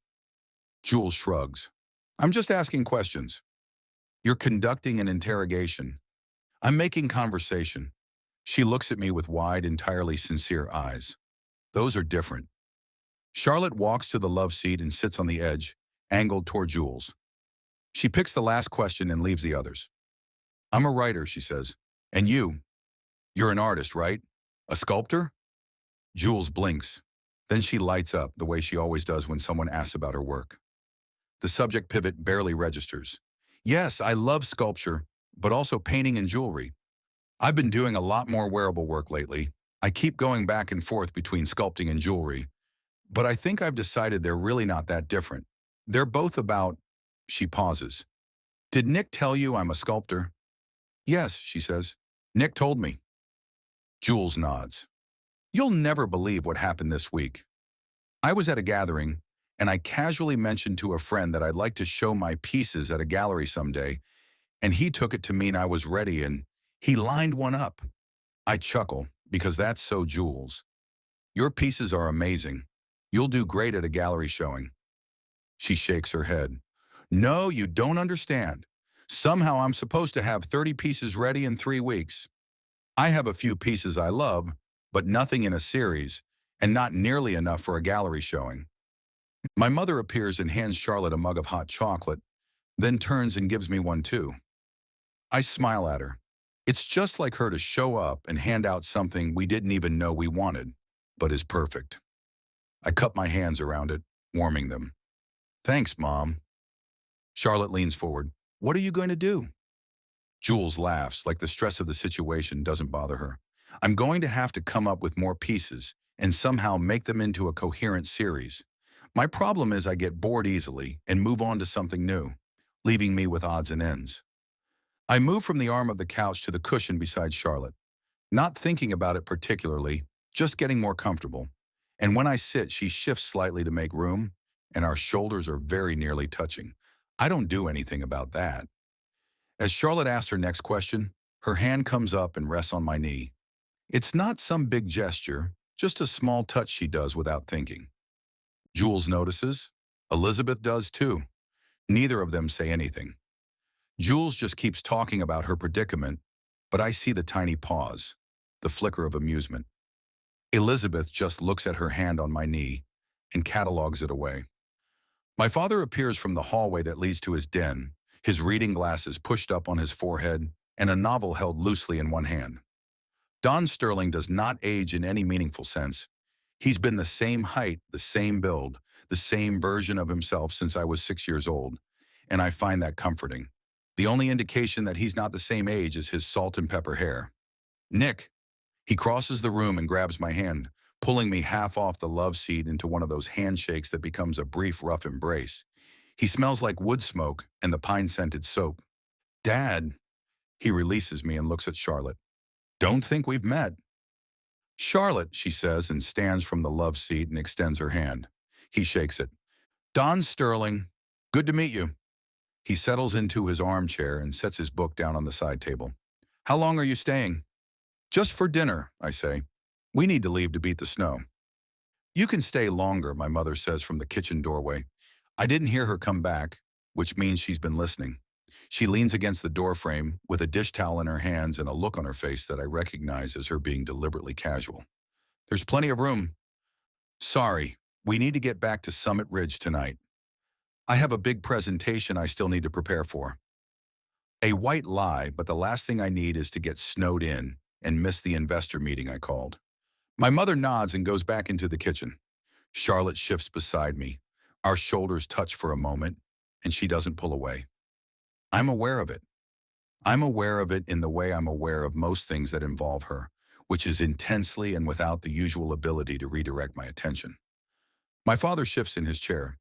Jules shrugs. I'm just asking questions. You're conducting an interrogation. I'm making conversation. She looks at me with wide, entirely sincere eyes. Those are different. Charlotte walks to the love seat and sits on the edge, angled toward Jules. She picks the last question and leaves the others. I'm a writer, she says. And you're an artist, right? A sculptor? Jules blinks. Then she lights up the way she always does when someone asks about her work. The subject pivot barely registers. Yes, I love sculpture, but also painting and jewelry. I've been doing a lot more wearable work lately. I keep going back and forth between sculpting and jewelry, but I think I've decided they're really not that different. They're both about, she pauses. Did Nick tell you I'm a sculptor? Yes, she says. Nick told me. Jules nods. You'll never believe what happened this week. I was at a gathering, and I casually mentioned to a friend that I'd like to show my pieces at a gallery someday, and he took it to mean I was ready, and he lined one up. I chuckle, because that's so Jules. Your pieces are amazing. You'll do great at a gallery showing. She shakes her head. No, you don't understand. Somehow I'm supposed to have 30 pieces ready in 3 weeks. I have a few pieces I love, but nothing in a series, and not nearly enough for a gallery showing. My mother appears and hands Charlotte a mug of hot chocolate, then turns and gives me one too. I smile at her. It's just like her to show up and hand out something we didn't even know we wanted, but is perfect. I cup my hands around it, warming them. Thanks, Mom. Charlotte leans forward. What are you going to do? Jules laughs, like the stress of the situation doesn't bother her. I'm going to have to come up with more pieces and somehow make them into a coherent series. My problem is I get bored easily and move on to something new, leaving me with odds and ends. I move from the arm of the couch to the cushion beside Charlotte, not thinking about it particularly, just getting more comfortable. And when I sit, she shifts slightly to make room, and our shoulders are very nearly touching. I don't do anything about that. As Charlotte asks her next question, her hand comes up and rests on my knee. It's not some big gesture, just a small touch she does without thinking. Jules notices. Elizabeth does too. Neither of them say anything. Jules just keeps talking about her predicament, but I see the tiny pause, the flicker of amusement. Elizabeth just looks at her hand on my knee and catalogs it away. My father appears from the hallway that leads to his den, his reading glasses pushed up on his forehead and a novel held loosely in one hand. Don Sterling does not age in any meaningful sense. He's been the same height, the same build, the same version of himself since I was 6 years old, and I find that comforting. The only indication that he's not the same age is his salt and pepper hair. Nick, he crosses the room and grabs my hand, pulling me half off the love seat into one of those handshakes that becomes a brief, rough embrace. He smells like wood smoke and the pine-scented soap. Dad, he releases me and looks at Charlotte. Don't think we've met. Charlotte, she says, and stands from the love seat and extends her hand. He shakes it. Don Sterling, good to meet you. He settles into his armchair and sets his book down on the side table. How long are you staying? Just for dinner, I say. We need to leave to beat the snow. You can stay longer, my mother says from the kitchen doorway. I didn't hear her come back, which means she's been listening. She leans against the doorframe with a dish towel in her hands and a look on her face that I recognize as her being deliberately casual. There's plenty of room. Sorry, we need to get back to Summit Ridge tonight. I have a big presentation I still need to prepare for. A white lie, but the last thing I need is to get snowed in and miss the investor meeting I called. My mother nods and goes back into the kitchen. Charlotte shifts beside me. Our shoulders touch for a moment, and she doesn't pull away. I'm aware of it. I'm aware of it in the way I'm aware of most things that involve her, which is intensely and without the usual ability to redirect my attention. My father shifts in his chair.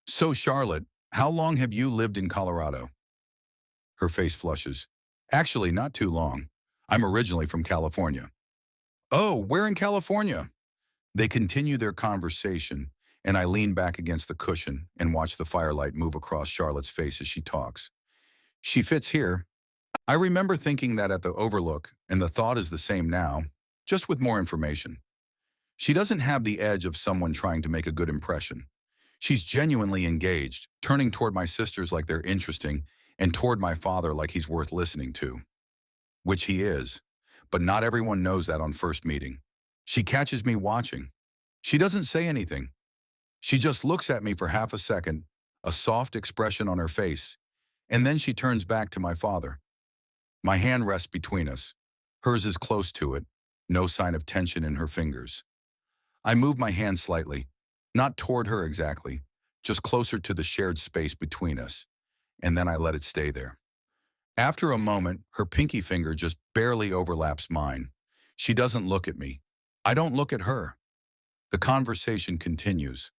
So, Charlotte, how long have you lived in Colorado? Her face flushes. Actually, not too long. I'm originally from California. Oh, where in California? They continue their conversation, and I lean back against the cushion and watch the firelight move across Charlotte's face as she talks. She fits here. I remember thinking that at the Overlook, and the thought is the same now, just with more information. She doesn't have the edge of someone trying to make a good impression. She's genuinely engaged, turning toward my sisters like they're interesting, and toward my father like he's worth listening to. Which he is, but not everyone knows that on first meeting. She catches me watching. She doesn't say anything. She just looks at me for half a second, a soft expression on her face, and then she turns back to my father. My hand rests between us. Hers is close to it, no sign of tension in her fingers. I move my hand slightly, not toward her exactly, just closer to the shared space between us, and then I let it stay there. After a moment, her pinky finger just barely overlaps mine. She doesn't look at me. I don't look at her. The conversation continues.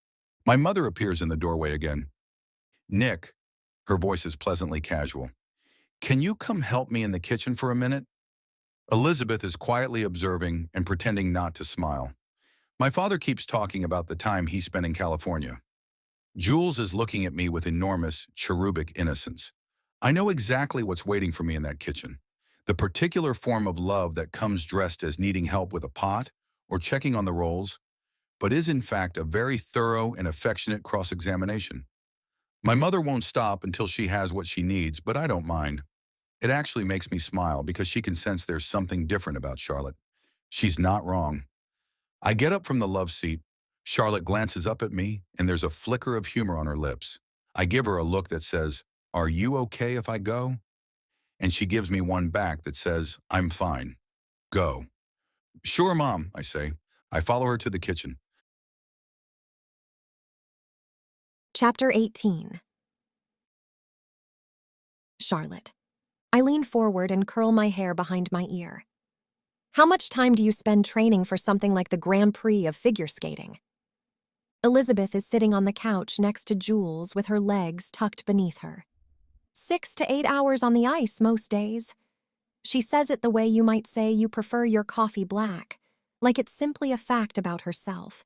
My mother appears in the doorway again. Nick, her voice is pleasantly casual. Can you come help me in the kitchen for a minute? Elizabeth is quietly observing and pretending not to smile. My father keeps talking about the time he spent in California. Jules is looking at me with enormous, cherubic innocence. I know exactly what's waiting for me in that kitchen. The particular form of love that comes dressed as needing help with a pot or checking on the rolls, but is in fact a very thorough and affectionate cross-examination. My mother won't stop until she has what she needs, but I don't mind. It actually makes me smile because she can sense there's something different about Charlotte. She's not wrong. I get up from the love seat. Charlotte glances up at me, and there's a flicker of humor on her lips. I give her a look that says, "Are you okay if I go?" And she gives me one back that says, "I'm fine. Go." Sure, Mom, I say. I follow her to the kitchen. Chapter 18. Charlotte. I lean forward and curl my hair behind my ear. How much time do you spend training for something like the Grand Prix of figure skating? Elizabeth is sitting on the couch next to Jules with her legs tucked beneath her. 6 to 8 hours on the ice most days. She says it the way you might say you prefer your coffee black, like it's simply a fact about herself.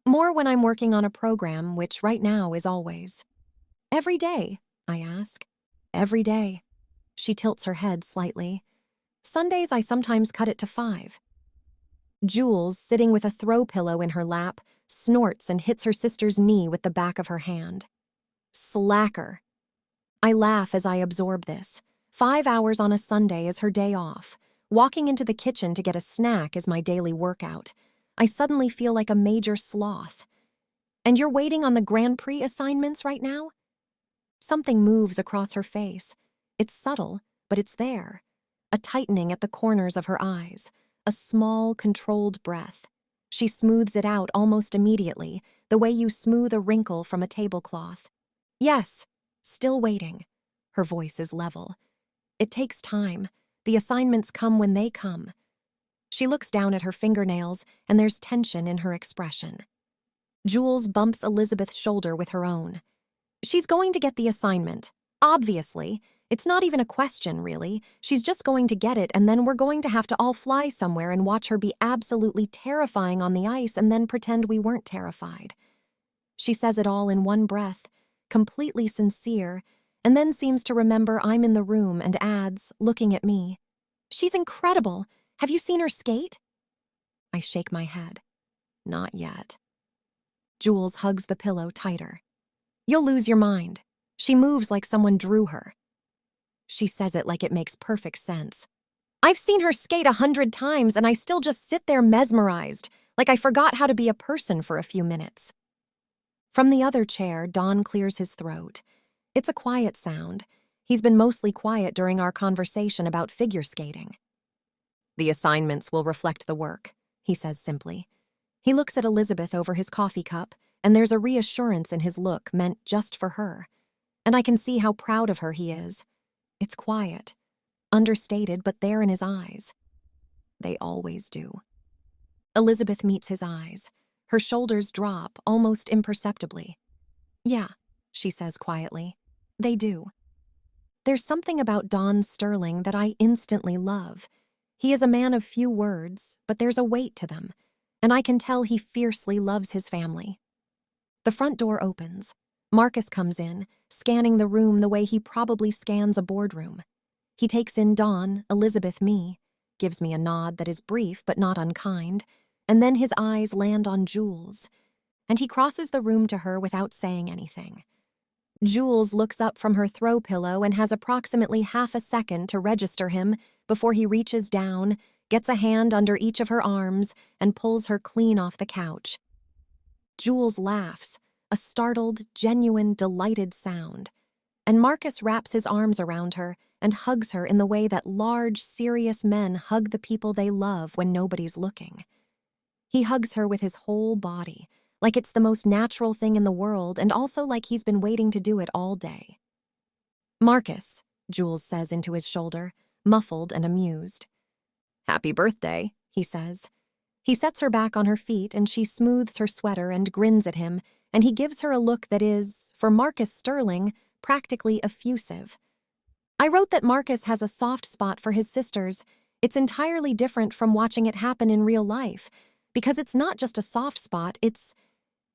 More when I'm working on a program, which right now is always. Every day, I ask. Every day. She tilts her head slightly. Sundays I sometimes cut it to 5. Jules, sitting with a throw pillow in her lap, snorts and hits her sister's knee with the back of her hand. Slacker. I laugh as I absorb this. 5 hours on a Sunday is her day off. Walking into the kitchen to get a snack is my daily workout. I suddenly feel like a major sloth. And you're waiting on the Grand Prix assignments right now? Something moves across her face. It's subtle, but it's there. A tightening at the corners of her eyes. A small, controlled breath. She smooths it out almost immediately, the way you smooth a wrinkle from a tablecloth. Yes, still waiting. Her voice is level. It takes time. The assignments come when they come. She looks down at her fingernails, and there's tension in her expression. Jules bumps Elizabeth's shoulder with her own. She's going to get the assignment. Obviously. It's not even a question, really. She's just going to get it, and then we're going to have to all fly somewhere and watch her be absolutely terrifying on the ice and then pretend we weren't terrified. She says it all in one breath, completely sincere, and then seems to remember I'm in the room and adds, looking at me, "She's incredible. Have you seen her skate?" I shake my head. Not yet. Jules hugs the pillow tighter. "You'll lose your mind. She moves like someone drew her." She says it like it makes perfect sense. I've seen her skate 100 times and I still just sit there mesmerized, like I forgot how to be a person for a few minutes. From the other chair, Don clears his throat. It's a quiet sound. He's been mostly quiet during our conversation about figure skating. "The assignments will reflect the work," he says simply. He looks at Elizabeth over his coffee cup, and there's a reassurance in his look meant just for her. And I can see how proud of her he is. It's quiet, understated, but there in his eyes. They always do. Elizabeth meets his eyes. Her shoulders drop almost imperceptibly. "Yeah," she says quietly. "They do." There's something about Don Sterling that I instantly love. He is a man of few words, but there's a weight to them, and I can tell he fiercely loves his family. The front door opens. Marcus comes in, scanning the room the way he probably scans a boardroom. He takes in Dawn, Elizabeth, me, gives me a nod that is brief but not unkind, and then his eyes land on Jules, and he crosses the room to her without saying anything. Jules looks up from her throw pillow and has approximately half a second to register him before he reaches down, gets a hand under each of her arms, and pulls her clean off the couch. Jules laughs, a startled, genuine, delighted sound, and Marcus wraps his arms around her and hugs her in the way that large, serious men hug the people they love when nobody's looking. He hugs her with his whole body, like it's the most natural thing in the world, and also like he's been waiting to do it all day. "Marcus," Jules says into his shoulder, muffled and amused. "Happy birthday," he says. He sets her back on her feet, and she smooths her sweater and grins at him, and he gives her a look that is, for Marcus Sterling, practically effusive. I wrote that Marcus has a soft spot for his sisters. It's entirely different from watching it happen in real life, because it's not just a soft spot, it's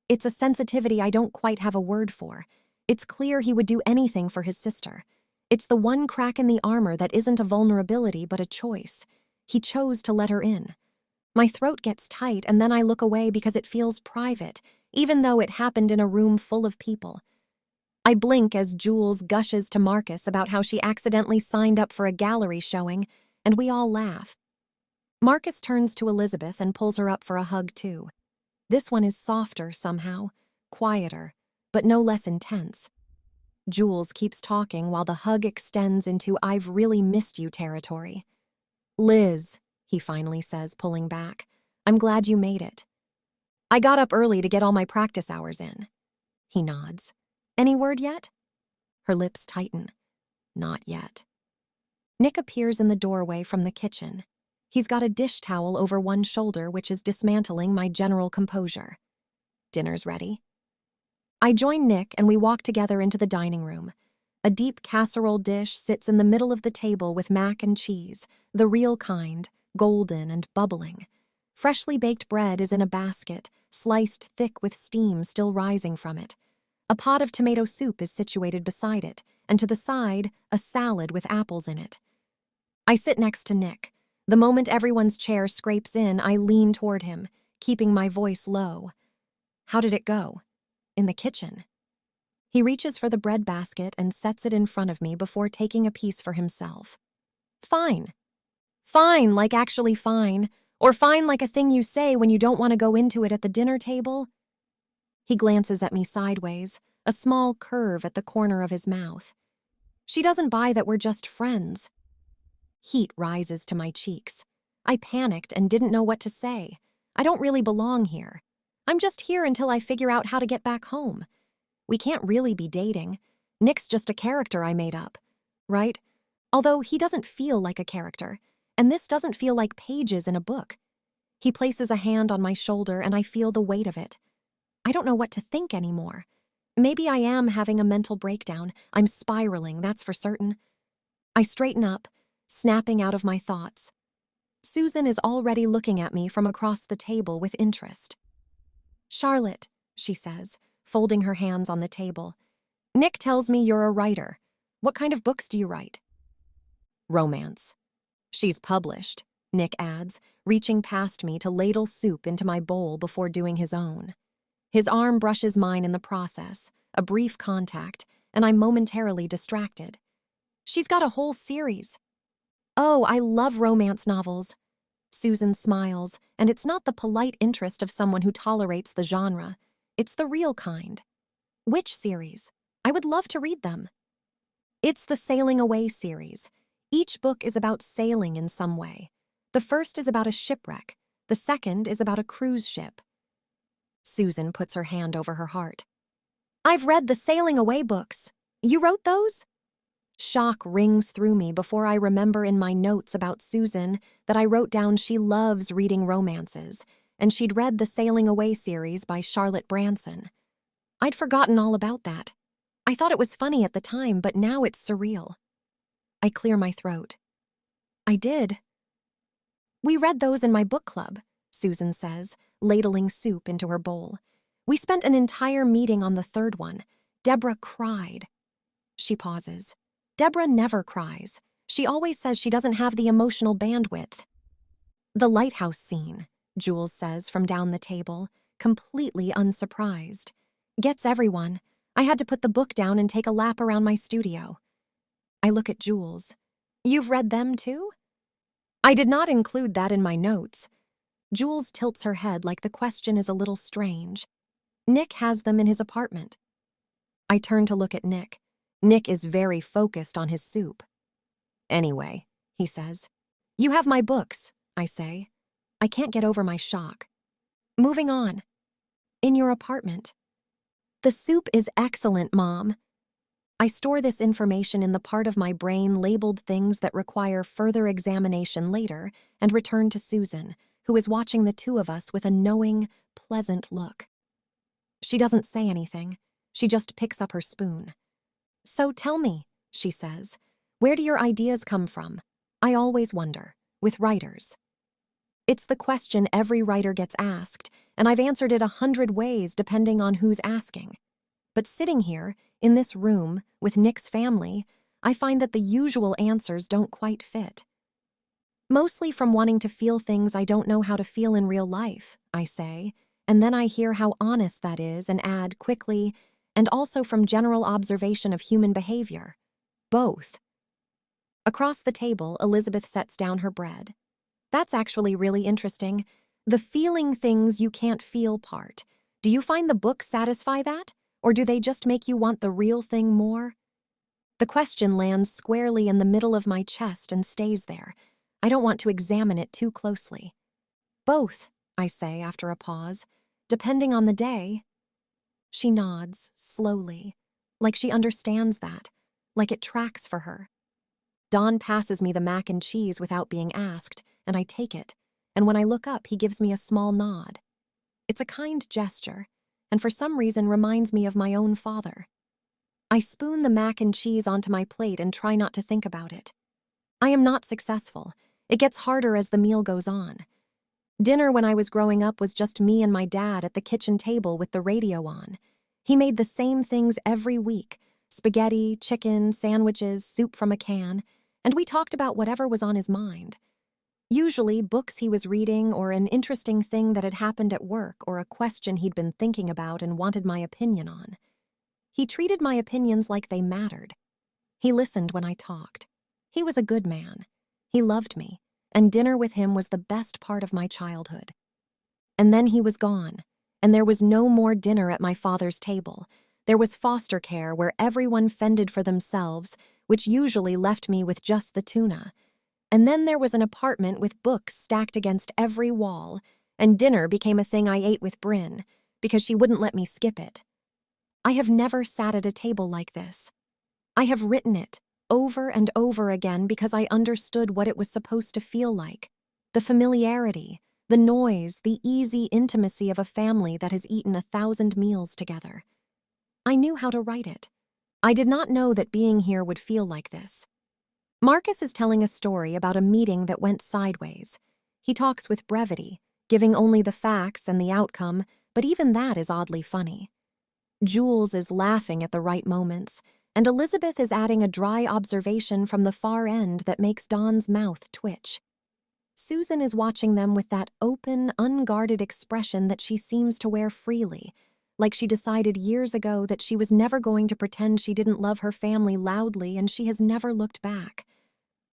a sensitivity I don't quite have a word for. It's clear he would do anything for his sister. It's the one crack in the armor that isn't a vulnerability but a choice. He chose to let her in. My throat gets tight, and then I look away because it feels private, even though it happened in a room full of people. I blink as Jules gushes to Marcus about how she accidentally signed up for a gallery showing, and we all laugh. Marcus turns to Elizabeth and pulls her up for a hug too. This one is softer somehow, quieter, but no less intense. Jules keeps talking while the hug extends into "I've really missed you" territory. "Liz," he finally says, pulling back, "I'm glad you made it." "I got up early to get all my practice hours in." He nods. "Any word yet?" Her lips tighten. Not yet. Nick appears in the doorway from the kitchen. He's got a dish towel over one shoulder, which is dismantling my general composure. "Dinner's ready." I join Nick and we walk together into the dining room. A deep casserole dish sits in the middle of the table with mac and cheese, the real kind, golden and bubbling. Freshly baked bread is in a basket, sliced thick with steam still rising from it. A pot of tomato soup is situated beside it, and to the side, a salad with apples in it. I sit next to Nick. The moment everyone's chair scrapes in, I lean toward him, keeping my voice low. "How did it go?" "In the kitchen." He reaches for the bread basket and sets it in front of me before taking a piece for himself. "Fine. Fine, like actually fine. Or fine like a thing you say when you don't want to go into it at the dinner table." He glances at me sideways, a small curve at the corner of his mouth. "She doesn't buy that we're just friends." Heat rises to my cheeks. I panicked and didn't know what to say. I don't really belong here. I'm just here until I figure out how to get back home. We can't really be dating. Nick's just a character I made up, right? Although he doesn't feel like a character, and this doesn't feel like pages in a book. He places a hand on my shoulder and I feel the weight of it. I don't know what to think anymore. Maybe I am having a mental breakdown. I'm spiraling, that's for certain. I straighten up, snapping out of my thoughts. Susan is already looking at me from across the table with interest. "Charlotte," she says, folding her hands on the table. "Nick tells me you're a writer. What kind of books do you write?" "Romance." "She's published," Nick adds, reaching past me to ladle soup into my bowl before doing his own. His arm brushes mine in the process, a brief contact, and I'm momentarily distracted. "She's got a whole series." "Oh, I love romance novels." Susan smiles, and it's not the polite interest of someone who tolerates the genre. It's the real kind. "Which series? I would love to read them." "It's the Sailing Away series. Each book is about sailing in some way. The first is about a shipwreck. The second is about a cruise ship." Susan puts her hand over her heart. "I've read the Sailing Away books. You wrote those?" Shock rings through me before I remember in my notes about Susan that I wrote down she loves reading romances, and she'd read the Sailing Away series by Charlotte Branson. I'd forgotten all about that. I thought it was funny at the time, but now it's surreal. I clear my throat. "I did." "We read those in my book club," Susan says, ladling soup into her bowl. "We spent an entire meeting on the third one. Deborah cried." She pauses. "Deborah never cries. She always says she doesn't have the emotional bandwidth." "The lighthouse scene," Jules says from down the table, completely unsurprised. "Gets everyone. I had to put the book down and take a lap around my studio." I look at Jules. "You've read them too?" "I did not include that in my notes." Jules tilts her head like the question is a little strange. "Nick has them in his apartment." I turn to look at Nick. Nick is very focused on his soup. "Anyway," he says. "You have my books," I say. I can't get over my shock. "Moving on." "In your apartment." "The soup is excellent, Mom." I store this information in the part of my brain labeled things that require further examination later and return to Susan, who is watching the two of us with a knowing, pleasant look. She doesn't say anything. She just picks up her spoon. "So tell me," she says, "where do your ideas come from? I always wonder, with writers." It's the question every writer gets asked, and I've answered it 100 ways depending on who's asking. But sitting here, in this room, with Nick's family, I find that the usual answers don't quite fit. "Mostly from wanting to feel things I don't know how to feel in real life," I say, and then I hear how honest that is and add quickly, "and also from general observation of human behavior. Both." Across the table, Elizabeth sets down her bread. "That's actually really interesting. The feeling things you can't feel part. Do you find the books satisfy that? Or do they just make you want the real thing more?" The question lands squarely in the middle of my chest and stays there. I don't want to examine it too closely. "Both," I say after a pause, "depending on the day." She nods, slowly, like she understands that, like it tracks for her. Don passes me the mac and cheese without being asked, and I take it, and when I look up, he gives me a small nod. It's a kind gesture, and for some reason reminds me of my own father. I spoon the mac and cheese onto my plate and try not to think about it. I am not successful. It gets harder as the meal goes on. Dinner when I was growing up was just me and my dad at the kitchen table with the radio on. He made the same things every week: spaghetti, chicken, sandwiches, soup from a can, and we talked about whatever was on his mind. Usually books he was reading or an interesting thing that had happened at work or a question he'd been thinking about and wanted my opinion on. He treated my opinions like they mattered. He listened when I talked. He was a good man. He loved me, and dinner with him was the best part of my childhood. And then he was gone, and there was no more dinner at my father's table. There was foster care where everyone fended for themselves, which usually left me with just the tuna. And then there was an apartment with books stacked against every wall, and dinner became a thing I ate with Bryn because she wouldn't let me skip it. I have never sat at a table like this. I have written it over and over again because I understood what it was supposed to feel like. The familiarity, the noise, the easy intimacy of a family that has eaten 1,000 meals together. I knew how to write it. I did not know that being here would feel like this. Marcus is telling a story about a meeting that went sideways. He talks with brevity, giving only the facts and the outcome, but even that is oddly funny. Jules is laughing at the right moments, and Elizabeth is adding a dry observation from the far end that makes Dawn's mouth twitch. Susan is watching them with that open, unguarded expression that she seems to wear freely, like she decided years ago that she was never going to pretend she didn't love her family loudly, and she has never looked back.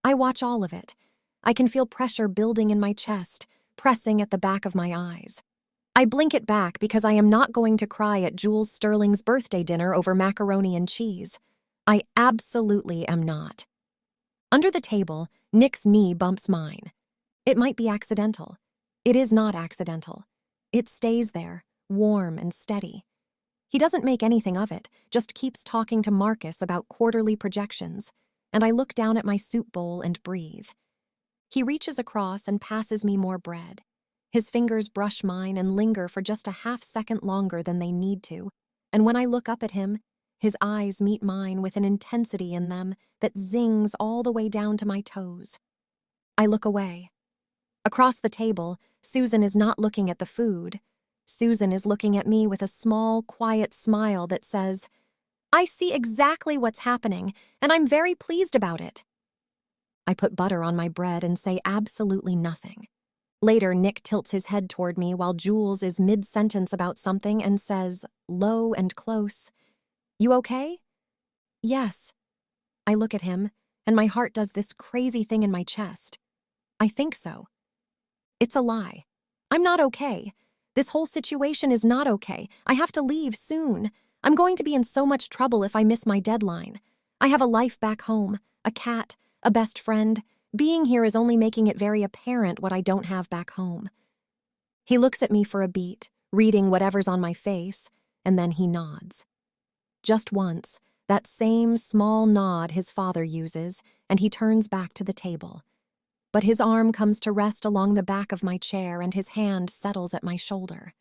I watch all of it. I can feel pressure building in my chest, pressing at the back of my eyes. I blink it back because I am not going to cry at Jules Sterling's birthday dinner over macaroni and cheese. I absolutely am not. Under the table, Nick's knee bumps mine. It might be accidental. It is not accidental. It stays there, warm and steady. He doesn't make anything of it, just keeps talking to Marcus about quarterly projections, and I look down at my soup bowl and breathe. He reaches across and passes me more bread. His fingers brush mine and linger for just a half-second longer than they need to, and when I look up at him, his eyes meet mine with an intensity in them that zings all the way down to my toes. I look away. Across the table, Susan is not looking at the food. Susan is looking at me with a small, quiet smile that says, "I see exactly what's happening, and I'm very pleased about it." I put butter on my bread and say absolutely nothing. Later, Nick tilts his head toward me while Jules is mid-sentence about something and says, low and close, "You okay?" "Yes." I look at him, and my heart does this crazy thing in my chest. I think so. It's a lie. I'm not okay. This whole situation is not okay. I have to leave soon. I'm going to be in so much trouble if I miss my deadline. I have a life back home, a cat, a best friend. Being here is only making it very apparent what I don't have back home. He looks at me for a beat, reading whatever's on my face, and then he nods. Just once, that same small nod his father uses, and he turns back to the table. But his arm comes to rest along the back of my chair and his hand settles at my shoulder.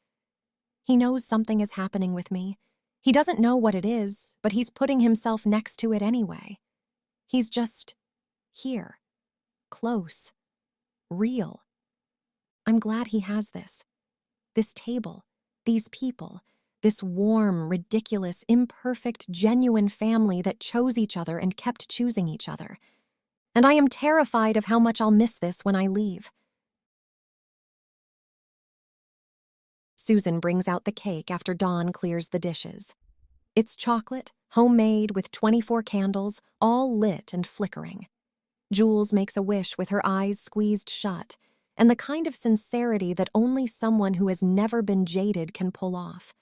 He knows something is happening with me. He doesn't know what it is, but he's putting himself next to it anyway. He's just here. Close. Real. I'm glad he has this. This table. These people. This warm, ridiculous, imperfect, genuine family that chose each other and kept choosing each other. And I am terrified of how much I'll miss this when I leave. Susan brings out the cake after Dawn clears the dishes. It's chocolate, homemade with 24 candles, all lit and flickering. Jules makes a wish with her eyes squeezed shut, and the kind of sincerity that only someone who has never been jaded can pull off.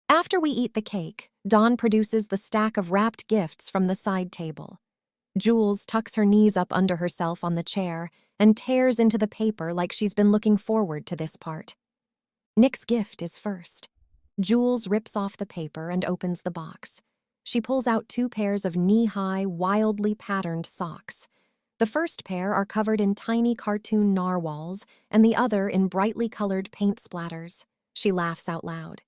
After we eat the cake, Dawn produces the stack of wrapped gifts from the side table. Jules tucks her knees up under herself on the chair and tears into the paper like she's been looking forward to this part. Nick's gift is first. Jules rips off the paper and opens the box. She pulls out 2 pairs of knee-high, wildly patterned socks. The first pair are covered in tiny cartoon narwhals, and the other in brightly colored paint splatters. She laughs out loud.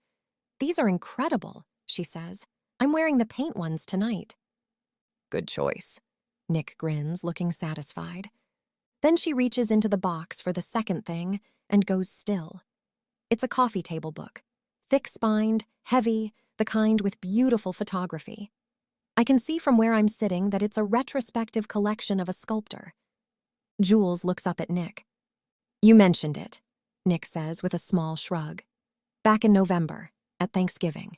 "These are incredible," she says. "I'm wearing the paint ones tonight." "Good choice." Nick grins, looking satisfied. Then she reaches into the box for the second thing and goes still. It's a coffee table book. Thick-spined, heavy, the kind with beautiful photography. I can see from where I'm sitting that it's a retrospective collection of a sculptor. Jules looks up at Nick. "You mentioned it," Nick says with a small shrug. "Back in November, at Thanksgiving."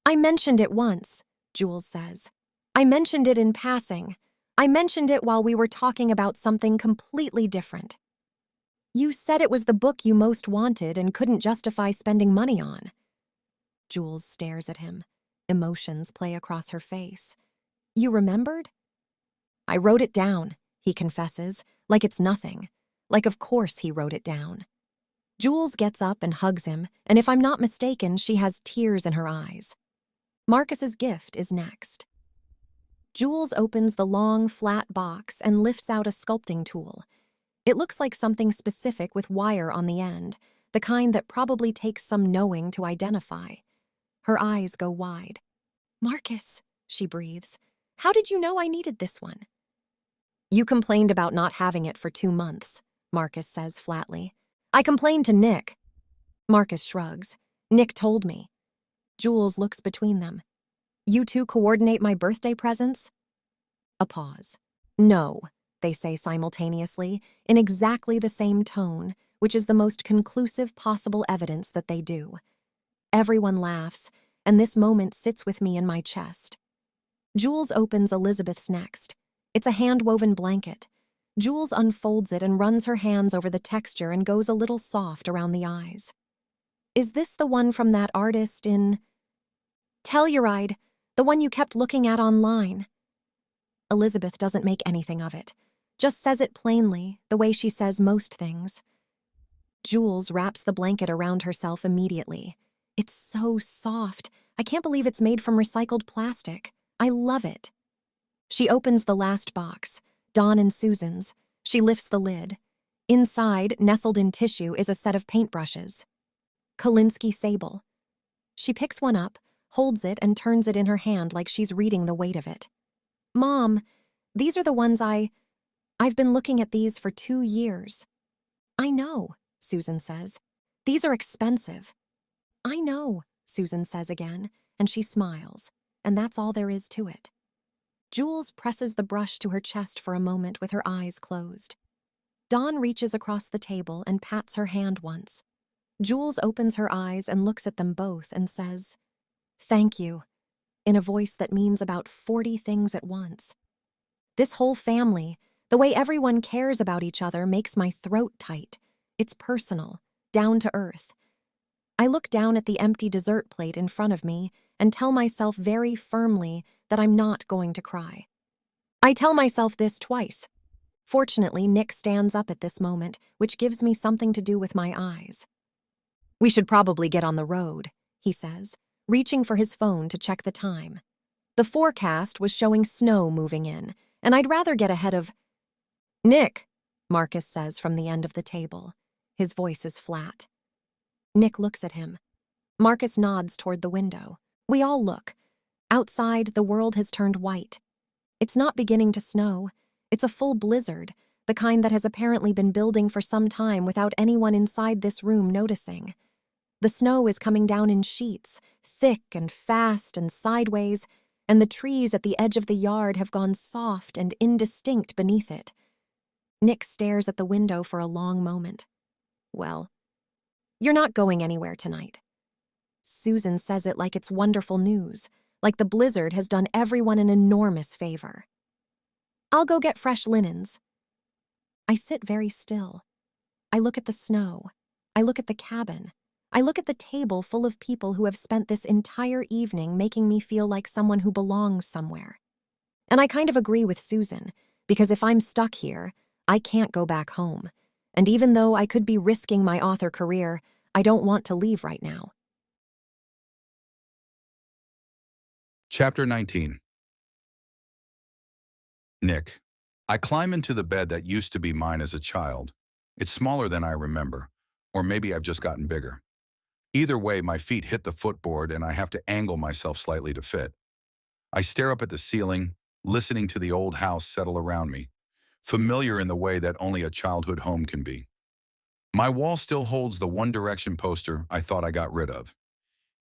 "I mentioned it once," Jules says. "I mentioned it in passing. I mentioned it while we were talking about something completely different. You said it was the book you most wanted and couldn't justify spending money on." Jules stares at him. Emotions play across her face. "You remembered?" "I wrote it down," he confesses, like it's nothing. Like of course he wrote it down. Jules gets up and hugs him, and if I'm not mistaken, she has tears in her eyes. Marcus's gift is next. Jules opens the long, flat box and lifts out a sculpting tool. It looks like something specific with wire on the end, the kind that probably takes some knowing to identify. Her eyes go wide. "Marcus," she breathes, "how did you know I needed this one?" "You complained about not having it for 2 months," Marcus says flatly. "I complained to Nick." Marcus shrugs. "Nick told me." Jules looks between them. "You two coordinate my birthday presents?" A pause. "No," they say simultaneously, in exactly the same tone, which is the most conclusive possible evidence that they do. Everyone laughs, and this moment sits with me in my chest. Jules opens Elizabeth's next. It's a hand-woven blanket. Jules unfolds it and runs her hands over the texture and goes a little soft around the eyes. "Is this the one from that artist in Telluride, the one you kept looking at online?" Elizabeth doesn't make anything of it, just says it plainly, the way she says most things. Jules wraps the blanket around herself immediately. "It's so soft. I can't believe it's made from recycled plastic. I love it." She opens the last box, Dawn and Susan's. She lifts the lid. Inside, nestled in tissue, is a set of paintbrushes. Kolinsky sable. She picks one up, holds it, and turns it in her hand like she's reading the weight of it. "Mom, these are the ones I've been looking at these for 2 years." "I know," Susan says. "These are expensive." "I know," Susan says again, and she smiles, and that's all there is to it. Jules presses the brush to her chest for a moment with her eyes closed. Dawn reaches across the table and pats her hand once. Jules opens her eyes and looks at them both and says, "Thank you," in a voice that means about 40 things at once. This whole family, the way everyone cares about each other, makes my throat tight. It's personal, down to earth. I look down at the empty dessert plate in front of me and tell myself very firmly that I'm not going to cry. I tell myself this twice. Fortunately, Nick stands up at this moment, which gives me something to do with my eyes. "We should probably get on the road," he says, reaching for his phone to check the time. The forecast was showing snow moving in, and I'd rather get ahead of... "Nick," Marcus says from the end of the table. His voice is flat. Nick looks at him. Marcus nods toward the window. We all look. Outside, the world has turned white. It's not beginning to snow. It's a full blizzard, the kind that has apparently been building for some time without anyone inside this room noticing. The snow is coming down in sheets, thick and fast and sideways, and the trees at the edge of the yard have gone soft and indistinct beneath it. Nick stares at the window for a long moment. "Well, you're not going anywhere tonight." Susan says it like it's wonderful news, like the blizzard has done everyone an enormous favor. "I'll go get fresh linens." I sit very still. I look at the snow. I look at the cabin. I look at the table full of people who have spent this entire evening making me feel like someone who belongs somewhere. And I kind of agree with Susan, because if I'm stuck here, I can't go back home. And even though I could be risking my author career, I don't want to leave right now. Chapter 19. Nick. I climb into the bed that used to be mine as a child. It's smaller than I remember, or maybe I've just gotten bigger. Either way, my feet hit the footboard and I have to angle myself slightly to fit. I stare up at the ceiling, listening to the old house settle around me, familiar in the way that only a childhood home can be. My wall still holds the One Direction poster I thought I got rid of.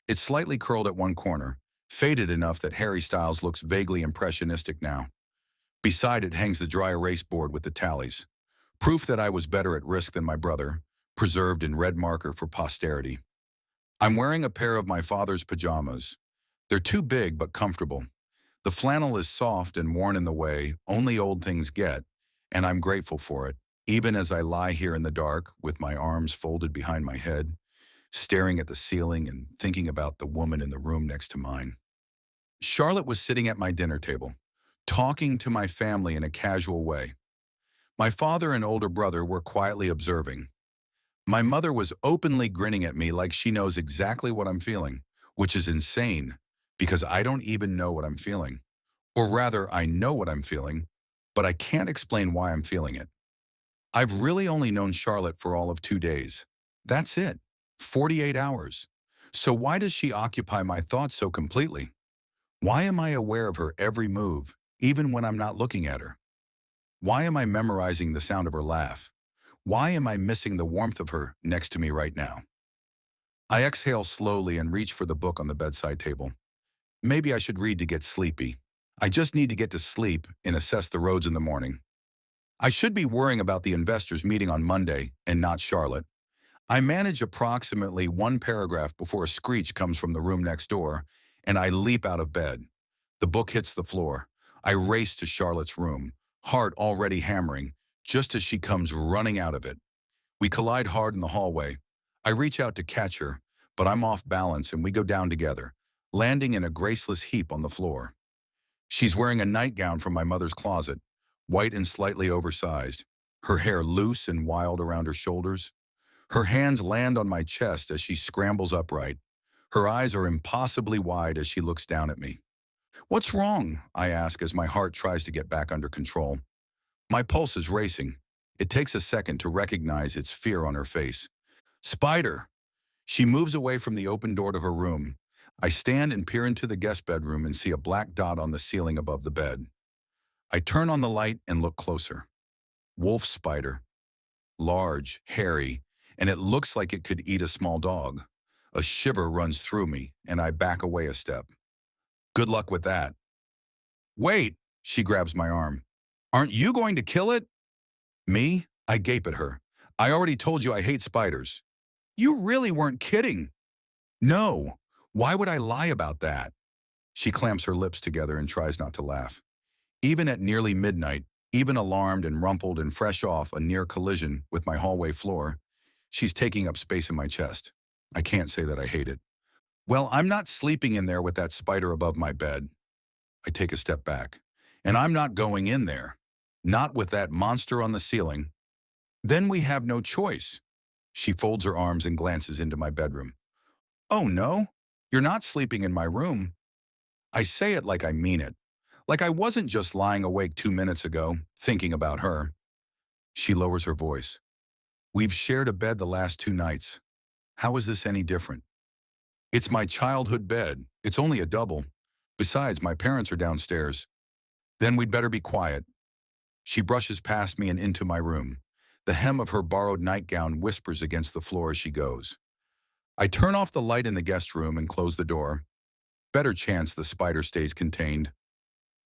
It's slightly curled at one corner, faded enough that Harry Styles looks vaguely impressionistic now. Beside it hangs the dry erase board with the tallies, proof that I was better at risk than my brother, preserved in red marker for posterity. I'm wearing a pair of my father's pajamas. They're too big but comfortable. The flannel is soft and worn in the way only old things get, and I'm grateful for it, even as I lie here in the dark with my arms folded behind my head, staring at the ceiling and thinking about the woman in the room next to mine. Charlotte was sitting at my dinner table, talking to my family in a casual way. My father and older brother were quietly observing. My mother was openly grinning at me like she knows exactly what I'm feeling, which is insane because I don't even know what I'm feeling. Or rather, I know what I'm feeling, but I can't explain why I'm feeling it. I've really only known Charlotte for all of 2 days. That's it. 48 hours. So why does she occupy my thoughts so completely? Why am I aware of her every move, even when I'm not looking at her? Why am I memorizing the sound of her laugh? Why am I missing the warmth of her next to me right now? I exhale slowly and reach for the book on the bedside table. Maybe I should read to get sleepy. I just need to get to sleep and assess the roads in the morning. I should be worrying about the investors meeting on Monday and not Charlotte. I manage approximately one paragraph before a screech comes from the room next door, and I leap out of bed. The book hits the floor. I race to Charlotte's room, heart already hammering, just as she comes running out of it. We collide hard in the hallway. I reach out to catch her, but I'm off balance and we go down together, landing in a graceless heap on the floor. She's wearing a nightgown from my mother's closet, white and slightly oversized, her hair loose and wild around her shoulders. Her hands land on my chest as she scrambles upright. Her eyes are impossibly wide as she looks down at me. "What's wrong?" I ask as my heart tries to get back under control. My pulse is racing. It takes a second to recognize its fear on her face. "Spider!" She moves away from the open door to her room. I stand and peer into the guest bedroom and see a black dot on the ceiling above the bed. I turn on the light and look closer. Wolf spider. Large, hairy, and it looks like it could eat a small dog. A shiver runs through me, and I back away a step. Good luck with that. "Wait!" She grabs my arm. "Aren't you going to kill it?" "Me?" I gape at her. "I already told you I hate spiders." "You really weren't kidding." "No. Why would I lie about that?" She clamps her lips together and tries not to laugh. Even at nearly midnight, even alarmed and rumpled and fresh off a near collision with my hallway floor, she's taking up space in my chest. I can't say that I hate it. "Well, I'm not sleeping in there with that spider above my bed." I take a step back. "And I'm not going in there. Not with that monster on the ceiling." "Then we have no choice." She folds her arms and glances into my bedroom. "Oh no, you're not sleeping in my room." I say it like I mean it. Like I wasn't just lying awake 2 minutes ago, thinking about her. She lowers her voice. "We've shared a bed the last 2 nights. How is this any different?" "It's my childhood bed. It's only a double. Besides, my parents are downstairs." "Then we'd better be quiet." She brushes past me and into my room. The hem of her borrowed nightgown whispers against the floor as she goes. I turn off the light in the guest room and close the door. Better chance the spider stays contained.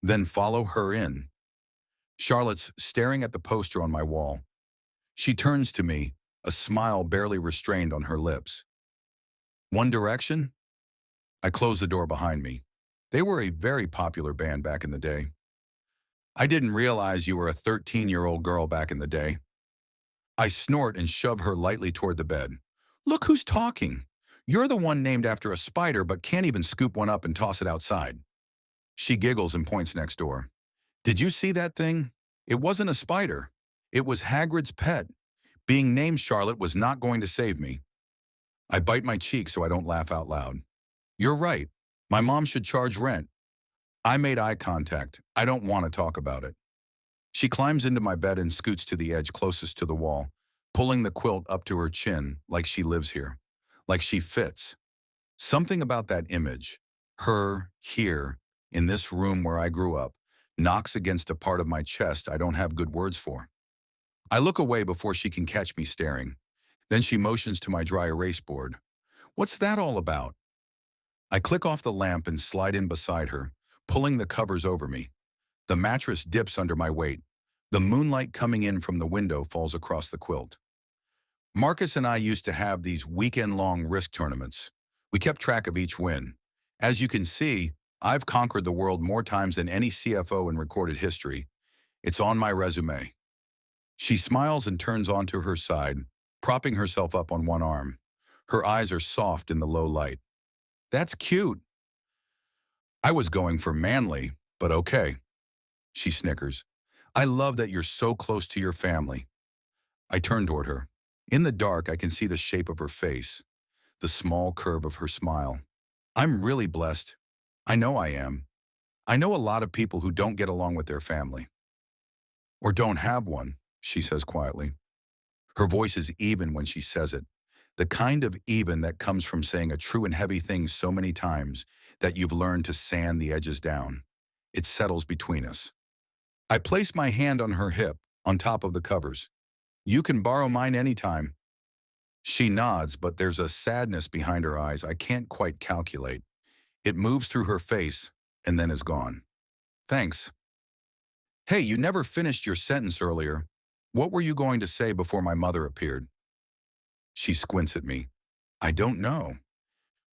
Then follow her in. Charlotte's staring at the poster on my wall. She turns to me, a smile barely restrained on her lips. "One Direction?" I close the door behind me. They were a very popular band back in the day. "I didn't realize you were a 13-year-old girl back in the day." I snort and shove her lightly toward the bed. "Look who's talking. You're the one named after a spider but can't even scoop one up and toss it outside." She giggles and points next door. "Did you see that thing? It wasn't a spider. It was Hagrid's pet. Being named Charlotte was not going to save me." I bite my cheek so I don't laugh out loud. "You're right. My mom should charge rent." I made eye contact. I don't want to talk about it. She climbs into my bed and scoots to the edge closest to the wall, pulling the quilt up to her chin like she lives here, like she fits. Something about that image, her here, in this room where I grew up, knocks against a part of my chest I don't have good words for. I look away before she can catch me staring. Then she motions to my dry erase board. "What's that all about?" I click off the lamp and slide in beside her, pulling the covers over me. The mattress dips under my weight. The moonlight coming in from the window falls across the quilt. Marcus and I used to have these weekend-long risk tournaments. We kept track of each win. As you can see, I've conquered the world more times than any CFO in recorded history. It's on my resume. She smiles and turns onto her side, propping herself up on one arm. Her eyes are soft in the low light. "That's cute." I was going for manly, but okay. She snickers. "I love that you're so close to your family." I turn toward her. In the dark, I can see the shape of her face, the small curve of her smile. I'm really blessed. I know I am. I know a lot of people who don't get along with their family. Or don't have one, she says quietly. Her voice is even when she says it. The kind of even that comes from saying a true and heavy thing so many times that you've learned to sand the edges down. It settles between us. I place my hand on her hip, on top of the covers. You can borrow mine anytime. She nods, but there's a sadness behind her eyes I can't quite calculate. It moves through her face and then is gone. Thanks. Hey, you never finished your sentence earlier. What were you going to say before my mother appeared? She squints at me. I don't know.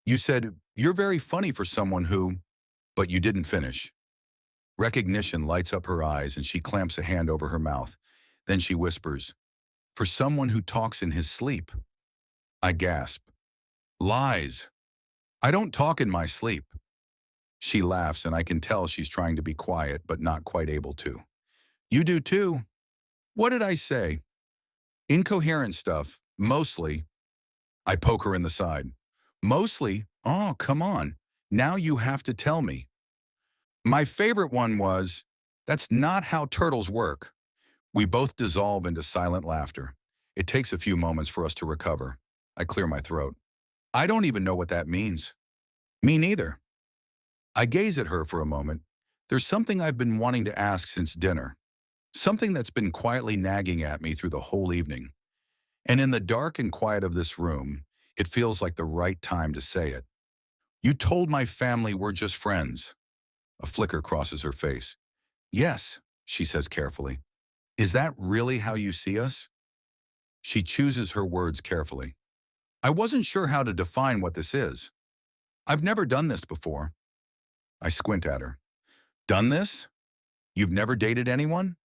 You said, you're very funny for someone who, but you didn't finish. Recognition lights up her eyes and she clamps a hand over her mouth. Then she whispers, for someone who talks in his sleep. I gasp. Lies. I don't talk in my sleep. She laughs and I can tell she's trying to be quiet but not quite able to. You do too. What did I say? Incoherent stuff, mostly. I poke her in the side. Mostly? Oh, come on. Now you have to tell me. My favorite one was, that's not how turtles work. We both dissolve into silent laughter. It takes a few moments for us to recover. I clear my throat. I don't even know what that means. Me neither. I gaze at her for a moment. There's something I've been wanting to ask since dinner. Something that's been quietly nagging at me through the whole evening. And in the dark and quiet of this room, it feels like the right time to say it. You told my family we're just friends. A flicker crosses her face. Yes, she says carefully. Is that really how you see us? She chooses her words carefully. I wasn't sure how to define what this is. I've never done this before. I squint at her. Done this? You've never dated anyone?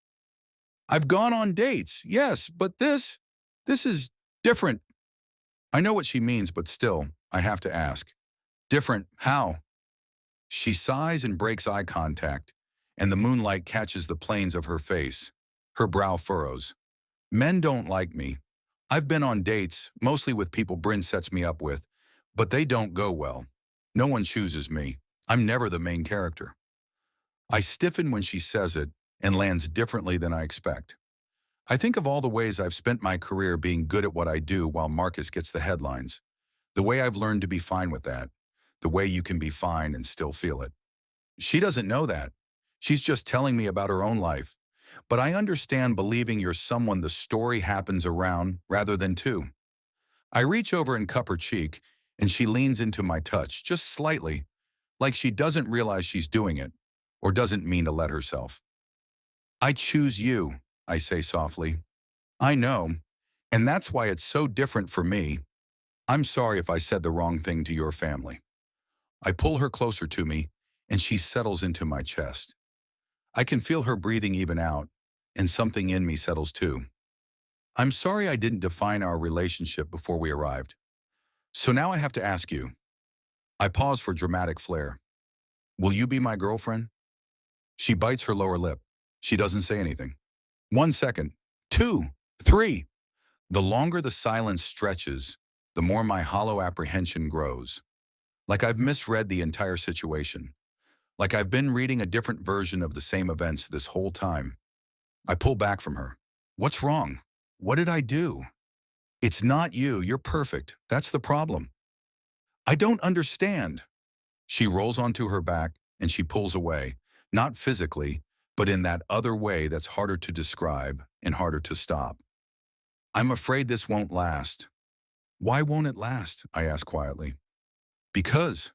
I've gone on dates, yes, but this is different. I know what she means, but still, I have to ask. Different how? She sighs and breaks eye contact, and the moonlight catches the planes of her face. Her brow furrows. Men don't like me. I've been on dates, mostly with people Bryn sets me up with, but they don't go well. No one chooses me. I'm never the main character. I stiffen when she says it and lands differently than I expect. I think of all the ways I've spent my career being good at what I do while Marcus gets the headlines. The way I've learned to be fine with that. The way you can be fine and still feel it. She doesn't know that. She's just telling me about her own life. But I understand believing you're someone the story happens around rather than to. I reach over and cup her cheek, and she leans into my touch, just slightly, like she doesn't realize she's doing it, or doesn't mean to let herself. I choose you, I say softly. I know, and that's why it's so different for me. I'm sorry if I said the wrong thing to your family. I pull her closer to me, and she settles into my chest. I can feel her breathing even out, and something in me settles too. I'm sorry I didn't define our relationship before we arrived. So now I have to ask you. I pause for dramatic flair. Will you be my girlfriend? She bites her lower lip. She doesn't say anything. 1 second. 2. 3. The longer the silence stretches, the more my hollow apprehension grows. Like I've misread the entire situation. Like I've been reading a different version of the same events this whole time. I pull back from her. What's wrong? What did I do? It's not you. You're perfect. That's the problem. I don't understand. She rolls onto her back and she pulls away, not physically, but in that other way that's harder to describe and harder to stop. I'm afraid this won't last. Why won't it last? I ask quietly. Because.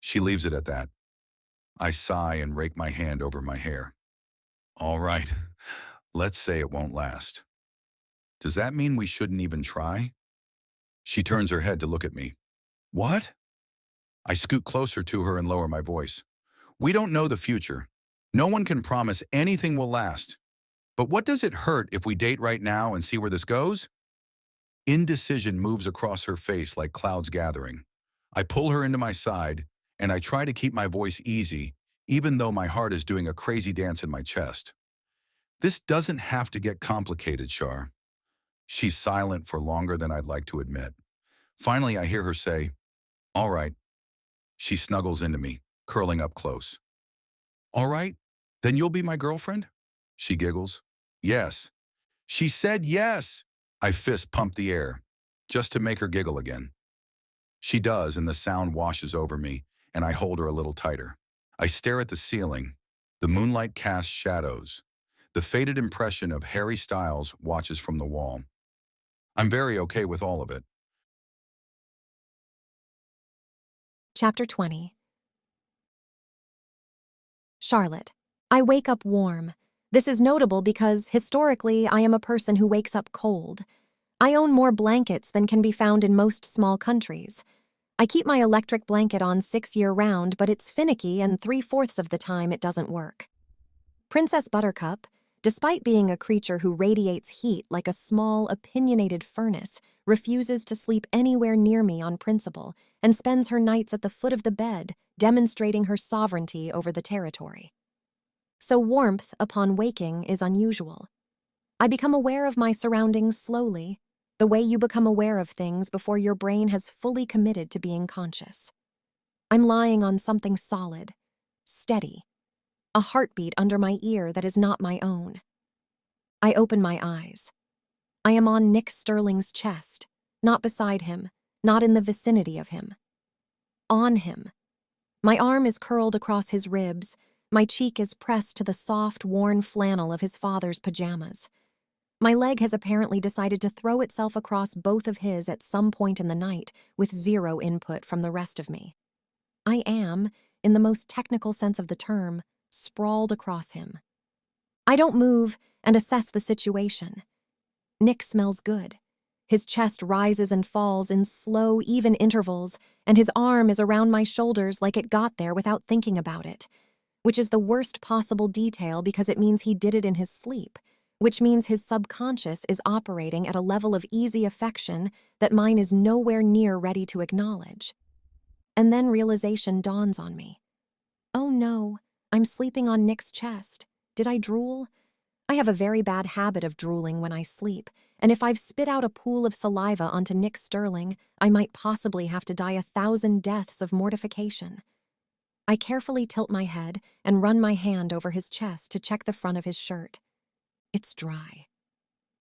She leaves it at that. I sigh and rake my hand over my hair. All right, let's say it won't last. Does that mean we shouldn't even try? She turns her head to look at me. What? I scoot closer to her and lower my voice. We don't know the future. No one can promise anything will last. But what does it hurt if we date right now and see where this goes? Indecision moves across her face like clouds gathering. I pull her into my side, and I try to keep my voice easy, even though my heart is doing a crazy dance in my chest. This doesn't have to get complicated, Shar. She's silent for longer than I'd like to admit. Finally, I hear her say, "All right." She snuggles into me, curling up close. "All right, then you'll be my girlfriend?" She giggles. "Yes." She said yes. I fist pump the air, just to make her giggle again. She does, and the sound washes over me, and I hold her a little tighter. I stare at the ceiling. The moonlight casts shadows. The faded impression of Harry Styles watches from the wall. I'm very okay with all of it. Chapter 20. Charlotte. I wake up warm. This is notable because, historically, I am a person who wakes up cold. I own more blankets than can be found in most small countries. I keep my electric blanket on 6 year-round, but it's finicky and 3/4 of the time it doesn't work. Princess Buttercup, despite being a creature who radiates heat like a small, opinionated furnace, refuses to sleep anywhere near me on principle and spends her nights at the foot of the bed, demonstrating her sovereignty over the territory. So warmth, upon waking, is unusual. I become aware of my surroundings slowly, the way you become aware of things before your brain has fully committed to being conscious. I'm lying on something solid, steady, a heartbeat under my ear that is not my own. I open my eyes. I am on Nick Sterling's chest, not beside him, not in the vicinity of him. On him. My arm is curled across his ribs, my cheek is pressed to the soft, worn flannel of his father's pajamas. My leg has apparently decided to throw itself across both of his at some point in the night, with zero input from the rest of me. I am, in the most technical sense of the term, sprawled across him. I don't move and assess the situation. Nick smells good. His chest rises and falls in slow, even intervals, and his arm is around my shoulders like it got there without thinking about it, which is the worst possible detail because it means he did it in his sleep, which means his subconscious is operating at a level of easy affection that mine is nowhere near ready to acknowledge. And then realization dawns on me. Oh no, I'm sleeping on Nick's chest. Did I drool? I have a very bad habit of drooling when I sleep, and if I've spit out a pool of saliva onto Nick Sterling, I might possibly have to die 1,000 deaths of mortification. I carefully tilt my head and run my hand over his chest to check the front of his shirt. It's dry.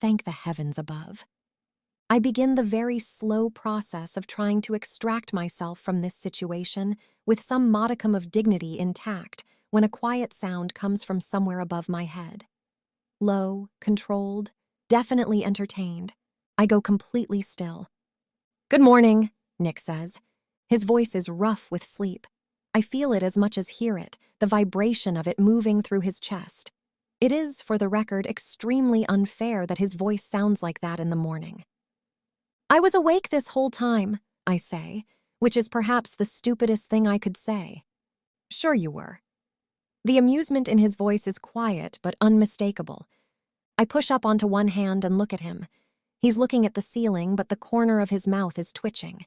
Thank the heavens above. I begin the very slow process of trying to extract myself from this situation with some modicum of dignity intact when a quiet sound comes from somewhere above my head. Low, controlled, definitely entertained. I go completely still. "Good morning," Nick says. His voice is rough with sleep. I feel it as much as hear it, the vibration of it moving through his chest. It is, for the record, extremely unfair that his voice sounds like that in the morning. "I was awake this whole time," I say, which is perhaps the stupidest thing I could say. "Sure you were." The amusement in his voice is quiet but unmistakable. I push up onto one hand and look at him. He's looking at the ceiling, but the corner of his mouth is twitching.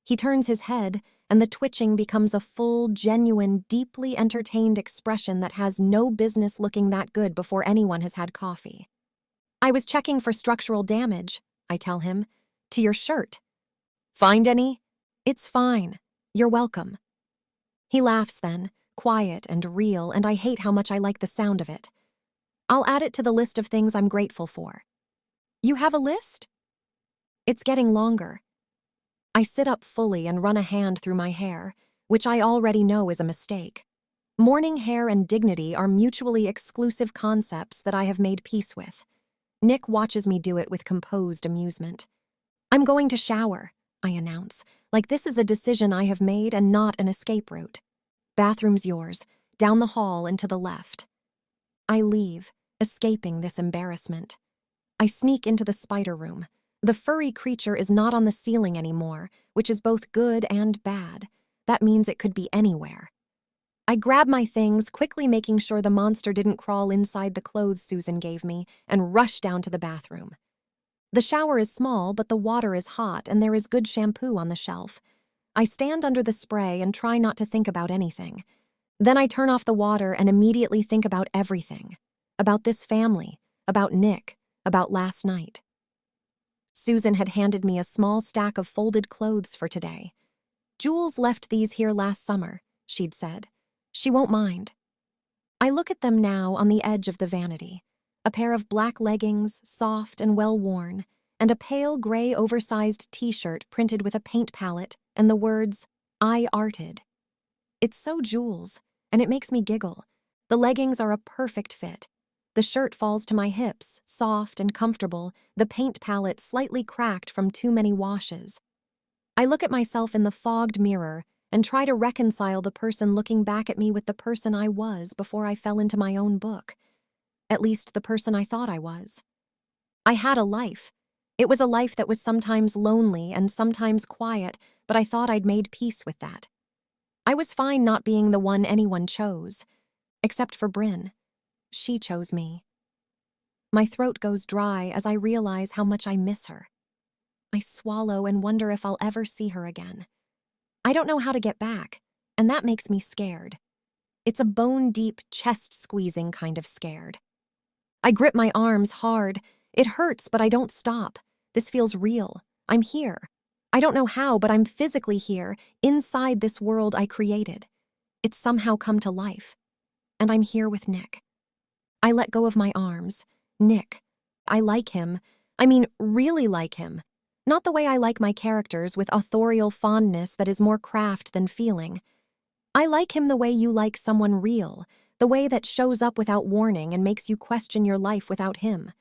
He turns his head, and the twitching becomes a full, genuine, deeply entertained expression that has no business looking that good before anyone has had coffee. "I was checking for structural damage," I tell him, "to your shirt." "Find any?" "It's fine. You're welcome." He laughs then, quiet and real, and I hate how much I like the sound of it. I'll add it to the list of things I'm grateful for. "You have a list?" It's getting longer. I sit up fully and run a hand through my hair, which I already know is a mistake. Morning hair and dignity are mutually exclusive concepts that I have made peace with. Nick watches me do it with composed amusement. "I'm going to shower," I announce, like this is a decision I have made and not an escape route. "Bathroom's yours, down the hall and to the left." I leave, escaping this embarrassment. I sneak into the spider room. The furry creature is not on the ceiling anymore, which is both good and bad. That means it could be anywhere. I grab my things, quickly making sure the monster didn't crawl inside the clothes Susan gave me, and rush down to the bathroom. The shower is small, but the water is hot, and there is good shampoo on the shelf. I stand under the spray and try not to think about anything. Then I turn off the water and immediately think about everything. About this family, about Nick, about last night. Susan had handed me a small stack of folded clothes for today. "Jules left these here last summer," she'd said. "She won't mind." I look at them now on the edge of the vanity. A pair of black leggings, soft and well-worn, and a pale gray oversized t-shirt printed with a paint palette and the words, "I arted." It's so Jules, and it makes me giggle. The leggings are a perfect fit. The shirt falls to my hips, soft and comfortable, the paint palette slightly cracked from too many washes. I look at myself in the fogged mirror and try to reconcile the person looking back at me with the person I was before I fell into my own book. At least the person I thought I was. I had a life. It was a life that was sometimes lonely and sometimes quiet, but I thought I'd made peace with that. I was fine not being the one anyone chose, except for Bryn. She chose me. My throat goes dry as I realize how much I miss her. I swallow and wonder if I'll ever see her again. I don't know how to get back, and that makes me scared. It's a bone-deep, chest-squeezing kind of scared. I grip my arms hard. It hurts, but I don't stop. This feels real. I'm here. I don't know how, but I'm physically here, inside this world I created. It's somehow come to life. And I'm here with Nick. I let go of my arms. Nick. I like him. I mean, really like him. Not the way I like my characters, with authorial fondness that is more craft than feeling. I like him the way you like someone real, the way that shows up without warning and makes you question your life without him.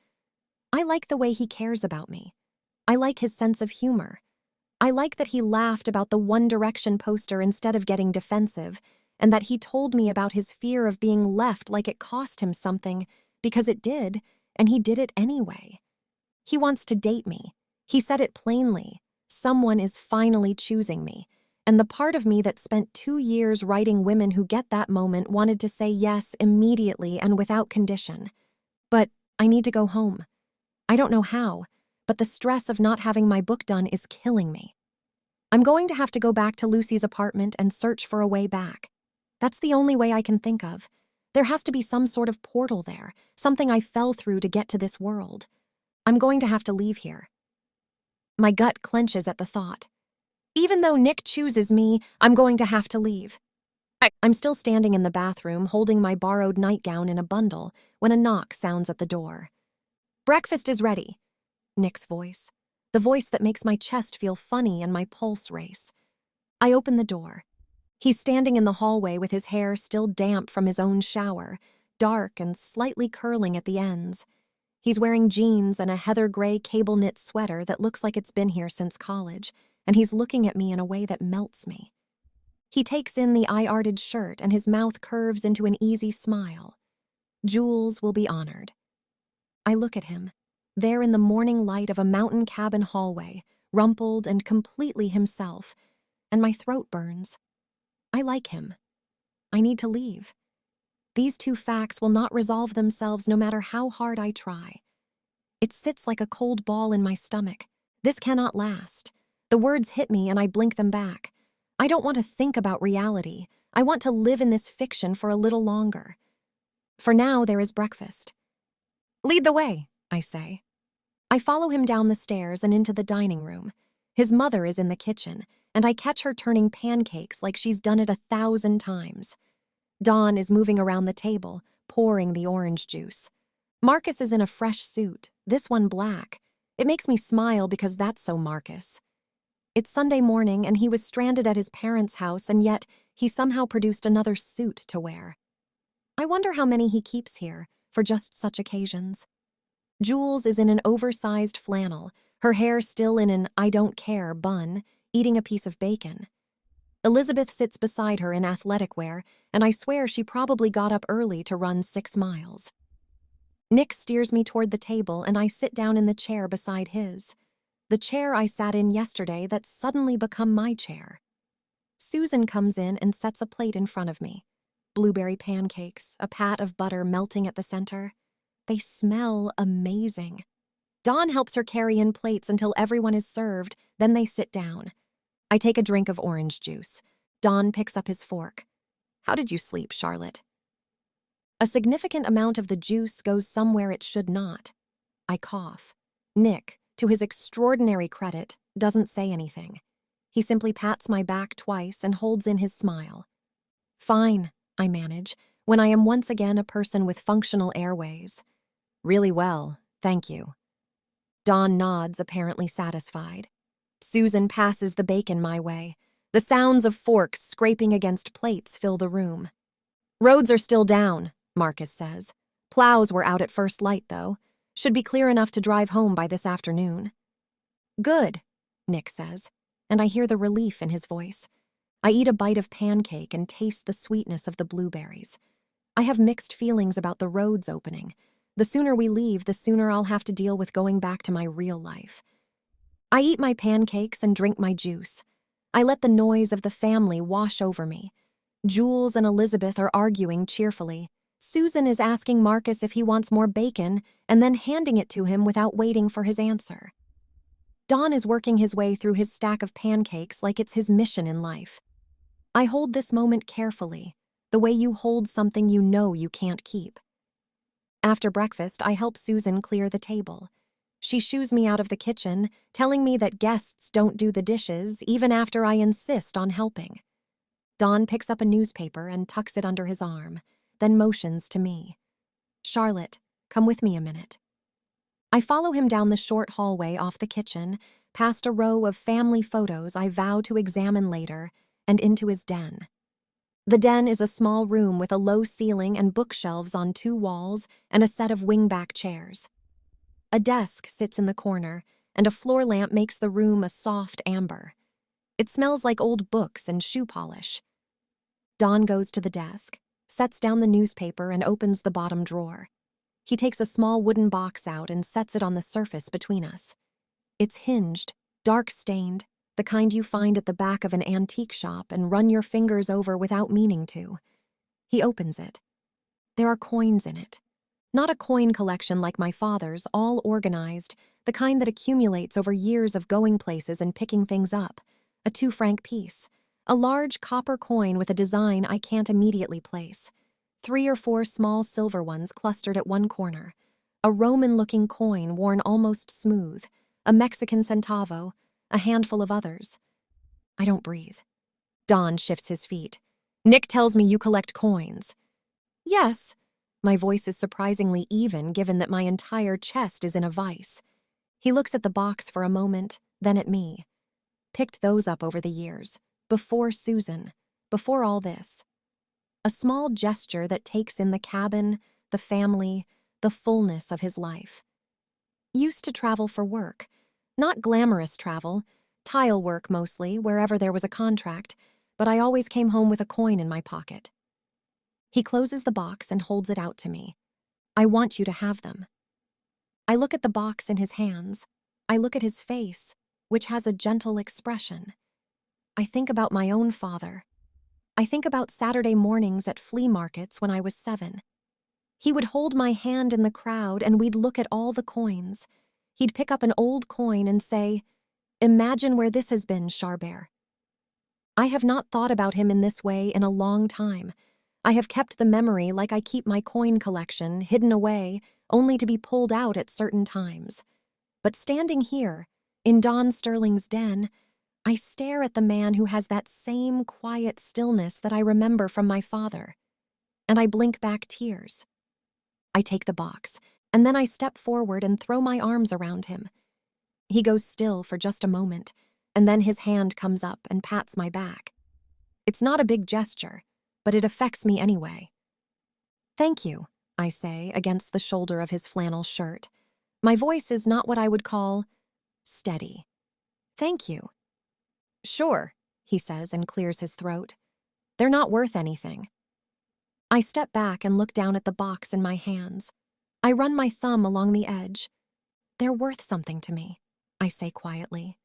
I like the way he cares about me. I like his sense of humor. I like that he laughed about the One Direction poster instead of getting defensive, and that he told me about his fear of being left like it cost him something, because it did, and he did it anyway. He wants to date me. He said it plainly. Someone is finally choosing me. And the part of me that spent 2 years writing women who get that moment wanted to say yes immediately and without condition. But I need to go home. I don't know how, but the stress of not having my book done is killing me. I'm going to have to go back to Lucy's apartment and search for a way back. That's the only way I can think of. There has to be some sort of portal there, something I fell through to get to this world. I'm going to have to leave here. My gut clenches at the thought. Even though Nick chooses me, I'm going to have to leave. I'm still standing in the bathroom, holding my borrowed nightgown in a bundle, when a knock sounds at the door. "Breakfast is ready." Nick's voice. The voice that makes my chest feel funny and my pulse race. I open the door. He's standing in the hallway with his hair still damp from his own shower, dark and slightly curling at the ends. He's wearing jeans and a heather gray cable-knit sweater that looks like it's been here since college, and he's looking at me in a way that melts me. He takes in the I-arted shirt and his mouth curves into an easy smile. Jules will be honored. I look at him, there in the morning light of a mountain cabin hallway, rumpled and completely himself, and my throat burns. I like him. I need to leave. These two facts will not resolve themselves no matter how hard I try. It sits like a cold ball in my stomach. This cannot last. The words hit me and I blink them back. I don't want to think about reality. I want to live in this fiction for a little longer. For now, there is breakfast. "Lead the way," I say. I follow him down the stairs and into the dining room. His mother is in the kitchen, and I catch her turning pancakes like she's done it 1,000 times. Dawn is moving around the table, pouring the orange juice. Marcus is in a fresh suit, this one black. It makes me smile because that's so Marcus. It's Sunday morning and he was stranded at his parents' house, and yet he somehow produced another suit to wear. I wonder how many he keeps here for just such occasions. Jules is in an oversized flannel, her hair still in an I don't care bun, eating a piece of bacon. Elizabeth sits beside her in athletic wear, and I swear she probably got up early to run 6 miles. Nick steers me toward the table, and I sit down in the chair beside his. The chair I sat in yesterday that's suddenly become my chair. Susan comes in and sets a plate in front of me. Blueberry pancakes, a pat of butter melting at the center. They smell amazing. Dawn helps her carry in plates until everyone is served, then they sit down. I take a drink of orange juice. Dawn picks up his fork. "How did you sleep, Charlotte?" A significant amount of the juice goes somewhere it should not. I cough. Nick, to his extraordinary credit, doesn't say anything. He simply pats my back twice and holds in his smile. Fine, I manage, when I am once again a person with functional airways. Really well, thank you. Don nods, apparently satisfied. Susan passes the bacon my way. The sounds of forks scraping against plates fill the room. Roads are still down, Marcus says. Plows were out at first light, though. Should be clear enough to drive home by this afternoon. Good, Nick says, and I hear the relief in his voice. I eat a bite of pancake and taste the sweetness of the blueberries. I have mixed feelings about the roads opening. The sooner we leave, the sooner I'll have to deal with going back to my real life. I eat my pancakes and drink my juice. I let the noise of the family wash over me. Jules and Elizabeth are arguing cheerfully. Susan is asking Marcus if he wants more bacon and then handing it to him without waiting for his answer. Don is working his way through his stack of pancakes like it's his mission in life. I hold this moment carefully, the way you hold something you know you can't keep. After breakfast, I help Susan clear the table. She shoos me out of the kitchen, telling me that guests don't do the dishes even after I insist on helping. Don picks up a newspaper and tucks it under his arm, then motions to me. Charlotte, come with me a minute. I follow him down the short hallway off the kitchen, past a row of family photos I vow to examine later, and into his den. The den is a small room with a low ceiling and bookshelves on 2 walls and a set of wingback chairs. A desk sits in the corner, and a floor lamp makes the room a soft amber. It smells like old books and shoe polish. Don goes to the desk, sets down the newspaper, and opens the bottom drawer. He takes a small wooden box out and sets it on the surface between us. It's hinged, dark-stained, the kind you find at the back of an antique shop and run your fingers over without meaning to. He opens it. There are coins in it. Not a coin collection like my father's, all organized, the kind that accumulates over years of going places and picking things up. A 2-franc piece. A large copper coin with a design I can't immediately place. 3 or 4 small silver ones clustered at one corner. A Roman-looking coin worn almost smooth. A Mexican centavo. A handful of others. I don't breathe. Don shifts his feet. Nick tells me you collect coins. Yes. My voice is surprisingly even given that my entire chest is in a vice. He looks at the box for a moment, then at me. Picked those up over the years. Before Susan. Before all this. A small gesture that takes in the cabin, the family, the fullness of his life. Used to travel for work. Not glamorous travel, tile work mostly, wherever there was a contract, but I always came home with a coin in my pocket. He closes the box and holds it out to me. I want you to have them. I look at the box in his hands. I look at his face, which has a gentle expression. I think about my own father. I think about Saturday mornings at flea markets when I was 7. He would hold my hand in the crowd and we'd look at all the coins. He'd pick up an old coin and say, "Imagine where this has been, Charbert." I have not thought about him in this way in a long time. I have kept the memory like I keep my coin collection, hidden away, only to be pulled out at certain times. But standing here, in Don Sterling's den, I stare at the man who has that same quiet stillness that I remember from my father. And I blink back tears. I take the box, and then I step forward and throw my arms around him. He goes still for just a moment, and then his hand comes up and pats my back. It's not a big gesture, but it affects me anyway. "Thank you," I say, against the shoulder of his flannel shirt. My voice is not what I would call steady. "Thank you." "Sure," he says and clears his throat. "They're not worth anything." I step back and look down at the box in my hands. I run my thumb along the edge. "They're worth something to me," I say quietly.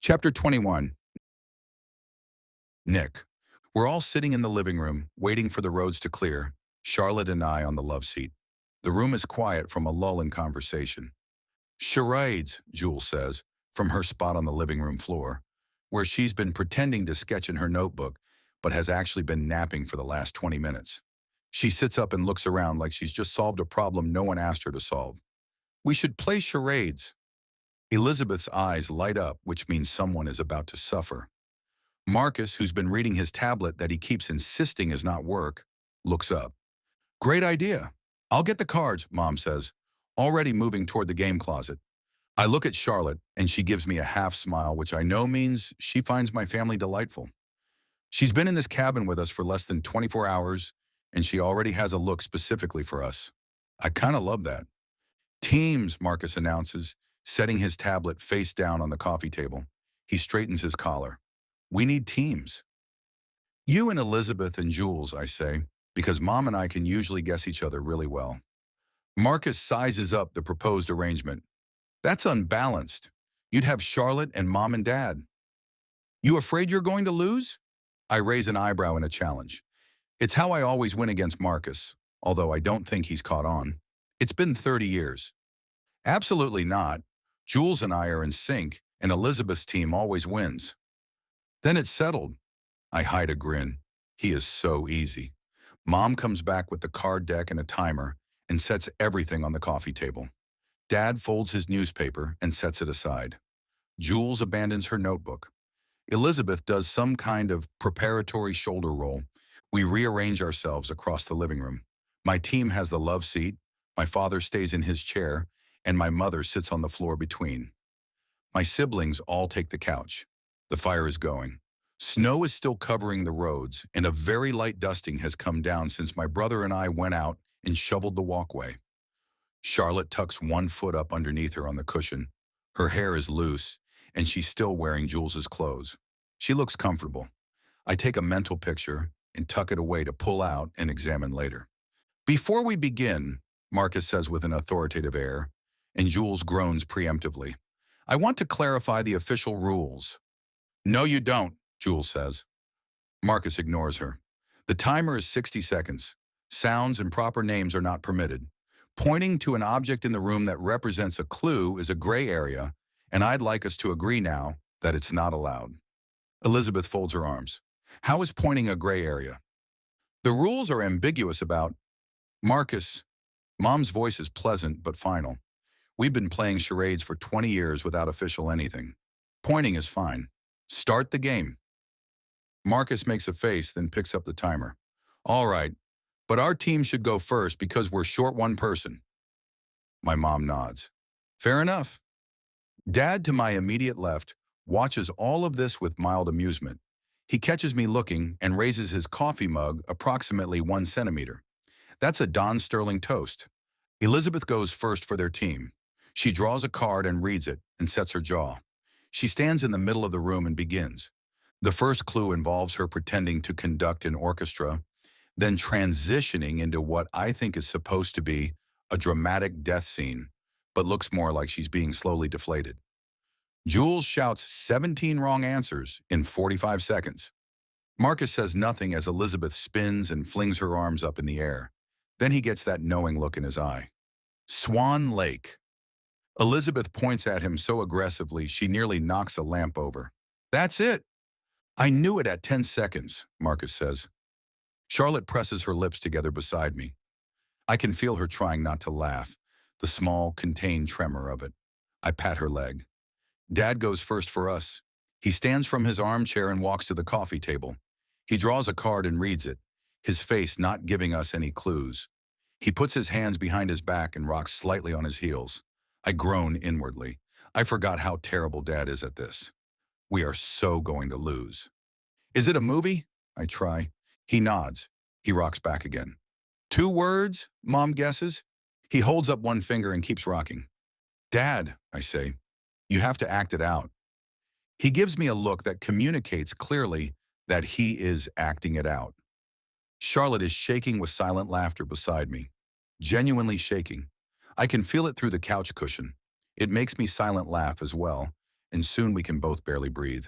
Chapter 21. Nick. We're all sitting in the living room, waiting for the roads to clear, Charlotte and I on the love seat. The room is quiet from a lull in conversation. "Charades," Jules says, from her spot on the living room floor, where she's been pretending to sketch in her notebook, but has actually been napping for the last 20 minutes. She sits up and looks around like she's just solved a problem no one asked her to solve. We should play charades. Elizabeth's eyes light up, which means someone is about to suffer. Marcus, who's been reading his tablet that he keeps insisting is not work, looks up. Great idea. I'll get the cards, Mom says, already moving toward the game closet. I look at Charlotte, and she gives me a half smile, which I know means she finds my family delightful. She's been in this cabin with us for less than 24 hours, and she already has a look specifically for us. I kind of love that. Teams, Marcus announces, setting his tablet face down on the coffee table. He straightens his collar. We need teams. You and Elizabeth and Jules, I say, because Mom and I can usually guess each other really well. Marcus sizes up the proposed arrangement. That's unbalanced. You'd have Charlotte and Mom and Dad. You afraid you're going to lose? I raise an eyebrow in a challenge. It's how I always win against Marcus, although I don't think he's caught on. It's been 30 years. Absolutely not. Jules and I are in sync, and Elizabeth's team always wins. Then it's settled. I hide a grin. He is so easy. Mom comes back with the card deck and a timer and sets everything on the coffee table. Dad folds his newspaper and sets it aside. Jules abandons her notebook. Elizabeth does some kind of preparatory shoulder roll. We rearrange ourselves across the living room. My team has the love seat, my father stays in his chair, and my mother sits on the floor between. My siblings all take the couch. The fire is going. Snow is still covering the roads, and a very light dusting has come down since my brother and I went out and shoveled the walkway. Charlotte tucks one foot up underneath her on the cushion. Her hair is loose, and she's still wearing Jules's clothes. She looks comfortable. I take a mental picture and tuck it away to pull out and examine later. Before we begin, Marcus says with an authoritative air, and Jules groans preemptively, I want to clarify the official rules. No, you don't, Jules says. Marcus ignores her. The timer is 60 seconds. Sounds and proper names are not permitted. Pointing to an object in the room that represents a clue is a gray area, and I'd like us to agree now that it's not allowed. Elizabeth folds her arms. How is pointing a gray area? The rules are ambiguous about Marcus. Mom's voice is pleasant but final. We've been playing charades for 20 years without official anything. Pointing is fine. Start the game. Marcus makes a face, then picks up the timer. All right, but our team should go first because we're short one person. My mom nods. Fair enough. Dad, to my immediate left, watches all of this with mild amusement. He catches me looking and raises his coffee mug approximately 1 centimeter. That's a Don Sterling toast. Elizabeth goes first for their team. She draws a card and reads it and sets her jaw. She stands in the middle of the room and begins. The first clue involves her pretending to conduct an orchestra, then transitioning into what I think is supposed to be a dramatic death scene, but looks more like she's being slowly deflated. Jules shouts 17 wrong answers in 45 seconds. Marcus says nothing as Elizabeth spins and flings her arms up in the air. Then he gets that knowing look in his eye. Swan Lake. Elizabeth points at him so aggressively she nearly knocks a lamp over. That's it. I knew it at 10 seconds, Marcus says. Charlotte presses her lips together beside me. I can feel her trying not to laugh, the small, contained tremor of it. I pat her leg. Dad goes first for us. He stands from his armchair and walks to the coffee table. He draws a card and reads it, his face not giving us any clues. He puts his hands behind his back and rocks slightly on his heels. I groan inwardly. I forgot how terrible Dad is at this. We are so going to lose. Is it a movie? I try. He nods. He rocks back again. 2 words, Mom guesses. He holds up one finger and keeps rocking. Dad, I say, you have to act it out. He gives me a look that communicates clearly that he is acting it out. Charlotte is shaking with silent laughter beside me. Genuinely shaking. I can feel it through the couch cushion. It makes me silent laugh as well, and soon we can both barely breathe.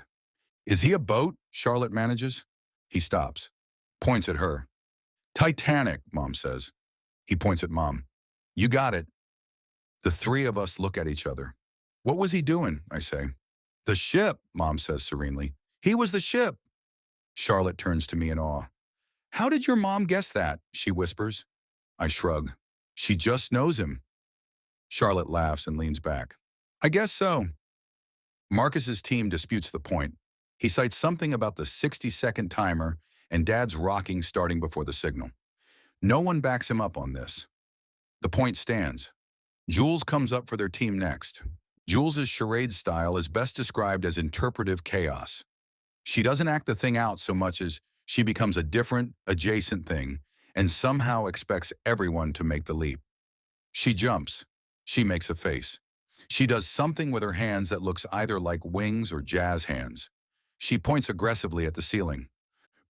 Is he a boat? Charlotte manages. He stops. Points at her. Titanic, Mom says. He points at Mom. You got it. The 3 of us look at each other. What was he doing? I say. The ship, Mom says serenely. He was the ship. Charlotte turns to me in awe. How did your mom guess that? She whispers. I shrug. She just knows him. Charlotte laughs and leans back. I guess so. Marcus's team disputes the point. He cites something about the 60-second timer and Dad's rocking starting before the signal. No one backs him up on this. The point stands. Jules comes up for their team next. Jules's charade style is best described as interpretive chaos. She doesn't act the thing out so much as she becomes a different, adjacent thing and somehow expects everyone to make the leap. She jumps. She makes a face. She does something with her hands that looks either like wings or jazz hands. She points aggressively at the ceiling.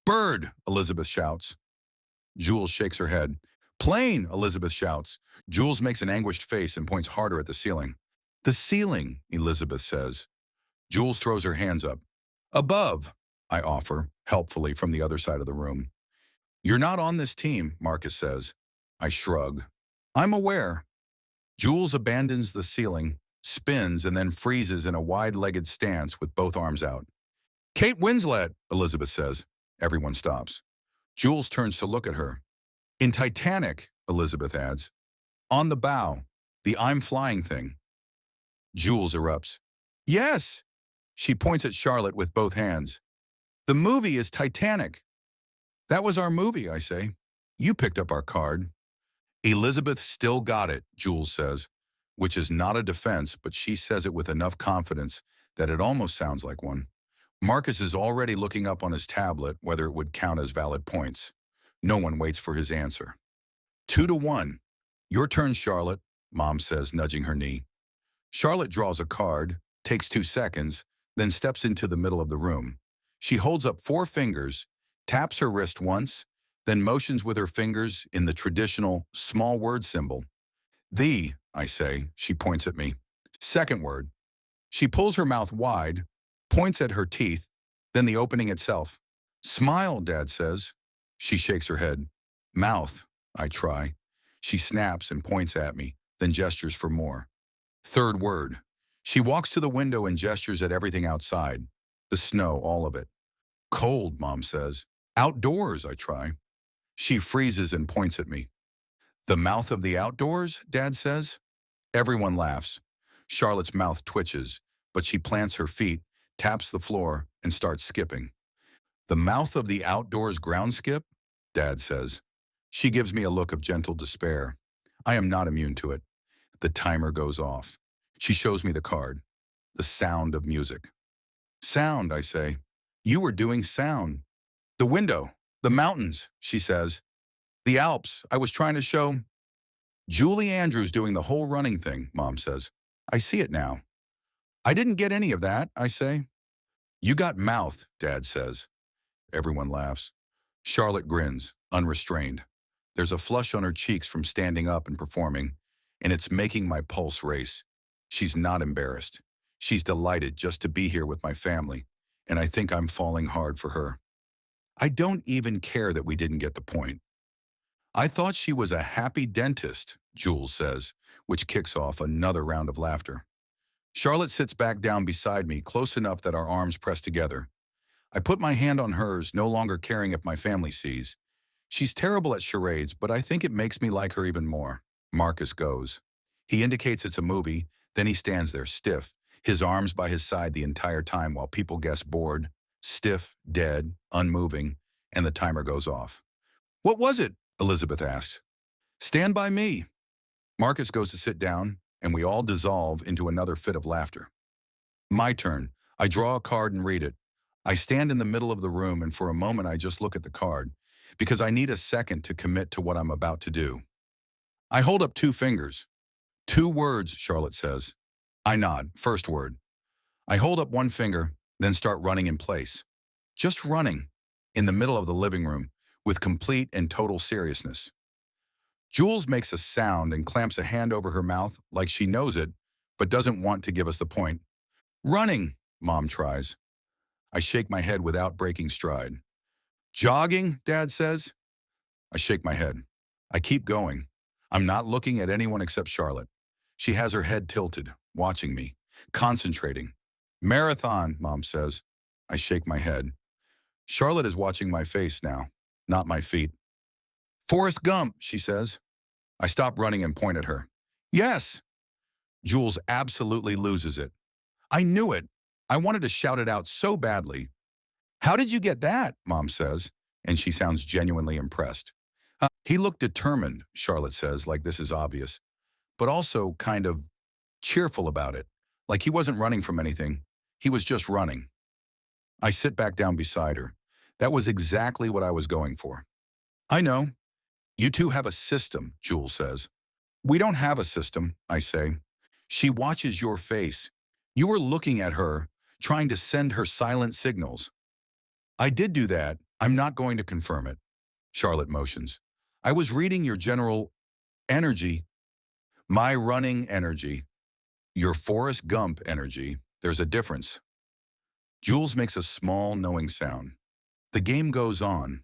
Bird, Elizabeth shouts. Jules shakes her head. Plane, Elizabeth shouts. Jules makes an anguished face and points harder at the ceiling. The ceiling, Elizabeth says. Jules throws her hands up. Above, I offer, helpfully from the other side of the room. You're not on this team, Marcus says. I shrug. I'm aware. Jules abandons the ceiling, spins, and then freezes in a wide-legged stance with both arms out. Kate Winslet, Elizabeth says. Everyone stops. Jules turns to look at her. In Titanic, Elizabeth adds. On the bow, the I'm flying thing. Jules erupts. Yes! She points at Charlotte with both hands. The movie is Titanic. That was our movie, I say. You picked up our card. Elizabeth still got it, Jules says, which is not a defense, but she says it with enough confidence that it almost sounds like one. Marcus is already looking up on his tablet whether it would count as valid points. No one waits for his answer. 2-1. Your turn, Charlotte, Mom says, nudging her knee. Charlotte draws a card, takes 2 seconds, then steps into the middle of the room. She holds up 4 fingers, taps her wrist once, then motions with her fingers in the traditional small word symbol. The, I say, she points at me. Second word. She pulls her mouth wide, points at her teeth, then the opening itself. Smile, Dad says. She shakes her head. Mouth, I try. She snaps and points at me, then gestures for more. Third word. She walks to the window and gestures at everything outside. The snow, all of it. Cold, Mom says. Outdoors, I try. She freezes and points at me. The mouth of the outdoors, Dad says. Everyone laughs. Charlotte's mouth twitches, but she plants her feet, taps the floor, and starts skipping. The mouth of the outdoors ground skip, Dad says. She gives me a look of gentle despair. I am not immune to it. The timer goes off. She shows me the card. The sound of music. Sound, I say. You were doing sound. The window. The mountains, she says. The Alps. I was trying to show. Julie Andrews doing the whole running thing, Mom says. I see it now. I didn't get any of that, I say. You got mouth, Dad says. Everyone laughs. Charlotte grins, unrestrained. There's a flush on her cheeks from standing up and performing, and it's making my pulse race. She's not embarrassed. She's delighted just to be here with my family, and I think I'm falling hard for her. I don't even care that we didn't get the point. I thought she was a happy dentist, Jules says, which kicks off another round of laughter. Charlotte sits back down beside me, close enough that our arms press together. I put my hand on hers, no longer caring if my family sees. She's terrible at charades, but I think it makes me like her even more. Marcus goes. He indicates it's a movie, then he stands there stiff, his arms by his side the entire time while people guess bored, stiff, dead, unmoving, and the timer goes off. What was it? Elizabeth asks. Stand by me. Marcus goes to sit down, and we all dissolve into another fit of laughter. My turn. I draw a card and read it. I stand in the middle of the room, and for a moment I just look at the card, because I need a second to commit to what I'm about to do. I hold up 2 fingers. 2 words, Charlotte says. I nod. First word. I hold up 1 finger, then start running in place. Just running, in the middle of the living room, with complete and total seriousness. Jules makes a sound and clamps a hand over her mouth like she knows it, but doesn't want to give us the point. Running, Mom tries. I shake my head without breaking stride. Jogging, Dad says. I shake my head. I keep going. I'm not looking at anyone except Charlotte. She has her head tilted, watching me, concentrating. Marathon, Mom says. I shake my head. Charlotte is watching my face now, not my feet. Forrest Gump, she says. I stop running and point at her. Yes. Jules absolutely loses it. I knew it. I wanted to shout it out so badly. How did you get that? Mom says, and she sounds genuinely impressed. He looked determined, Charlotte says, like this is obvious, but also kind of cheerful about it, like he wasn't running from anything. He was just running. I sit back down beside her. That was exactly what I was going for. I know. You two have a system, Jules says. We don't have a system, I say. She watches your face. You were looking at her, trying to send her silent signals. I did do that. I'm not going to confirm it. Charlotte motions. I was reading your general energy, my running energy, your Forrest Gump energy. There's a difference. Jules makes a small, knowing sound. The game goes on.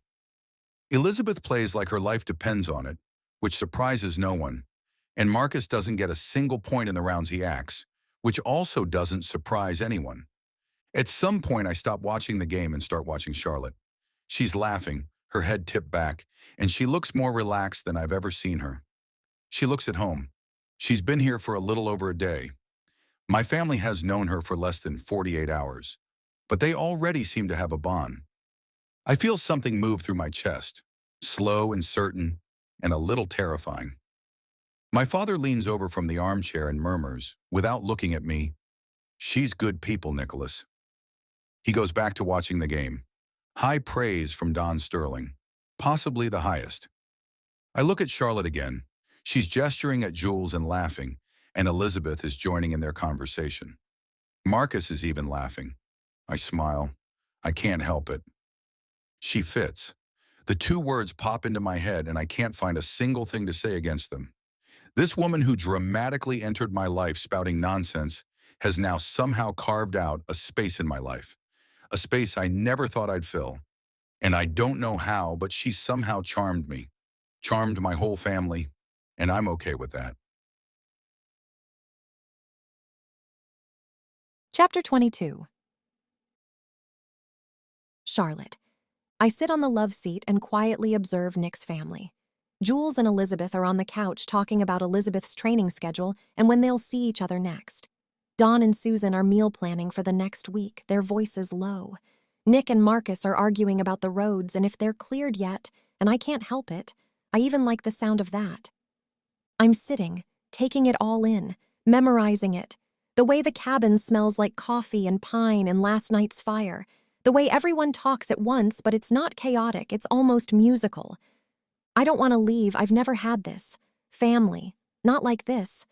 Elizabeth plays like her life depends on it, which surprises no one. And Marcus doesn't get a single point in the rounds he acts, which also doesn't surprise anyone. At some point, I stop watching the game and start watching Charlotte. She's laughing, her head tipped back, and she looks more relaxed than I've ever seen her. She looks at home. She's been here for a little over a day. My family has known her for less than 48 hours, but they already seem to have a bond. I feel something move through my chest, slow and certain, and a little terrifying. My father leans over from the armchair and murmurs, without looking at me, "She's good people, Nicholas." He goes back to watching the game. High praise from Don Sterling, possibly the highest. I look at Charlotte again. She's gesturing at Jules and laughing, and Elizabeth is joining in their conversation. Marcus is even laughing. I smile. I can't help it. She fits. The two words pop into my head, and I can't find a single thing to say against them. This woman who dramatically entered my life spouting nonsense has now somehow carved out a space in my life, a space I never thought I'd fill. And I don't know how, but she somehow charmed me, charmed my whole family, and I'm okay with that. Chapter 22. Charlotte. I sit on the love seat and quietly observe Nick's family. Jules and Elizabeth are on the couch talking about Elizabeth's training schedule and when they'll see each other next. Dawn and Susan are meal planning for the next week, their voices low. Nick and Marcus are arguing about the roads and if they're cleared yet, and I can't help it. I even like the sound of that. I'm sitting, taking it all in, memorizing it. The way the cabin smells like coffee and pine and last night's fire. The way everyone talks at once, but it's not chaotic, it's almost musical. I don't want to leave, I've never had this. Family. Not like this.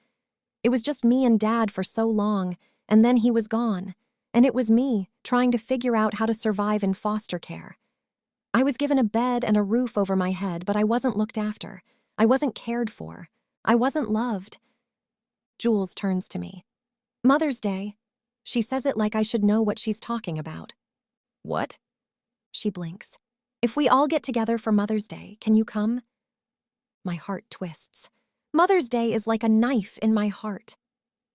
It was just me and Dad for so long, and then he was gone. And it was me, trying to figure out how to survive in foster care. I was given a bed and a roof over my head, but I wasn't looked after. I wasn't cared for. I wasn't loved. Jules turns to me. Mother's Day. She says it like I should know what she's talking about. What? She blinks. If we all get together for Mother's Day, can you come? My heart twists. Mother's Day is like a knife in my heart.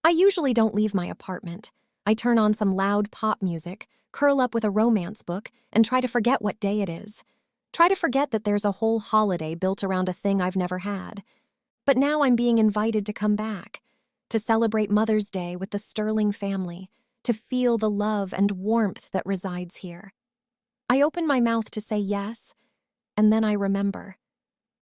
I usually don't leave my apartment. I turn on some loud pop music, curl up with a romance book, and try to forget what day it is. Try to forget that there's a whole holiday built around a thing I've never had. But now I'm being invited to come back, to celebrate Mother's Day with the Sterling family, to feel the love and warmth that resides here. I open my mouth to say yes, and then I remember.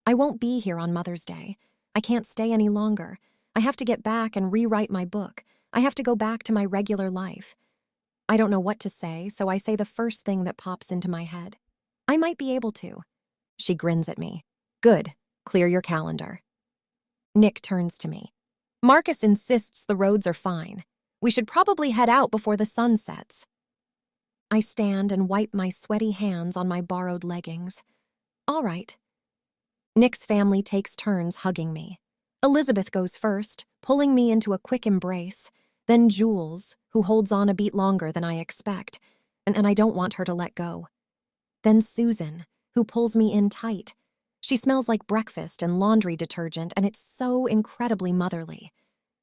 I won't be here on Mother's Day. I can't stay any longer. I have to get back and rewrite my book. I have to go back to my regular life. I don't know what to say, so I say the first thing that pops into my head. I might be able to. She grins at me. Good. Clear your calendar. Nick turns to me. Marcus insists the roads are fine. We should probably head out before the sun sets. I stand and wipe my sweaty hands on my borrowed leggings. All right. Nick's family takes turns hugging me. Elizabeth goes first, pulling me into a quick embrace. Then Jules, who holds on a beat longer than I expect, and I don't want her to let go. Then Susan, who pulls me in tight. She smells like breakfast and laundry detergent, and it's so incredibly motherly.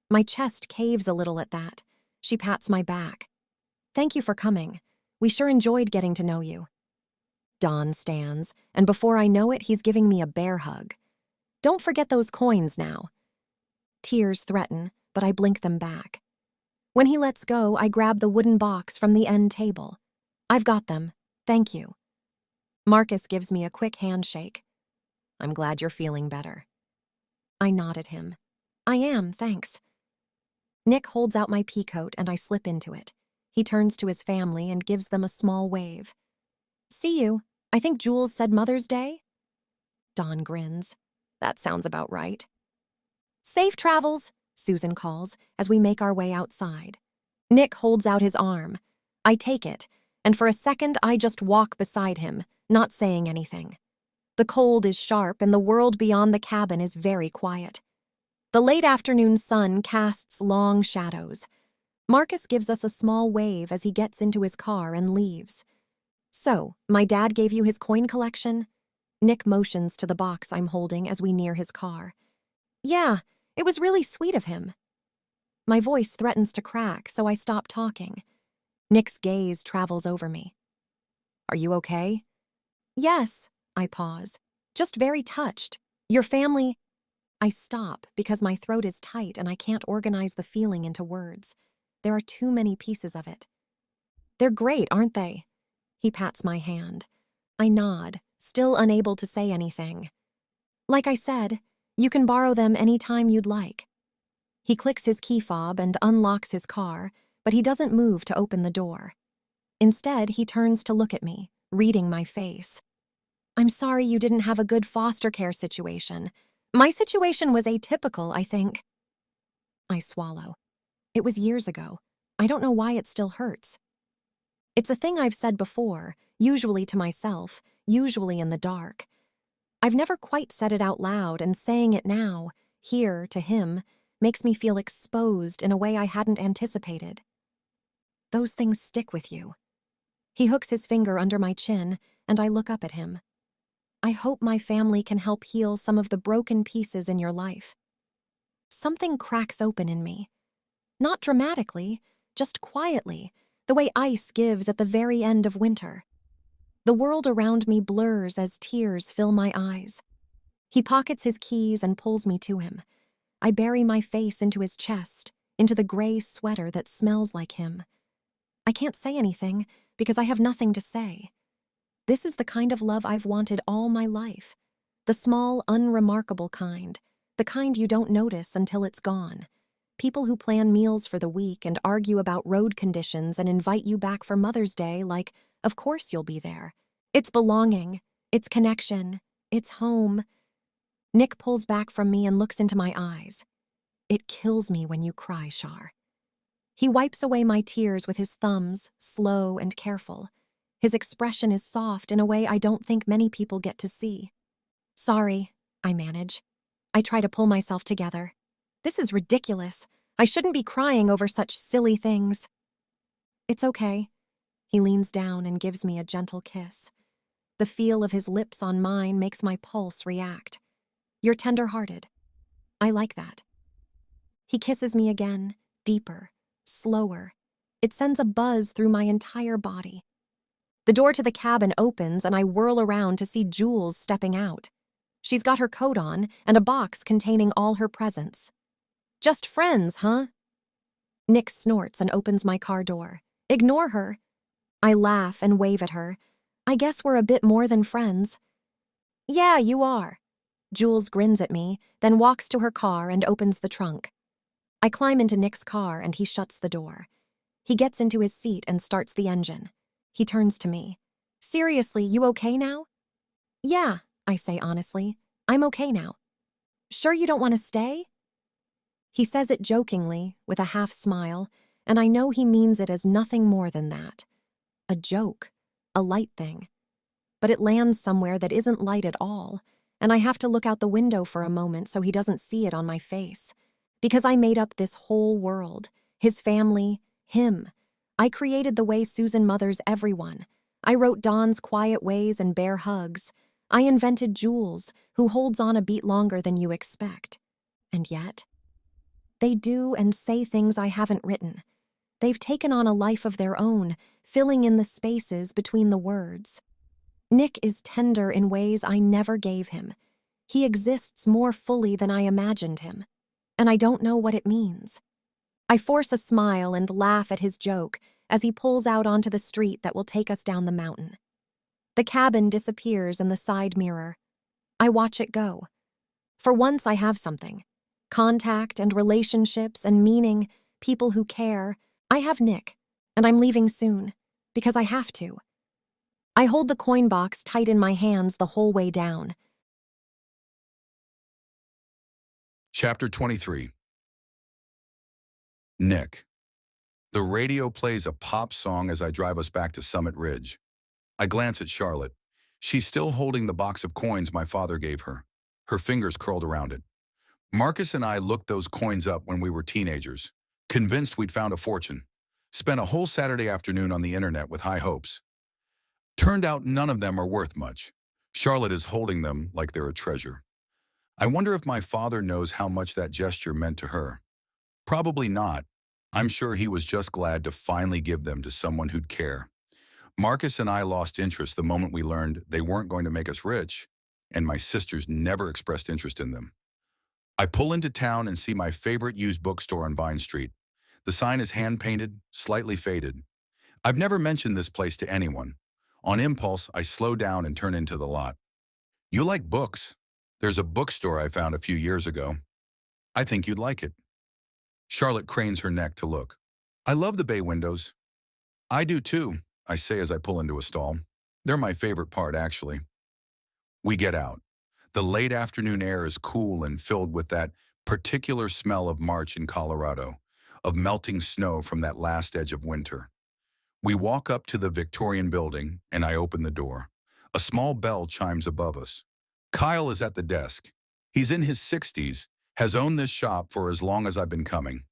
My chest caves a little at that. She pats my back. Thank you for coming. We sure enjoyed getting to know you. Don stands, and before I know it, he's giving me a bear hug. Don't forget those coins now. Tears threaten, but I blink them back. When he lets go, I grab the wooden box from the end table. I've got them. Thank you. Marcus gives me a quick handshake. I'm glad you're feeling better. I nod at him. I am, thanks. Nick holds out my peacoat and I slip into it. He turns to his family and gives them a small wave. See you. I think Jules said Mother's Day? Dawn grins. That sounds about right. Safe travels, Susan calls as we make our way outside. Nick holds out his arm. I take it, and for a second I just walk beside him, not saying anything. The cold is sharp and the world beyond the cabin is very quiet. The late afternoon sun casts long shadows. Marcus gives us a small wave as he gets into his car and leaves. So, my dad gave you his coin collection? Nick motions to the box I'm holding as we near his car. Yeah, it was really sweet of him. My voice threatens to crack, so I stop talking. Nick's gaze travels over me. Are you okay? Yes, I pause. Just very touched. Your family... I stop because my throat is tight and I can't organize the feeling into words. There are too many pieces of it. They're great, aren't they? He pats my hand. I nod, still unable to say anything. Like I said, you can borrow them any time you'd like. He clicks his key fob and unlocks his car, but he doesn't move to open the door. Instead, he turns to look at me, reading my face. I'm sorry you didn't have a good foster care situation. My situation was atypical, I think. I swallow. It was years ago. I don't know why it still hurts. It's a thing I've said before, usually to myself, usually in the dark. I've never quite said it out loud, and saying it now, here, to him, makes me feel exposed in a way I hadn't anticipated. Those things stick with you. He hooks his finger under my chin, and I look up at him. I hope my family can help heal some of the broken pieces in your life. Something cracks open in me. Not dramatically, just quietly, the way ice gives at the very end of winter. The world around me blurs as tears fill my eyes. He pockets his keys and pulls me to him. I bury my face into his chest, into the gray sweater that smells like him. I can't say anything because I have nothing to say. This is the kind of love I've wanted all my life. The small, unremarkable kind. The kind you don't notice until it's gone. People who plan meals for the week and argue about road conditions and invite you back for Mother's Day like, of course you'll be there. It's belonging. It's connection. It's home. Nick pulls back from me and looks into my eyes. It kills me when you cry, Shar. He wipes away my tears with his thumbs, slow and careful. His expression is soft in a way I don't think many people get to see. Sorry, I manage. I try to pull myself together. This is ridiculous. I shouldn't be crying over such silly things. It's okay. He leans down and gives me a gentle kiss. The feel of his lips on mine makes my pulse react. You're tender-hearted. I like that. He kisses me again, deeper, slower. It sends a buzz through my entire body. The door to the cabin opens and I whirl around to see Jules stepping out. She's got her coat on and a box containing all her presents. Just friends, huh? Nick snorts and opens my car door. Ignore her. I laugh and wave at her. I guess we're a bit more than friends. Yeah, you are. Jules grins at me, then walks to her car and opens the trunk. I climb into Nick's car and he shuts the door. He gets into his seat and starts the engine. He turns to me. Seriously, you okay now? Yeah, I say honestly. I'm okay now. Sure you don't want to stay? He says it jokingly, with a half smile, and I know he means it as nothing more than that. A joke, a light thing. But it lands somewhere that isn't light at all, and I have to look out the window for a moment so he doesn't see it on my face. Because I made up this whole world, his family, him. I created the way Susan mothers everyone. I wrote Dawn's quiet ways and bare hugs. I invented Jules, who holds on a beat longer than you expect. And yet, they do and say things I haven't written. They've taken on a life of their own, filling in the spaces between the words. Nick is tender in ways I never gave him. He exists more fully than I imagined him. and I don't know what it means. I force a smile and laugh at his joke as he pulls out onto the street that will take us down the mountain. The cabin disappears in the side mirror. I watch it go. For once, I have something. Contact and relationships and meaning, people who care. I have Nick, and I'm leaving soon, because I have to. I hold the coin box tight in my hands the whole way down. Chapter 23. Nick. The radio plays a pop song as I drive us back to Summit Ridge. I glance at Charlotte. She's still holding the box of coins my father gave her, her fingers curled around it. Marcus and I looked those coins up when we were teenagers, convinced we'd found a fortune. Spent a whole Saturday afternoon on the internet with high hopes. Turned out none of them are worth much. Charlotte is holding them like they're a treasure. I wonder if my father knows how much that gesture meant to her. Probably not. I'm sure he was just glad to finally give them to someone who'd care. Marcus and I lost interest the moment we learned they weren't going to make us rich, and my sisters never expressed interest in them. I pull into town and see my favorite used bookstore on Vine Street. The sign is hand-painted, slightly faded. I've never mentioned this place to anyone. On impulse, I slow down and turn into the lot. You like books? There's a bookstore I found a few years ago. I think you'd like it. Charlotte cranes her neck to look. I love the bay windows. I do too, I say as I pull into a stall. They're my favorite part, actually. We get out. The late afternoon air is cool and filled with that particular smell of March in Colorado, of melting snow from that last edge of winter. We walk up to the Victorian building, and I open the door. A small bell chimes above us. Kyle is at the desk. He's in his 60s, has owned this shop for as long as I've been coming.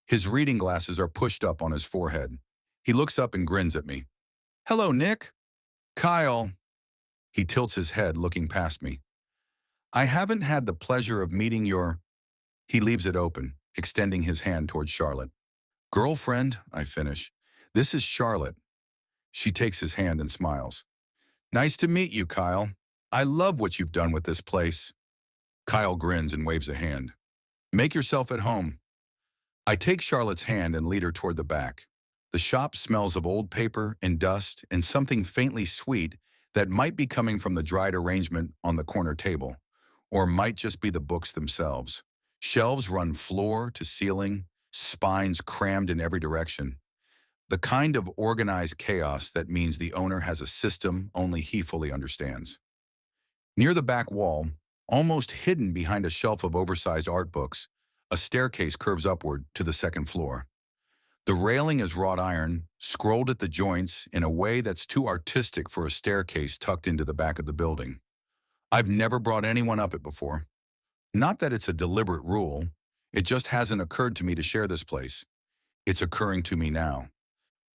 His reading glasses are pushed up on his forehead. He looks up and grins at me. Hello, Nick. Kyle. He tilts his head, looking past me. I haven't had the pleasure of meeting your... He leaves it open, extending his hand towards Charlotte. Girlfriend, I finish. This is Charlotte. She takes his hand and smiles. Nice to meet you, Kyle. I love what you've done with this place. Kyle grins and waves a hand. Make yourself at home. I take Charlotte's hand and lead her toward the back. The shop smells of old paper and dust and something faintly sweet that might be coming from the dried arrangement on the corner table, or might just be the books themselves. Shelves run floor to ceiling, spines crammed in every direction. The kind of organized chaos that means the owner has a system only he fully understands. Near the back wall, almost hidden behind a shelf of oversized art books, a staircase curves upward to the second floor. The railing is wrought iron, scrolled at the joints in a way that's too artistic for a staircase tucked into the back of the building. I've never brought anyone up it before. Not that it's a deliberate rule, it just hasn't occurred to me to share this place. It's occurring to me now.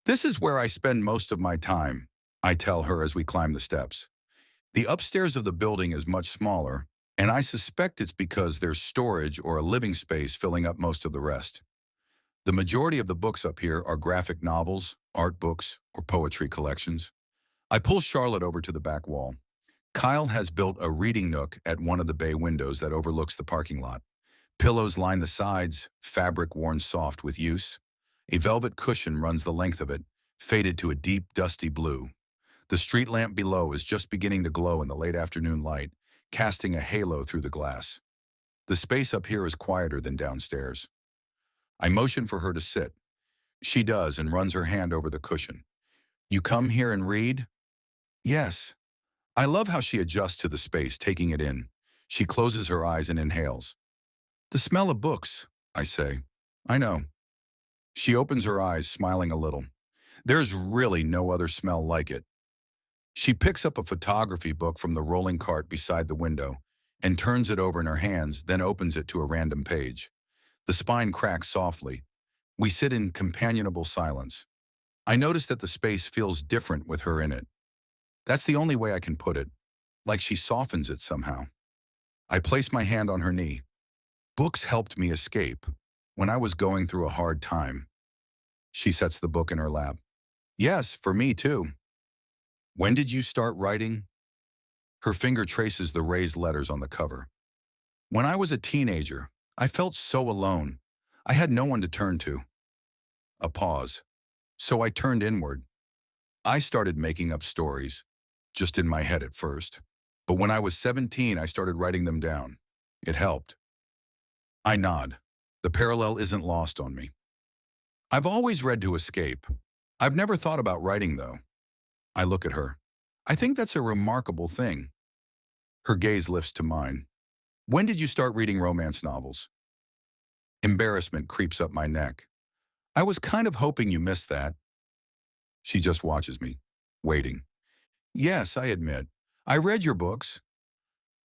This is where I spend most of my time, I tell her as we climb the steps. The upstairs of the building is much smaller, and I suspect it's because there's storage or a living space filling up most of the rest. The majority of the books up here are graphic novels, art books, or poetry collections. I pull Charlotte over to the back wall. Kyle has built a reading nook at one of the bay windows that overlooks the parking lot. Pillows line the sides, fabric worn soft with use. A velvet cushion runs the length of it, faded to a deep, dusty blue. The street lamp below is just beginning to glow in the late afternoon light, casting a halo through the glass. The space up here is quieter than downstairs. I motion for her to sit. She does and runs her hand over the cushion. You come here and read? Yes. I love how she adjusts to the space, taking it in. She closes her eyes and inhales. The smell of books, I say. I know. She opens her eyes, smiling a little. There's really no other smell like it. She picks up a photography book from the rolling cart beside the window and turns it over in her hands, then opens it to a random page. The spine cracks softly. We sit in companionable silence. I notice that the space feels different with her in it. That's the only way I can put it, like she softens it somehow. I place my hand on her knee. Books helped me escape when I was going through a hard time. She sets the book in her lap. Yes, for me too. When did you start writing? Her finger traces the raised letters on the cover. When I was a teenager, I felt so alone. I had no one to turn to. A pause. So I turned inward. I started making up stories, just in my head at first. But when I was 17, I started writing them down. It helped. I nod. The parallel isn't lost on me. I've always read to escape. I've never thought about writing, though. I look at her. I think that's a remarkable thing. Her gaze lifts to mine. When did you start reading romance novels? Embarrassment creeps up my neck. I was kind of hoping you missed that. She just watches me, waiting. Yes, I admit. I read your books.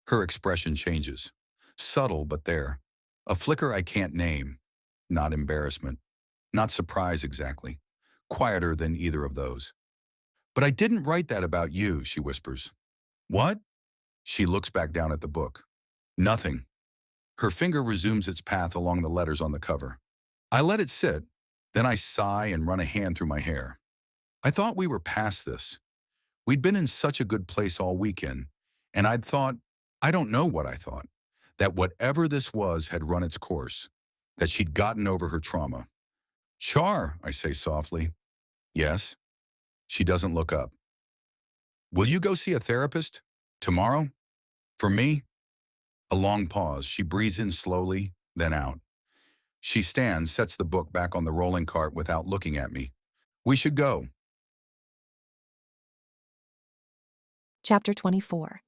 Her expression changes. Subtle, but there. A flicker I can't name. Not embarrassment. Not surprise exactly. Quieter than either of those. But I didn't write that about you, she whispers. What? She looks back down at the book. Nothing. Her finger resumes its path along the letters on the cover. I let it sit, then I sigh and run a hand through my hair. I thought we were past this. We'd been in such a good place all weekend, and I don't know what I thought, that whatever this was had run its course, that she'd gotten over her trauma. Char, I say softly. Yes. She doesn't look up. Will you go see a therapist? Tomorrow? For me? A long pause. She breathes in slowly, then out. She stands, sets the book back on the rolling cart without looking at me. We should go. Chapter 24.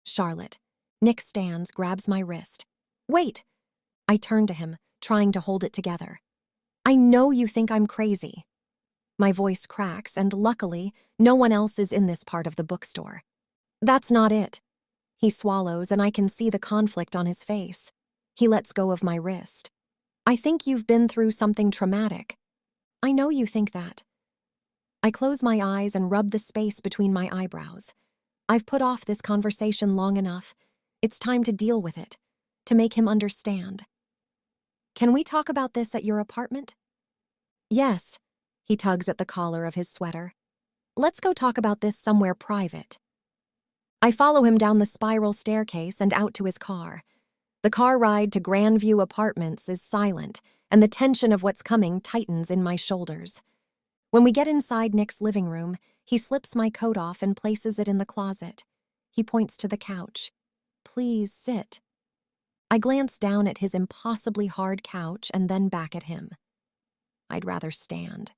Charlotte. Nick stands, grabs my wrist. Wait! I turn to him, trying to hold it together. I know you think I'm crazy. My voice cracks, and luckily, no one else is in this part of the bookstore. That's not it. He swallows, and I can see the conflict on his face. He lets go of my wrist. I think you've been through something traumatic. I know you think that. I close my eyes and rub the space between my eyebrows. I've put off this conversation long enough. It's time to deal with it, to make him understand. Can we talk about this at your apartment? Yes. He tugs at the collar of his sweater. Let's go talk about this somewhere private. I follow him down the spiral staircase and out to his car. The car ride to Grandview Apartments is silent, and the tension of what's coming tightens in my shoulders. When we get inside Nick's living room, he slips my coat off and places it in the closet. He points to the couch. Please sit. I glance down at his impossibly hard couch and then back at him. I'd rather stand.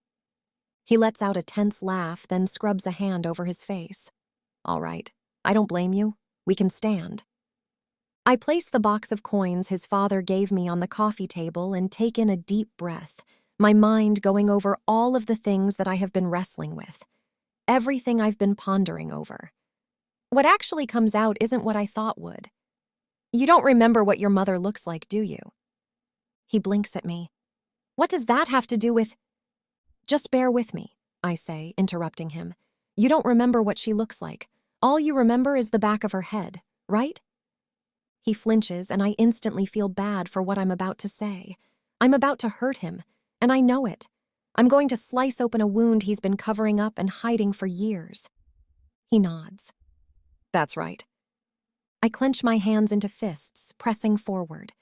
He lets out a tense laugh, then scrubs a hand over his face. All right, I don't blame you. We can stand. I place the box of coins his father gave me on the coffee table and take in a deep breath, my mind going over all of the things that I have been wrestling with, everything I've been pondering over. What actually comes out isn't what I thought would. You don't remember what your mother looks like, do you? He blinks at me. What does that have to do with... Just bear with me, I say, interrupting him. You don't remember what she looks like. All you remember is the back of her head, right? He flinches, and I instantly feel bad for what I'm about to say. I'm about to hurt him, and I know it. I'm going to slice open a wound he's been covering up and hiding for years. He nods. That's right. I clench my hands into fists, pressing forward.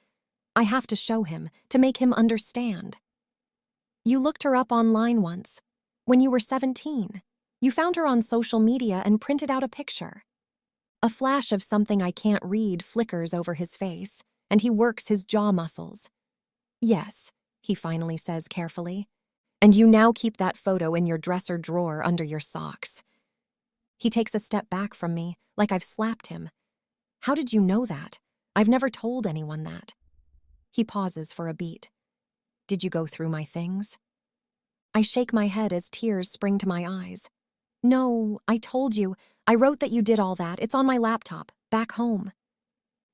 I have to show him, to make him understand. You looked her up online once, when you were 17. You found her on social media and printed out a picture. A flash of something I can't read flickers over his face, and he works his jaw muscles. Yes, he finally says carefully. And you now keep that photo in your dresser drawer under your socks. He takes a step back from me, like I've slapped him. How did you know that? I've never told anyone that. He pauses for a beat. Did you go through my things? I shake my head as tears spring to my eyes. No, I told you. I wrote that you did all that. It's on my laptop, back home.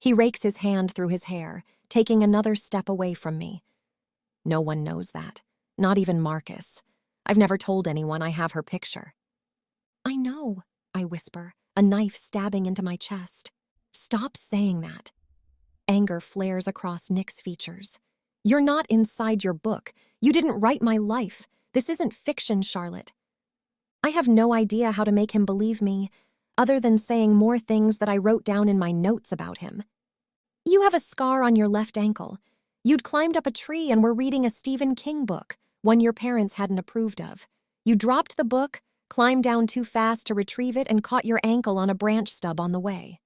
He rakes his hand through his hair, taking another step away from me. No one knows that. Not even Marcus. I've never told anyone I have her picture. I know, I whisper, a knife stabbing into my chest. Stop saying that. Anger flares across Nick's features. You're not inside your book. You didn't write my life. This isn't fiction, Charlotte. I have no idea how to make him believe me, other than saying more things that I wrote down in my notes about him. You have a scar on your left ankle. You'd climbed up a tree and were reading a Stephen King book, one your parents hadn't approved of. You dropped the book, climbed down too fast to retrieve it, and caught your ankle on a branch stub on the way.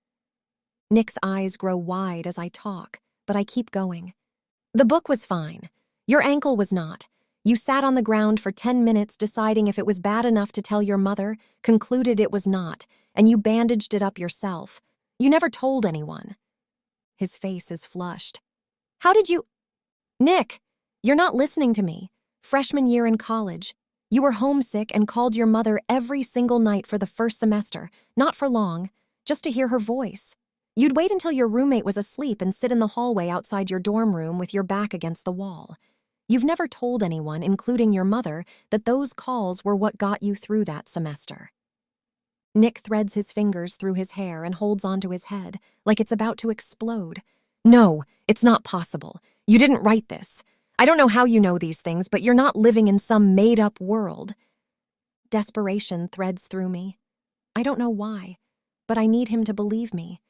Nick's eyes grow wide as I talk, but I keep going. The book was fine. Your ankle was not. You sat on the ground for 10 minutes deciding if it was bad enough to tell your mother, concluded it was not, and you bandaged it up yourself. You never told anyone. His face is flushed. How did you— Nick, you're not listening to me. Freshman year in college. You were homesick and called your mother every single night for the first semester, not for long, just to hear her voice. You'd wait until your roommate was asleep and sit in the hallway outside your dorm room with your back against the wall. You've never told anyone, including your mother, that those calls were what got you through that semester. Nick threads his fingers through his hair and holds onto his head, like it's about to explode. No, it's not possible. You didn't write this. I don't know how you know these things, but you're not living in some made-up world. Desperation threads through me. I don't know why, but I need him to believe me,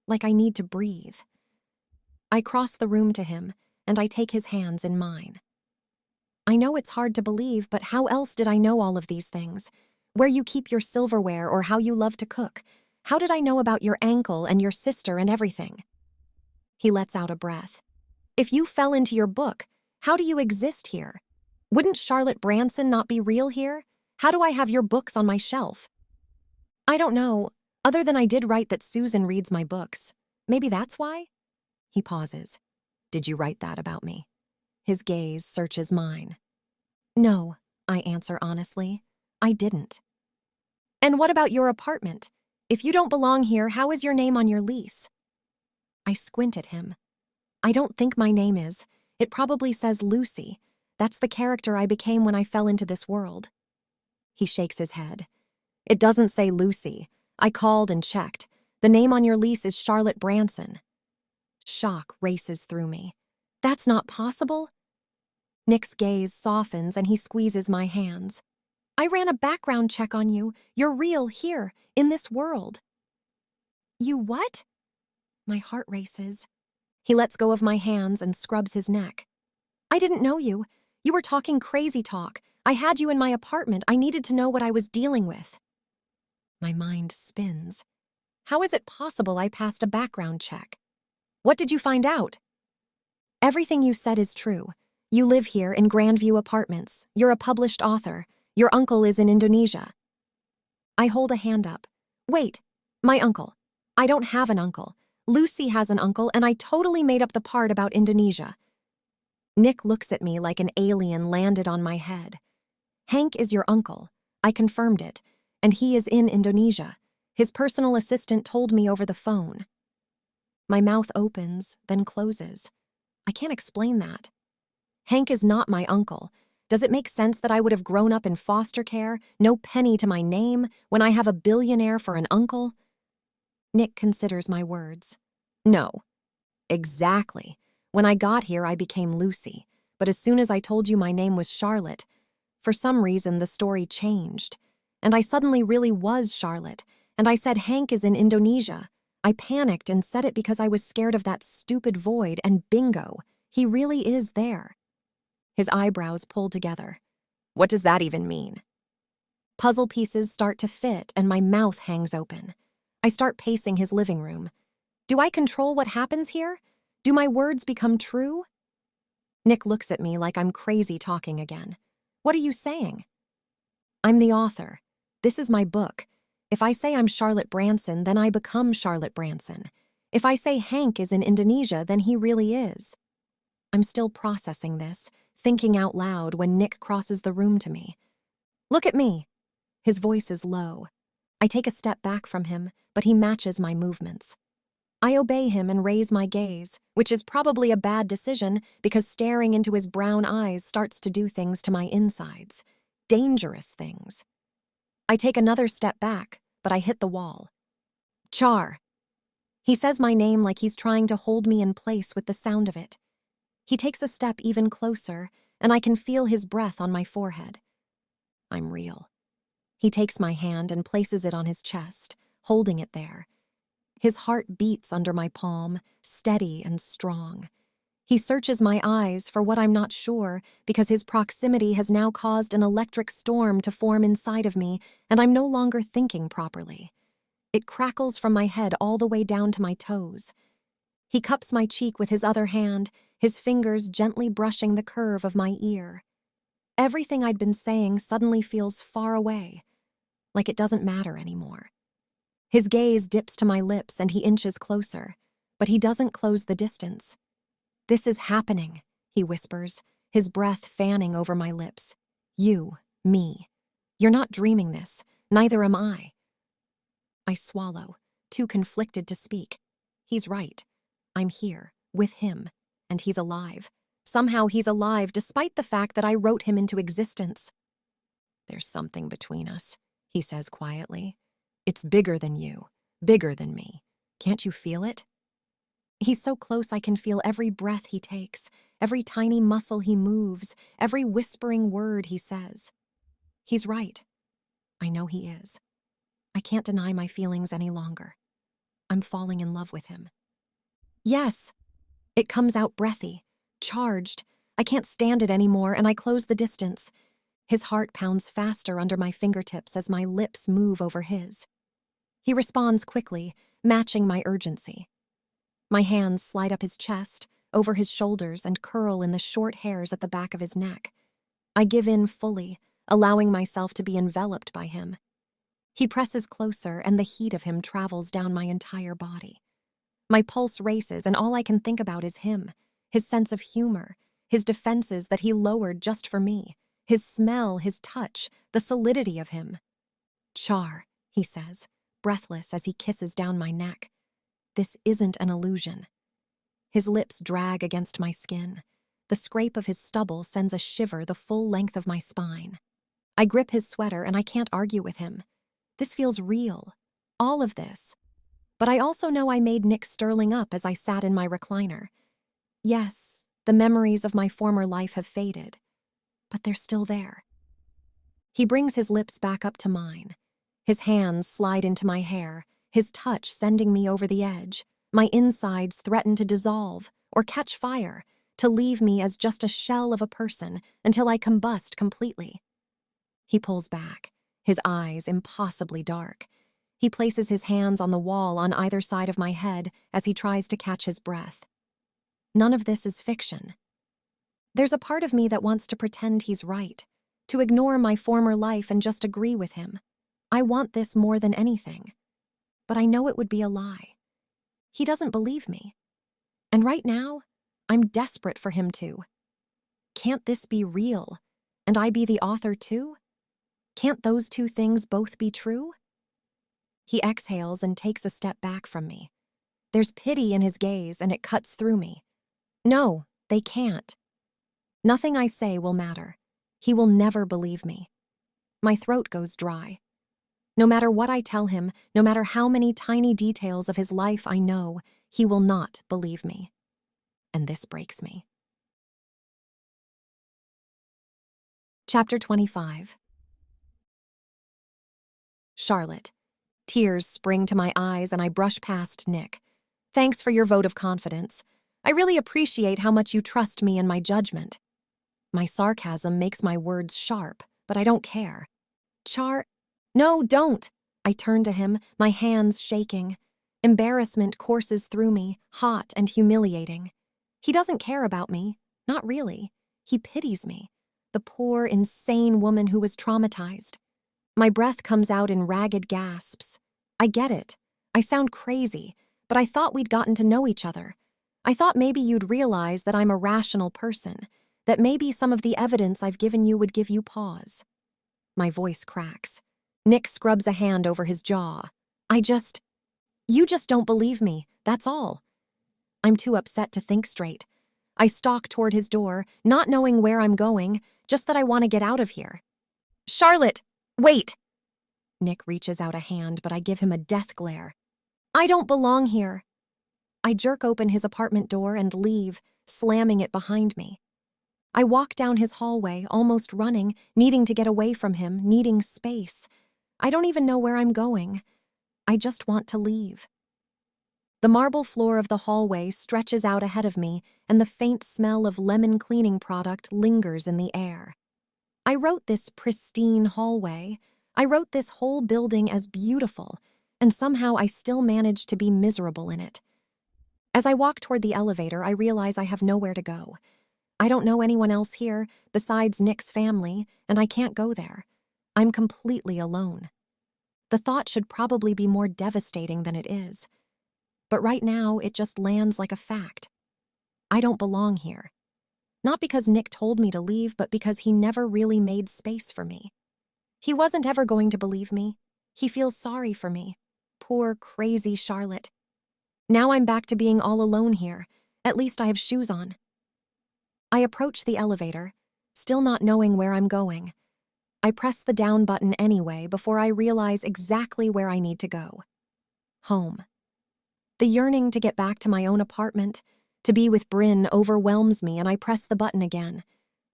like I need to breathe. I cross the room to him, and I take his hands in mine. I know it's hard to believe, but how else did I know all of these things? Where you keep your silverware or how you love to cook? How did I know about your ankle and your sister and everything? He lets out a breath. If you fell into your book, how do you exist here? Wouldn't Charlotte Branson not be real here? How do I have your books on my shelf? I don't know, other than I did write that Susan reads my books. Maybe that's why? He pauses. Did you write that about me? His gaze searches mine. No, I answer honestly. I didn't. And what about your apartment? If you don't belong here, how is your name on your lease? I squint at him. I don't think my name is. It probably says Lucy. That's the character I became when I fell into this world. He shakes his head. It doesn't say Lucy. I called and checked. The name on your lease is Charlotte Branson. Shock races through me. That's not possible? Nick's gaze softens and he squeezes my hands. I ran a background check on you. You're real here, in this world. You what? My heart races. He lets go of my hands and scrubs his neck. I didn't know you. You were talking crazy talk. I had you in my apartment. I needed to know what I was dealing with. My mind spins. How is it possible I passed a background check? What did you find out? Everything you said is true. You live here in Grandview Apartments. You're a published author. Your uncle is in Indonesia. I hold a hand up. Wait, my uncle. I don't have an uncle. Lucy has an uncle, and I totally made up the part about Indonesia. Nick looks at me like an alien landed on my head. Hank is your uncle. I confirmed it, and he is in Indonesia. His personal assistant told me over the phone. My mouth opens, then closes. I can't explain that. Hank is not my uncle. Does it make sense that I would have grown up in foster care, no penny to my name, when I have a billionaire for an uncle? Nick considers my words. No. Exactly. When I got here, I became Lucy. But as soon as I told you my name was Charlotte, for some reason the story changed. And I suddenly really was Charlotte. And I said Hank is in Indonesia. I panicked and said it because I was scared of that stupid void, and bingo, he really is there. His eyebrows pull together. What does that even mean? Puzzle pieces start to fit and my mouth hangs open. I start pacing his living room. Do I control what happens here? Do my words become true? Nick looks at me like I'm crazy talking again. What are you saying? I'm the author. This is my book. If I say I'm Charlotte Branson, then I become Charlotte Branson. If I say Hank is in Indonesia, then he really is. I'm still processing this, thinking out loud when Nick crosses the room to me. Look at me. His voice is low. I take a step back from him, but he matches my movements. I obey him and raise my gaze, which is probably a bad decision because staring into his brown eyes starts to do things to my insides. Dangerous things. I take another step back, but I hit the wall. Char. He says my name like he's trying to hold me in place with the sound of it. He takes a step even closer, and I can feel his breath on my forehead. I'm real. He takes my hand and places it on his chest, holding it there. His heart beats under my palm, steady and strong. He searches my eyes for what I'm not sure, because his proximity has now caused an electric storm to form inside of me, and I'm no longer thinking properly. It crackles from my head all the way down to my toes. He cups my cheek with his other hand, his fingers gently brushing the curve of my ear. Everything I'd been saying suddenly feels far away, like it doesn't matter anymore. His gaze dips to my lips and he inches closer, but he doesn't close the distance. "This is happening," he whispers, his breath fanning over my lips. "You, me. You're not dreaming this. Neither am I." I swallow, too conflicted to speak. He's right. I'm here, with him, and he's alive. Somehow he's alive despite the fact that I wrote him into existence. "There's something between us," he says quietly. "It's bigger than you, bigger than me. Can't you feel it?" He's so close I can feel every breath he takes, every tiny muscle he moves, every whispering word he says. He's right. I know he is. I can't deny my feelings any longer. I'm falling in love with him. Yes. It comes out breathy, charged. I can't stand it anymore, and I close the distance. His heart pounds faster under my fingertips as my lips move over his. He responds quickly, matching my urgency. My hands slide up his chest, over his shoulders, and curl in the short hairs at the back of his neck. I give in fully, allowing myself to be enveloped by him. He presses closer, and the heat of him travels down my entire body. My pulse races, and all I can think about is him, his sense of humor, his defenses that he lowered just for me, his smell, his touch, the solidity of him. "Char," he says, breathless as he kisses down my neck. This isn't an illusion. His lips drag against my skin. The scrape of his stubble sends a shiver the full length of my spine. I grip his sweater and I can't argue with him. This feels real. All of this. But I also know I made Nick Sterling up as I sat in my recliner. Yes, the memories of my former life have faded, but they're still there. He brings his lips back up to mine. His hands slide into my hair, his touch sending me over the edge. My insides threaten to dissolve or catch fire, to leave me as just a shell of a person until I combust completely. He pulls back, his eyes impossibly dark. He places his hands on the wall on either side of my head as he tries to catch his breath. None of this is fiction. There's a part of me that wants to pretend he's right, to ignore my former life and just agree with him. I want this more than anything. But I know it would be a lie. He doesn't believe me. And right now, I'm desperate for him to. Can't this be real? And I be the author too? Can't those two things both be true? He exhales and takes a step back from me. There's pity in his gaze, and it cuts through me. No, they can't. Nothing I say will matter. He will never believe me. My throat goes dry. No matter what I tell him, no matter how many tiny details of his life I know, he will not believe me. And this breaks me. Chapter 25. Charlotte. Tears spring to my eyes and I brush past Nick. "Thanks for your vote of confidence. I really appreciate how much you trust me and my judgment." My sarcasm makes my words sharp, but I don't care. No, don't. I turn to him, my hands shaking. Embarrassment courses through me, hot and humiliating. He doesn't care about me, not really. He pities me, the poor, insane woman who was traumatized. My breath comes out in ragged gasps. I get it. I sound crazy, but I thought we'd gotten to know each other. I thought maybe you'd realize that I'm a rational person, that maybe some of the evidence I've given you would give you pause. My voice cracks. Nick scrubs a hand over his jaw. You just don't believe me, that's all. I'm too upset to think straight. I stalk toward his door, not knowing where I'm going, just that I want to get out of here. "Charlotte, wait!" Nick reaches out a hand, but I give him a death glare. "I don't belong here." I jerk open his apartment door and leave, slamming it behind me. I walk down his hallway, almost running, needing to get away from him, needing space. I don't even know where I'm going. I just want to leave. The marble floor of the hallway stretches out ahead of me, and the faint smell of lemon cleaning product lingers in the air. I wrote this pristine hallway. I wrote this whole building as beautiful, and somehow I still managed to be miserable in it. As I walk toward the elevator, I realize I have nowhere to go. I don't know anyone else here besides Nick's family, and I can't go there. I'm completely alone. The thought should probably be more devastating than it is. But right now, it just lands like a fact. I don't belong here. Not because Nick told me to leave, but because he never really made space for me. He wasn't ever going to believe me. He feels sorry for me. Poor, crazy Charlotte. Now I'm back to being all alone here. At least I have shoes on. I approach the elevator, still not knowing where I'm going. I press the down button anyway before I realize exactly where I need to go. Home. The yearning to get back to my own apartment, to be with Bryn, overwhelms me, and I press the button again.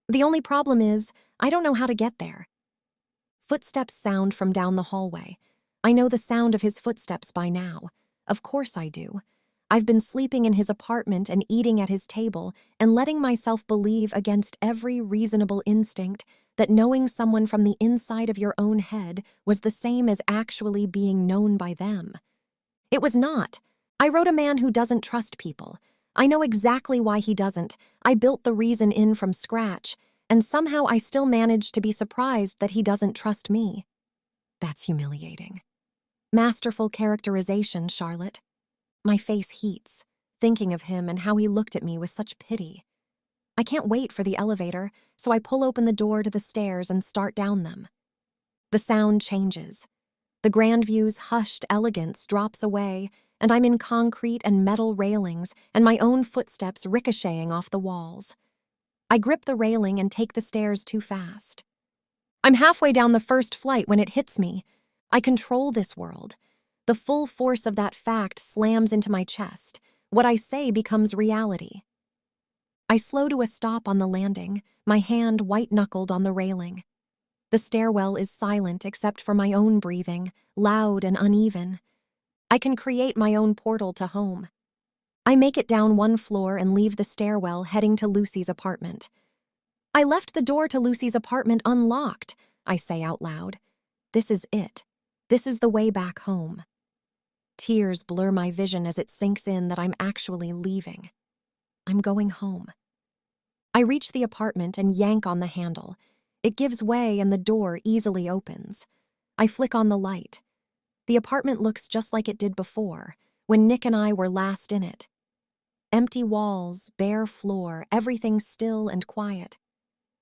The only problem is, I don't know how to get there. Footsteps sound from down the hallway. I know the sound of his footsteps by now. Of course I do. I've been sleeping in his apartment and eating at his table and letting myself believe against every reasonable instinct that knowing someone from the inside of your own head was the same as actually being known by them. It was not. I wrote a man who doesn't trust people. I know exactly why he doesn't. I built the reason in from scratch, and somehow I still managed to be surprised that he doesn't trust me. That's humiliating. Masterful characterization, Charlotte. My face heats, thinking of him and how he looked at me with such pity. I can't wait for the elevator, so I pull open the door to the stairs and start down them. The sound changes. The Grandview's hushed elegance drops away, and I'm in concrete and metal railings and my own footsteps ricocheting off the walls. I grip the railing and take the stairs too fast. I'm halfway down the first flight when it hits me. I control this world. The full force of that fact slams into my chest. What I say becomes reality. I slow to a stop on the landing, my hand white-knuckled on the railing. The stairwell is silent except for my own breathing, loud and uneven. I can create my own portal to home. I make it down one floor and leave the stairwell, heading to Lucy's apartment. I left the door to Lucy's apartment unlocked, I say out loud. This is it. This is the way back home. Tears blur my vision as it sinks in that I'm actually leaving. I'm going home. I reach the apartment and yank on the handle. It gives way and the door easily opens. I flick on the light. The apartment looks just like it did before, when Nick and I were last in it. Empty walls, bare floor, everything still and quiet.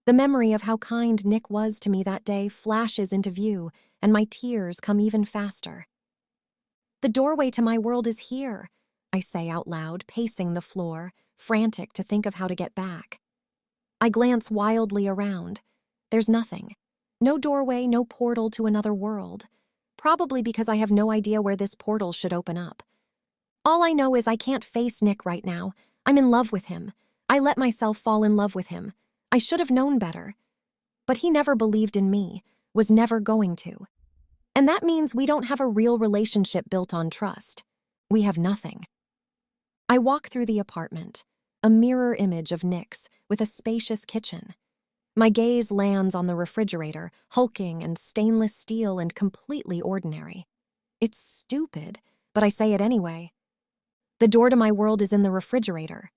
The memory of how kind Nick was to me that day flashes into view, and my tears come even faster. The doorway to my world is here, I say out loud, pacing the floor, frantic to think of how to get back. I glance wildly around. There's nothing. No doorway, no portal to another world. Probably because I have no idea where this portal should open up. All I know is I can't face Nick right now. I'm in love with him. I let myself fall in love with him. I should have known better. But he never believed in me, was never going to. And that means we don't have a real relationship built on trust. We have nothing. I walk through the apartment, a mirror image of Nick's with a spacious kitchen. My gaze lands on the refrigerator, hulking and stainless steel and completely ordinary. It's stupid, but I say it anyway. The door to my world is in the refrigerator.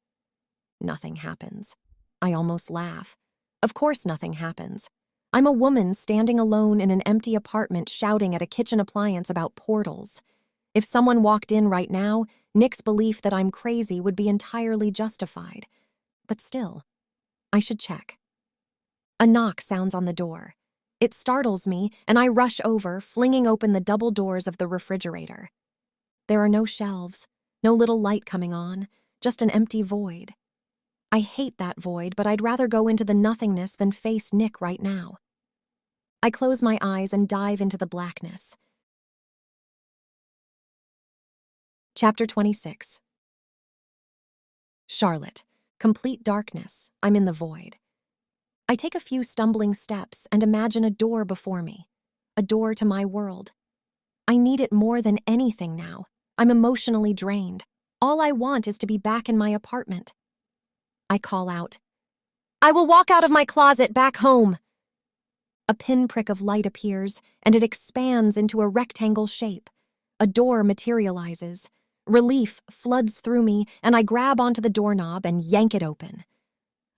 Nothing happens. I almost laugh. Of course nothing happens. I'm a woman standing alone in an empty apartment shouting at a kitchen appliance about portals. If someone walked in right now, Nick's belief that I'm crazy would be entirely justified. But still, I should check. A knock sounds on the door. It startles me, and I rush over, flinging open the double doors of the refrigerator. There are no shelves, no little light coming on, just an empty void. I hate that void, but I'd rather go into the nothingness than face Nick right now. I close my eyes and dive into the blackness. Chapter 26. Charlotte. Complete darkness. I'm in the void. I take a few stumbling steps and imagine a door before me. A door to my world. I need it more than anything now. I'm emotionally drained. All I want is to be back in my apartment. I call out, "I will walk out of my closet back home." A pinprick of light appears, and it expands into a rectangle shape. A door materializes. Relief floods through me, and I grab onto the doorknob and yank it open.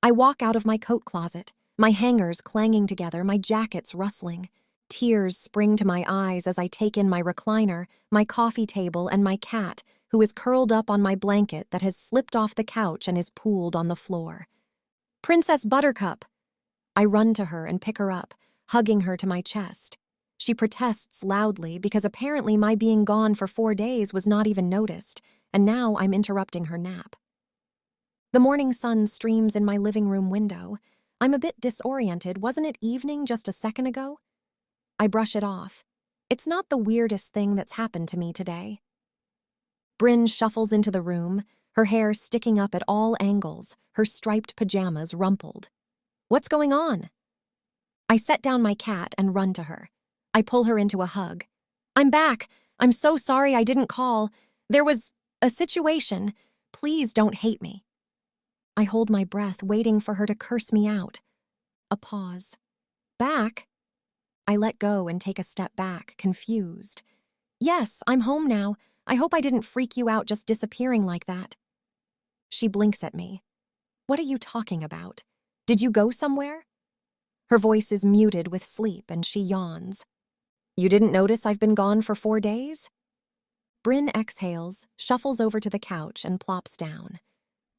I walk out of my coat closet, my hangers clanging together, my jackets rustling. Tears spring to my eyes as I take in my recliner, my coffee table, and my cat, who is curled up on my blanket that has slipped off the couch and is pooled on the floor. "Princess Buttercup!" I run to her and pick her up, hugging her to my chest. She protests loudly because apparently my being gone for 4 days was not even noticed, and now I'm interrupting her nap. The morning sun streams in my living room window. I'm a bit disoriented. Wasn't it evening just a second ago? I brush it off. It's not the weirdest thing that's happened to me today. Bryn shuffles into the room, her hair sticking up at all angles, her striped pajamas rumpled. "What's going on?" I set down my cat and run to her. I pull her into a hug. "I'm back. I'm so sorry I didn't call. There was a situation. Please don't hate me." I hold my breath, waiting for her to curse me out. A pause. "Back?" I let go and take a step back, confused. "Yes, I'm home now. I hope I didn't freak you out just disappearing like that." She blinks at me. "What are you talking about? Did you go somewhere?" Her voice is muted with sleep, and she yawns. "You didn't notice I've been gone for 4 days?" Bryn exhales, shuffles over to the couch, and plops down.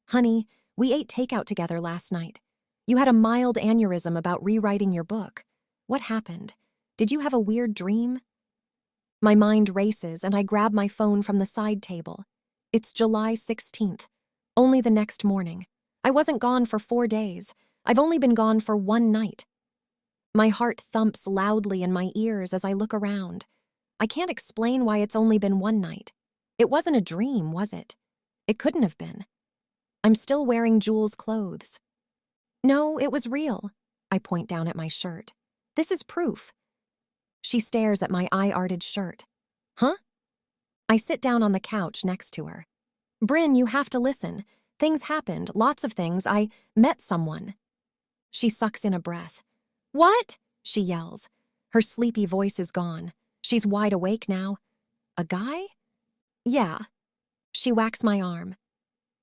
"Honey, we ate takeout together last night. You had a mild aneurysm about rewriting your book. What happened? Did you have a weird dream?" My mind races, and I grab my phone from the side table. It's July 16th, only the next morning. I wasn't gone for 4 days. I've only been gone for 1 night. My heart thumps loudly in my ears as I look around. I can't explain why it's only been 1 night. It wasn't a dream, was it? It couldn't have been. I'm still wearing Jules' clothes. "No, it was real." I point down at my shirt. "This is proof." She stares at my eye-arted shirt. "Huh?" I sit down on the couch next to her. "Bryn, you have to listen. Things happened, lots of things. I met someone." She sucks in a breath. "What?" she yells. Her sleepy voice is gone. She's wide awake now. "A guy?" "Yeah." She whacks my arm.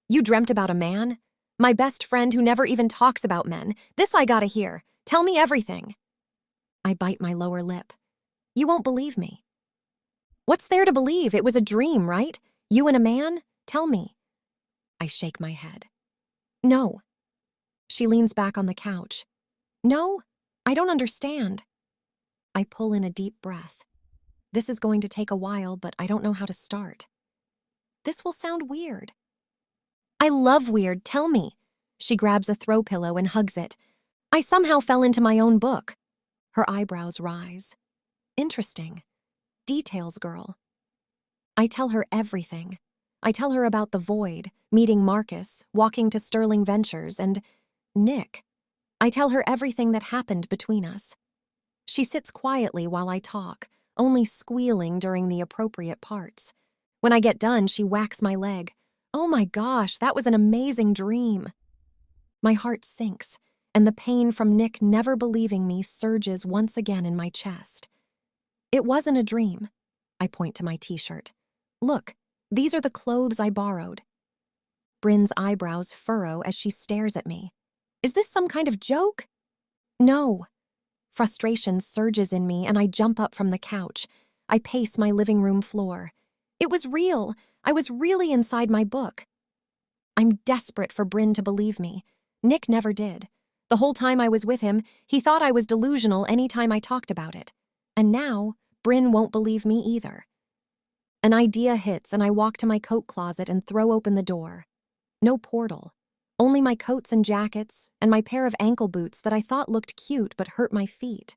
"You dreamt about a man? My best friend who never even talks about men. This I gotta hear. Tell me everything." I bite my lower lip. "You won't believe me." "What's there to believe? It was a dream, right? You and a man? Tell me." I shake my head. "No." She leans back on the couch. "No? I don't understand." I pull in a deep breath. This is going to take a while, but I don't know how to start. This will sound weird. "I love weird, tell me." She grabs a throw pillow and hugs it. "I somehow fell into my own book." Her eyebrows rise. "Interesting. Details, girl." I tell her everything. I tell her about the void, meeting Marcus, walking to Sterling Ventures, and Nick. I tell her everything that happened between us. She sits quietly while I talk, only squealing during the appropriate parts. When I get done, she whacks my leg. "Oh my gosh, that was an amazing dream." My heart sinks, and the pain from Nick never believing me surges once again in my chest. "It wasn't a dream." I point to my t-shirt. "Look, these are the clothes I borrowed." Bryn's eyebrows furrow as she stares at me. "Is this some kind of joke?" "No." Frustration surges in me, and I jump up from the couch. I pace my living room floor. "It was real. I was really inside my book." I'm desperate for Bryn to believe me. Nick never did. The whole time I was with him, he thought I was delusional any time I talked about it. And now, Bryn won't believe me either. An idea hits, and I walk to my coat closet and throw open the door. No portal. Only my coats and jackets, and my pair of ankle boots that I thought looked cute but hurt my feet.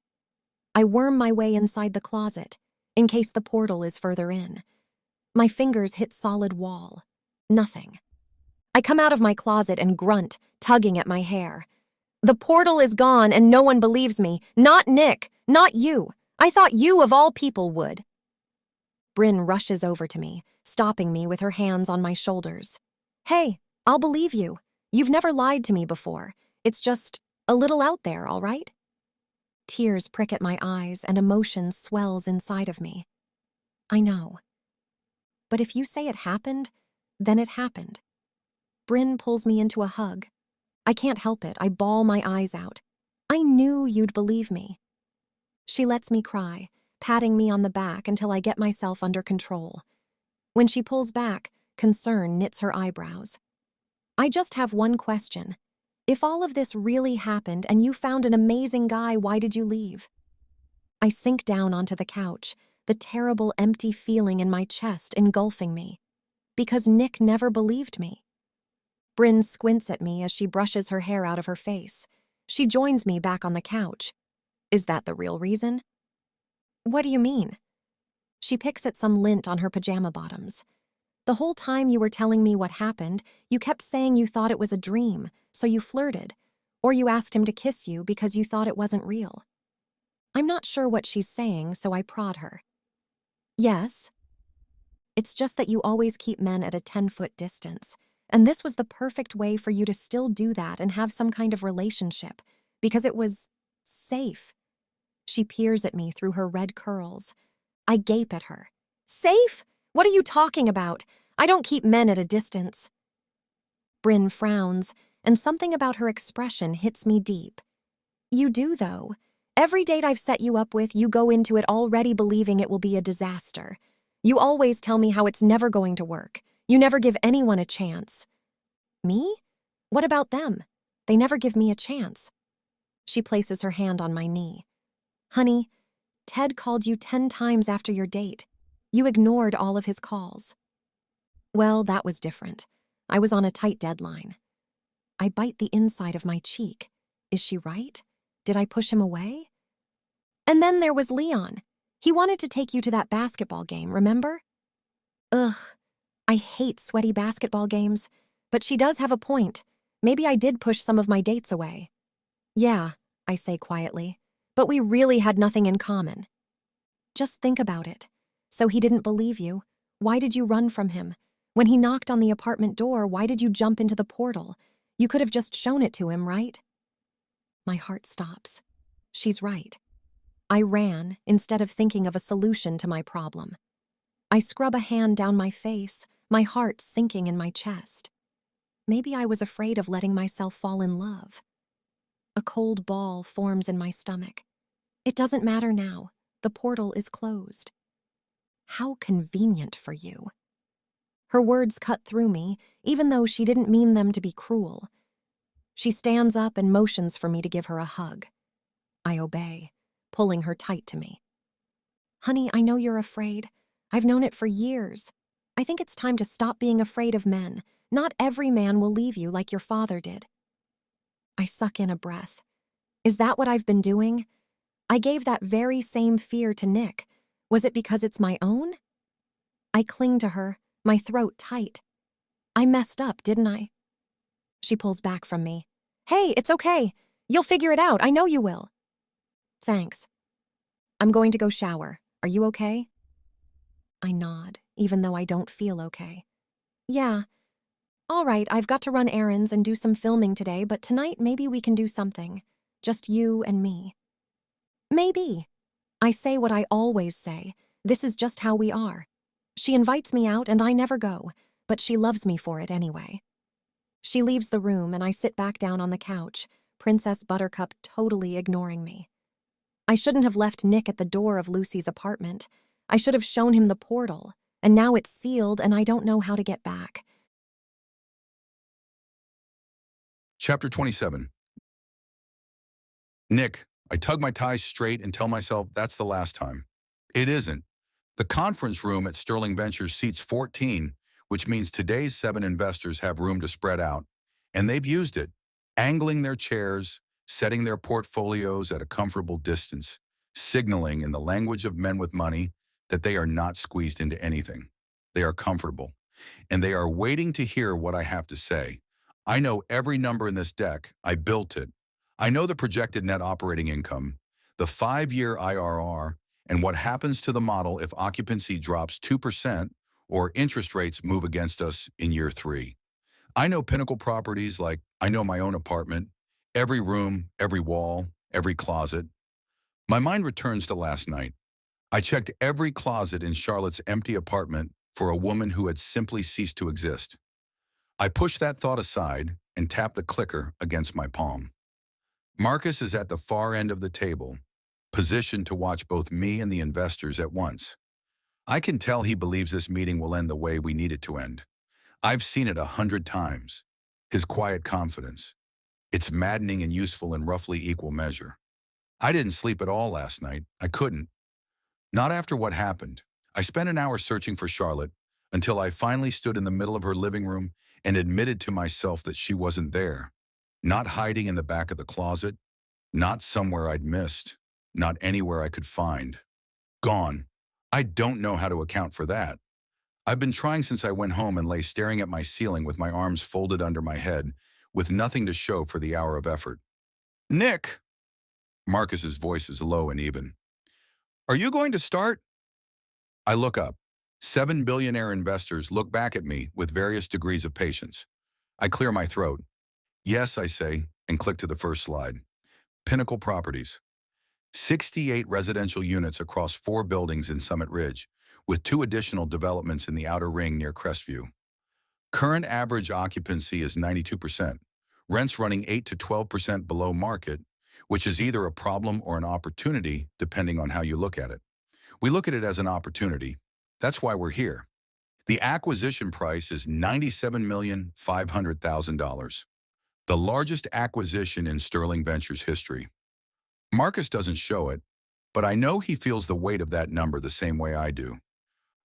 I worm my way inside the closet, in case the portal is further in. My fingers hit solid wall. Nothing. I come out of my closet and grunt, tugging at my hair. "The portal is gone and no one believes me. Not Nick. Not you. I thought you of all people would." Bryn rushes over to me, stopping me with her hands on my shoulders. Hey, I'll believe you. You've never lied to me before. It's just a little out there, all right? Tears prick at my eyes and emotion swells inside of me. I know. But if you say it happened, then it happened. Bryn pulls me into a hug. I can't help it. I bawl my eyes out. I knew you'd believe me. She lets me cry, patting me on the back until I get myself under control. When she pulls back, concern knits her eyebrows. I just have one question. If all of this really happened and you found an amazing guy, why did you leave? I sink down onto the couch, the terrible empty feeling in my chest engulfing me. Because Nick never believed me. Bryn squints at me as she brushes her hair out of her face. She joins me back on the couch. Is that the real reason? What do you mean? She picks at some lint on her pajama bottoms. The whole time you were telling me what happened, you kept saying you thought it was a dream, so you flirted, or you asked him to kiss you because you thought it wasn't real. I'm not sure what she's saying, so I prod her. Yes. It's just that you always keep men at a 10-foot distance, and this was the perfect way for you to still do that and have some kind of relationship, because it was safe. She peers at me through her red curls. I gape at her. Safe? What are you talking about? I don't keep men at a distance. Bryn frowns, and something about her expression hits me deep. You do, though. Every date I've set you up with, you go into it already believing it will be a disaster. You always tell me how it's never going to work. You never give anyone a chance. Me? What about them? They never give me a chance. She places her hand on my knee. Honey, Ted called you 10 times after your date. You ignored all of his calls. Well, that was different. I was on a tight deadline. I bite the inside of my cheek. Is she right? Did I push him away? And then there was Leon. He wanted to take you to that basketball game, remember? Ugh, I hate sweaty basketball games. But she does have a point. Maybe I did push some of my dates away. Yeah, I say quietly. But we really had nothing in common. Just think about it. So he didn't believe you. Why did you run from him? When he knocked on the apartment door, why did you jump into the portal? You could have just shown it to him, right? My heart stops. She's right. I ran instead of thinking of a solution to my problem. I scrub a hand down my face, my heart sinking in my chest. Maybe I was afraid of letting myself fall in love. A cold ball forms in my stomach. It doesn't matter now. The portal is closed. How convenient for you. Her words cut through me, even though she didn't mean them to be cruel. She stands up and motions for me to give her a hug. I obey, pulling her tight to me. Honey, I know you're afraid. I've known it for years. I think it's time to stop being afraid of men. Not every man will leave you like your father did. I suck in a breath. Is that what I've been doing? I gave that very same fear to Nick. Was it because it's my own? I cling to her, my throat tight. I messed up, didn't I? She pulls back from me. Hey, it's okay. You'll figure it out. I know you will. Thanks. I'm going to go shower. Are you okay? I nod, even though I don't feel okay. Yeah. All right, I've got to run errands and do some filming today, but tonight maybe we can do something. Just you and me. Maybe. I say what I always say. This is just how we are. She invites me out and I never go, but she loves me for it anyway. She leaves the room and I sit back down on the couch, Princess Buttercup totally ignoring me. I shouldn't have left Nick at the door of Lucy's apartment. I should have shown him the portal, and now it's sealed and I don't know how to get back. Chapter 27. Nick, I tug my ties straight and tell myself that's the last time. It isn't. The conference room at Sterling Ventures seats 14, which means today's 7 investors have room to spread out, and they've used it, angling their chairs, setting their portfolios at a comfortable distance, signaling in the language of men with money that they are not squeezed into anything. They are comfortable, and they are waiting to hear what I have to say. I know every number in this deck. I built it. I know the projected net operating income, the 5-year IRR, and what happens to the model if occupancy drops 2% or interest rates move against us in year 3. I know pinnacle properties like I know my own apartment, every room, every wall, every closet. My mind returns to last night. I checked every closet in Charlotte's empty apartment for a woman who had simply ceased to exist. I pushed that thought aside and tapped the clicker against my palm. Marcus is at the far end of the table, positioned to watch both me and the investors at once. I can tell he believes this meeting will end the way we need it to end. I've seen it 100 times. His quiet confidence. It's maddening and useful in roughly equal measure. I didn't sleep at all last night. I couldn't. Not after what happened. I spent an hour searching for Charlotte until I finally stood in the middle of her living room and admitted to myself that she wasn't there. Not hiding in the back of the closet, not somewhere I'd missed, not anywhere I could find. Gone. I don't know how to account for that. I've been trying since I went home and lay staring at my ceiling with my arms folded under my head, with nothing to show for the hour of effort. Nick! Marcus's voice is low and even. Are you going to start? I look up. 7 billionaire investors look back at me with various degrees of patience. I clear my throat. Yes, I say, and click to the first slide. Pinnacle Properties. 68 residential units across 4 buildings in Summit Ridge, with 2 additional developments in the outer ring near Crestview. Current average occupancy is 92%, rents running 8 to 12% below market, which is either a problem or an opportunity depending on how you look at it. We look at it as an opportunity. That's why we're here. The acquisition price is $97,500,000, the largest acquisition in Sterling Ventures history. Marcus doesn't show it, but I know he feels the weight of that number the same way I do.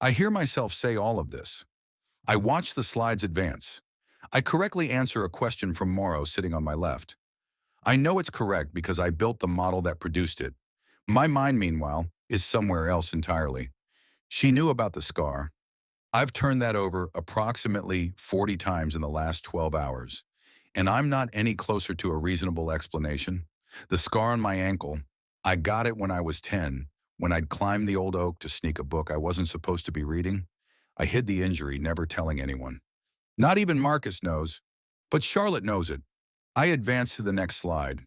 I hear myself say all of this. I watch the slides advance. I correctly answer a question from Morrow sitting on my left. I know it's correct because I built the model that produced it. My mind, meanwhile, is somewhere else entirely. She knew about the scar. I've turned that over approximately 40 times in the last 12 hours, and I'm not any closer to a reasonable explanation. The scar on my ankle, I got it when I was 10, when I'd climbed the old oak to sneak a book I wasn't supposed to be reading. I hid the injury, never telling anyone. Not even Marcus knows, but Charlotte knows it. I advance to the next slide.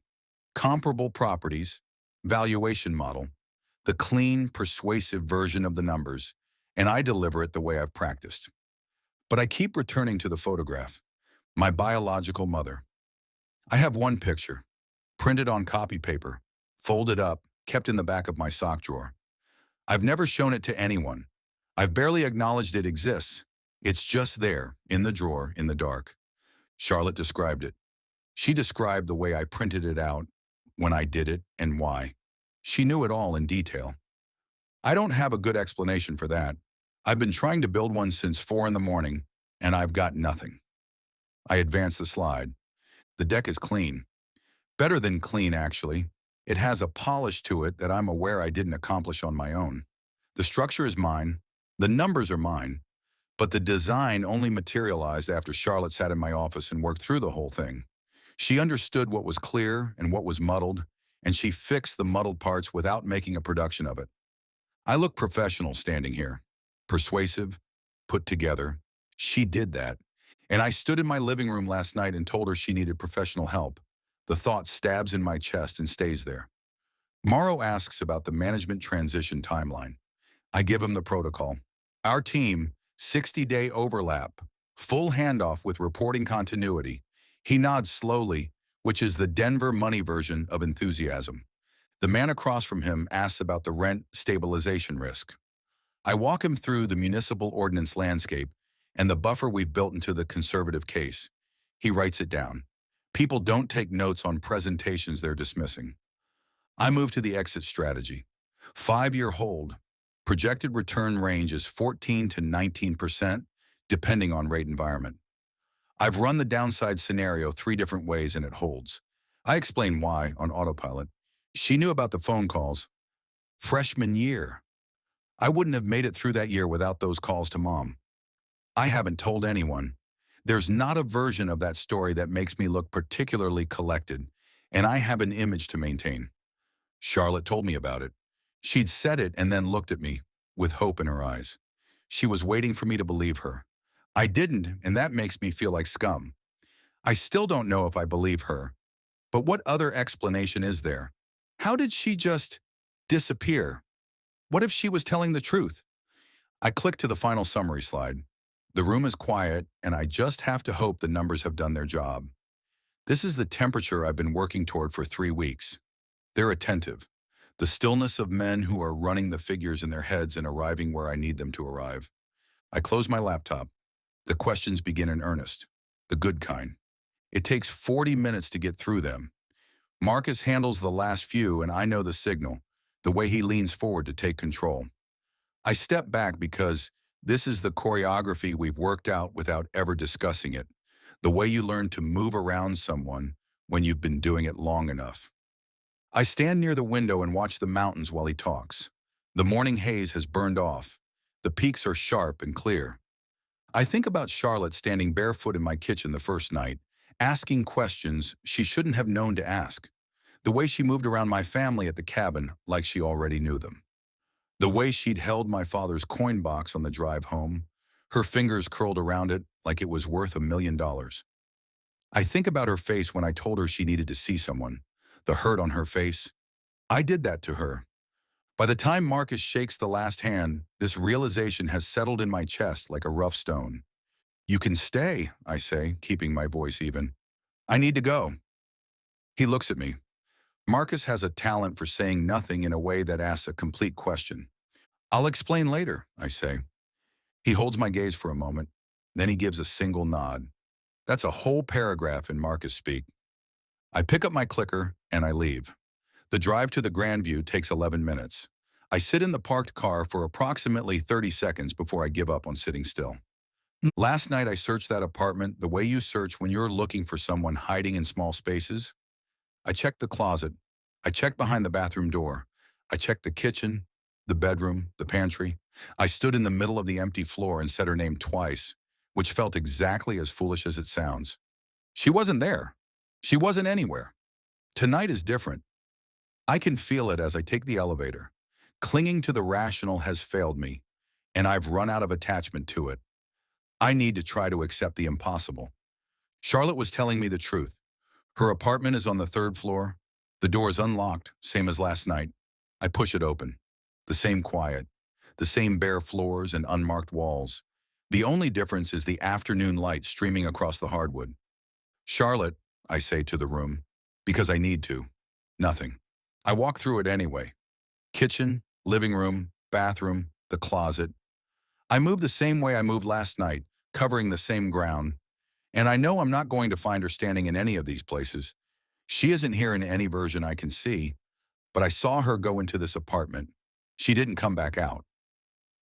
Comparable properties, valuation model, the clean, persuasive version of the numbers, and I deliver it the way I've practiced. But I keep returning to the photograph, my biological mother. I have one picture, printed on copy paper, folded up, kept in the back of my sock drawer. I've never shown it to anyone. I've barely acknowledged it exists. It's just there, in the drawer, in the dark. Charlotte described it. She described the way I printed it out, when I did it, and why. She knew it all in detail. I don't have a good explanation for that. I've been trying to build one since 4 in the morning, and I've got nothing. I advance the slide. The deck is clean. Better than clean, actually. It has a polish to it that I'm aware I didn't accomplish on my own. The structure is mine. The numbers are mine. But the design only materialized after Charlotte sat in my office and worked through the whole thing. She understood what was clear and what was muddled, and she fixed the muddled parts without making a production of it. I look professional standing here. Persuasive, put together. She did that. And I stood in my living room last night and told her she needed professional help. The thought stabs in my chest and stays there. Morrow asks about the management transition timeline. I give him the protocol. Our team, 60-day overlap, full handoff with reporting continuity. He nods slowly, which is the Denver money version of enthusiasm. The man across from him asks about the rent stabilization risk. I walk him through the municipal ordinance landscape and the buffer we've built into the conservative case. He writes it down. People don't take notes on presentations they're dismissing. I move to the exit strategy. 5-year hold. Projected return range is 14 to 19%, depending on rate environment. I've run the downside scenario 3 different ways and it holds. I explain why on autopilot. She knew about the phone calls. Freshman year. I wouldn't have made it through that year without those calls to mom. I haven't told anyone. There's not a version of that story that makes me look particularly collected, and I have an image to maintain. Charlotte told me about it. She'd said it and then looked at me, with hope in her eyes. She was waiting for me to believe her. I didn't, and that makes me feel like scum. I still don't know if I believe her. But what other explanation is there? How did she just disappear? What if she was telling the truth? I click to the final summary slide. The room is quiet, and I just have to hope the numbers have done their job. This is the temperature I've been working toward for 3 weeks. They're attentive. The stillness of men who are running the figures in their heads and arriving where I need them to arrive. I close my laptop. The questions begin in earnest. The good kind. It takes 40 minutes to get through them. Marcus handles the last few, and I know the signal, the way he leans forward to take control. I step back because this is the choreography we've worked out without ever discussing it. The way you learn to move around someone when you've been doing it long enough. I stand near the window and watch the mountains while he talks. The morning haze has burned off. The peaks are sharp and clear. I think about Charlotte standing barefoot in my kitchen the first night, asking questions she shouldn't have known to ask. The way she moved around my family at the cabin like she already knew them. The way she'd held my father's coin box on the drive home, her fingers curled around it like it was worth $1 million. I think about her face when I told her she needed to see someone, the hurt on her face. I did that to her. By the time Marcus shakes the last hand, this realization has settled in my chest like a rough stone. You can stay, I say, keeping my voice even. I need to go. He looks at me. Marcus has a talent for saying nothing in a way that asks a complete question. I'll explain later, I say. He holds my gaze for a moment. Then he gives a single nod. That's a whole paragraph in Marcus speak. I pick up my clicker and I leave. The drive to the Grandview takes 11 minutes. I sit in the parked car for approximately 30 seconds before I give up on sitting still. Last night I searched that apartment the way you search when you're looking for someone hiding in small spaces. I checked the closet. I checked behind the bathroom door. I checked the kitchen, the bedroom, the pantry. I stood in the middle of the empty floor and said her name twice, which felt exactly as foolish as it sounds. She wasn't there. She wasn't anywhere. Tonight is different. I can feel it as I take the elevator. Clinging to the rational has failed me, and I've run out of attachment to it. I need to try to accept the impossible. Charlotte was telling me the truth. Her apartment is on the 3rd floor. The door is unlocked, same as last night. I push it open. The same quiet. The same bare floors and unmarked walls. The only difference is the afternoon light streaming across the hardwood. Charlotte, I say to the room, because I need to. Nothing. I walk through it anyway. Kitchen, living room, bathroom, the closet. I move the same way I moved last night, covering the same ground. And I know I'm not going to find her standing in any of these places. She isn't here in any version I can see, but I saw her go into this apartment. She didn't come back out.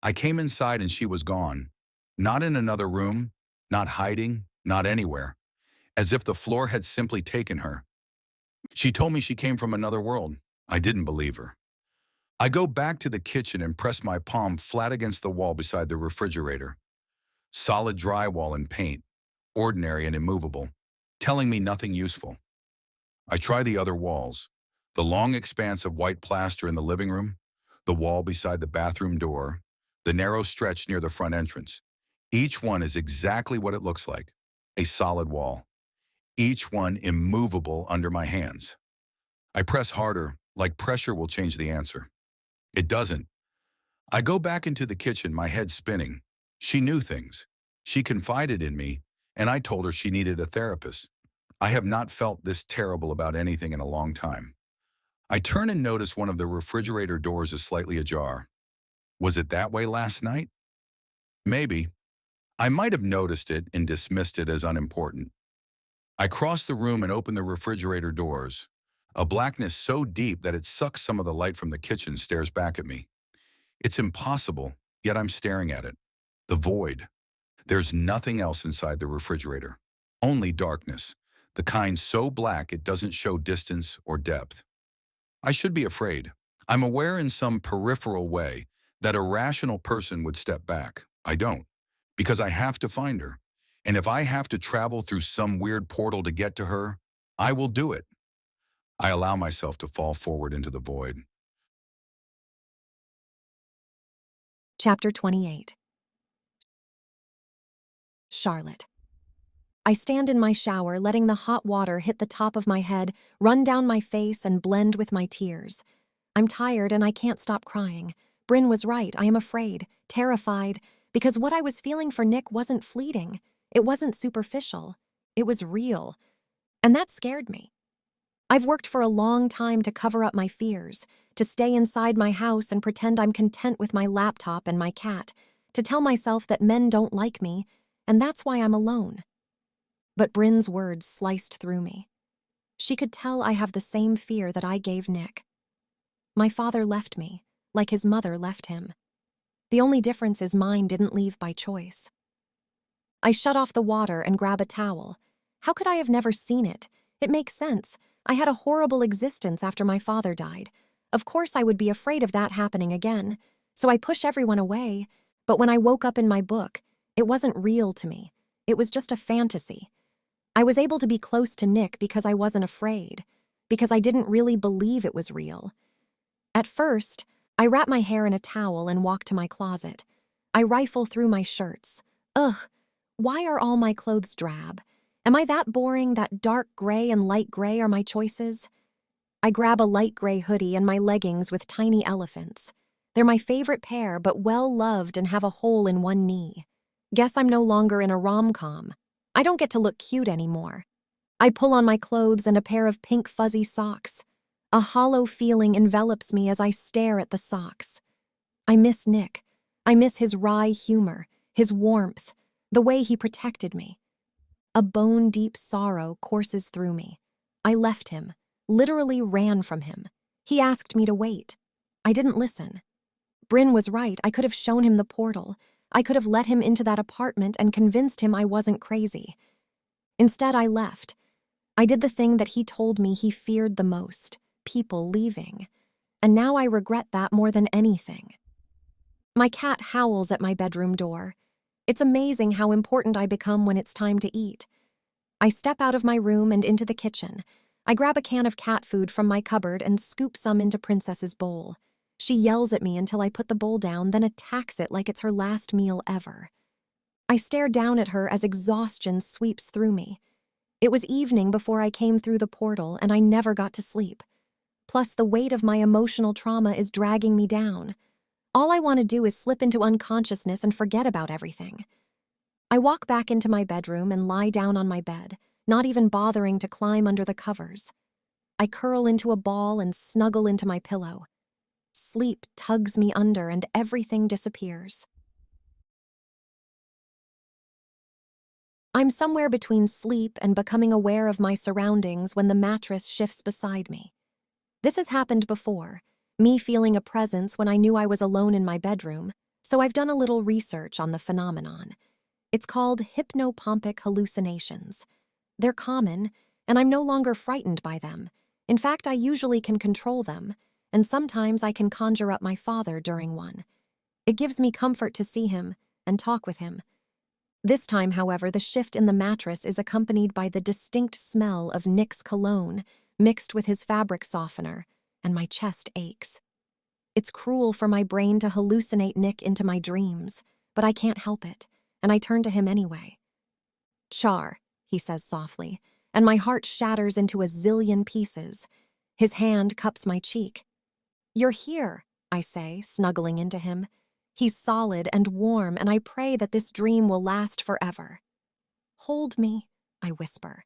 I came inside and she was gone. Not in another room, not hiding, not anywhere. As if the floor had simply taken her. She told me she came from another world. I didn't believe her. I go back to the kitchen and press my palm flat against the wall beside the refrigerator. Solid drywall and paint, ordinary and immovable, telling me nothing useful. I try the other walls, the long expanse of white plaster in the living room, the wall beside the bathroom door, the narrow stretch near the front entrance. Each one is exactly what it looks like, a solid wall. Each one immovable under my hands. I press harder, like pressure will change the answer. It doesn't. I go back into the kitchen, my head spinning. She knew things. She confided in me, and I told her she needed a therapist. I have not felt this terrible about anything in a long time. I turn and notice one of the refrigerator doors is slightly ajar. Was it that way last night? Maybe. I might have noticed it and dismissed it as unimportant. I cross the room and open the refrigerator doors. A blackness so deep that it sucks some of the light from the kitchen stares back at me. It's impossible, yet I'm staring at it. The void. There's nothing else inside the refrigerator. Only darkness, the kind so black it doesn't show distance or depth. I should be afraid. I'm aware in some peripheral way that a rational person would step back. I don't, because I have to find her. And if I have to travel through some weird portal to get to her, I will do it. I allow myself to fall forward into the void. Chapter 28. Charlotte. I stand in my shower, letting the hot water hit the top of my head, run down my face, and blend with my tears. I'm tired and I can't stop crying. Bryn was right. I am afraid, terrified, because what I was feeling for Nick wasn't fleeting. It wasn't superficial. It was real. And that scared me. I've worked for a long time to cover up my fears, to stay inside my house and pretend I'm content with my laptop and my cat, to tell myself that men don't like me, and that's why I'm alone. But Bryn's words sliced through me. She could tell I have the same fear that I gave Nick. My father left me, like his mother left him. The only difference is mine didn't leave by choice. I shut off the water and grab a towel. How could I have never seen it? It makes sense. I had a horrible existence after my father died. Of course I would be afraid of that happening again. So I push everyone away. But when I woke up in my book, it wasn't real to me. It was just a fantasy. I was able to be close to Nick because I wasn't afraid, because I didn't really believe it was real. At first, I wrap my hair in a towel and walk to my closet. I rifle through my shirts. Ugh, why are all my clothes drab? Am I that boring that dark gray and light gray are my choices? I grab a light gray hoodie and my leggings with tiny elephants. They're my favorite pair, but well-loved and have a hole in one knee. Guess I'm no longer in a rom-com. I don't get to look cute anymore. I pull on my clothes and a pair of pink fuzzy socks. A hollow feeling envelops me as I stare at the socks. I miss Nick. I miss his wry humor, his warmth, the way he protected me. A bone-deep sorrow courses through me. I left him, literally ran from him. He asked me to wait. I didn't listen. Bryn was right. I could have shown him the portal. I could have let him into that apartment and convinced him I wasn't crazy. Instead, I left. I did the thing that he told me he feared the most, people leaving. And now I regret that more than anything. My cat howls at my bedroom door. It's amazing how important I become when it's time to eat. I step out of my room and into the kitchen. I grab a can of cat food from my cupboard and scoop some into Princess's bowl. She yells at me until I put the bowl down, then attacks it like it's her last meal ever. I stare down at her as exhaustion sweeps through me. It was evening before I came through the portal, and I never got to sleep. Plus, the weight of my emotional trauma is dragging me down. All I want to do is slip into unconsciousness and forget about everything. I walk back into my bedroom and lie down on my bed, not even bothering to climb under the covers. I curl into a ball and snuggle into my pillow. Sleep tugs me under and everything disappears. I'm somewhere between sleep and becoming aware of my surroundings when the mattress shifts beside me. This has happened before, me feeling a presence when I knew I was alone in my bedroom, so I've done a little research on the phenomenon. It's called hypnopompic hallucinations. They're common, and I'm no longer frightened by them. In fact, I usually can control them, and sometimes I can conjure up my father during one. It gives me comfort to see him and talk with him. This time, however, the shift in the mattress is accompanied by the distinct smell of Nick's cologne mixed with his fabric softener, and my chest aches. It's cruel for my brain to hallucinate Nick into my dreams, but I can't help it, and I turn to him anyway. "Char," he says softly, and my heart shatters into a zillion pieces. His hand cups my cheek. "You're here," I say, snuggling into him. He's solid and warm, and I pray that this dream will last forever. "Hold me," I whisper.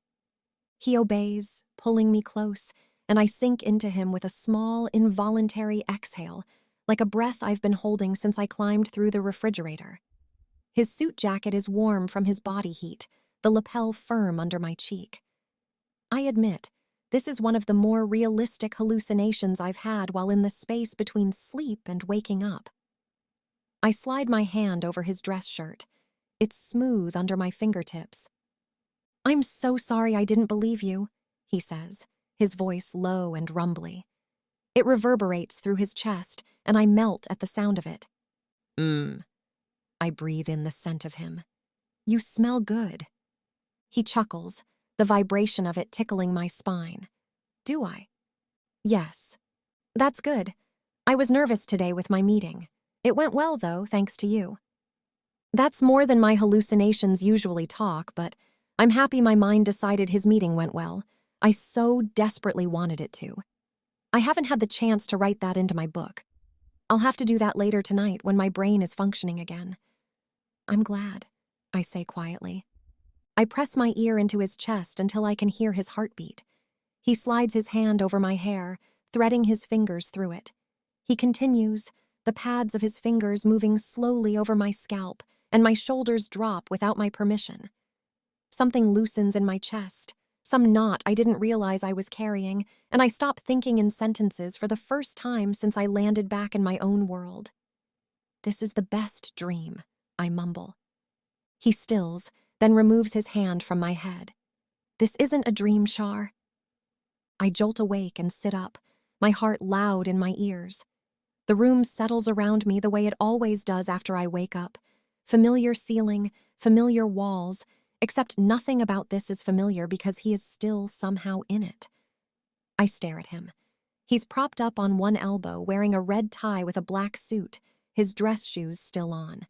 He obeys, pulling me close, and I sink into him with a small, involuntary exhale, like a breath I've been holding since I climbed through the refrigerator. His suit jacket is warm from his body heat, the lapel firm under my cheek. I admit, this is one of the more realistic hallucinations I've had while in the space between sleep and waking up. I slide my hand over his dress shirt. It's smooth under my fingertips. "I'm so sorry I didn't believe you," he says, his voice low and rumbly. It reverberates through his chest, and I melt at the sound of it. I breathe in the scent of him. "You smell good." He chuckles, the vibration of it tickling my spine. "Do I?" "Yes." "That's good. I was nervous today with my meeting. It went well, though, thanks to you." That's more than my hallucinations usually talk, but I'm happy my mind decided his meeting went well. I so desperately wanted it to. I haven't had the chance to write that into my book. I'll have to do that later tonight when my brain is functioning again. I'm glad, I say quietly. I press my ear into his chest until I can hear his heartbeat. He slides his hand over my hair, threading his fingers through it. He continues, the pads of his fingers moving slowly over my scalp, and my shoulders drop without my permission. Something loosens in my chest, some knot I didn't realize I was carrying, and I stop thinking in sentences for the first time since I landed back in my own world. This is the best dream, I mumble. He stills, then removes his hand from my head. This isn't a dream, Shar. I jolt awake and sit up, my heart loud in my ears. The room settles around me the way it always does after I wake up. Familiar ceiling, familiar walls, except nothing about this is familiar because he is still somehow in it. I stare at him. He's propped up on one elbow, wearing a red tie with a black suit, his dress shoes still on.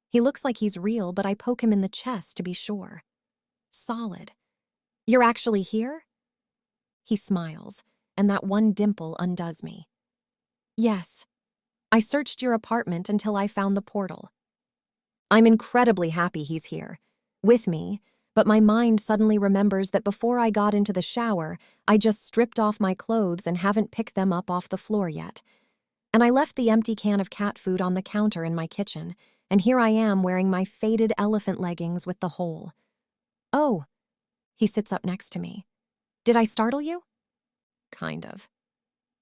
He looks like he's real, but I poke him in the chest to be sure. Solid. You're actually here? He smiles, and that one dimple undoes me. Yes. I searched your apartment until I found the portal. I'm incredibly happy he's here, with me, but my mind suddenly remembers that before I got into the shower, I just stripped off my clothes and haven't picked them up off the floor yet. And I left the empty can of cat food on the counter in my kitchen, and here I am wearing my faded elephant leggings with the hole. Oh, he sits up next to me. Did I startle you? Kind of.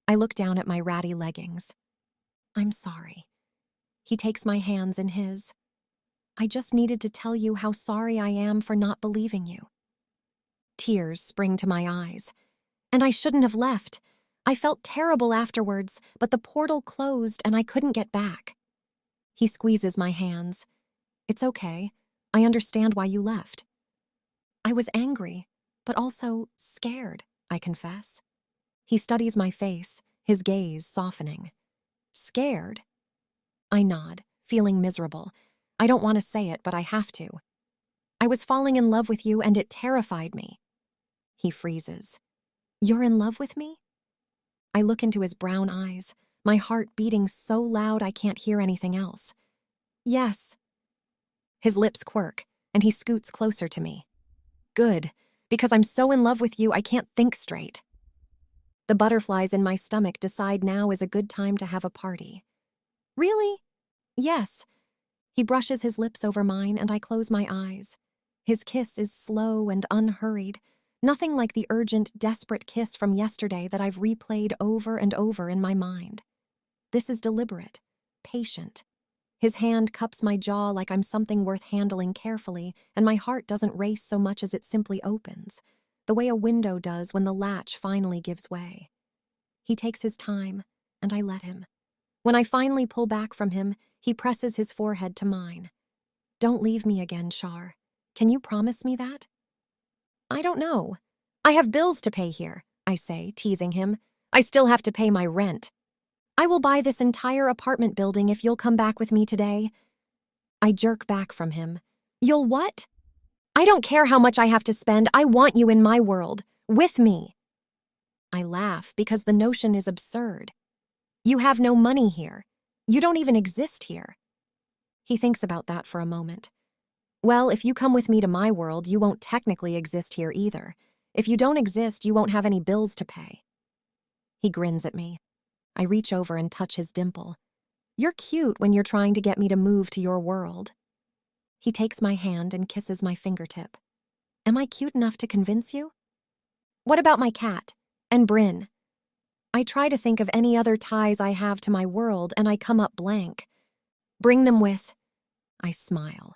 I look down at my ratty leggings. I'm sorry. He takes my hands in his. I just needed to tell you how sorry I am for not believing you. Tears spring to my eyes. And I shouldn't have left. I felt terrible afterwards, but the portal closed and I couldn't get back. He squeezes my hands. It's okay. I understand why you left. I was angry, but also scared, I confess. He studies my face, his gaze softening. Scared? I nod, feeling miserable. I don't want to say it, but I have to. I was falling in love with you and it terrified me. He freezes. You're in love with me? I look into his brown eyes, my heart beating so loud I can't hear anything else. Yes. His lips quirk, and he scoots closer to me. Good, because I'm so in love with you I can't think straight. The butterflies in my stomach decide now is a good time to have a party. Really? Yes. He brushes his lips over mine and I close my eyes. His kiss is slow and unhurried, nothing like the urgent, desperate kiss from yesterday that I've replayed over and over in my mind. This is deliberate, patient. His hand cups my jaw like I'm something worth handling carefully, and my heart doesn't race so much as it simply opens, the way a window does when the latch finally gives way. He takes his time, and I let him. When I finally pull back from him, he presses his forehead to mine. Don't leave me again, Shar. Can you promise me that? I don't know. I have bills to pay here, I say, teasing him. I still have to pay my rent. I will buy this entire apartment building if you'll come back with me today. I jerk back from him. You'll what? I don't care how much I have to spend. I want you in my world, with me. I laugh because the notion is absurd. You have no money here. You don't even exist here. He thinks about that for a moment. Well, if you come with me to my world, you won't technically exist here either. If you don't exist, you won't have any bills to pay. He grins at me. I reach over and touch his dimple. You're cute when you're trying to get me to move to your world. He takes my hand and kisses my fingertip. Am I cute enough to convince you? What about my cat? And Bryn? I try to think of any other ties I have to my world and I come up blank. Bring them with. I smile.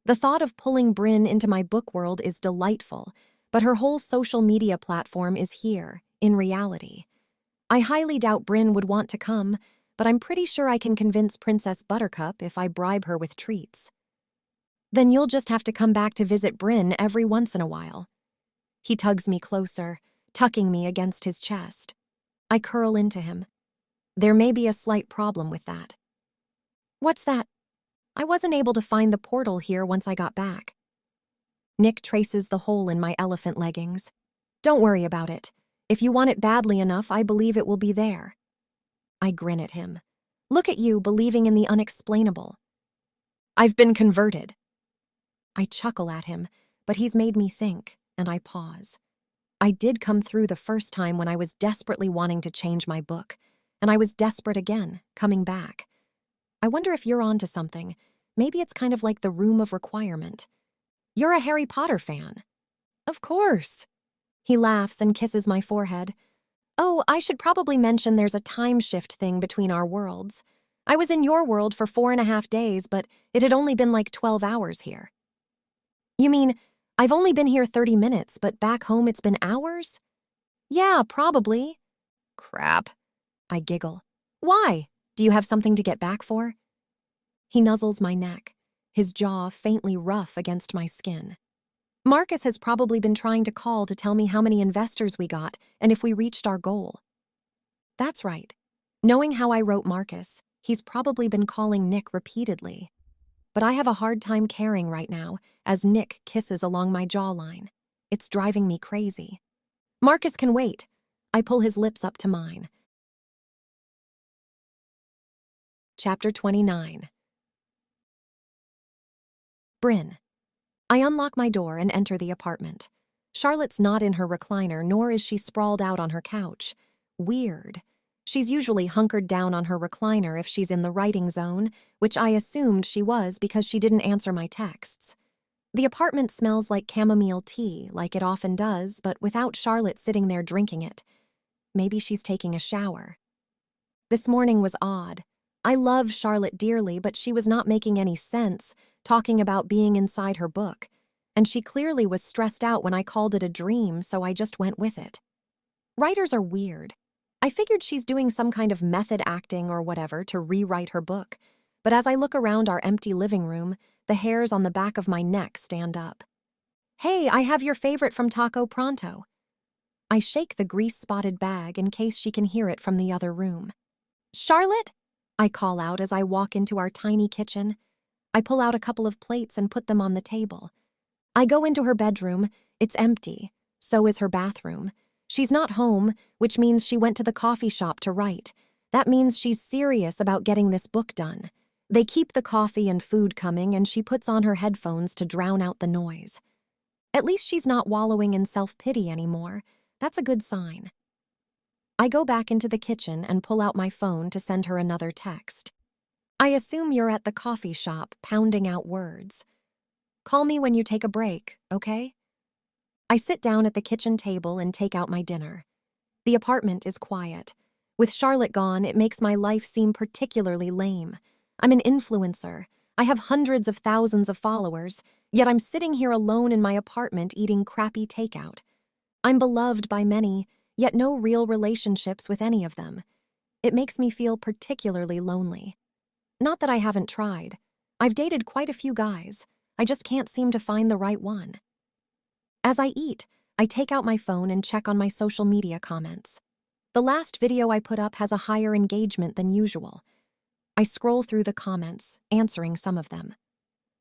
The thought of pulling Bryn into my book world is delightful, but her whole social media platform is here, in reality. I highly doubt Bryn would want to come, but I'm pretty sure I can convince Princess Buttercup if I bribe her with treats. Then you'll just have to come back to visit Bryn every once in a while. He tugs me closer, tucking me against his chest. I curl into him. There may be a slight problem with that. What's that? I wasn't able to find the portal here once I got back. Nick traces the hole in my elephant leggings. Don't worry about it. If you want it badly enough, I believe it will be there. I grin at him. Look at you believing in the unexplainable. I've been converted. I chuckle at him, but he's made me think, and I pause. I did come through the first time when I was desperately wanting to change my book, and I was desperate again, coming back. I wonder if you're onto something. Maybe it's kind of like the room of requirement. You're a Harry Potter fan. Of course. He laughs and kisses my forehead. Oh, I should probably mention there's a time shift thing between our worlds. I was in your world for 4.5 days, but it had only been like 12 hours here. You mean, I've only been here 30 minutes, but back home it's been hours? Yeah, probably. Crap. I giggle. Why? Do you have something to get back for? He nuzzles my neck, his jaw faintly rough against my skin. Marcus has probably been trying to call to tell me how many investors we got and if we reached our goal. That's right. Knowing how I wrote Marcus, he's probably been calling Nick repeatedly. But I have a hard time caring right now as Nick kisses along my jawline. It's driving me crazy. Marcus can wait. I pull his lips up to mine. Chapter 29. Bryn. I unlock my door and enter the apartment. Charlotte's not in her recliner, nor is she sprawled out on her couch. Weird. She's usually hunkered down on her recliner if she's in the writing zone, which I assumed she was because she didn't answer my texts. The apartment smells like chamomile tea, like it often does, but without Charlotte sitting there drinking it. Maybe she's taking a shower. This morning was odd. I love Charlotte dearly, but she was not making any sense, talking about being inside her book, and she clearly was stressed out when I called it a dream, so I just went with it. Writers are weird. I figured she's doing some kind of method acting or whatever to rewrite her book, but as I look around our empty living room, the hairs on the back of my neck stand up. Hey, I have your favorite from Taco Pronto. I shake the grease-spotted bag in case she can hear it from the other room. Charlotte? I call out as I walk into our tiny kitchen. I pull out a couple of plates and put them on the table. I go into her bedroom. It's empty. So is her bathroom. She's not home, which means she went to the coffee shop to write. That means she's serious about getting this book done. They keep the coffee and food coming, and she puts on her headphones to drown out the noise. At least she's not wallowing in self-pity anymore. That's a good sign. I go back into the kitchen and pull out my phone to send her another text. I assume you're at the coffee shop pounding out words. Call me when you take a break, okay? I sit down at the kitchen table and take out my dinner. The apartment is quiet. With Charlotte gone, it makes my life seem particularly lame. I'm an influencer. I have hundreds of thousands of followers, yet I'm sitting here alone in my apartment eating crappy takeout. I'm beloved by many, yet no real relationships with any of them. It makes me feel particularly lonely. Not that I haven't tried. I've dated quite a few guys. I just can't seem to find the right one. As I eat, I take out my phone and check on my social media comments. The last video I put up has a higher engagement than usual. I scroll through the comments, answering some of them.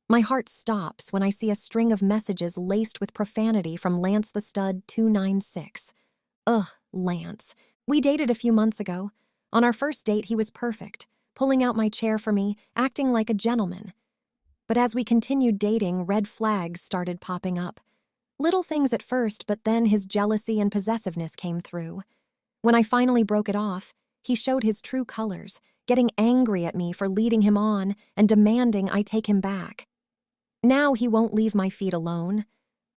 My heart stops when I see a string of messages laced with profanity from Lance the Stud 296. Ugh, Lance. We dated a few months ago. On our first date, he was perfect, pulling out my chair for me, acting like a gentleman. But as we continued dating, red flags started popping up. Little things at first, but then his jealousy and possessiveness came through. When I finally broke it off, he showed his true colors, getting angry at me for leading him on and demanding I take him back. Now he won't leave my feet alone.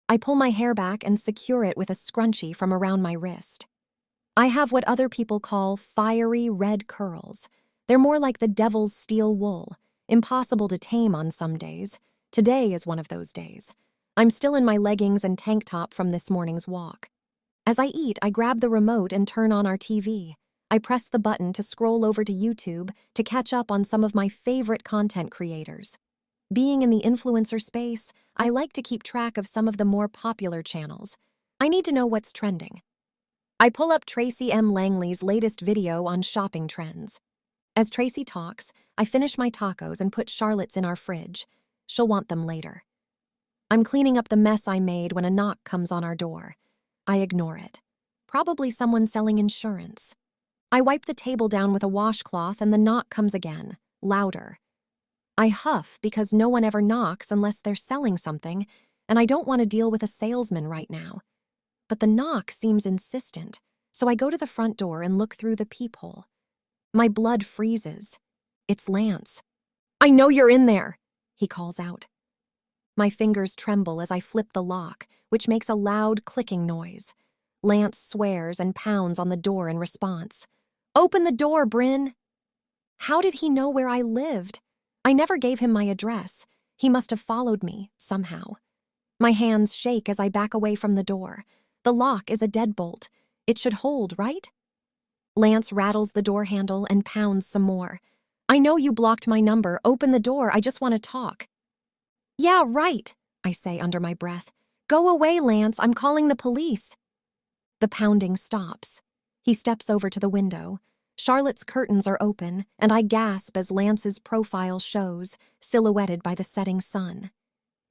I pull my hair back and secure it with a scrunchie from around my wrist. I have what other people call fiery red curls. They're more like the devil's steel wool, impossible to tame on some days. Today is one of those days. I'm still in my leggings and tank top from this morning's walk. As I eat, I grab the remote and turn on our TV. I press the button to scroll over to YouTube to catch up on some of my favorite content creators. Being in the influencer space, I like to keep track of some of the more popular channels. I need to know what's trending. I pull up Tracy M. Langley's latest video on shopping trends. As Tracy talks, I finish my tacos and put Charlotte's in our fridge. She'll want them later. I'm cleaning up the mess I made when a knock comes on our door. I ignore it. Probably someone selling insurance. I wipe the table down with a washcloth and the knock comes again, louder. I huff because no one ever knocks unless they're selling something, and I don't want to deal with a salesman right now. But the knock seems insistent, so I go to the front door and look through the peephole. My blood freezes. It's Lance. "I know you're in there," he calls out. My fingers tremble as I flip the lock, which makes a loud clicking noise. Lance swears and pounds on the door in response. "Open the door, Bryn!" How did he know where I lived? I never gave him my address. He must have followed me, somehow. My hands shake as I back away from the door. The lock is a deadbolt. It should hold, right? Lance rattles the door handle and pounds some more. "I know you blocked my number. Open the door. I just want to talk." "Yeah, right," I say under my breath. "Go away, Lance. I'm calling the police." The pounding stops. He steps over to the window. Charlotte's curtains are open, and I gasp as Lance's profile shows, silhouetted by the setting sun.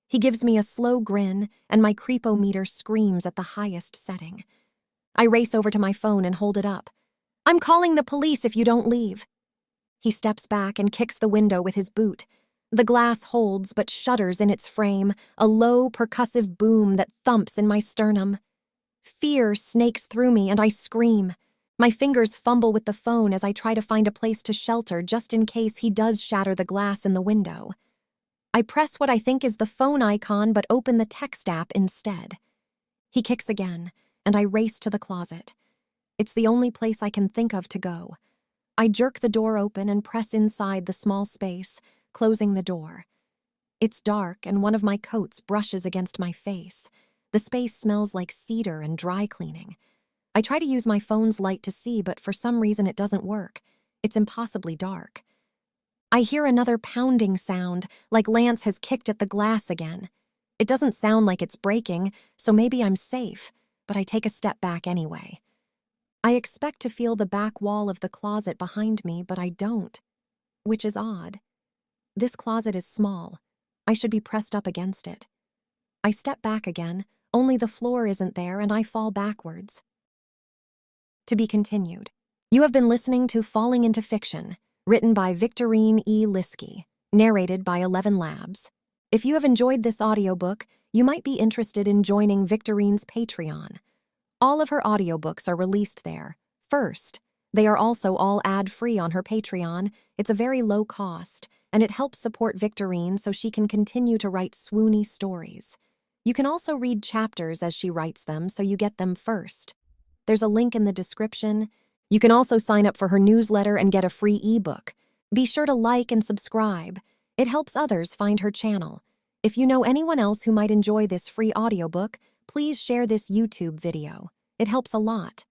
He gives me a slow grin, and my creepometer screams at the highest setting. I race over to my phone and hold it up. "I'm calling the police if you don't leave." He steps back and kicks the window with his boot. The glass holds but shudders in its frame, a low, percussive boom that thumps in my sternum. Fear snakes through me, and I scream. My fingers fumble with the phone as I try to find a place to shelter just in case he does shatter the glass in the window. I press what I think is the phone icon but open the text app instead. He kicks again, and I race to the closet. It's the only place I can think of to go. I jerk the door open and press inside the small space, closing the door. It's dark, and one of my coats brushes against my face. The space smells like cedar and dry cleaning. I try to use my phone's light to see, but for some reason it doesn't work. It's impossibly dark. I hear another pounding sound, like Lance has kicked at the glass again. It doesn't sound like it's breaking, so maybe I'm safe, but I take a step back anyway. I expect to feel the back wall of the closet behind me, but I don't, which is odd. This closet is small. I should be pressed up against it. I step back again, only the floor isn't there, and I fall backwards. To be continued. You have been listening to Falling into Fiction, written by Victorine E. Liskey, narrated by 11 Labs. If you have enjoyed this audiobook, you might be interested in joining Victorine's Patreon. All of her audiobooks are released there. First, they are also all ad-free on her Patreon. It's a very low cost, and it helps support Victorine so she can continue to write swoony stories. You can also read chapters as she writes them, so you get them first. There's a link in the description. You can also sign up for her newsletter and get a free ebook. Be sure to like and subscribe. It helps others find her channel. If you know anyone else who might enjoy this free audiobook, please share this YouTube video. It helps a lot.